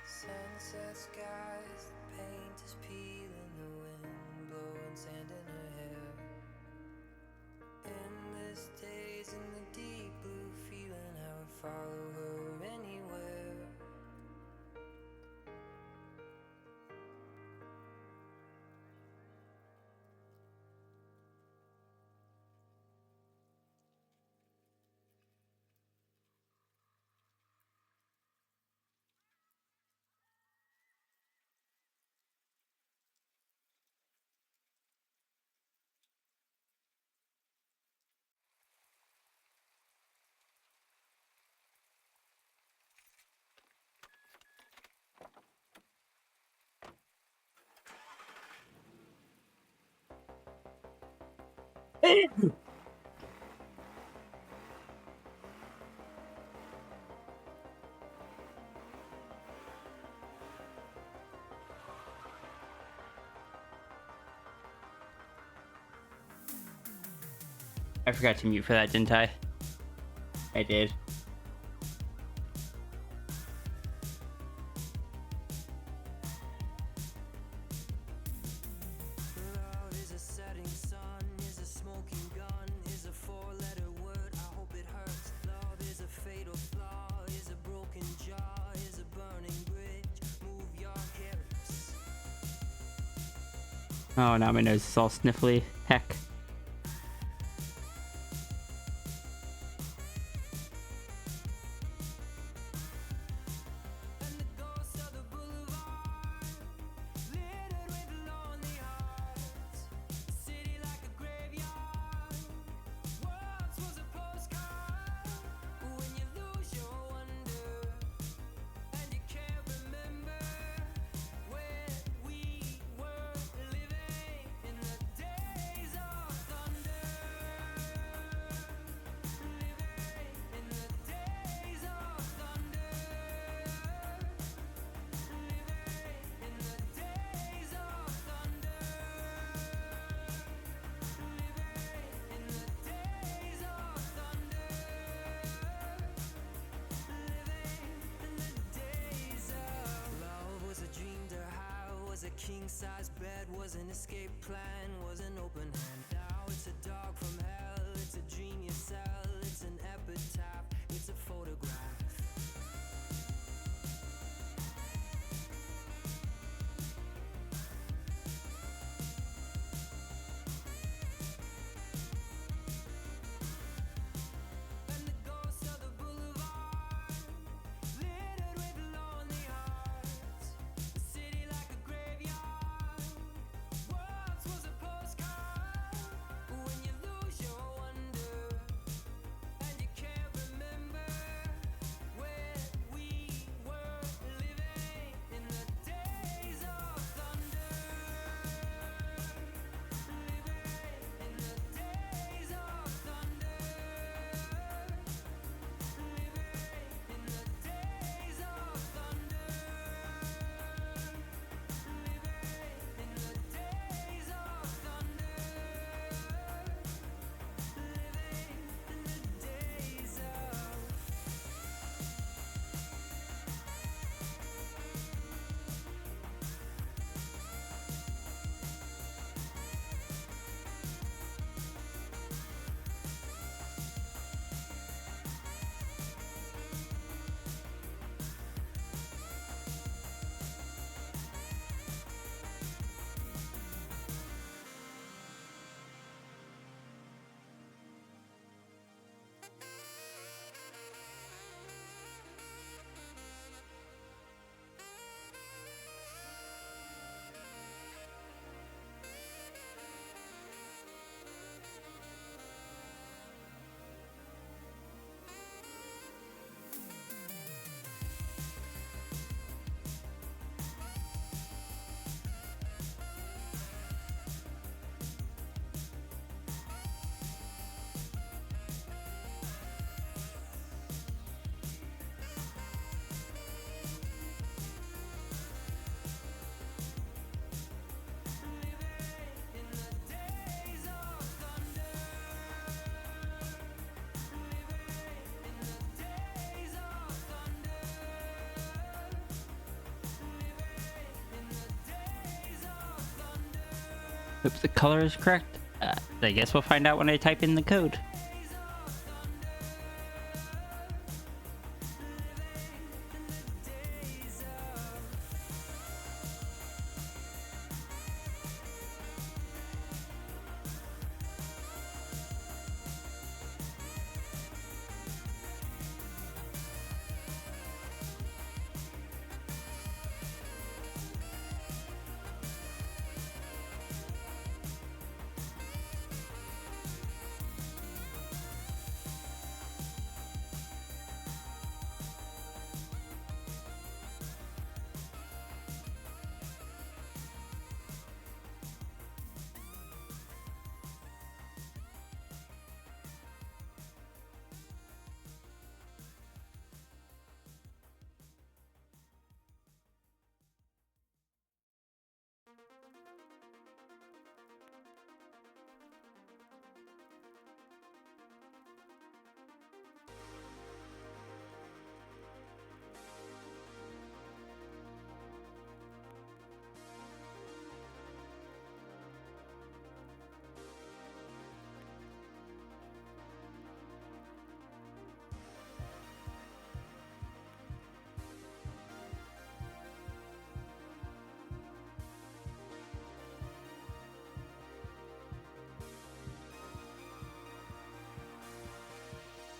Sunset skies, the paint is peeling, the wind blowing sand in her hair. Endless days in the deep blue feeling, I would follow her anywhere. I forgot to mute for that, didn't I? I did. Love is a setting sun, is a smoking gun, is a four-letter word, I hope it hurts. Love is a fatal flaw, is a broken jaw, is a burning bridge, move your hips. Oh, now my nose is all sniffly. Heck. And the ghosts of the boulevard, littered with lonely hearts. A city like a graveyard, once was a postcard. When you lose your wonder, and you can't remember where we were living in the days of king-size bed was an escape plan, was an open hand. Now it's a dog from hell, it's a dream you sell, it's an epitaph, it's a photograph. And the ghosts of the boulevard, littered with lonely hearts. The city like a graveyard, once was a postcard. When you lose your wonder, and you can't remember where we were living in the days of thunder. Living in the days of thunder. Living in the days of thunder. Living in the days of thunder. Living in the days of in the days of thunder. Living in the days of thunder. Living in the days of thunder. Oops, the color is correct. I guess we'll find out when I type in the code.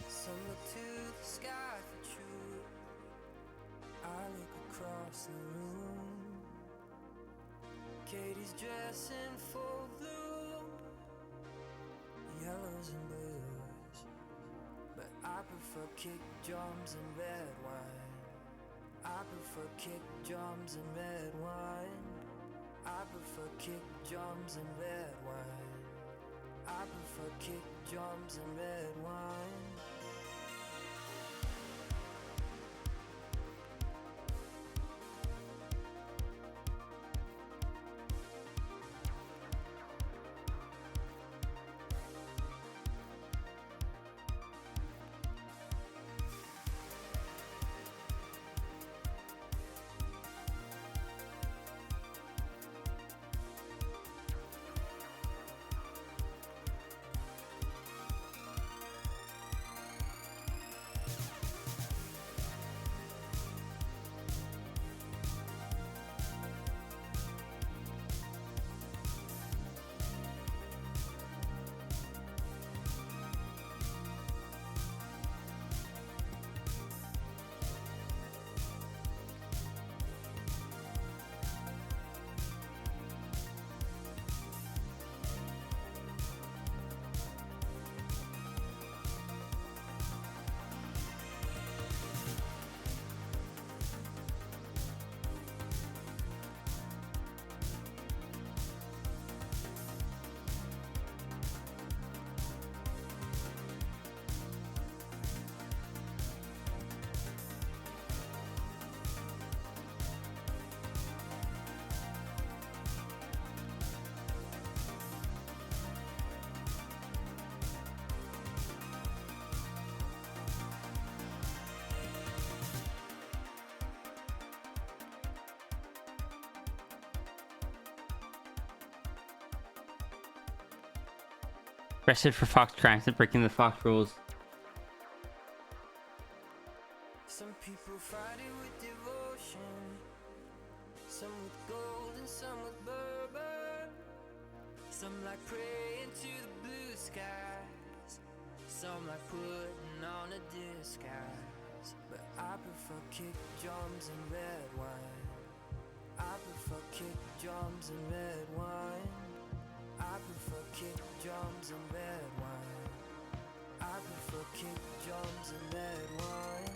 Some look to the sky for truth. I look across the room. Katie's dressing full bloom, yellows and blues. But I prefer kick drums and red wine. I prefer kick drums and red wine. I prefer kick drums and red wine. I prefer kick drums and red wine. Arrested for Fox crimes and breaking the Fox rules. Some people fight it with devotion, some with gold and some with bourbon. Some like praying to the blue skies, some like putting on a disguise. But I prefer kick drums and red wine. I prefer kick drums and red wine. I prefer kick drums and red wine. I prefer kick drums and red wine.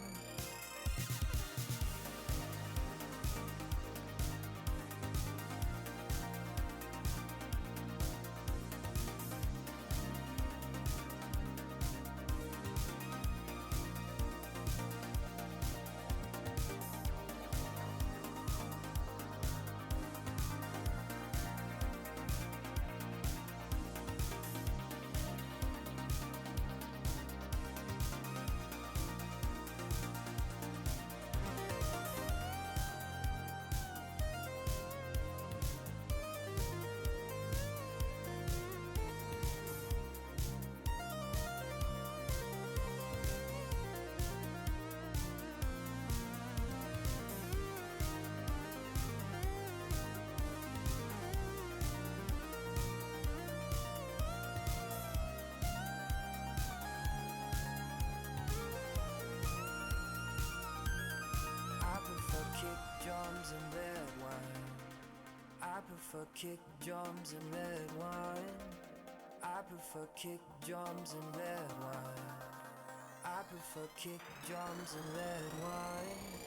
Drums and red wine. I prefer kick drums and red wine. I prefer kick drums and red wine. I prefer kick drums and red wine.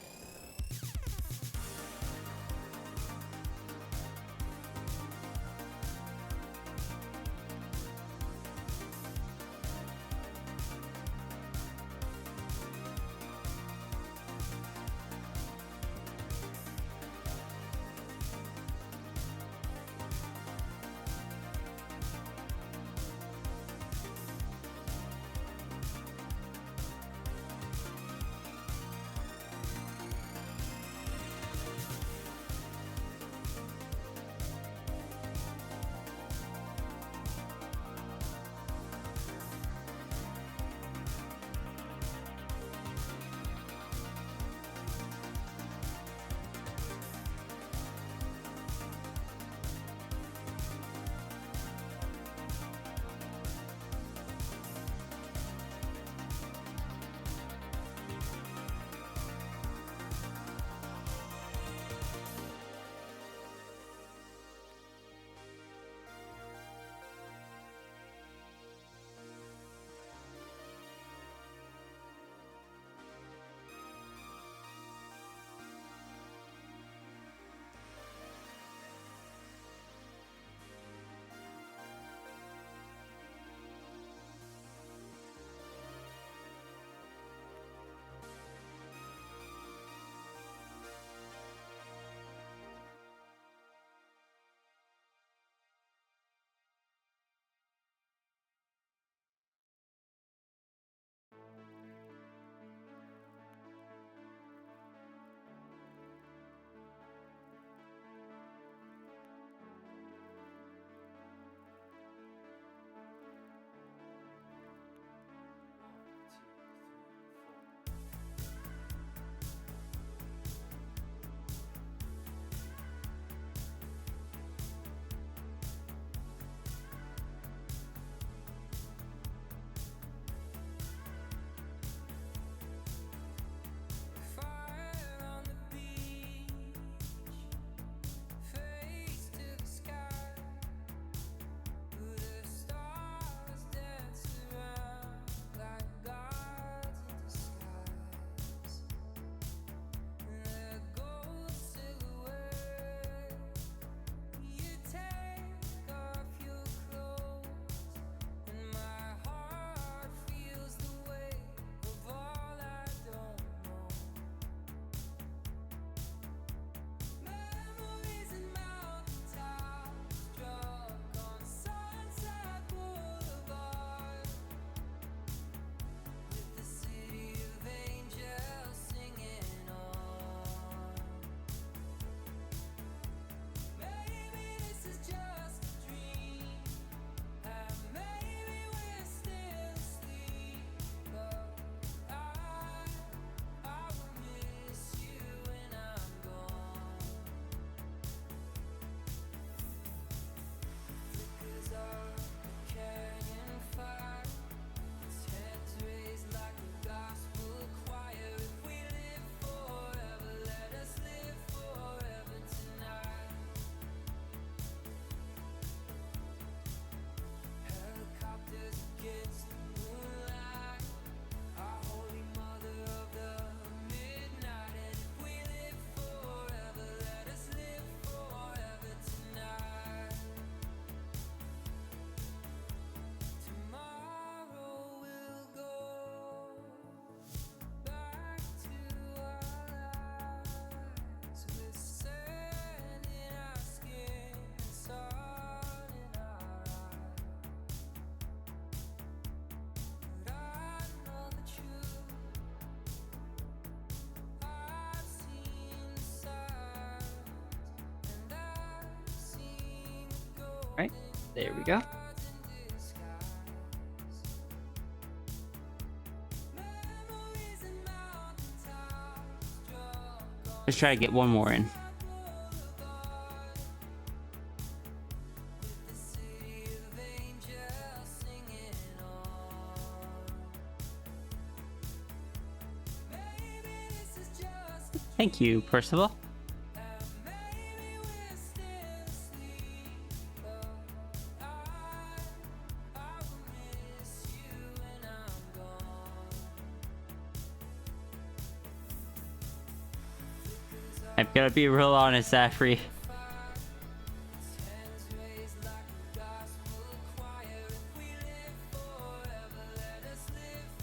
There we go. Let's try to get one more in. Thank you, Percival. I'm gonna be real honest, Zachary.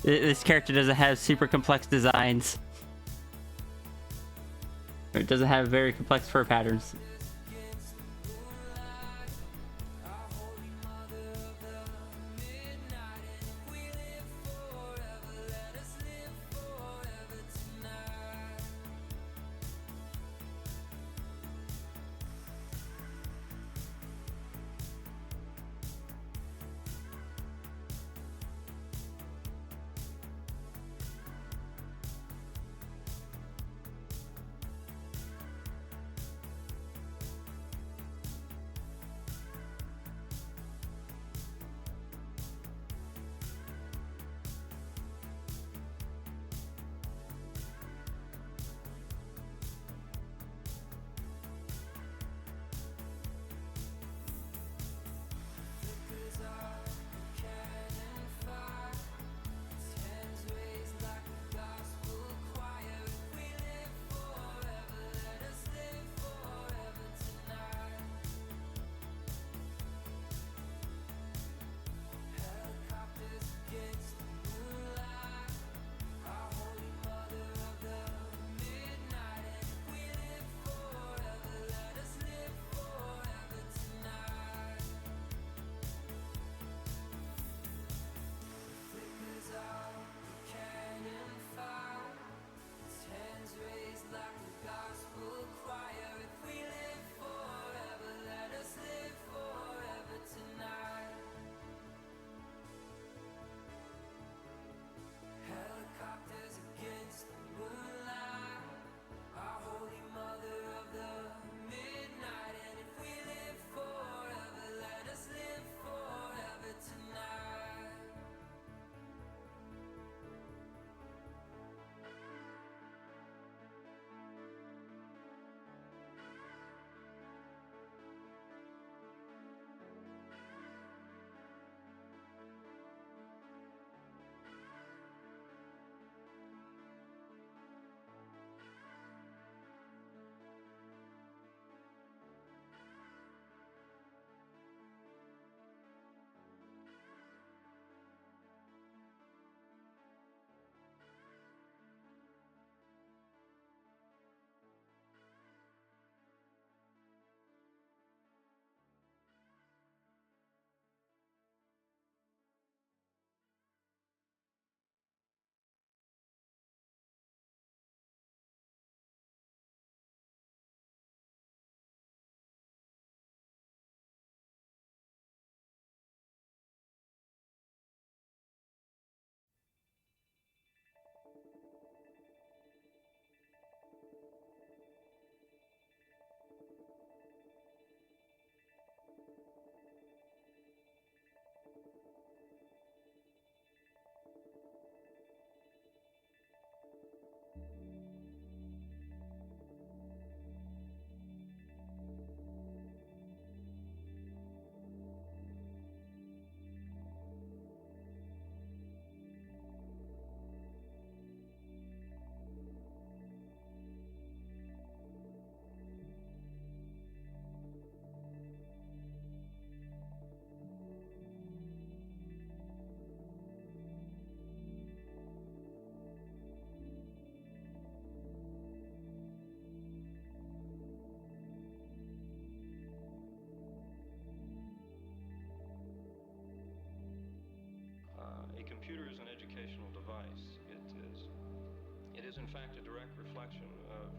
This character doesn't have super complex designs. Or it doesn't have very complex fur patterns. A computer is an educational device. It is in fact a direct reflection of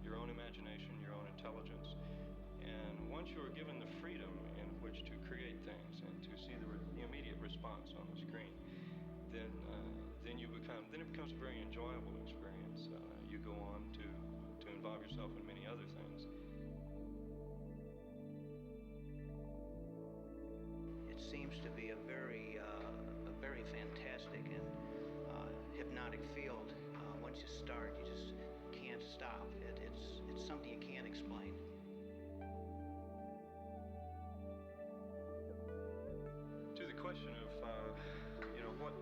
your own imagination, your own intelligence. And once you are given the freedom in which to create things and to see the immediate response on the screen, then it becomes a very enjoyable experience. You go on to involve yourself in many other things. It seems to be a very fantastic and hypnotic field. Once you start, you just can't stop. It's something you can't explain. To the question of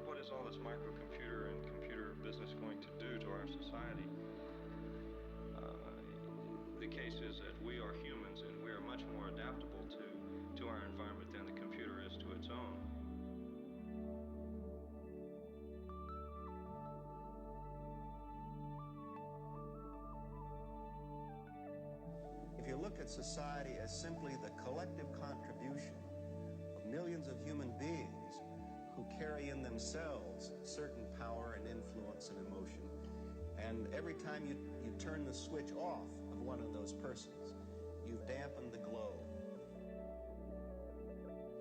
what is all this microcomputer and computer business going to do to our society? The case is that we are humans and we are much more adaptable to our environment than the computer is to its own. If you look at society as simply the collective contribution of millions of human beings who carry in themselves certain power and influence and emotion, and every time you turn the switch off of one of those persons, you've dampened the glow.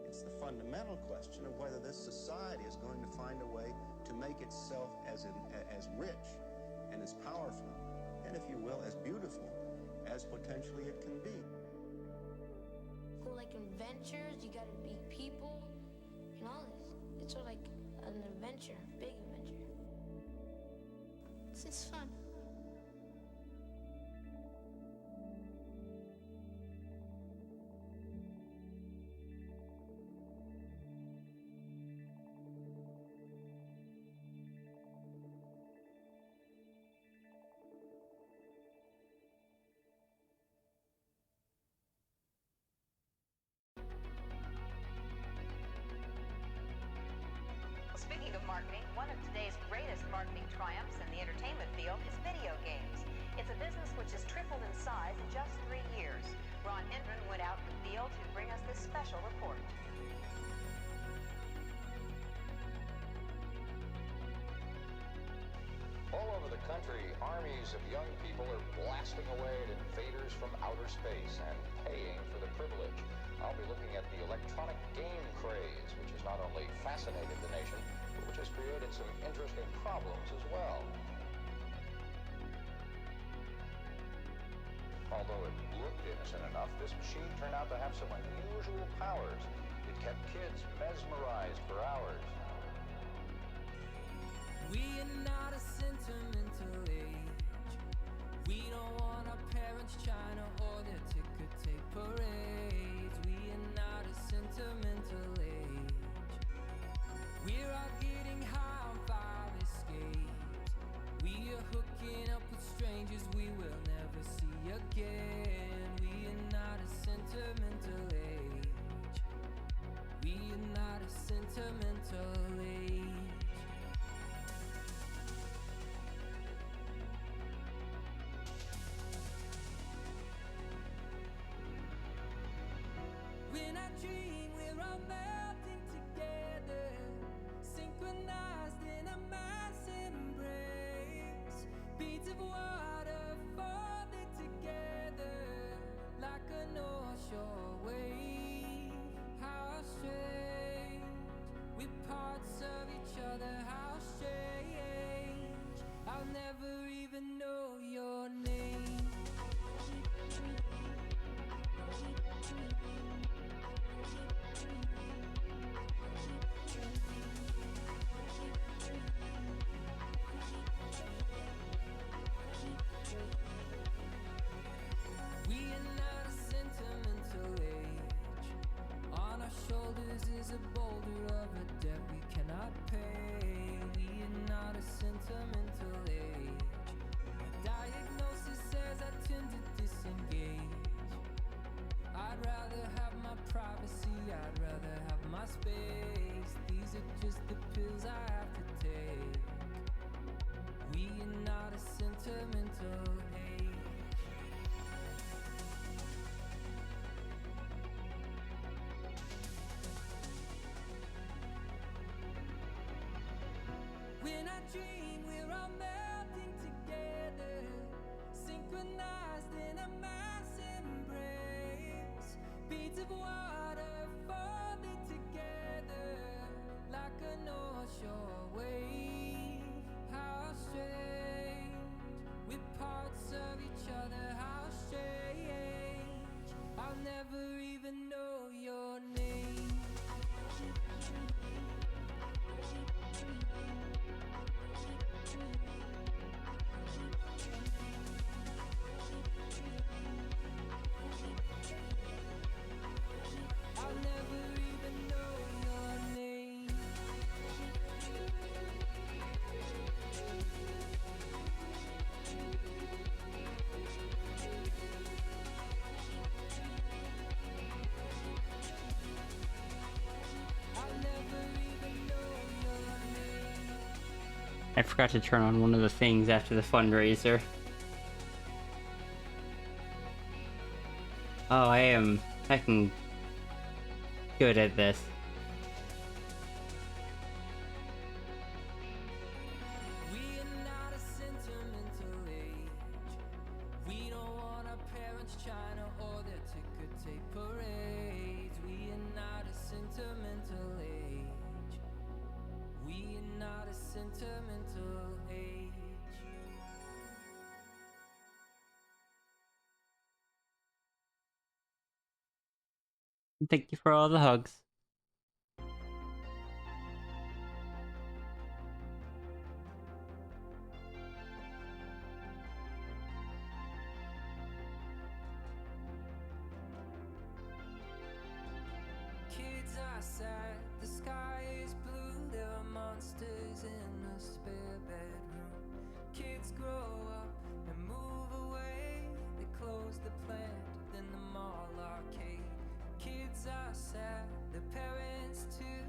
It's the fundamental question of whether this society is going to find a way to make itself as rich and as powerful, and if you will, as beautiful as potentially it can be. Well, like adventures, you gotta meet people and all this. It's sort of like an adventure, big adventure. It's fun. Speaking of marketing, one of today's greatest marketing triumphs in the entertainment field is video games. It's a business which has tripled in size in just 3 years. Ron Hendren went out in the field to bring us this special report. All over the country, armies of young people are blasting away at invaders from outer space and paying for the privilege. I'll be looking at the electronic game craze, which has not only fascinated the nation, but which has created some interesting problems as well. Although it looked innocent enough, this machine turned out to have some unusual powers. It kept kids mesmerized for hours. We are not a sentimental age. We don't want our parents trying to order ticker tape parades. We are not a sentimental age. We're all getting high on fire escapes. We are hooking up with strangers we will never see again. We are not a sentimental age. We are not a sentimental age. When I dream, we're all melting together, synchronized in a mass embrace. Beads of water folded together like a North Shore wave. How strange, we're parts of each other. How strange, I'll never even know your name. We are not a sentimental age. On our shoulders is a boulder of a debt we cannot pay. We are not a sentimental age. My diagnosis says I tend to disengage. I'd rather have my privacy, I'd rather have my space. These are just the pills I have to take. We are not a sentimental age. When I dream, we're all melting together, synchronized in a mass embrace. Beads of water I forgot to turn on one of the things after the fundraiser. Oh, I am heckin' good at this. Thank you for all the hugs. Kids are sad, the sky is blue, there are monsters in the spare bedroom. Kids grow up and move away, they close the plant, then the mall arcade. Kids are sad, the parents too,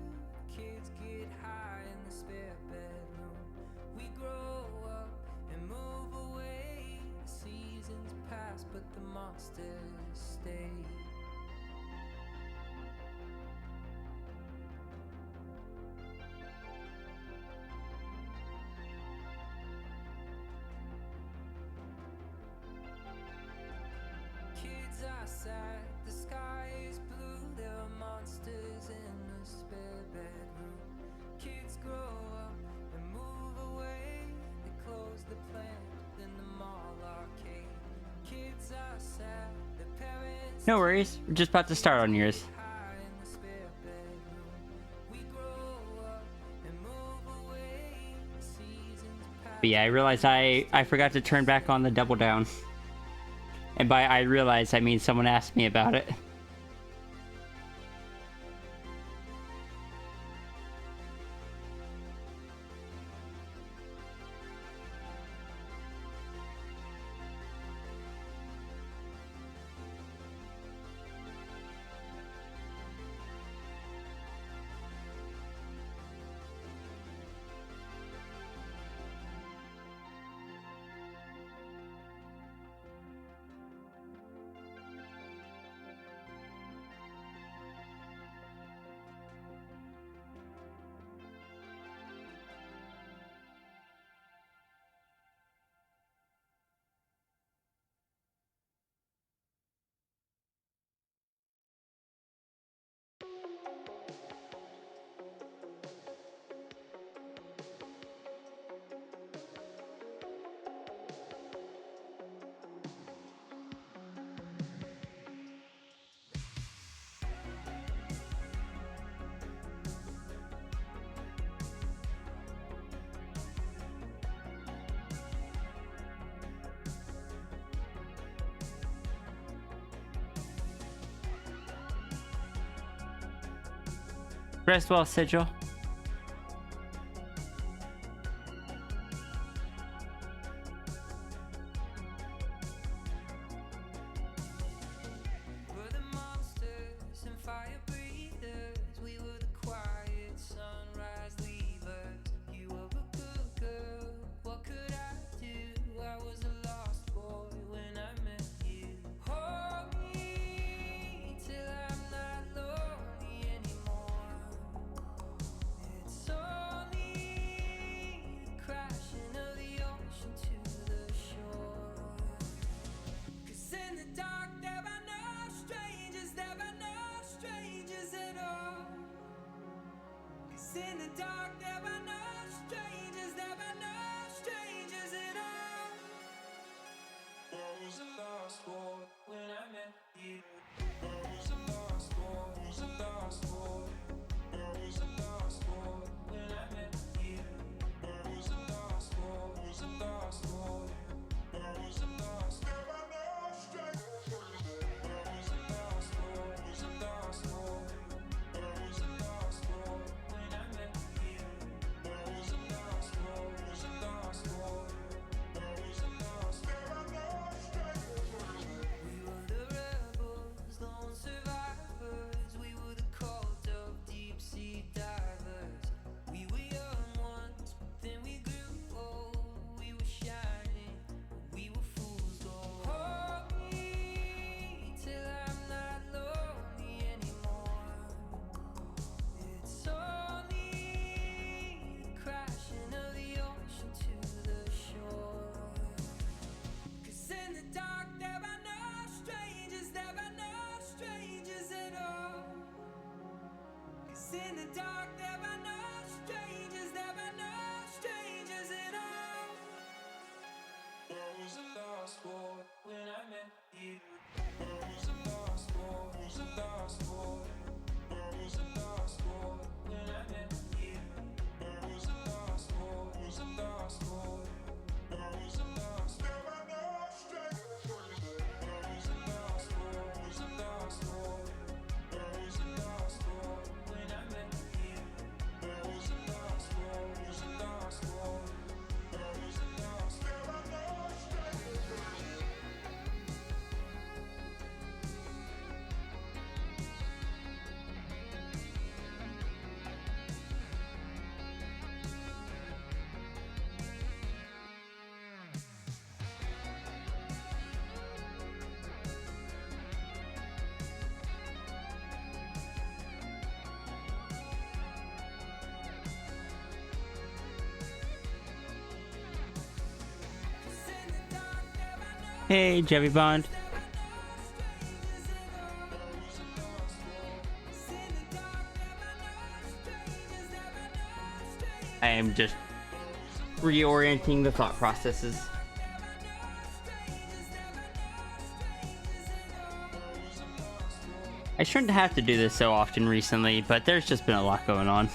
kids get high in the spare bedroom. We grow up and move away, the seasons pass but the monsters stay. Kids are sad, the sky is blue, there are monsters in the spare bedroom. Kids grow up and move away, they close the plant, then the mall arcade. Kids are sad, the parents No worries, we're just about to start on yours. high in the spare bedroom. We grow up and move away, the seasons pass. But yeah, I realized I forgot to turn back on the double down. And by I realized, I mean someone asked me about it. Rest well, Sigil. We're the monsters and fire breathers. We were the quiet sunrise leavers. You were a good girl. What could I do? I was a lost boy when I met you. Hold me till I'm not lonely anymore. It's only the crashing of the ocean to the shore. 'Cause in the dark there are no strangers, there are no strangers at all. 'Cause in the dark there are no strangers, there are no strangers at all. I was a lost boy when I met you. I was a lost boy, I was a lost boy. I was a lost boy when I met you. I was a lost boy, I was a lost boy. I was a lost boy. There are no strangers. I was a lost boy, I was a lost boy. I was a lost boy when I met you. I was a lost boy, I was a lost boy. I was a lost. There are no strangers. We were the rebels, lone survivors. We were the cold in the dark, there are no strangers, there are no strangers at all. Where was the last war when I met you? Where was the last war? Was the last war? Where was the last war when I met you? Where was the last war? Was the last war? Where was the last? There are no strangers. Where was the last war? Was the last war? Where was the last war when I met you? Where was the last war? Was the last war? Where was the last? There are no strangers. Hey, Jebby Bond. I am just reorienting the thought processes. I shouldn't have to do this so often recently, but there's just been a lot going on.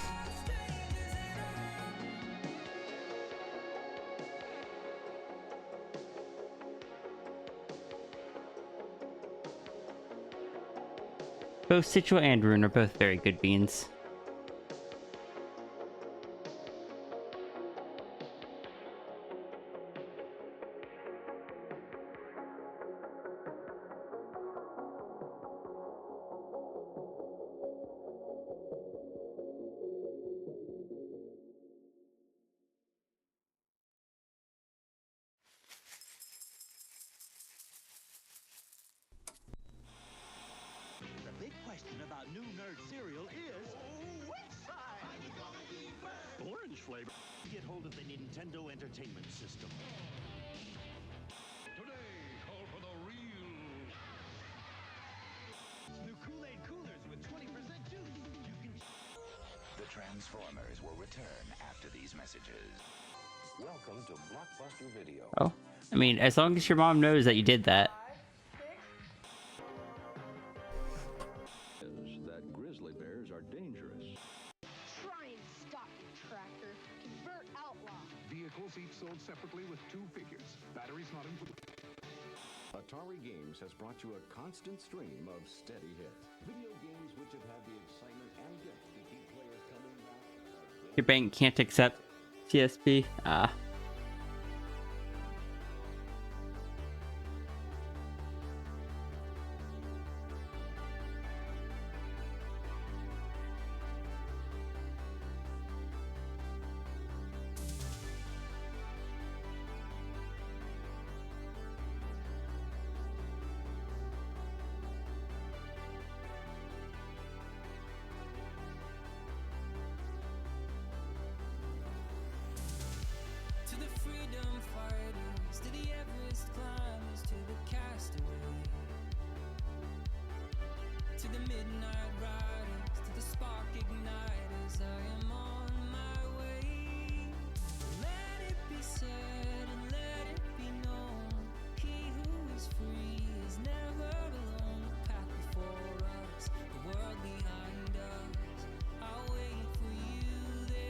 Both Situa and Rune are both very good beans. The big question about new nerd cereal is which side? Orange flavor. Get hold of the Nintendo Entertainment System. Today, call for the real. New Kool-Aid coolers with 20% juice. You can. The Transformers will return after these messages. Welcome to Blockbuster Video. Oh, I mean, as long as your mom knows that you did that. That grizzly bears are dangerous. Try and stop the tracker. Convert outlaw. Vehicles each sold separately with 2 figures. Batteries not included. Atari Games has brought you a constant stream of steady hits. Video games which have had the excitement and depth to keep players coming back. Your bank can't accept TSP. Ah. To the freedom fighters, to the Everest climbers, to the castaway, to the midnight riders, to the spark igniters, I am on my way. Let it be said and let it be known, he who is free is never alone. The path before us, the world behind us, I'll wait for you there.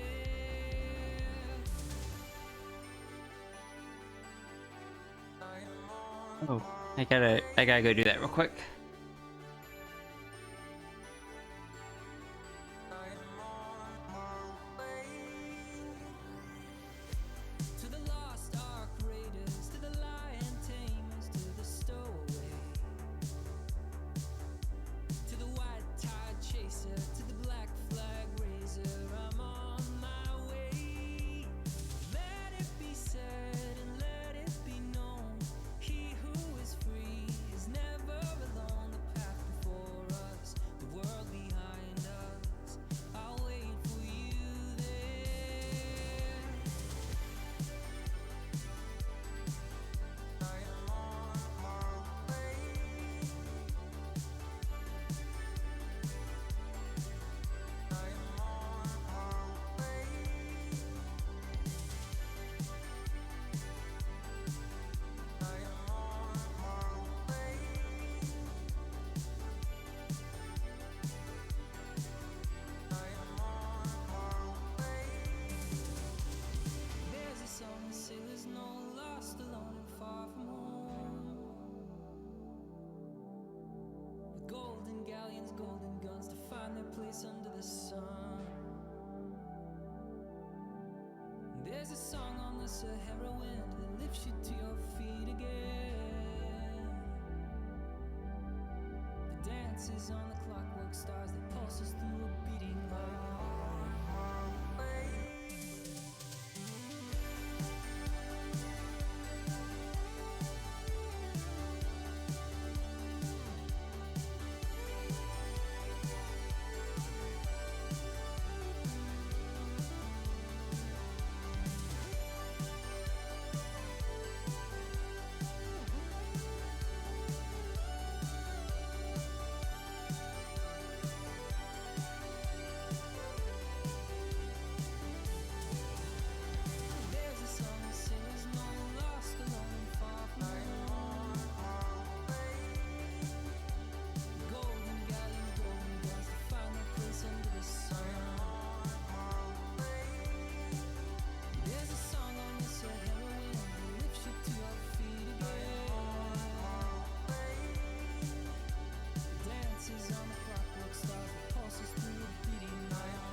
Oh, I gotta go do that real quick. To the lost ark raiders, to the lion tamers, to the stowaway, to the white tide chaser, to the black flag raiser, I'm on my way. Let it be said and let it be known, he who is free is never alone. There's a song on the Sahara wind that lifts you to your feet again. The dances on the clockwork stars that pulses through a beating heart. There's a song that sailors know, lost alone and far from home. Golden galleons, golden bells to find their place under the sun. There's a song on the Sahara wind that lifts you to your feet again. Dances on the clockwork stars that pulses through a beating night.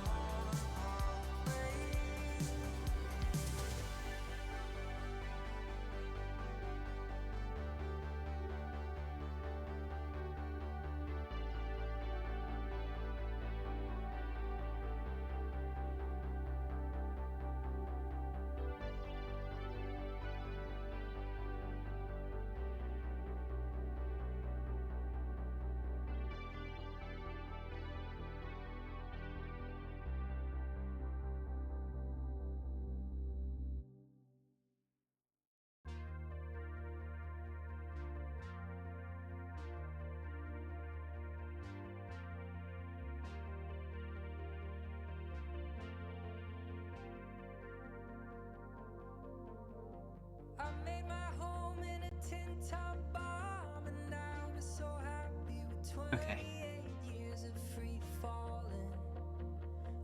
I made my home in a tin top bomb, and I was so happy with 28 years of free falling.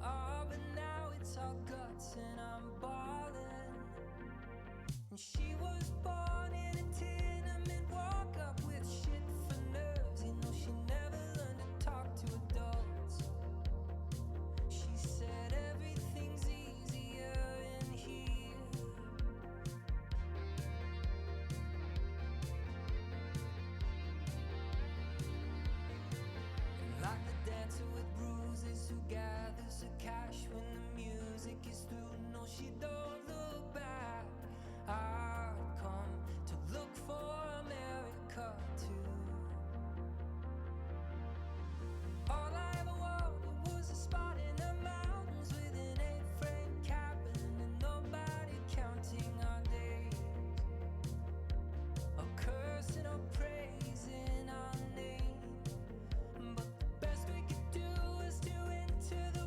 Oh, but now it's all guts and I'm balling. And she was born in a tenement, woke up with shit for nerves. You know, she never learned to talk to adults. She said everything's easier in here. Like the dancer with bruises who gathers the cash when the music is through. No, she don't look back. I'd come to look for America too. All I ever wanted was a spot in the mountains with an 8-frame cabin and nobody counting our days, or cursing or praising our name. But the best we could do was to enter the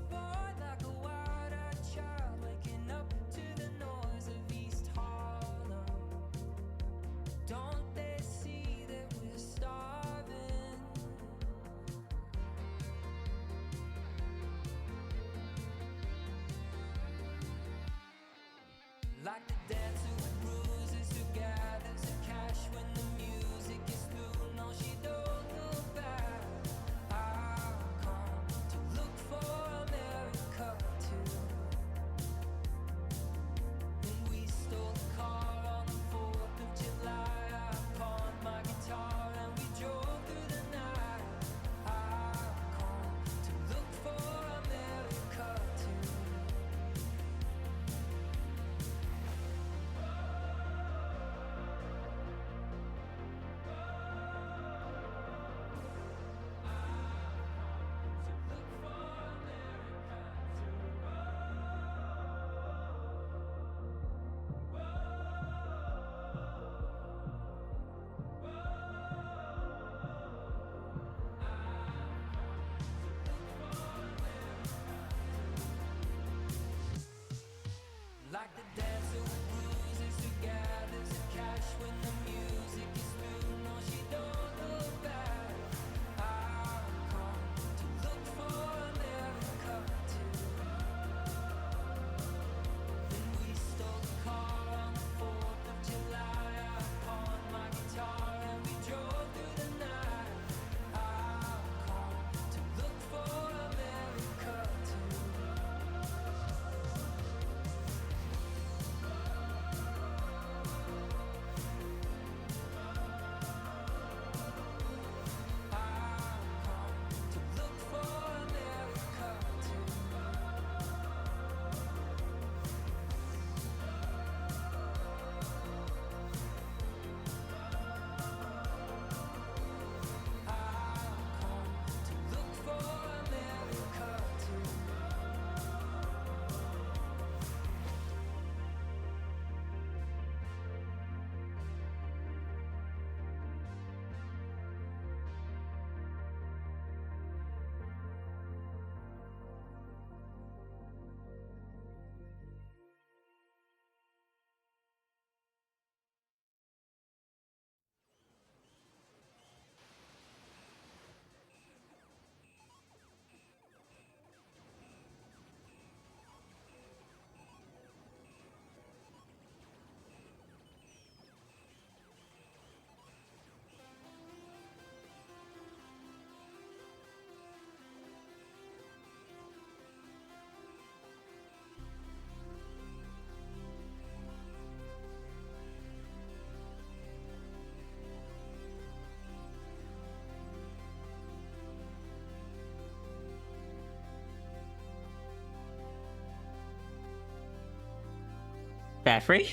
Baffrey?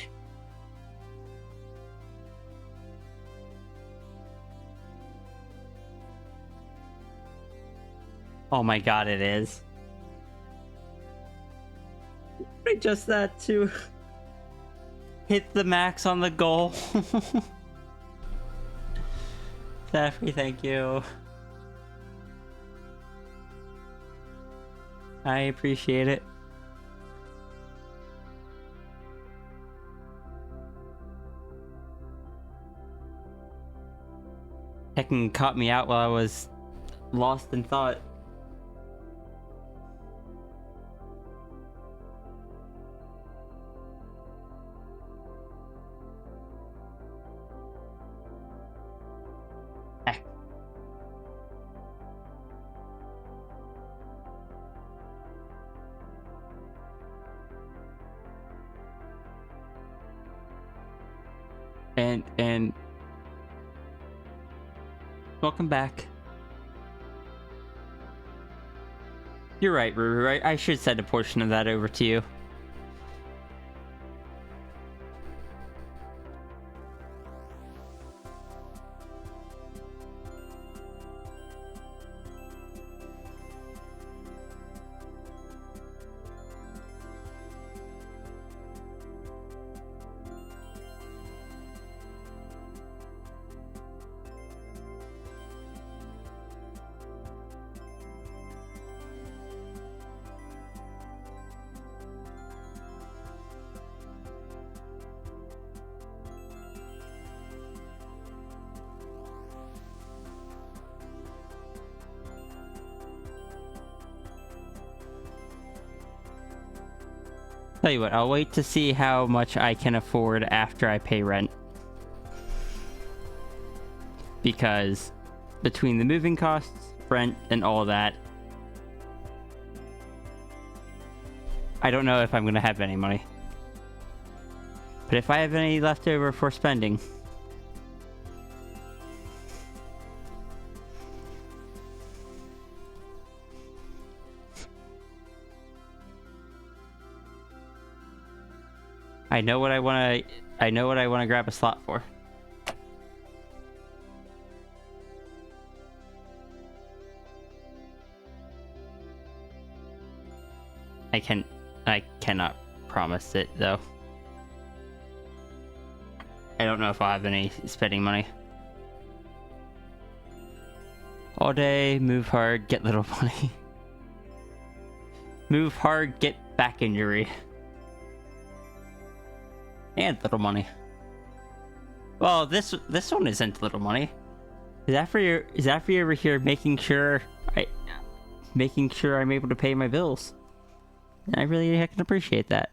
Oh my god, it is. Just that to hit the max on the goal. Baffrey, thank you. I appreciate it. Tekken caught me out while I was lost in thought. Heck. And welcome back. You're right, Ruru. I should send a portion of that over to you. Tell you what, I'll wait to see how much I can afford after I pay rent. Because between the moving costs, rent, and all that, I don't know if I'm going to have any money. But if I have any left over for spending, I know what I want to grab a slot for. I cannot promise it though. I don't know if I'll have any spending money. All day, move hard, get little money. Move hard, get back injury. And little money. Well, this one isn't little money. Is that for you over here making sure I'm able to pay my bills? And I really can appreciate that.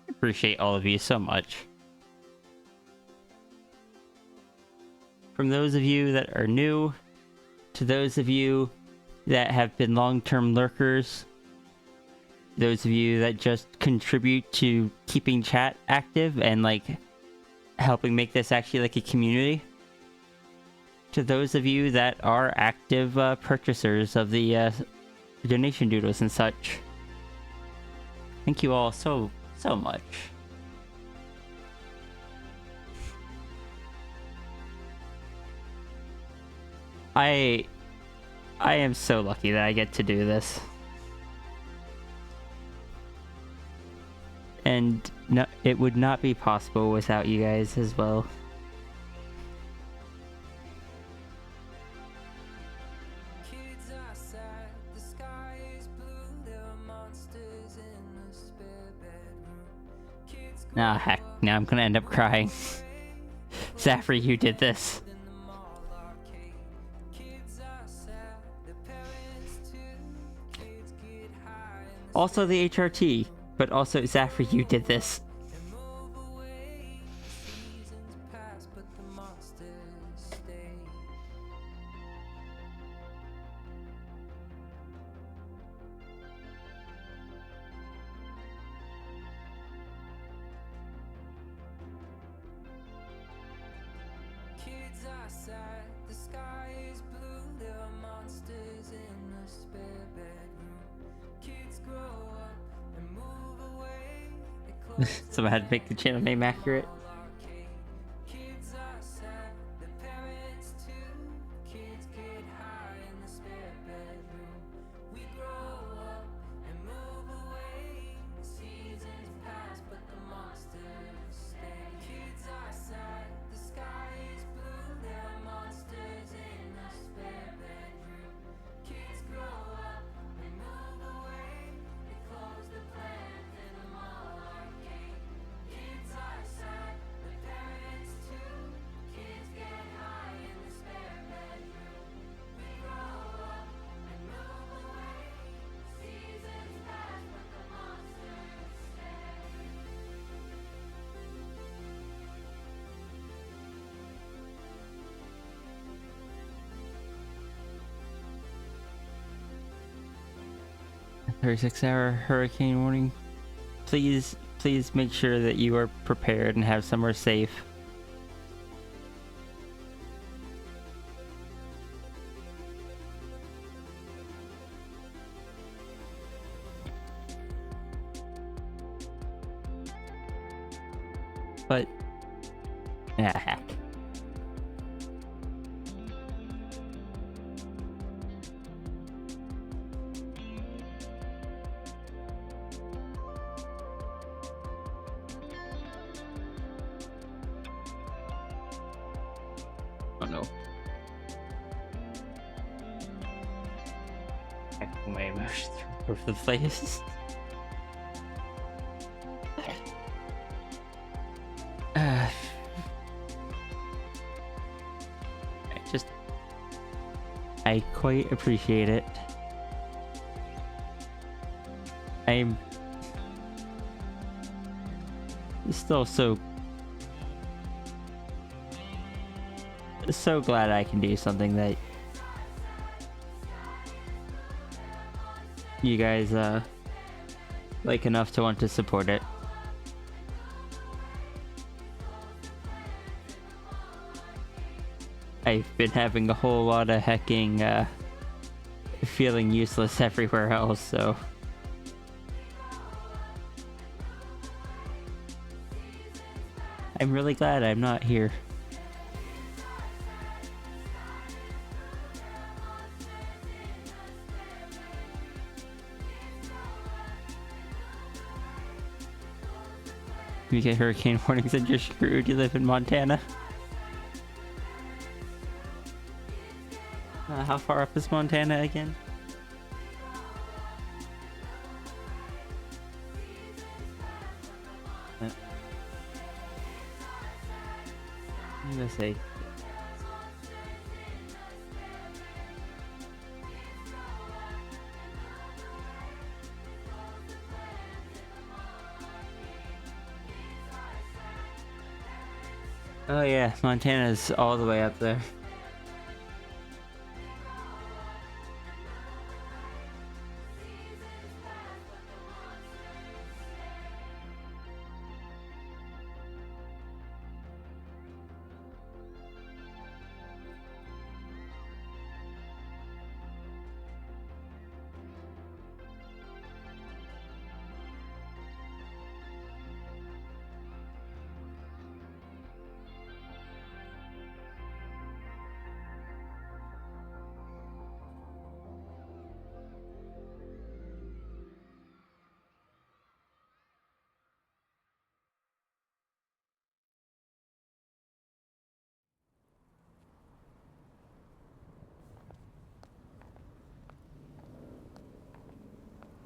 Appreciate all of you so much. From those of you that are new, to those of you that have been long-term lurkers, those of you that just contribute to keeping chat active and like helping make this actually like a community, to those of you that are active purchasers of the donation doodles and such, thank you all so much. I am so lucky that I get to do this. And no, it would not be possible without you guys as well. Ah, heck, now I'm gonna end up crying. Zafri, you did this. Also the HRT, but also Zafri, you did this. outside, the sky is blue. There are monsters in the spare bedroom. Kids grow up and move away. They close So I had to make the channel name accurate. kids are sad, the parents too. Kids get high in the spare bedroom. We grow up and move away. The seasons pass, but the monsters stay. Kids are sad, the sky is blue. There are monsters in the spare bedroom. Kids grow up and move away. They close the plant in the mall arcade. Kids are sad, the parents too. Kids get high in the spare bedroom. We grow up and move away. Seasons pass, but the monsters stay. A 36-hour hurricane warning. Please make sure that you are prepared and have somewhere safe. But heck. Oh no. My emotions are all over the place. I quite appreciate it. I'm still so glad I can do something that you guys like enough to want to support it. I've been having a whole lot of hecking feeling useless everywhere else, so I'm really glad I'm not here. You get hurricane warnings and you're screwed. You live in Montana. How far up is Montana again? I'm gonna say. Oh yeah, Montana's all the way up there.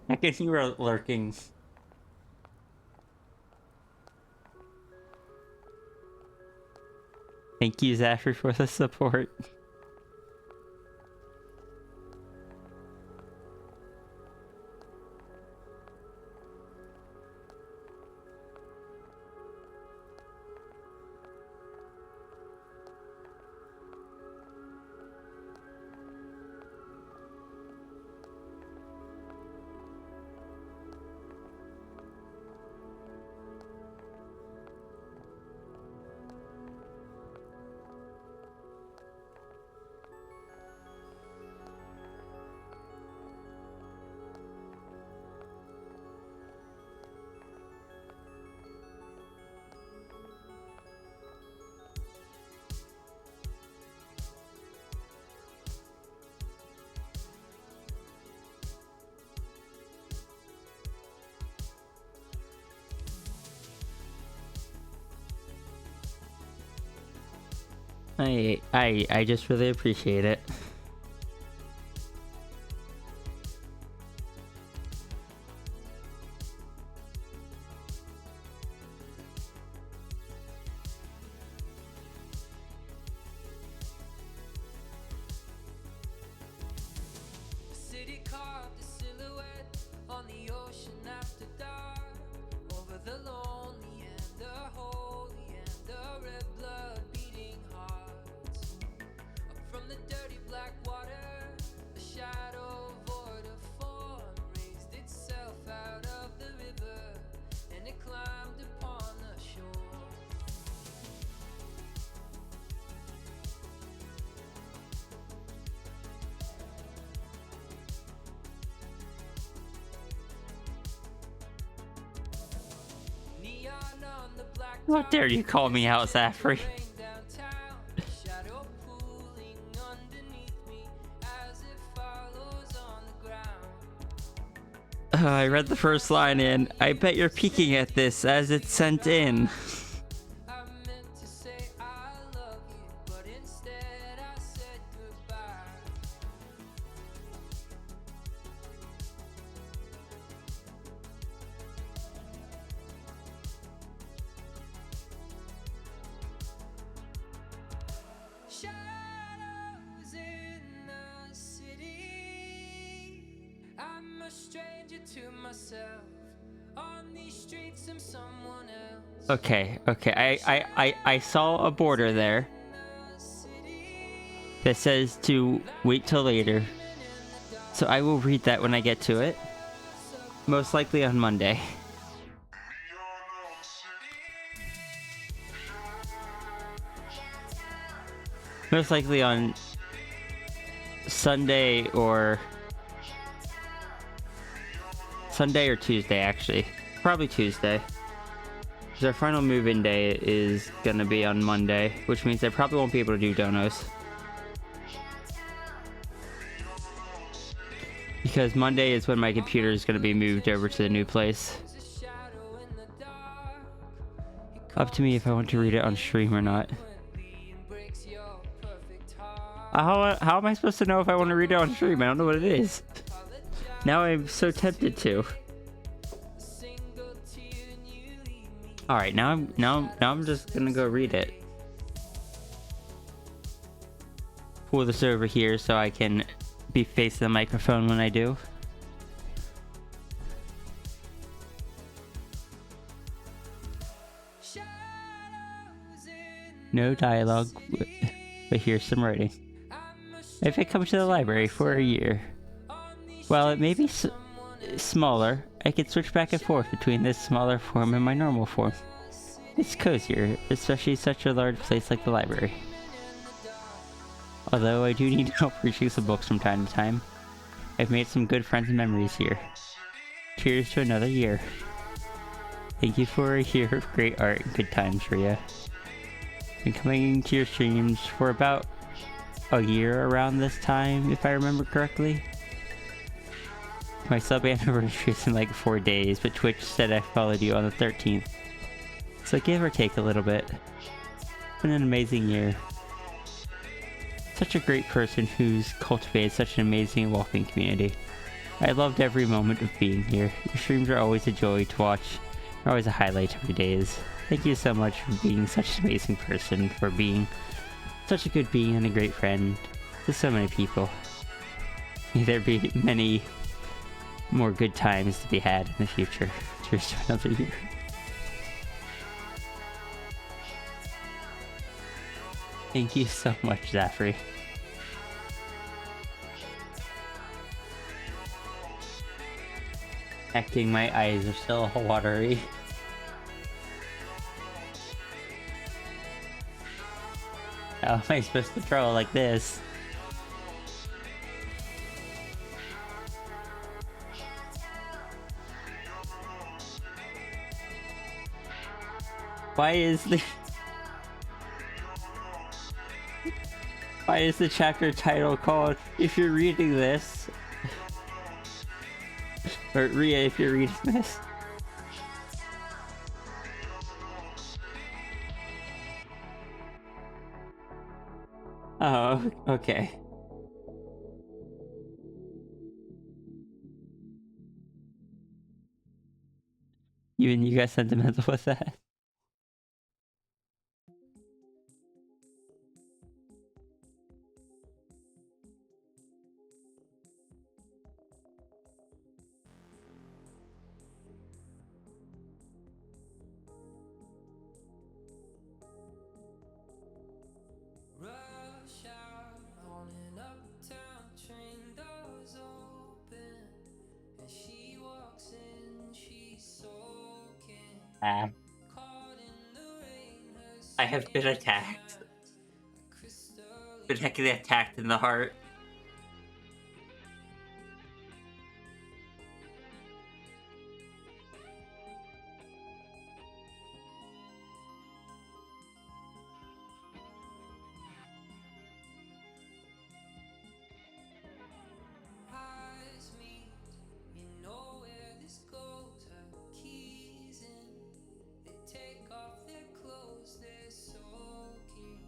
I guess you were lurking. Thank you, Zafir, for the support. I just really appreciate it. City carved a silhouette on the ocean after dark. Over the lonely and the holy and the red blood beating hearts. Up from the dirty black water, a shadow void of form raised itself out of the river, and it climbed upon the shore. Neon on the black How dare you call me out, Zafri? downtown, shadow pooling underneath me as it follows on the ground. I read the first line in. I bet you're peeking at this as it's sent in. I meant to say I love you, but instead I said goodbye. Shadows in the city. I'm a stranger to myself. On these streets, I'm someone else. Okay. I saw a border there that says to wait till later. So I will read that when I get to it. Most likely on Monday. Most likely on Sunday or Tuesday, actually. Probably Tuesday. Because our final move-in day is gonna be on Monday, which means I probably won't be able to do donos. Because Monday is when my computer is gonna be moved over to the new place. Up to me if I want to read it on stream or not. How am I supposed to know if I want to read it on stream? I don't know what it is. Now I'm so tempted to. All right, now I'm just gonna go read it. Pull this over here so I can be facing the microphone when I do. No dialogue, but here's some writing. If I come to the library for a year, while it may be smaller, I can switch back and forth between this smaller form and my normal form. It's cozier, especially such a large place like the library. Although I do need help reaching some books from time to time, I've made some good friends and memories here. Cheers to another year. Thank you for a year of great art and good times, Ria. Been coming to your streams for about a year around this time, if I remember correctly. My sub anniversary is in like 4 days, but Twitch said I followed you on the 13th. So give or take a little bit. It's been an amazing year. Such a great person who's cultivated such an amazing walking community. I loved every moment of being here. Your streams are always a joy to watch. They're always a highlight of your days. Thank you so much for being such an amazing person, for being such a good being and a great friend to so many people. May there be many more good times to be had in the future. Cheers to another year. Thank you so much, Zafri. Acting, my eyes are still watery. How am I supposed to throw like this? Why is the chapter title called "If You're Reading This"? Or Ria, if you're reading this. Oh, okay. You got sentimental with that? Rush hour on an uptown train, doors open, and she walks in, she's soaking. Caught in the rain, her I have been skin attacked. shines like crystalline. Been heavily attacked in the heart. Eyes meet, you know where this goes. Her keys in, they take off their clothes, they're soaking.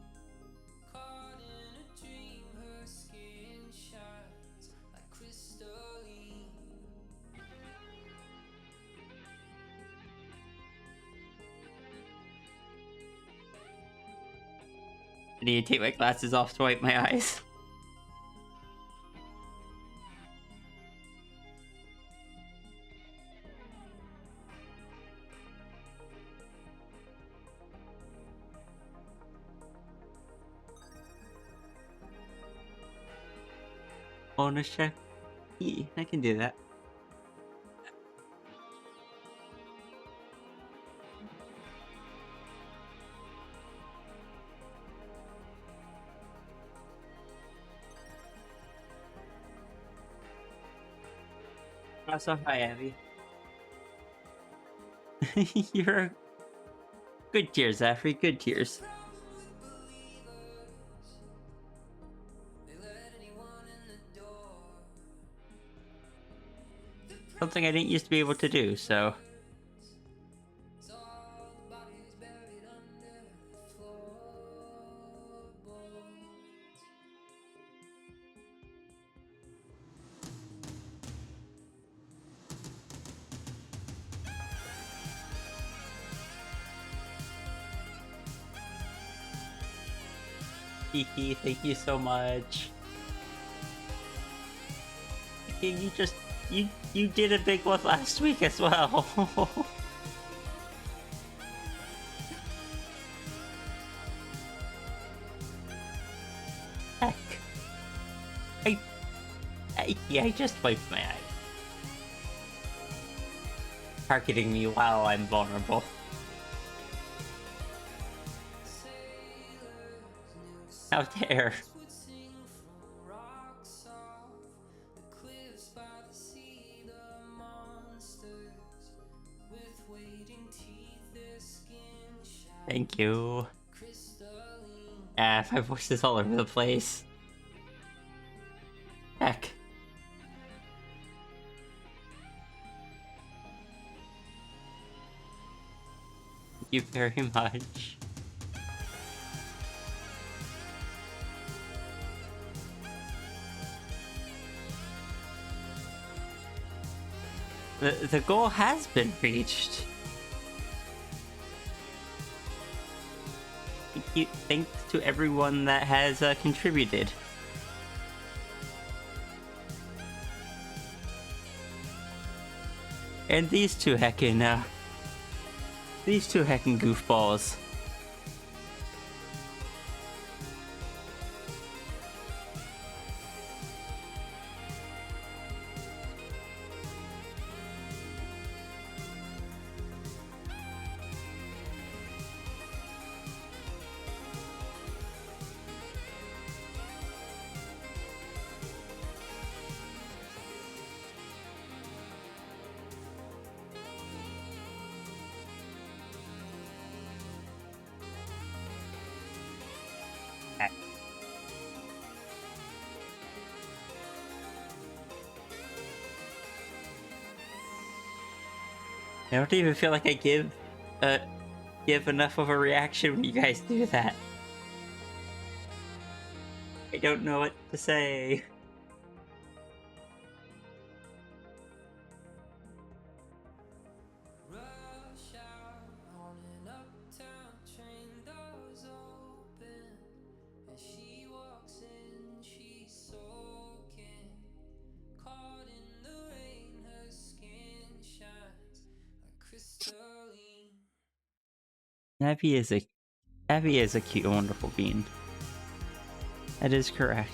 Caught in a dream, her skin shines like crystalline. I need to take my glasses off to wipe my eyes. Bonus check. I can do that. Also, hi, Abby. You're good tears, Zafri. Good tears. Something I didn't used to be able to do, so. Kiki, thank you so much. You just you did a big one last week as well. Heck. I just wiped my eye. Targeting me while I'm vulnerable. How dare. Thank you. Ah, my voice is all over the place. Heck. Thank you very much. The goal has been reached. Thanks to everyone that has contributed. And these two heckin' goofballs. I don't even feel like I give enough of a reaction when you guys do that. I don't know what to say. Rush out on an uptown train, doors open, and she walks in, she's soaking, caught in the rain, her skin shines like crystalline. Abby is a cute and wonderful bean. That is correct.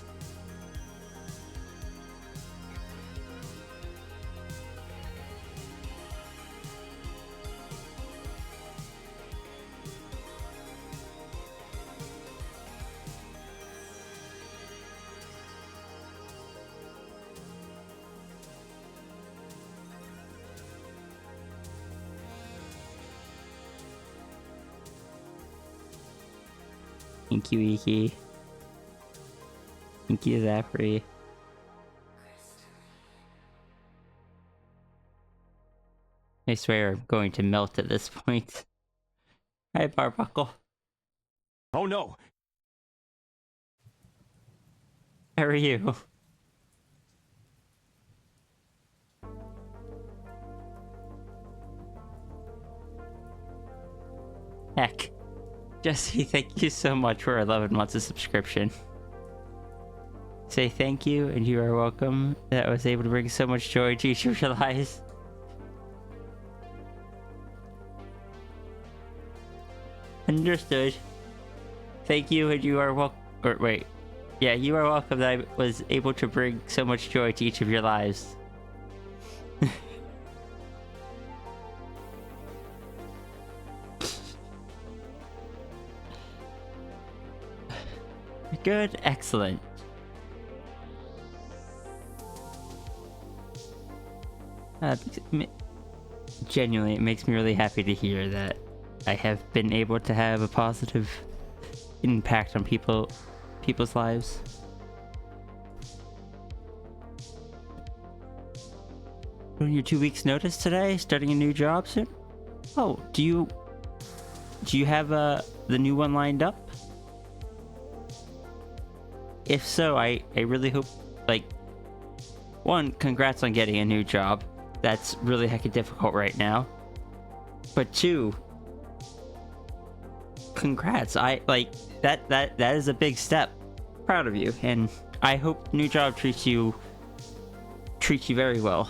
Thank you, Iki. Thank you, Zachary. I swear I'm going to melt at this point. Hi, Barbuckle. Oh no! How are you? Heck. Jesse, thank you so much for 11 months of subscription. Say thank you and you are welcome. That was able to bring so much joy to each of your lives. Understood. Thank you and you are welcome. Or wait. Yeah, you are welcome that I was able to bring so much joy to each of your lives. Good, excellent. Genuinely, it makes me really happy to hear that I have been able to have a positive impact on people's lives. On your 2 weeks notice today, starting a new job soon? Oh, do you have the new one lined up? If so, I really hope, like, one, congrats on getting a new job. That's really heckin' difficult right now. But two, congrats. I, like, that is a big step. Proud of you, and I hope new job treats you very well.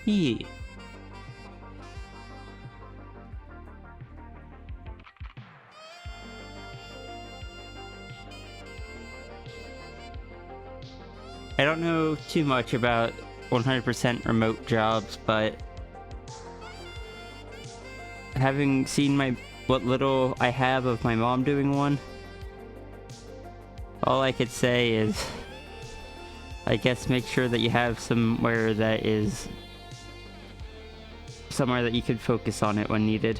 Yeah. I don't know too much about 100% remote jobs, but having seen what little I have of my mom doing one, all I could say is, I guess make sure that you have somewhere that you could focus on it when needed.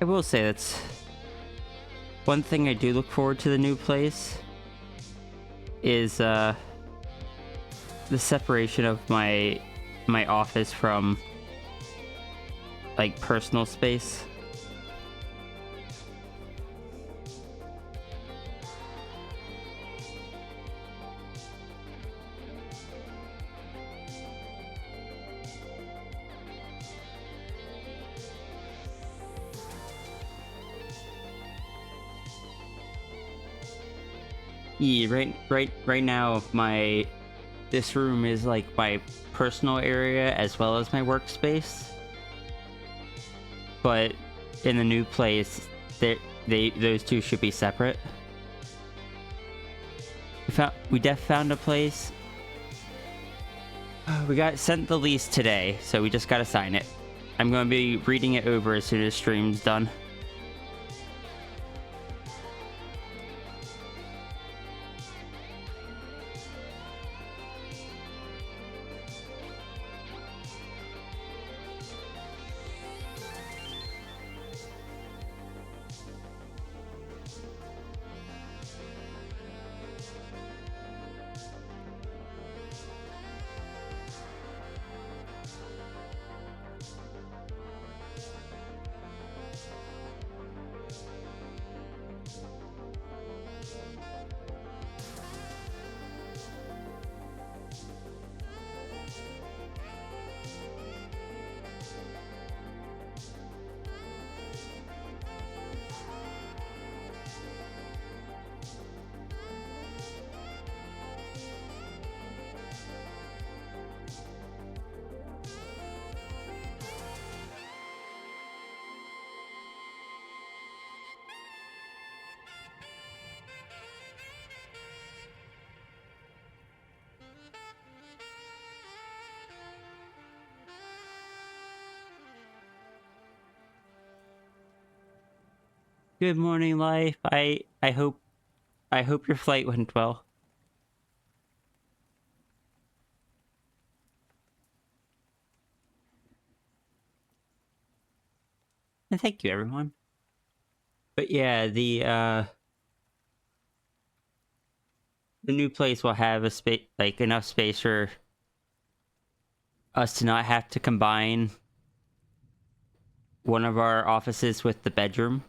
I will say that's one thing I do look forward to the new place is the separation of my office from, like, personal space. Yeah, right now this room is like my personal area as well as my workspace. But in the new place, those two should be separate. We found a place. We got sent the lease today, so we just gotta sign it. I'm gonna be reading it over as soon as stream's done. Good morning, life. I hope your flight went well. And thank you, everyone. But yeah, the new place will have a space, like enough space for us to not have to combine one of our offices with the bedroom.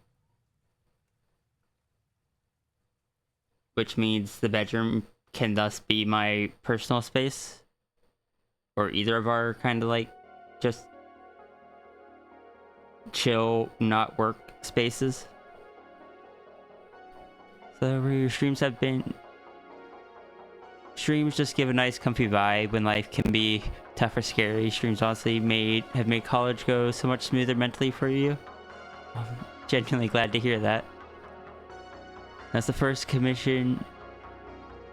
Which means the bedroom can thus be my personal space. Or either of our kind of like just chill, not work spaces. So where your streams have been... Streams just give a nice comfy vibe when life can be tough or scary. Streams honestly have made college go so much smoother mentally for you. I'm genuinely glad to hear that. That's the first commission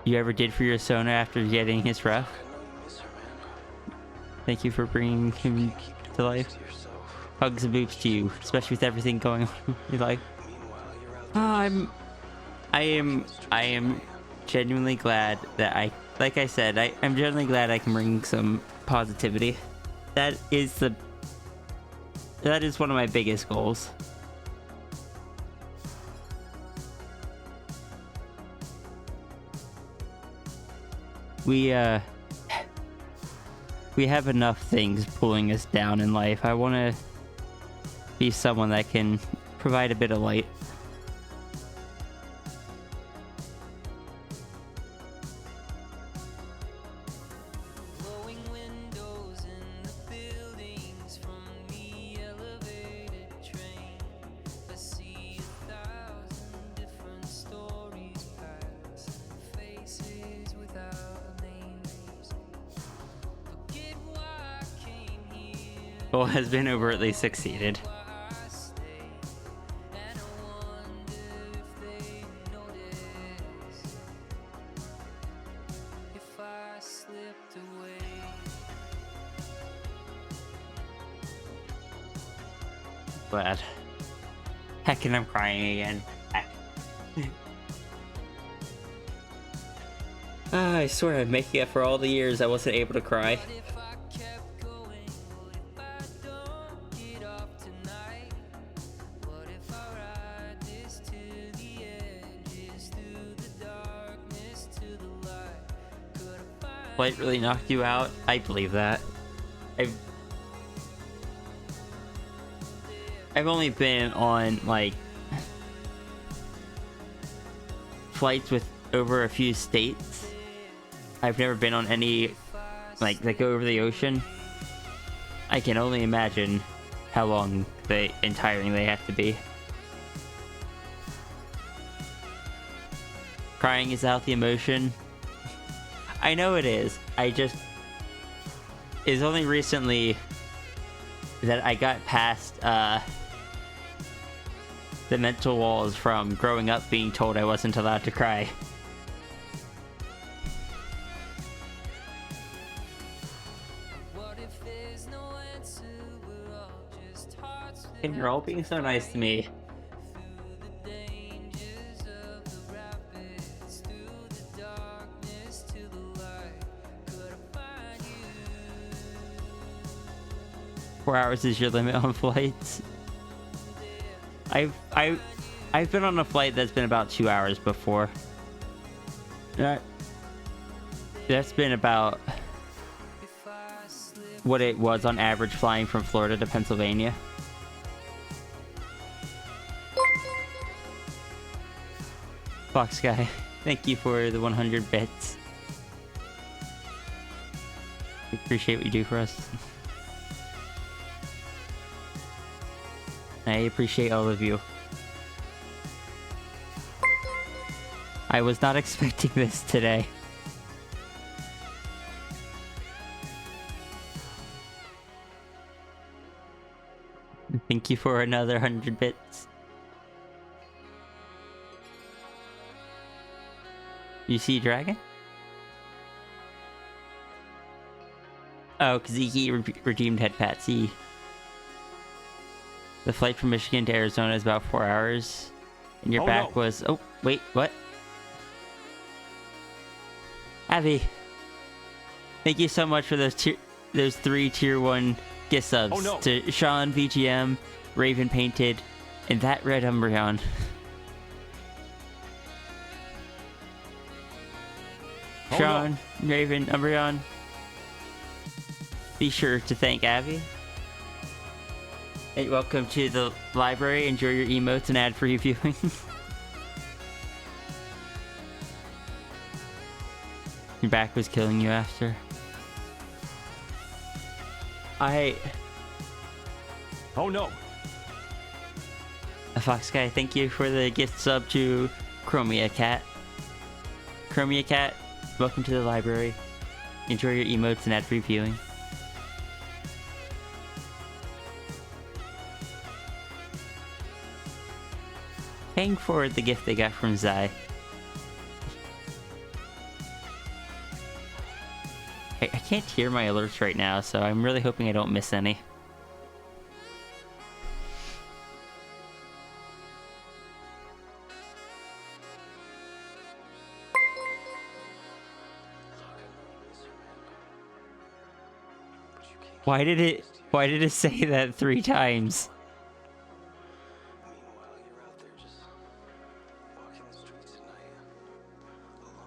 you ever did for your Sona after getting his rough. Thank you for bringing him to life. Hugs and boops to you, especially with everything going on in your life. I am genuinely glad that like I said, I'm genuinely glad I can bring some positivity. That is one of my biggest goals. We have enough things pulling us down in life. I want to be someone that can provide a bit of light. Goal has been overtly succeeded. Glad. Heck, and I'm crying again. I swear I'm making up for all the years I wasn't able to cry. Flight really knocked you out? I believe that. I've only been on like flights with over a few states. I've never been on any like that go over the ocean. I can only imagine how long and tiring they have to be. Crying is a healthy emotion. I know it is. It's only recently that I got past the mental walls from growing up being told I wasn't allowed to cry. And you're all being so nice to me. dangers of the rapids, through the darkness to the light. Could I find you? 4 hours is your limit on flights. I've been on a flight that's been about 2 hours before. That's been about what it was on average flying from Florida to Pennsylvania. Fox Guy, thank you for the 100 bits. We appreciate what you do for us. I appreciate all of you. I was not expecting this today. Thank you for another 100 bits. You see Dragon? Oh, Kaziki redeemed Head Patsy. The flight from Michigan to Arizona is about 4 hours. And your back was... Oh, wait, what? Abby. Thank you so much for those 3 tier 1 gift subs. To Sean, VGM, Raven Painted, and that Red Umbreon. Sean, Raven, Umbreon. Be sure to thank Abby. Hey, welcome to the library. Enjoy your emotes and ad-free viewing. Your back was killing you after. Oh no! A Fox Guy, thank you for the gift sub to Chromia Cat. Chromia Cat, welcome to the library. Enjoy your emotes and ad-free viewing. Paying for the gift they got from Zai. I can't hear my alerts right now, so I'm really hoping I don't miss any. Why did it say that 3 times?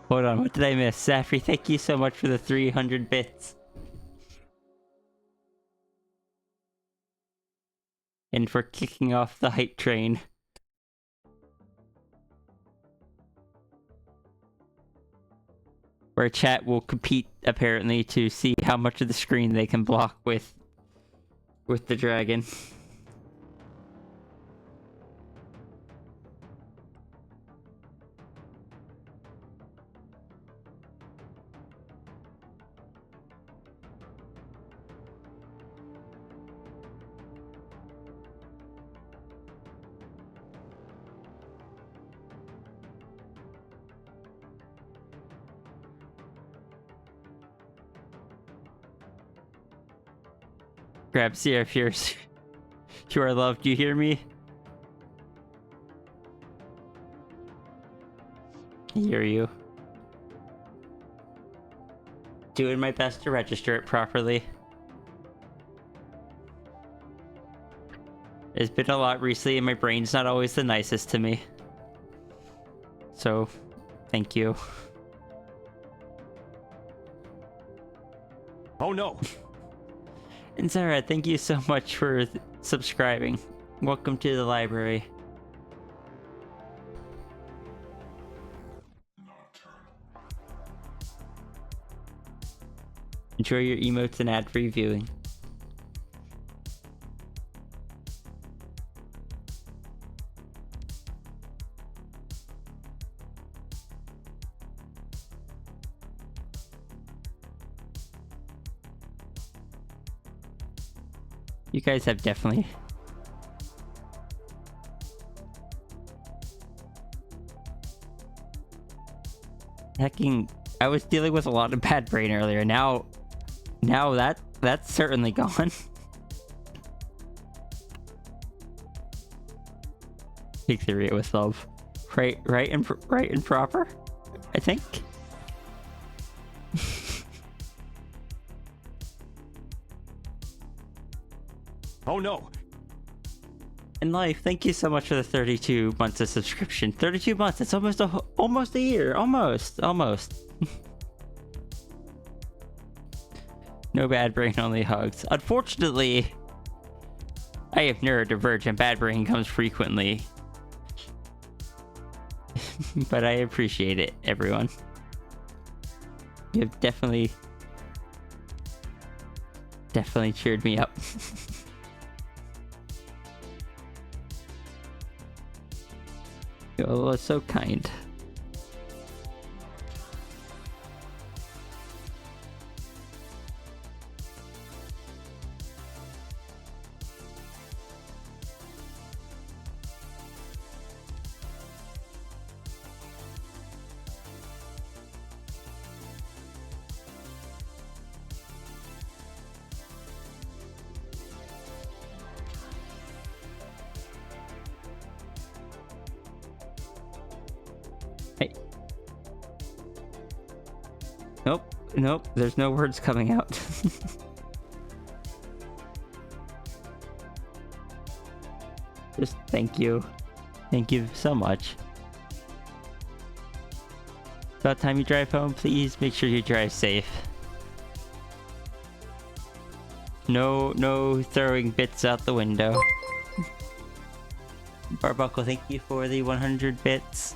Hold on, what did I miss? Safri, thank you so much for the 300 bits. And for kicking off the hype train. Where chat will compete, apparently, to see how much of the screen they can block with the dragon. Grab Sierra Fierce. You are loved, you hear me? I hear you. Doing my best to register it properly. It's been a lot recently and my brain's not always the nicest to me. So, thank you. Oh no! And Zara, thank you so much for subscribing. Welcome to the library. Enjoy your emotes and ad-free viewing. You guys have definitely... Hecking... I was dealing with a lot of bad brain earlier. Now that That's certainly gone. Take theory with love. Right and proper, I think. Oh no! In life, thank you so much for the 32 months of subscription. 32 months. It's almost a year. Almost. No bad brain, only hugs. Unfortunately, I have neurodivergent. Bad brain comes frequently. But I appreciate it, everyone. You've definitely cheered me up. Oh, so kind. Hey. Nope, there's no words coming out. Just thank you. Thank you so much. About time you drive home, please make sure you drive safe. No throwing bits out the window. Barbuckle, thank you for the 100 bits.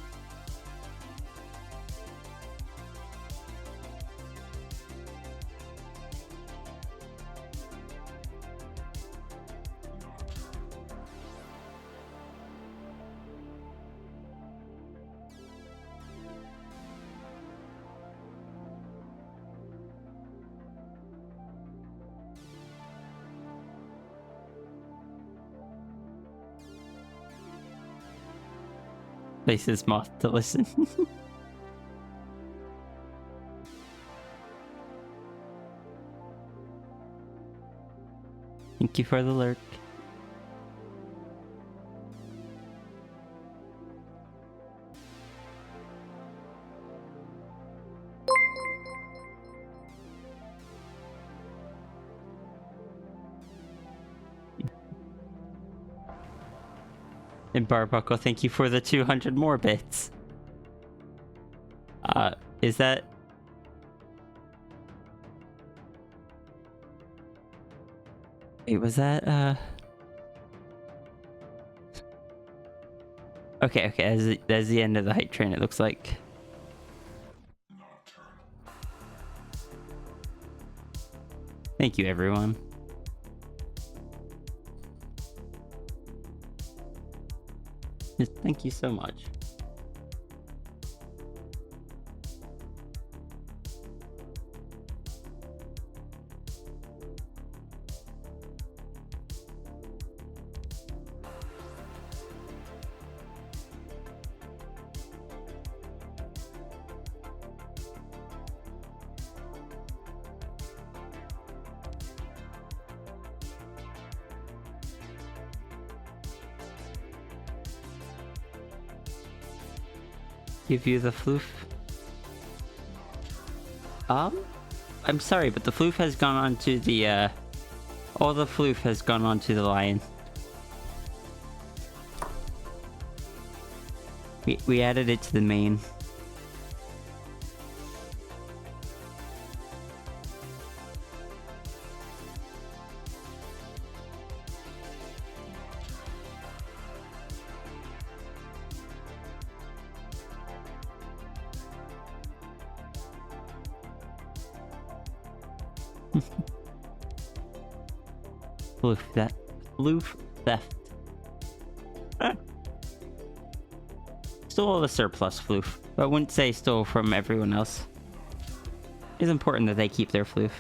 Places moth to listen. Thank you for the lurk. And Barbuckle, thank you for the 200 more bits. Is that... Wait, was that, Okay, that's the end of the hype train, it looks like. Thank you, everyone. Just thank you so much. Give you the floof. I'm sorry, but the floof has gone on to the, all the floof has gone on to the lion. We added it to the main. Floof theft. Stole the surplus floof, but wouldn't say stole from everyone else. It's important that they keep their floof.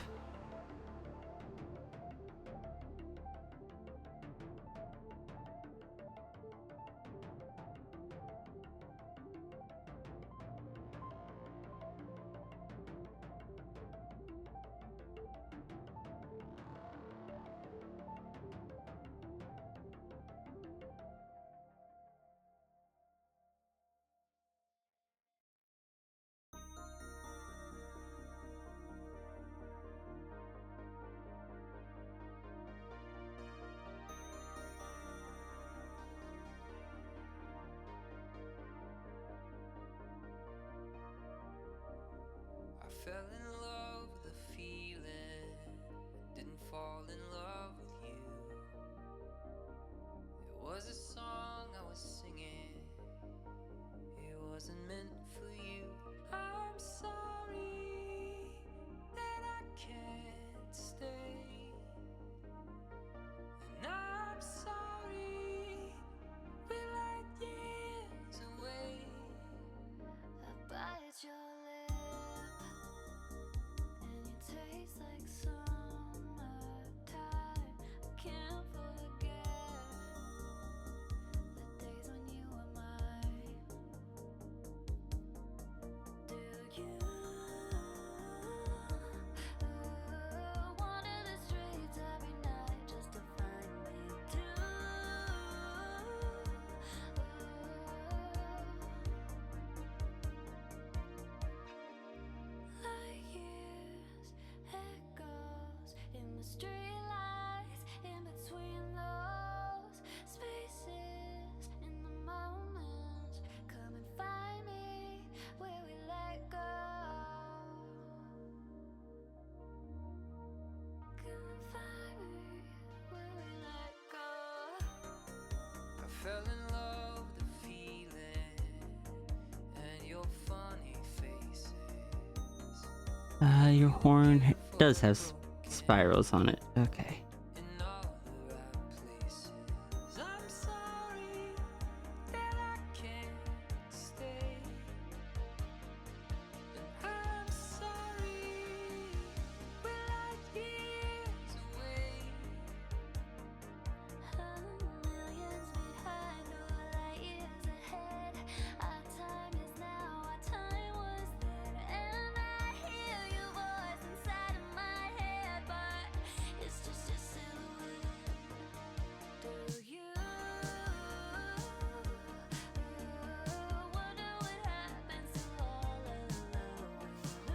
fell in love with the feeling, didn't fall in love with you. It was a song I was singing, it wasn't meant for you. I'm sorry that I can't stay, and I'm sorry we're like years away. I bite your lip, and you taste like summertime. I can't forget the days when you were mine. Do you wander the streets every night just to find me too? Like years, echoes in the streetlights, in between those spaces, in the moments. Come and find me where we let go. Come and find me where we let go. I fell in love with the feeling and your funny faces. Your horn does have spirals on it. Okay. In all the right places. I'm sorry that I can't stay, and I'm sorry we're like years away. Millions behind, or light years ahead. Our time is now, our time was then. And I hear your voice inside of my head, but it's just a silhouette. Do you wonder what happens to all of the love we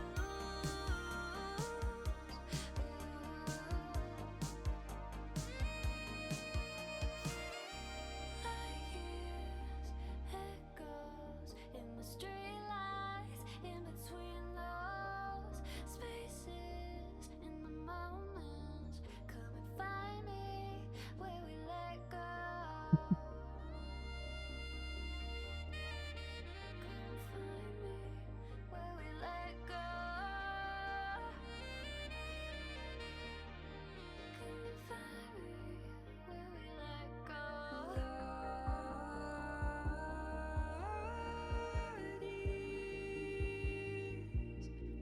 Like years, echoes in the streetlights, in between those spaces, in the moments. Come and find me where we let go. Come and find me where we let go. Come and find me where we let go.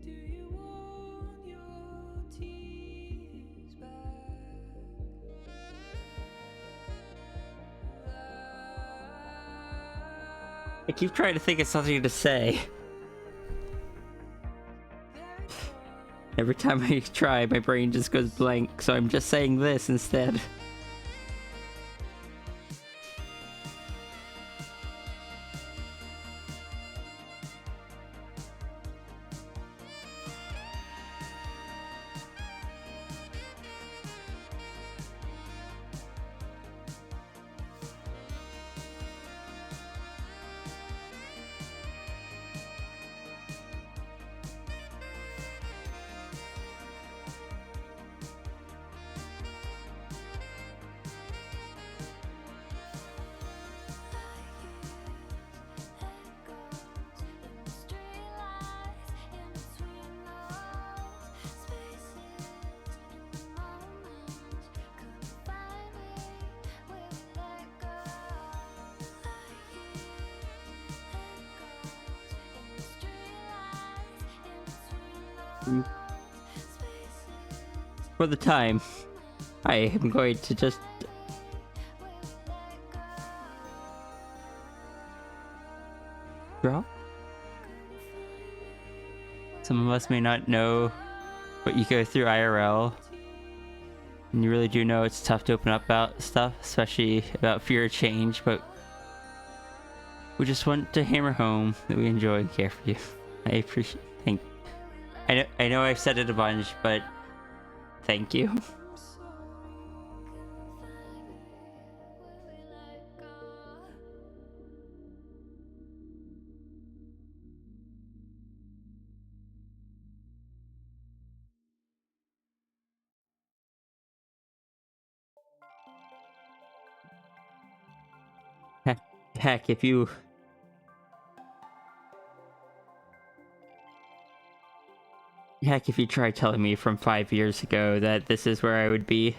Do you want your tears back? I keep trying to think of something to say. Every time I try, my brain just goes blank, so I'm just saying this instead. For the time, I am going to just draw. Some of us may not know what you go through IRL, and you really do know it's tough to open up about stuff, especially about fear of change, but we just want to hammer home that we enjoy and care for you. I appreciate. I know I've said it a bunch, but thank you. Heck, if you... Heck, if you tried telling me from 5 years ago that this is where I would be.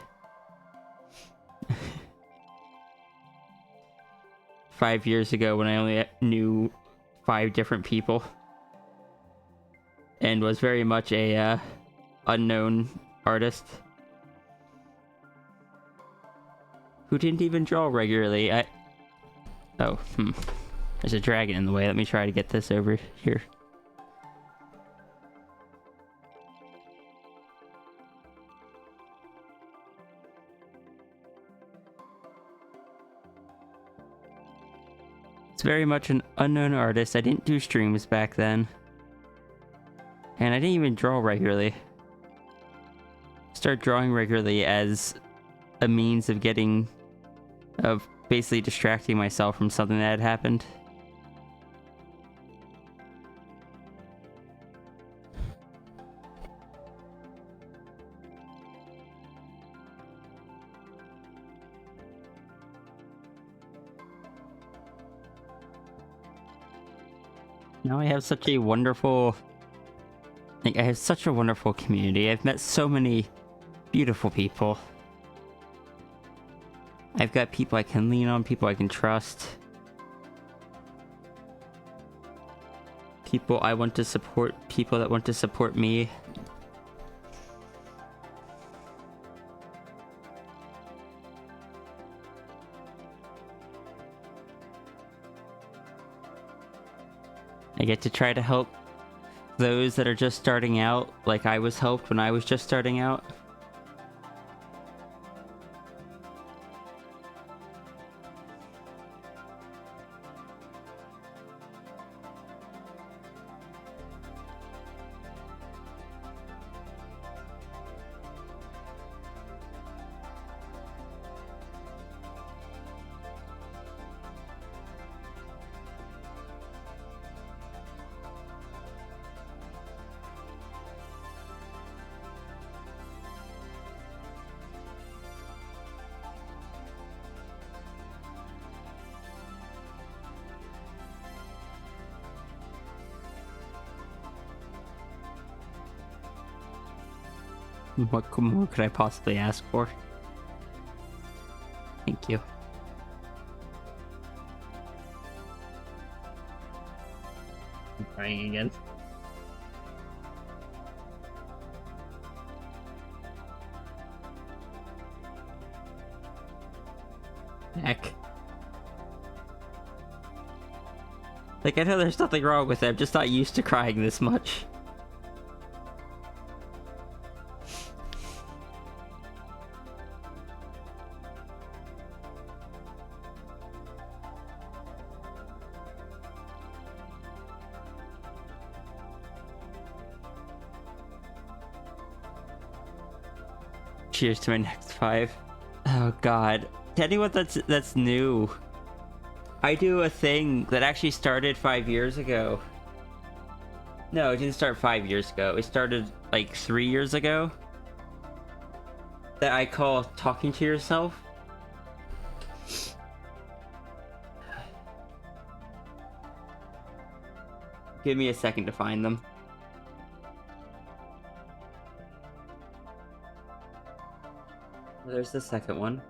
5 years ago when I only knew 5 different people. And was very much a unknown artist. Who didn't even draw regularly. Oh, there's a dragon in the way. Let me try to get this over here. It's very much an unknown artist. I didn't do streams back then. And I didn't even draw regularly. Start drawing regularly as a means of basically distracting myself from something that had happened. Now I have such a wonderful... I have such a wonderful community. I've met so many beautiful people. I've got people I can lean on, people I can trust. People I want to support, people that want to support me. I get to try to help those that are just starting out, like I was helped when I was just starting out. What more could I possibly ask for? Thank you. I'm crying again. Heck. Like, I know there's nothing wrong with it, I'm just not used to crying this much. Cheers to my next 5. Oh god. To anyone that's new, I do a thing that actually started 5 years ago. No, it didn't start 5 years ago. It started like 3 years ago. That I call talking to yourself. Give me a second to find them. There's the second one.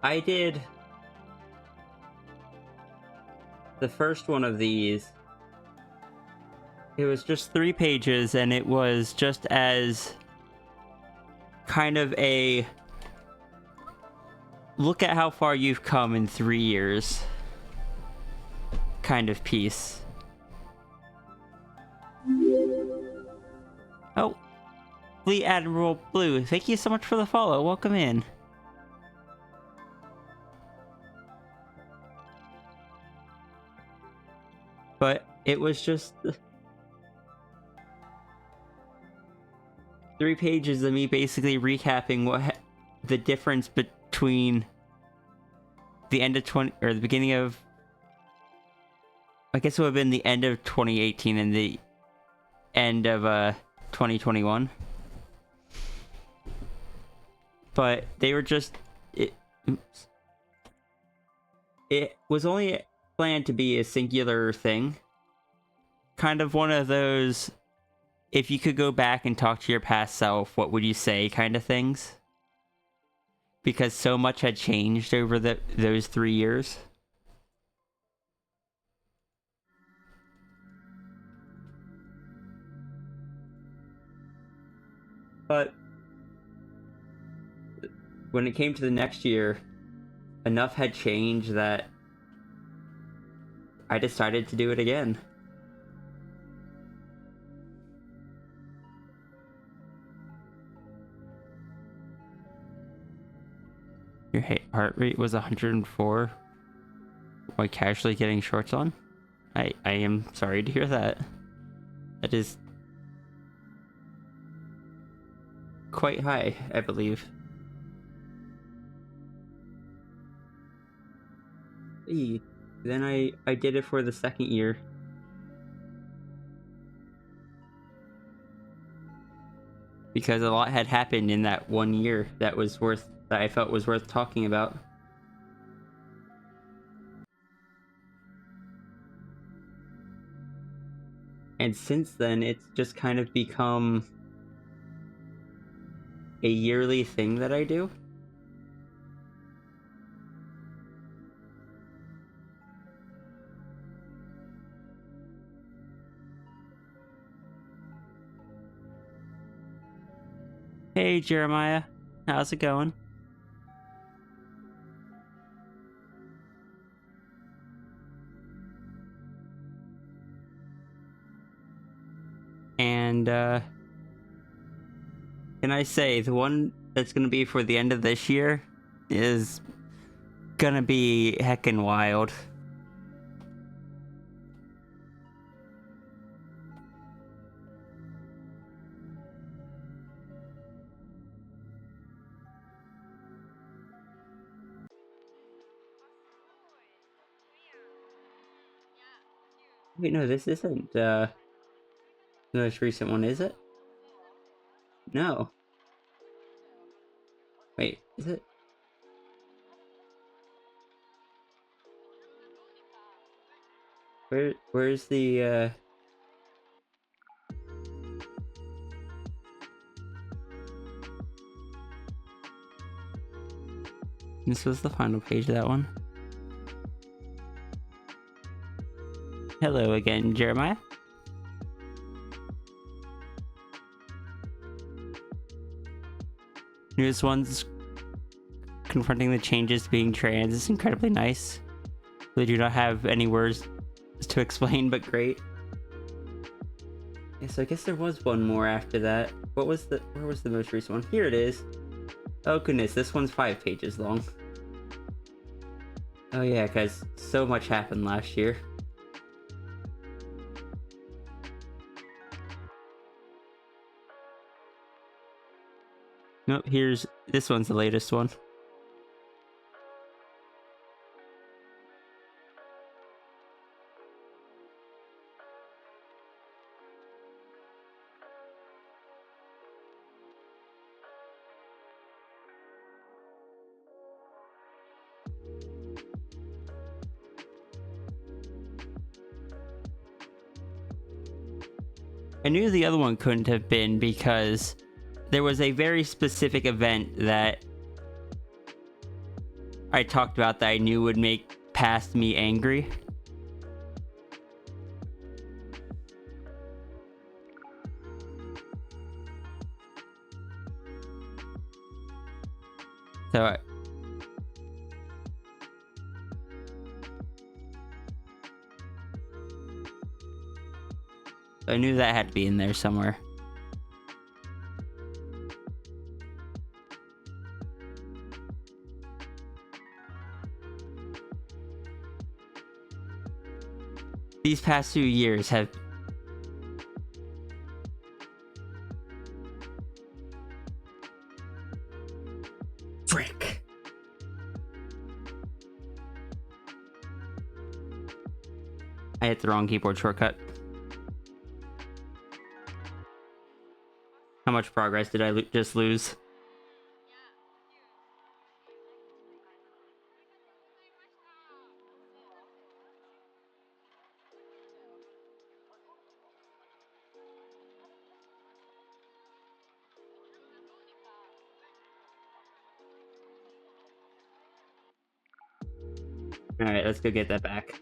I did the first one of these. It was just 3 pages, and it was just as kind of a look at how far you've come in 3 years kind of piece. Oh, Fleet Admiral Blue, thank you so much for the follow. Welcome in. But it was just 3 pages of me basically recapping what the difference between the end of the beginning of I guess it would have been the end of 2018 and the end of 2021. But they were just it was only planned to be a singular thing. Kind of one of those, if you could go back and talk to your past self, what would you say kind of things. Because so much had changed over those 3 years. But when it came to the next year, enough had changed that I decided to do it again. Your heart rate was 104 while casually getting shorts on? I am sorry to hear that. That is quite high, I believe. Then I did it for the second year. Because a lot had happened in that 1 year that I felt was worth talking about. And since then, it's just kind of become a yearly thing that I do. Hey, Jeremiah. How's it going? And, can I say, the one that's gonna be for the end of this year is gonna be heckin' wild. Wait, no, this isn't, the most recent one, is it? No. Wait, is it? Where's the, This was the final page of that one. Hello again, Jeremiah. Newest one's confronting the changes to being trans is incredibly nice. They do not have any words to explain, but great. Yeah, so I guess there was one more after that. Where was the most recent one? Here it is. Oh goodness, this one's 5 pages long. Oh yeah, guys, so much happened last year. Nope, this one's the latest one. I knew the other one couldn't have been because there was a very specific event that I talked about that I knew would make past me angry. So I knew that had to be in there somewhere. These past few years have frick. I hit the wrong keyboard shortcut. How much progress did I just lose? Alright, let's go get that back.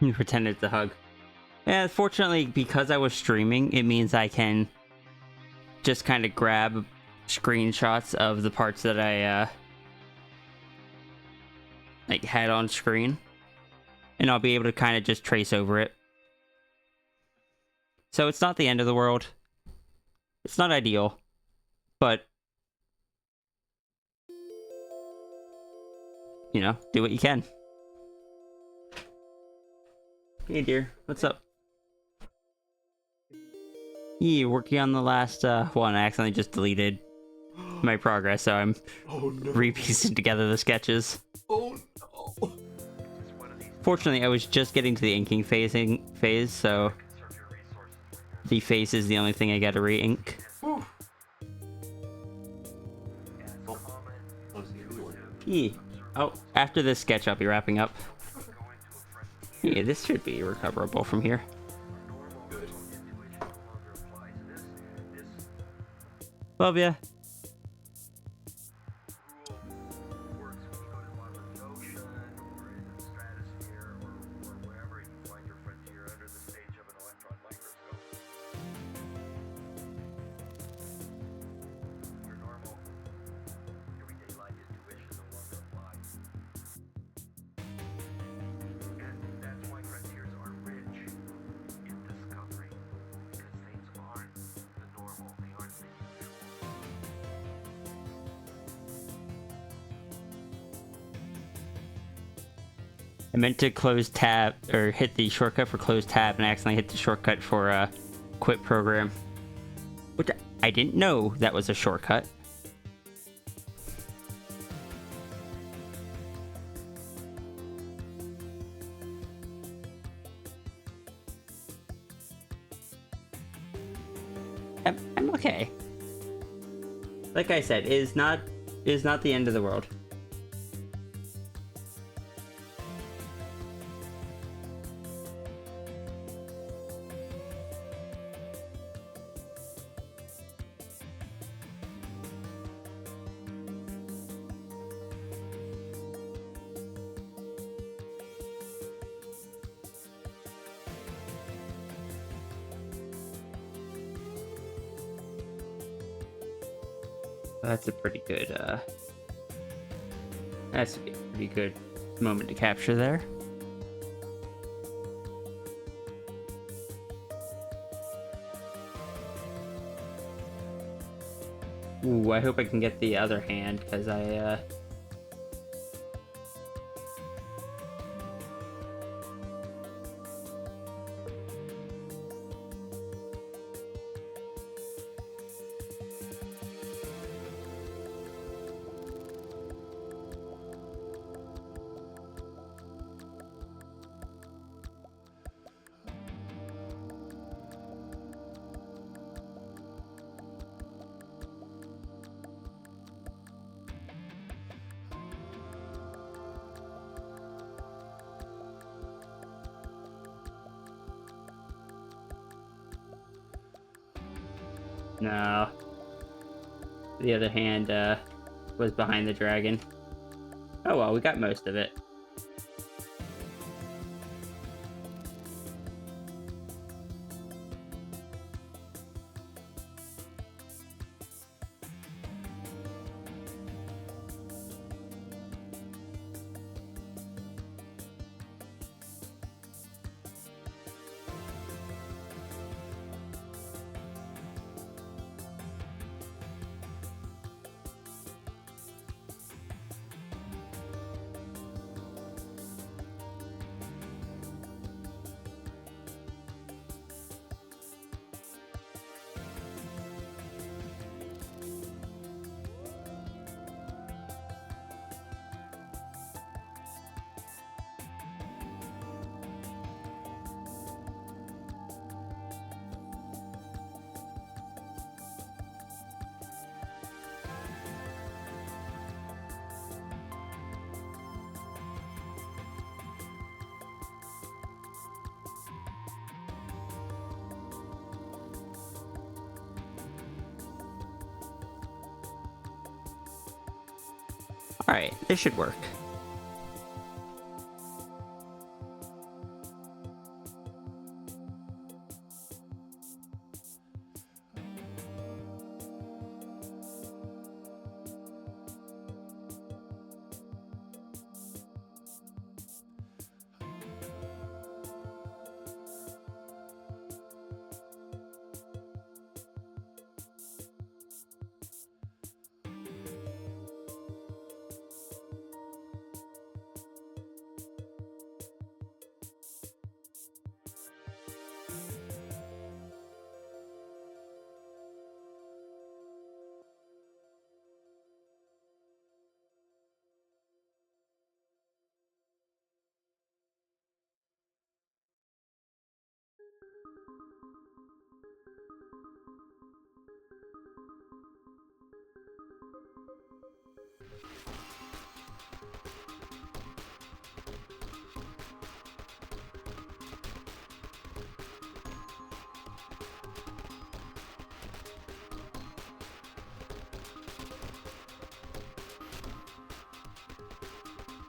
You pretended to hug. Yeah, fortunately, because I was streaming, it means I can just kind of grab screenshots of the parts that I like had on screen, and I'll be able to kind of just trace over it. So it's not the end of the world. It's not ideal, but you know, do what you can. Hey dear, what's up? Yeah, working on the last one. I accidentally just deleted my progress, so I'm repiecing together the sketches. Oh no. Fortunately, I was just getting to the inking phase, so the face is the only thing I gotta re-ink. Yeah. Oh, after this sketch, I'll be wrapping up. Yeah, this should be recoverable from here. Love ya. I meant to close tab, or hit the shortcut for close tab, and I accidentally hit the shortcut for quit program. Which I didn't know that was a shortcut. I'm okay. Like I said, it is not the end of the world. That's a pretty good, that's a pretty good moment to capture there. Ooh, I hope I can get the other hand, because no. The other hand, was behind the dragon. Oh well, we got most of it. Alright, this should work.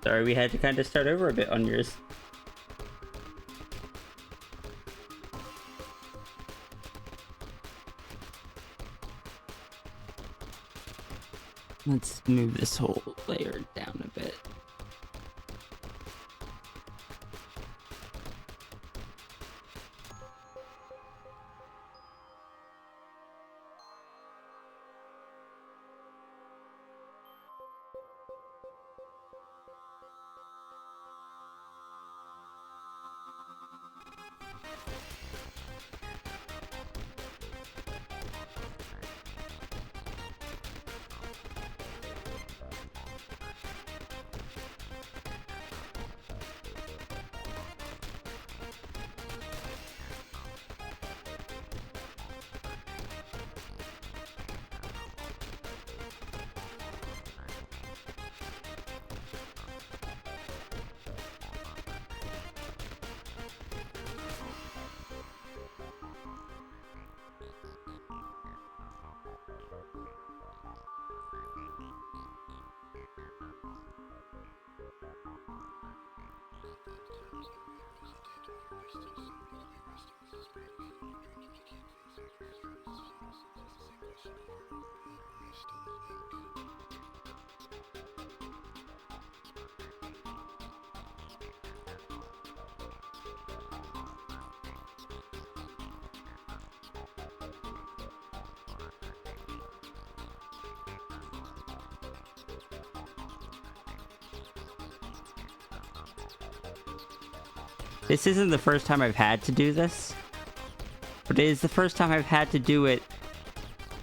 Sorry, we had to kind of start over a bit on yours. Let's move this whole layer down a bit. This isn't the first time I've had to do this, but it is the first time I've had to do it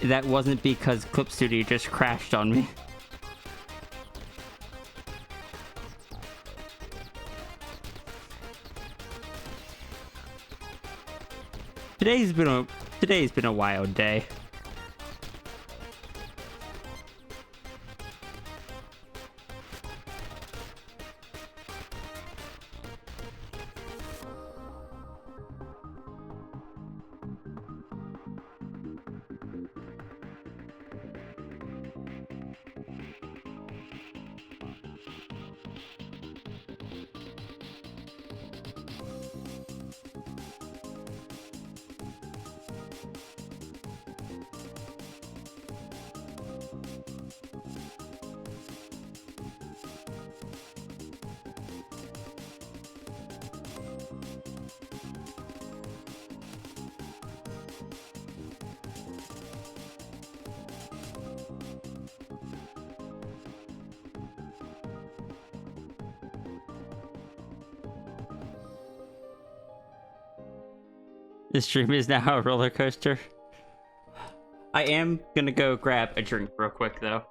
that wasn't because Clip Studio just crashed on me. Today's been a wild day. The stream is now a roller coaster. I am gonna go grab a drink real quick though.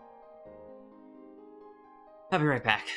I'll be right back.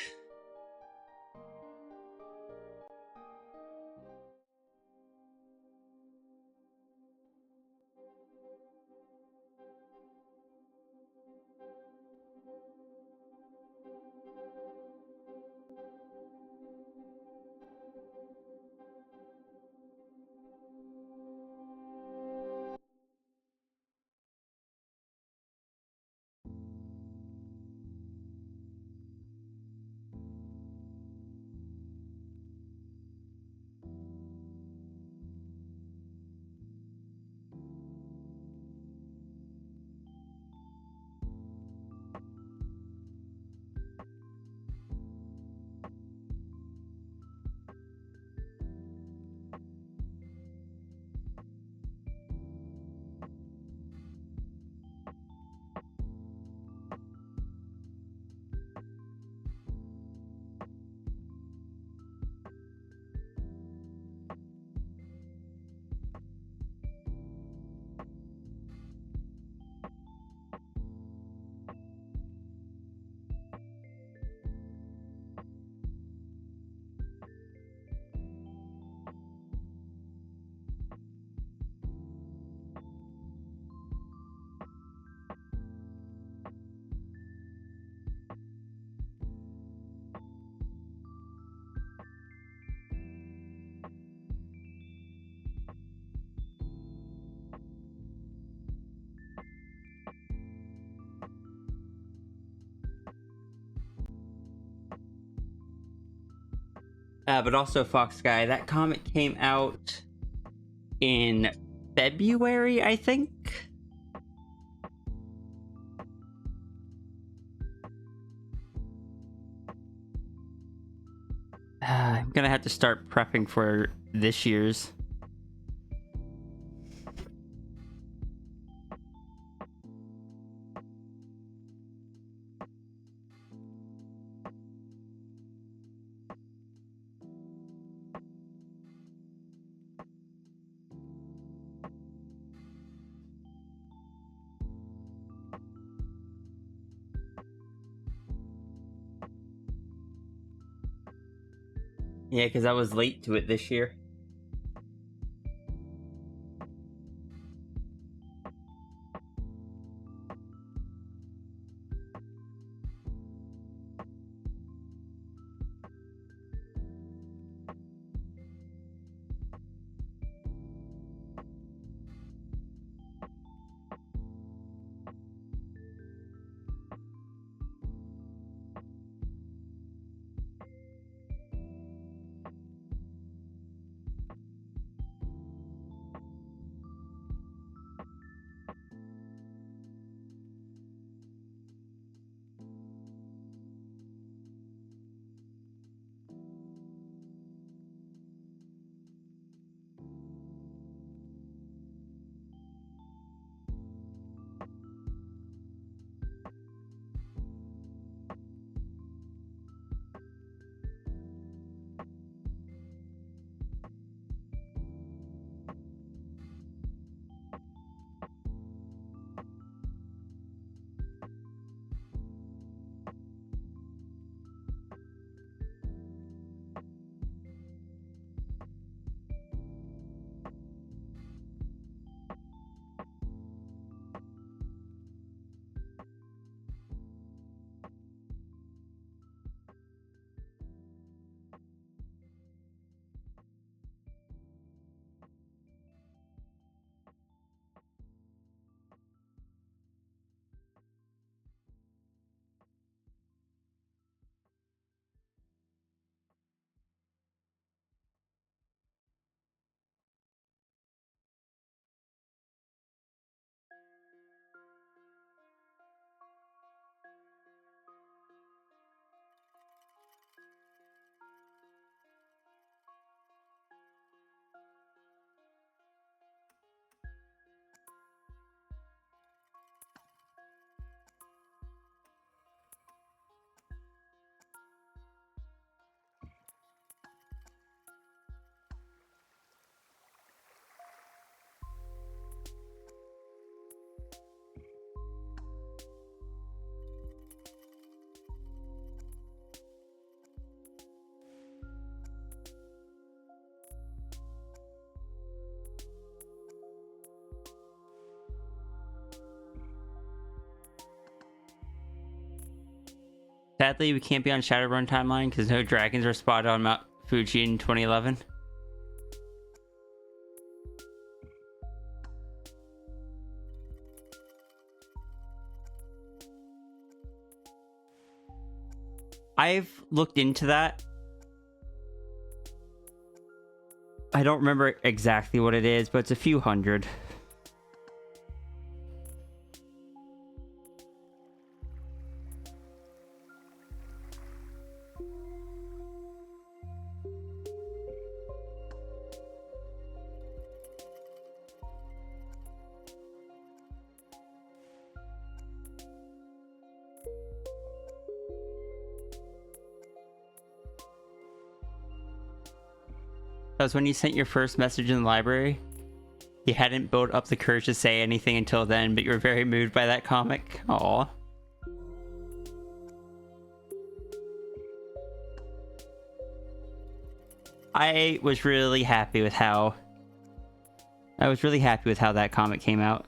but also Fox Guy. That comic came out in February, I think. I'm gonna have to start prepping for this year's. Yeah, because I was late to it this year. Sadly, we can't be on Shadowrun timeline because no dragons were spotted on Mount Fuji in 2011. I've looked into that. I don't remember exactly what it is, but it's a few hundred. That was when you sent your first message in the library. You hadn't built up the courage to say anything until then, but you were very moved by that comic. Aww. I was really happy with how that comic came out.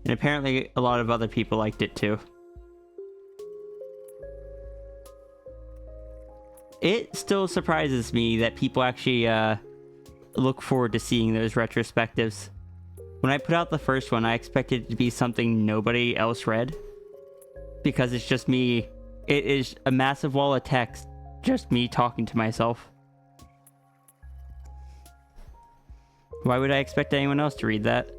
And apparently a lot of other people liked it too. It still surprises me that people actually look forward to seeing those retrospectives. When I put out the first one, I expected it to be something nobody else read. Because it's just me. It is a massive wall of text. Just me talking to myself. Why would I expect anyone else to read that?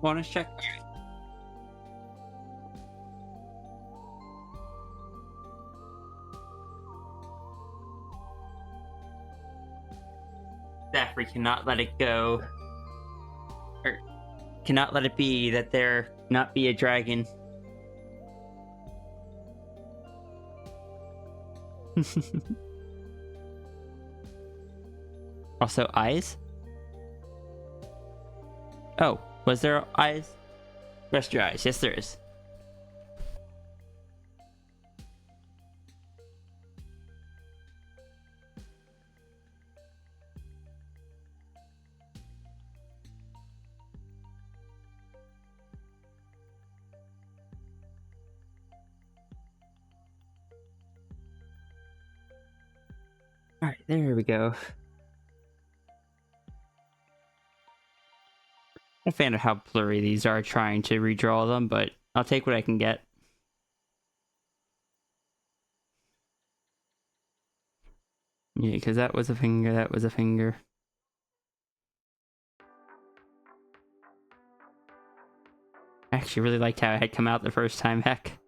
Bonus check. Zafri cannot let it go. Or cannot let it be that there not be a dragon. Also, eyes? Oh, Was there eyes? Rest your eyes. Yes, there is. All right, there we go. I'm a fan of how blurry these are, trying to redraw them, but I'll take what I can get. Yeah, because that was a finger, that was a finger. I actually really liked how it had come out the first time, heck.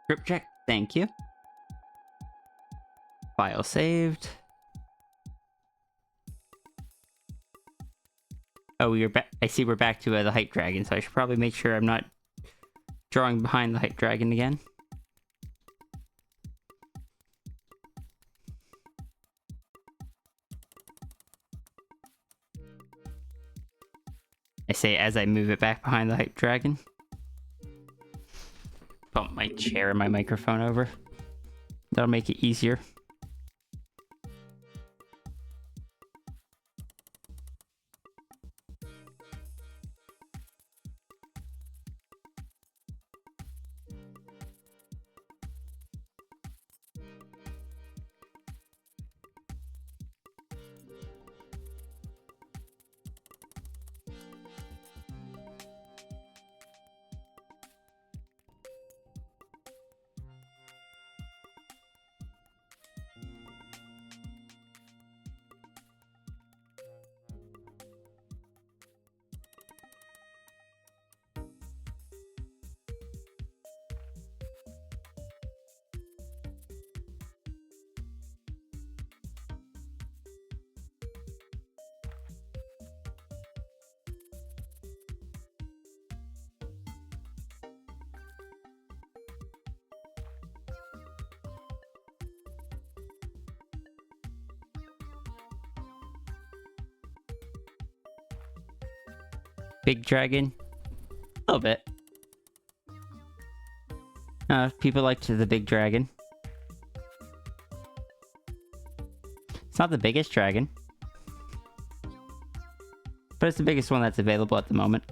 Script check. Thank you. File saved. Oh, we're back. I see we're back to the hype dragon, so I should probably make sure I'm not drawing behind the hype dragon again. I say as I move it back behind the hype dragon. Bump my chair and my microphone over. That'll make it easier. big dragon? A little bit. People liked the big dragon. It's not the biggest dragon, but it's the biggest one that's available at the moment.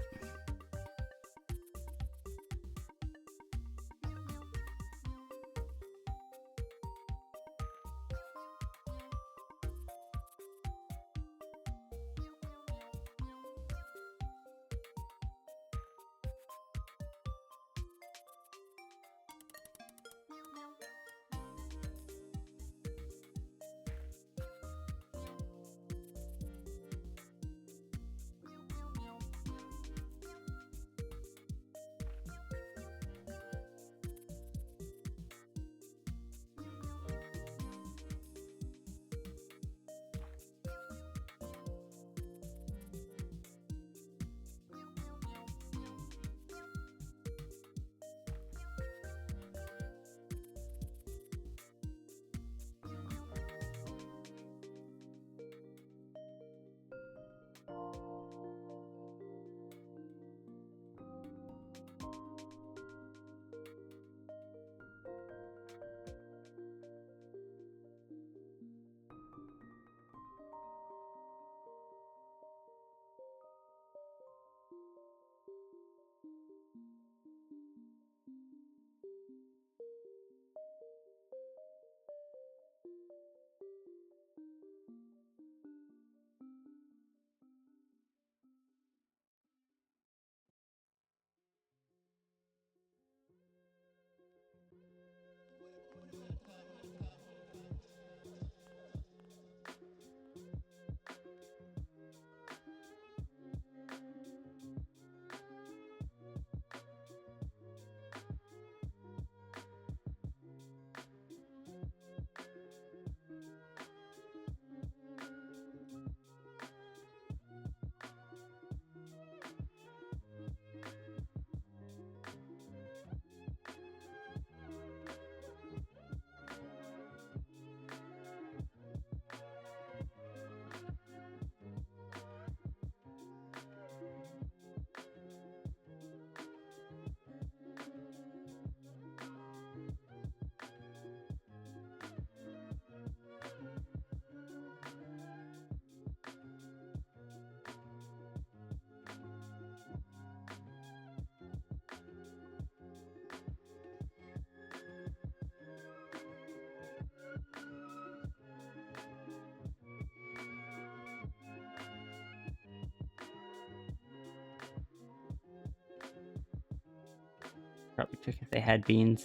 Probably took if they had beans.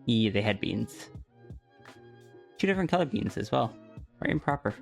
Yeah, they had beans. 2 different color beans as well. Very improper.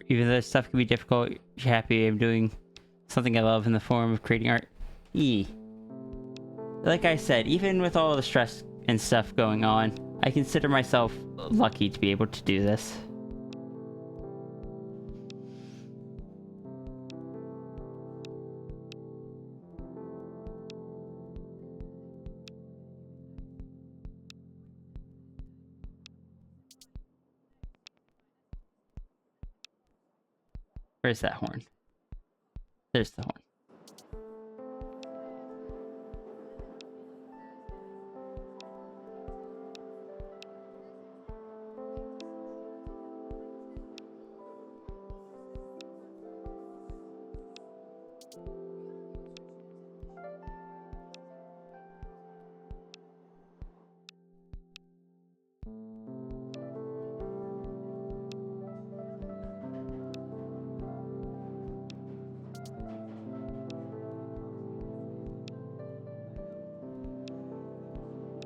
Even though stuff can be difficult, you're happy I'm doing something I love in the form of creating art. Like I said, even with all the stress and stuff going on, I consider myself lucky to be able to do this. Where's that horn? There's the horn.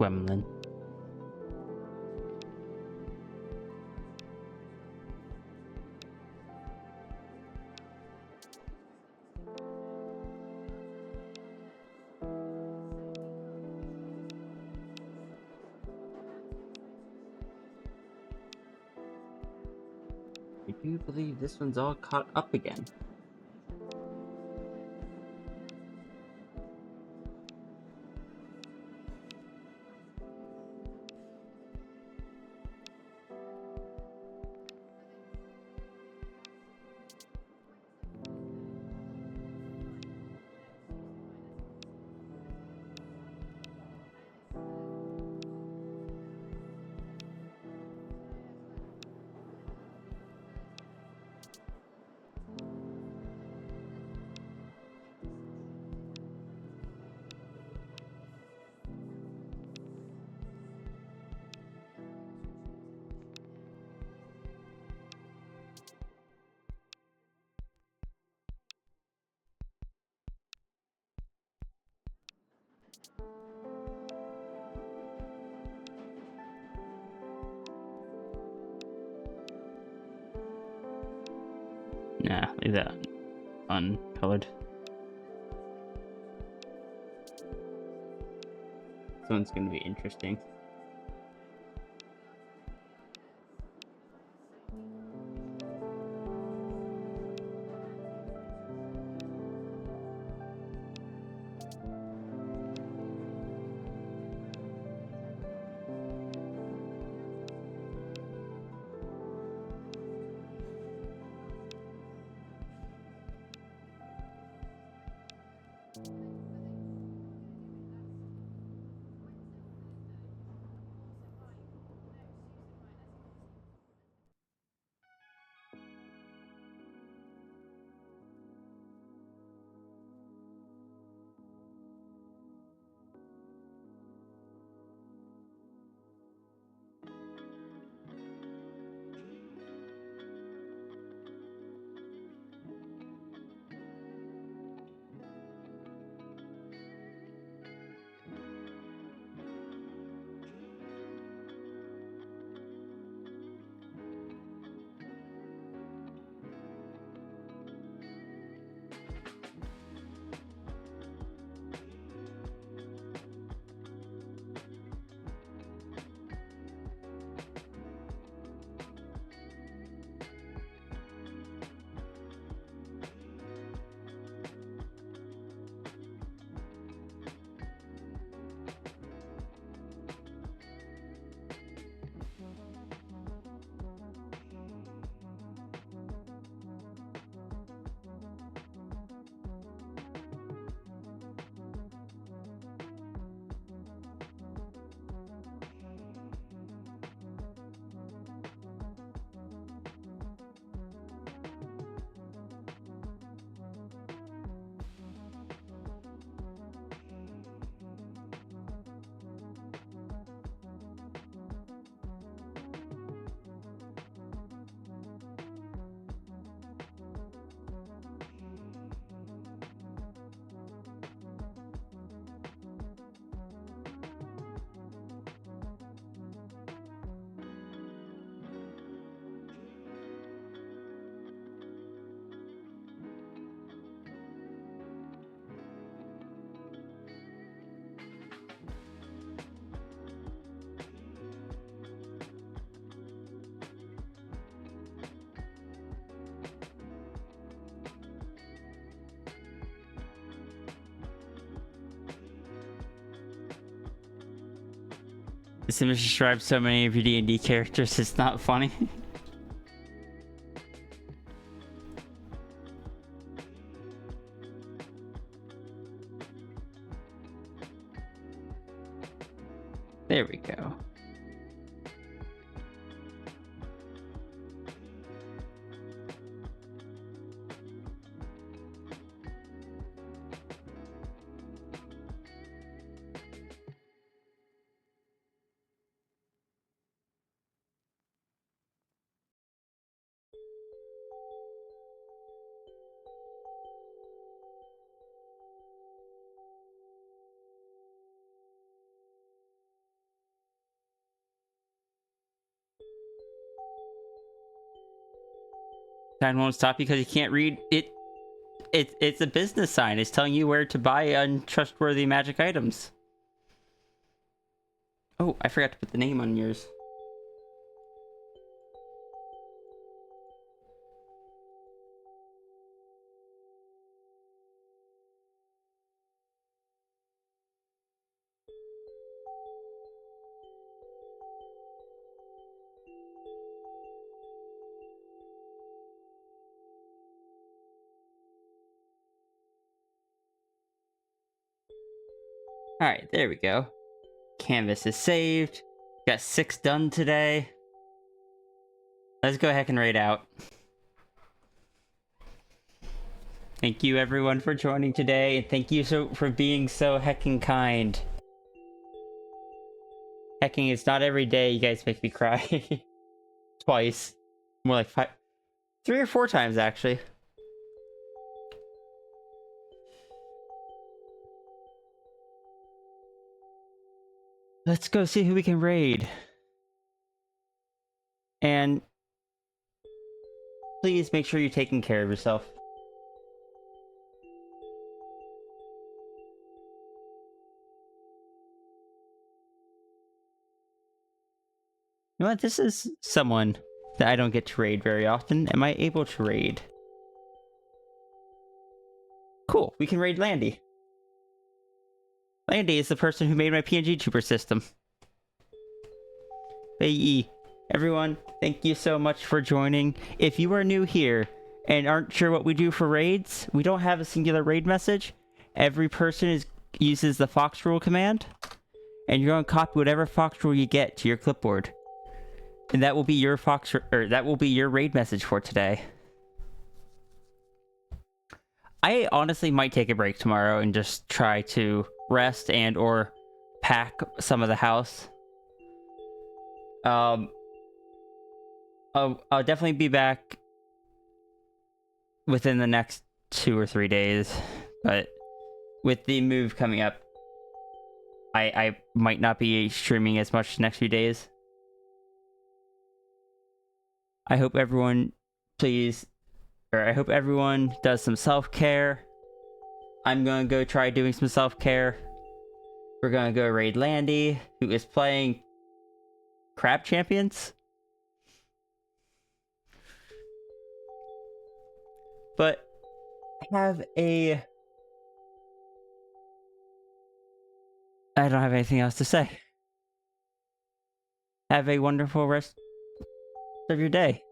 Gremlin. I do believe this one's all caught up again. Nah, leave that uncolored. This one's gonna be interesting. This image describes so many of your D&D characters, it's not funny. There we go. Sign won't stop you because you can't read it. It's a business sign. It's telling you where to buy untrustworthy magic items. Oh, I forgot to put the name on yours. Alright, there we go. Canvas is saved. Got 6 done today. Let's go heck and raid out. Thank you everyone for joining today, and thank you for being so hecking kind. Hecking, it's not every day you guys make me cry. Twice. More like 3 or 4 times actually. Let's go see who we can raid. And please make sure you're taking care of yourself. You know what? This is someone that I don't get to raid very often. Am I able to raid? Cool, we can raid Landy. Landy is the person who made my PNG Trooper system. Hey, everyone, thank you so much for joining. If you are new here and aren't sure what we do for raids, we don't have a singular raid message. Every person uses the fox rule command, and you're going to copy whatever fox rule you get to your clipboard. And that will be your that will be your raid message for today. I honestly might take a break tomorrow and just try to rest and or pack some of the house. I'll definitely be back within the next 2 or 3 days, but with the move coming up, I might not be streaming as much the next few days. I hope everyone I hope everyone does some self-care. I'm gonna go try doing some self-care. We're gonna go raid Landy, who is playing Crab Champions. But I don't have anything else to say. Have a wonderful rest of your day.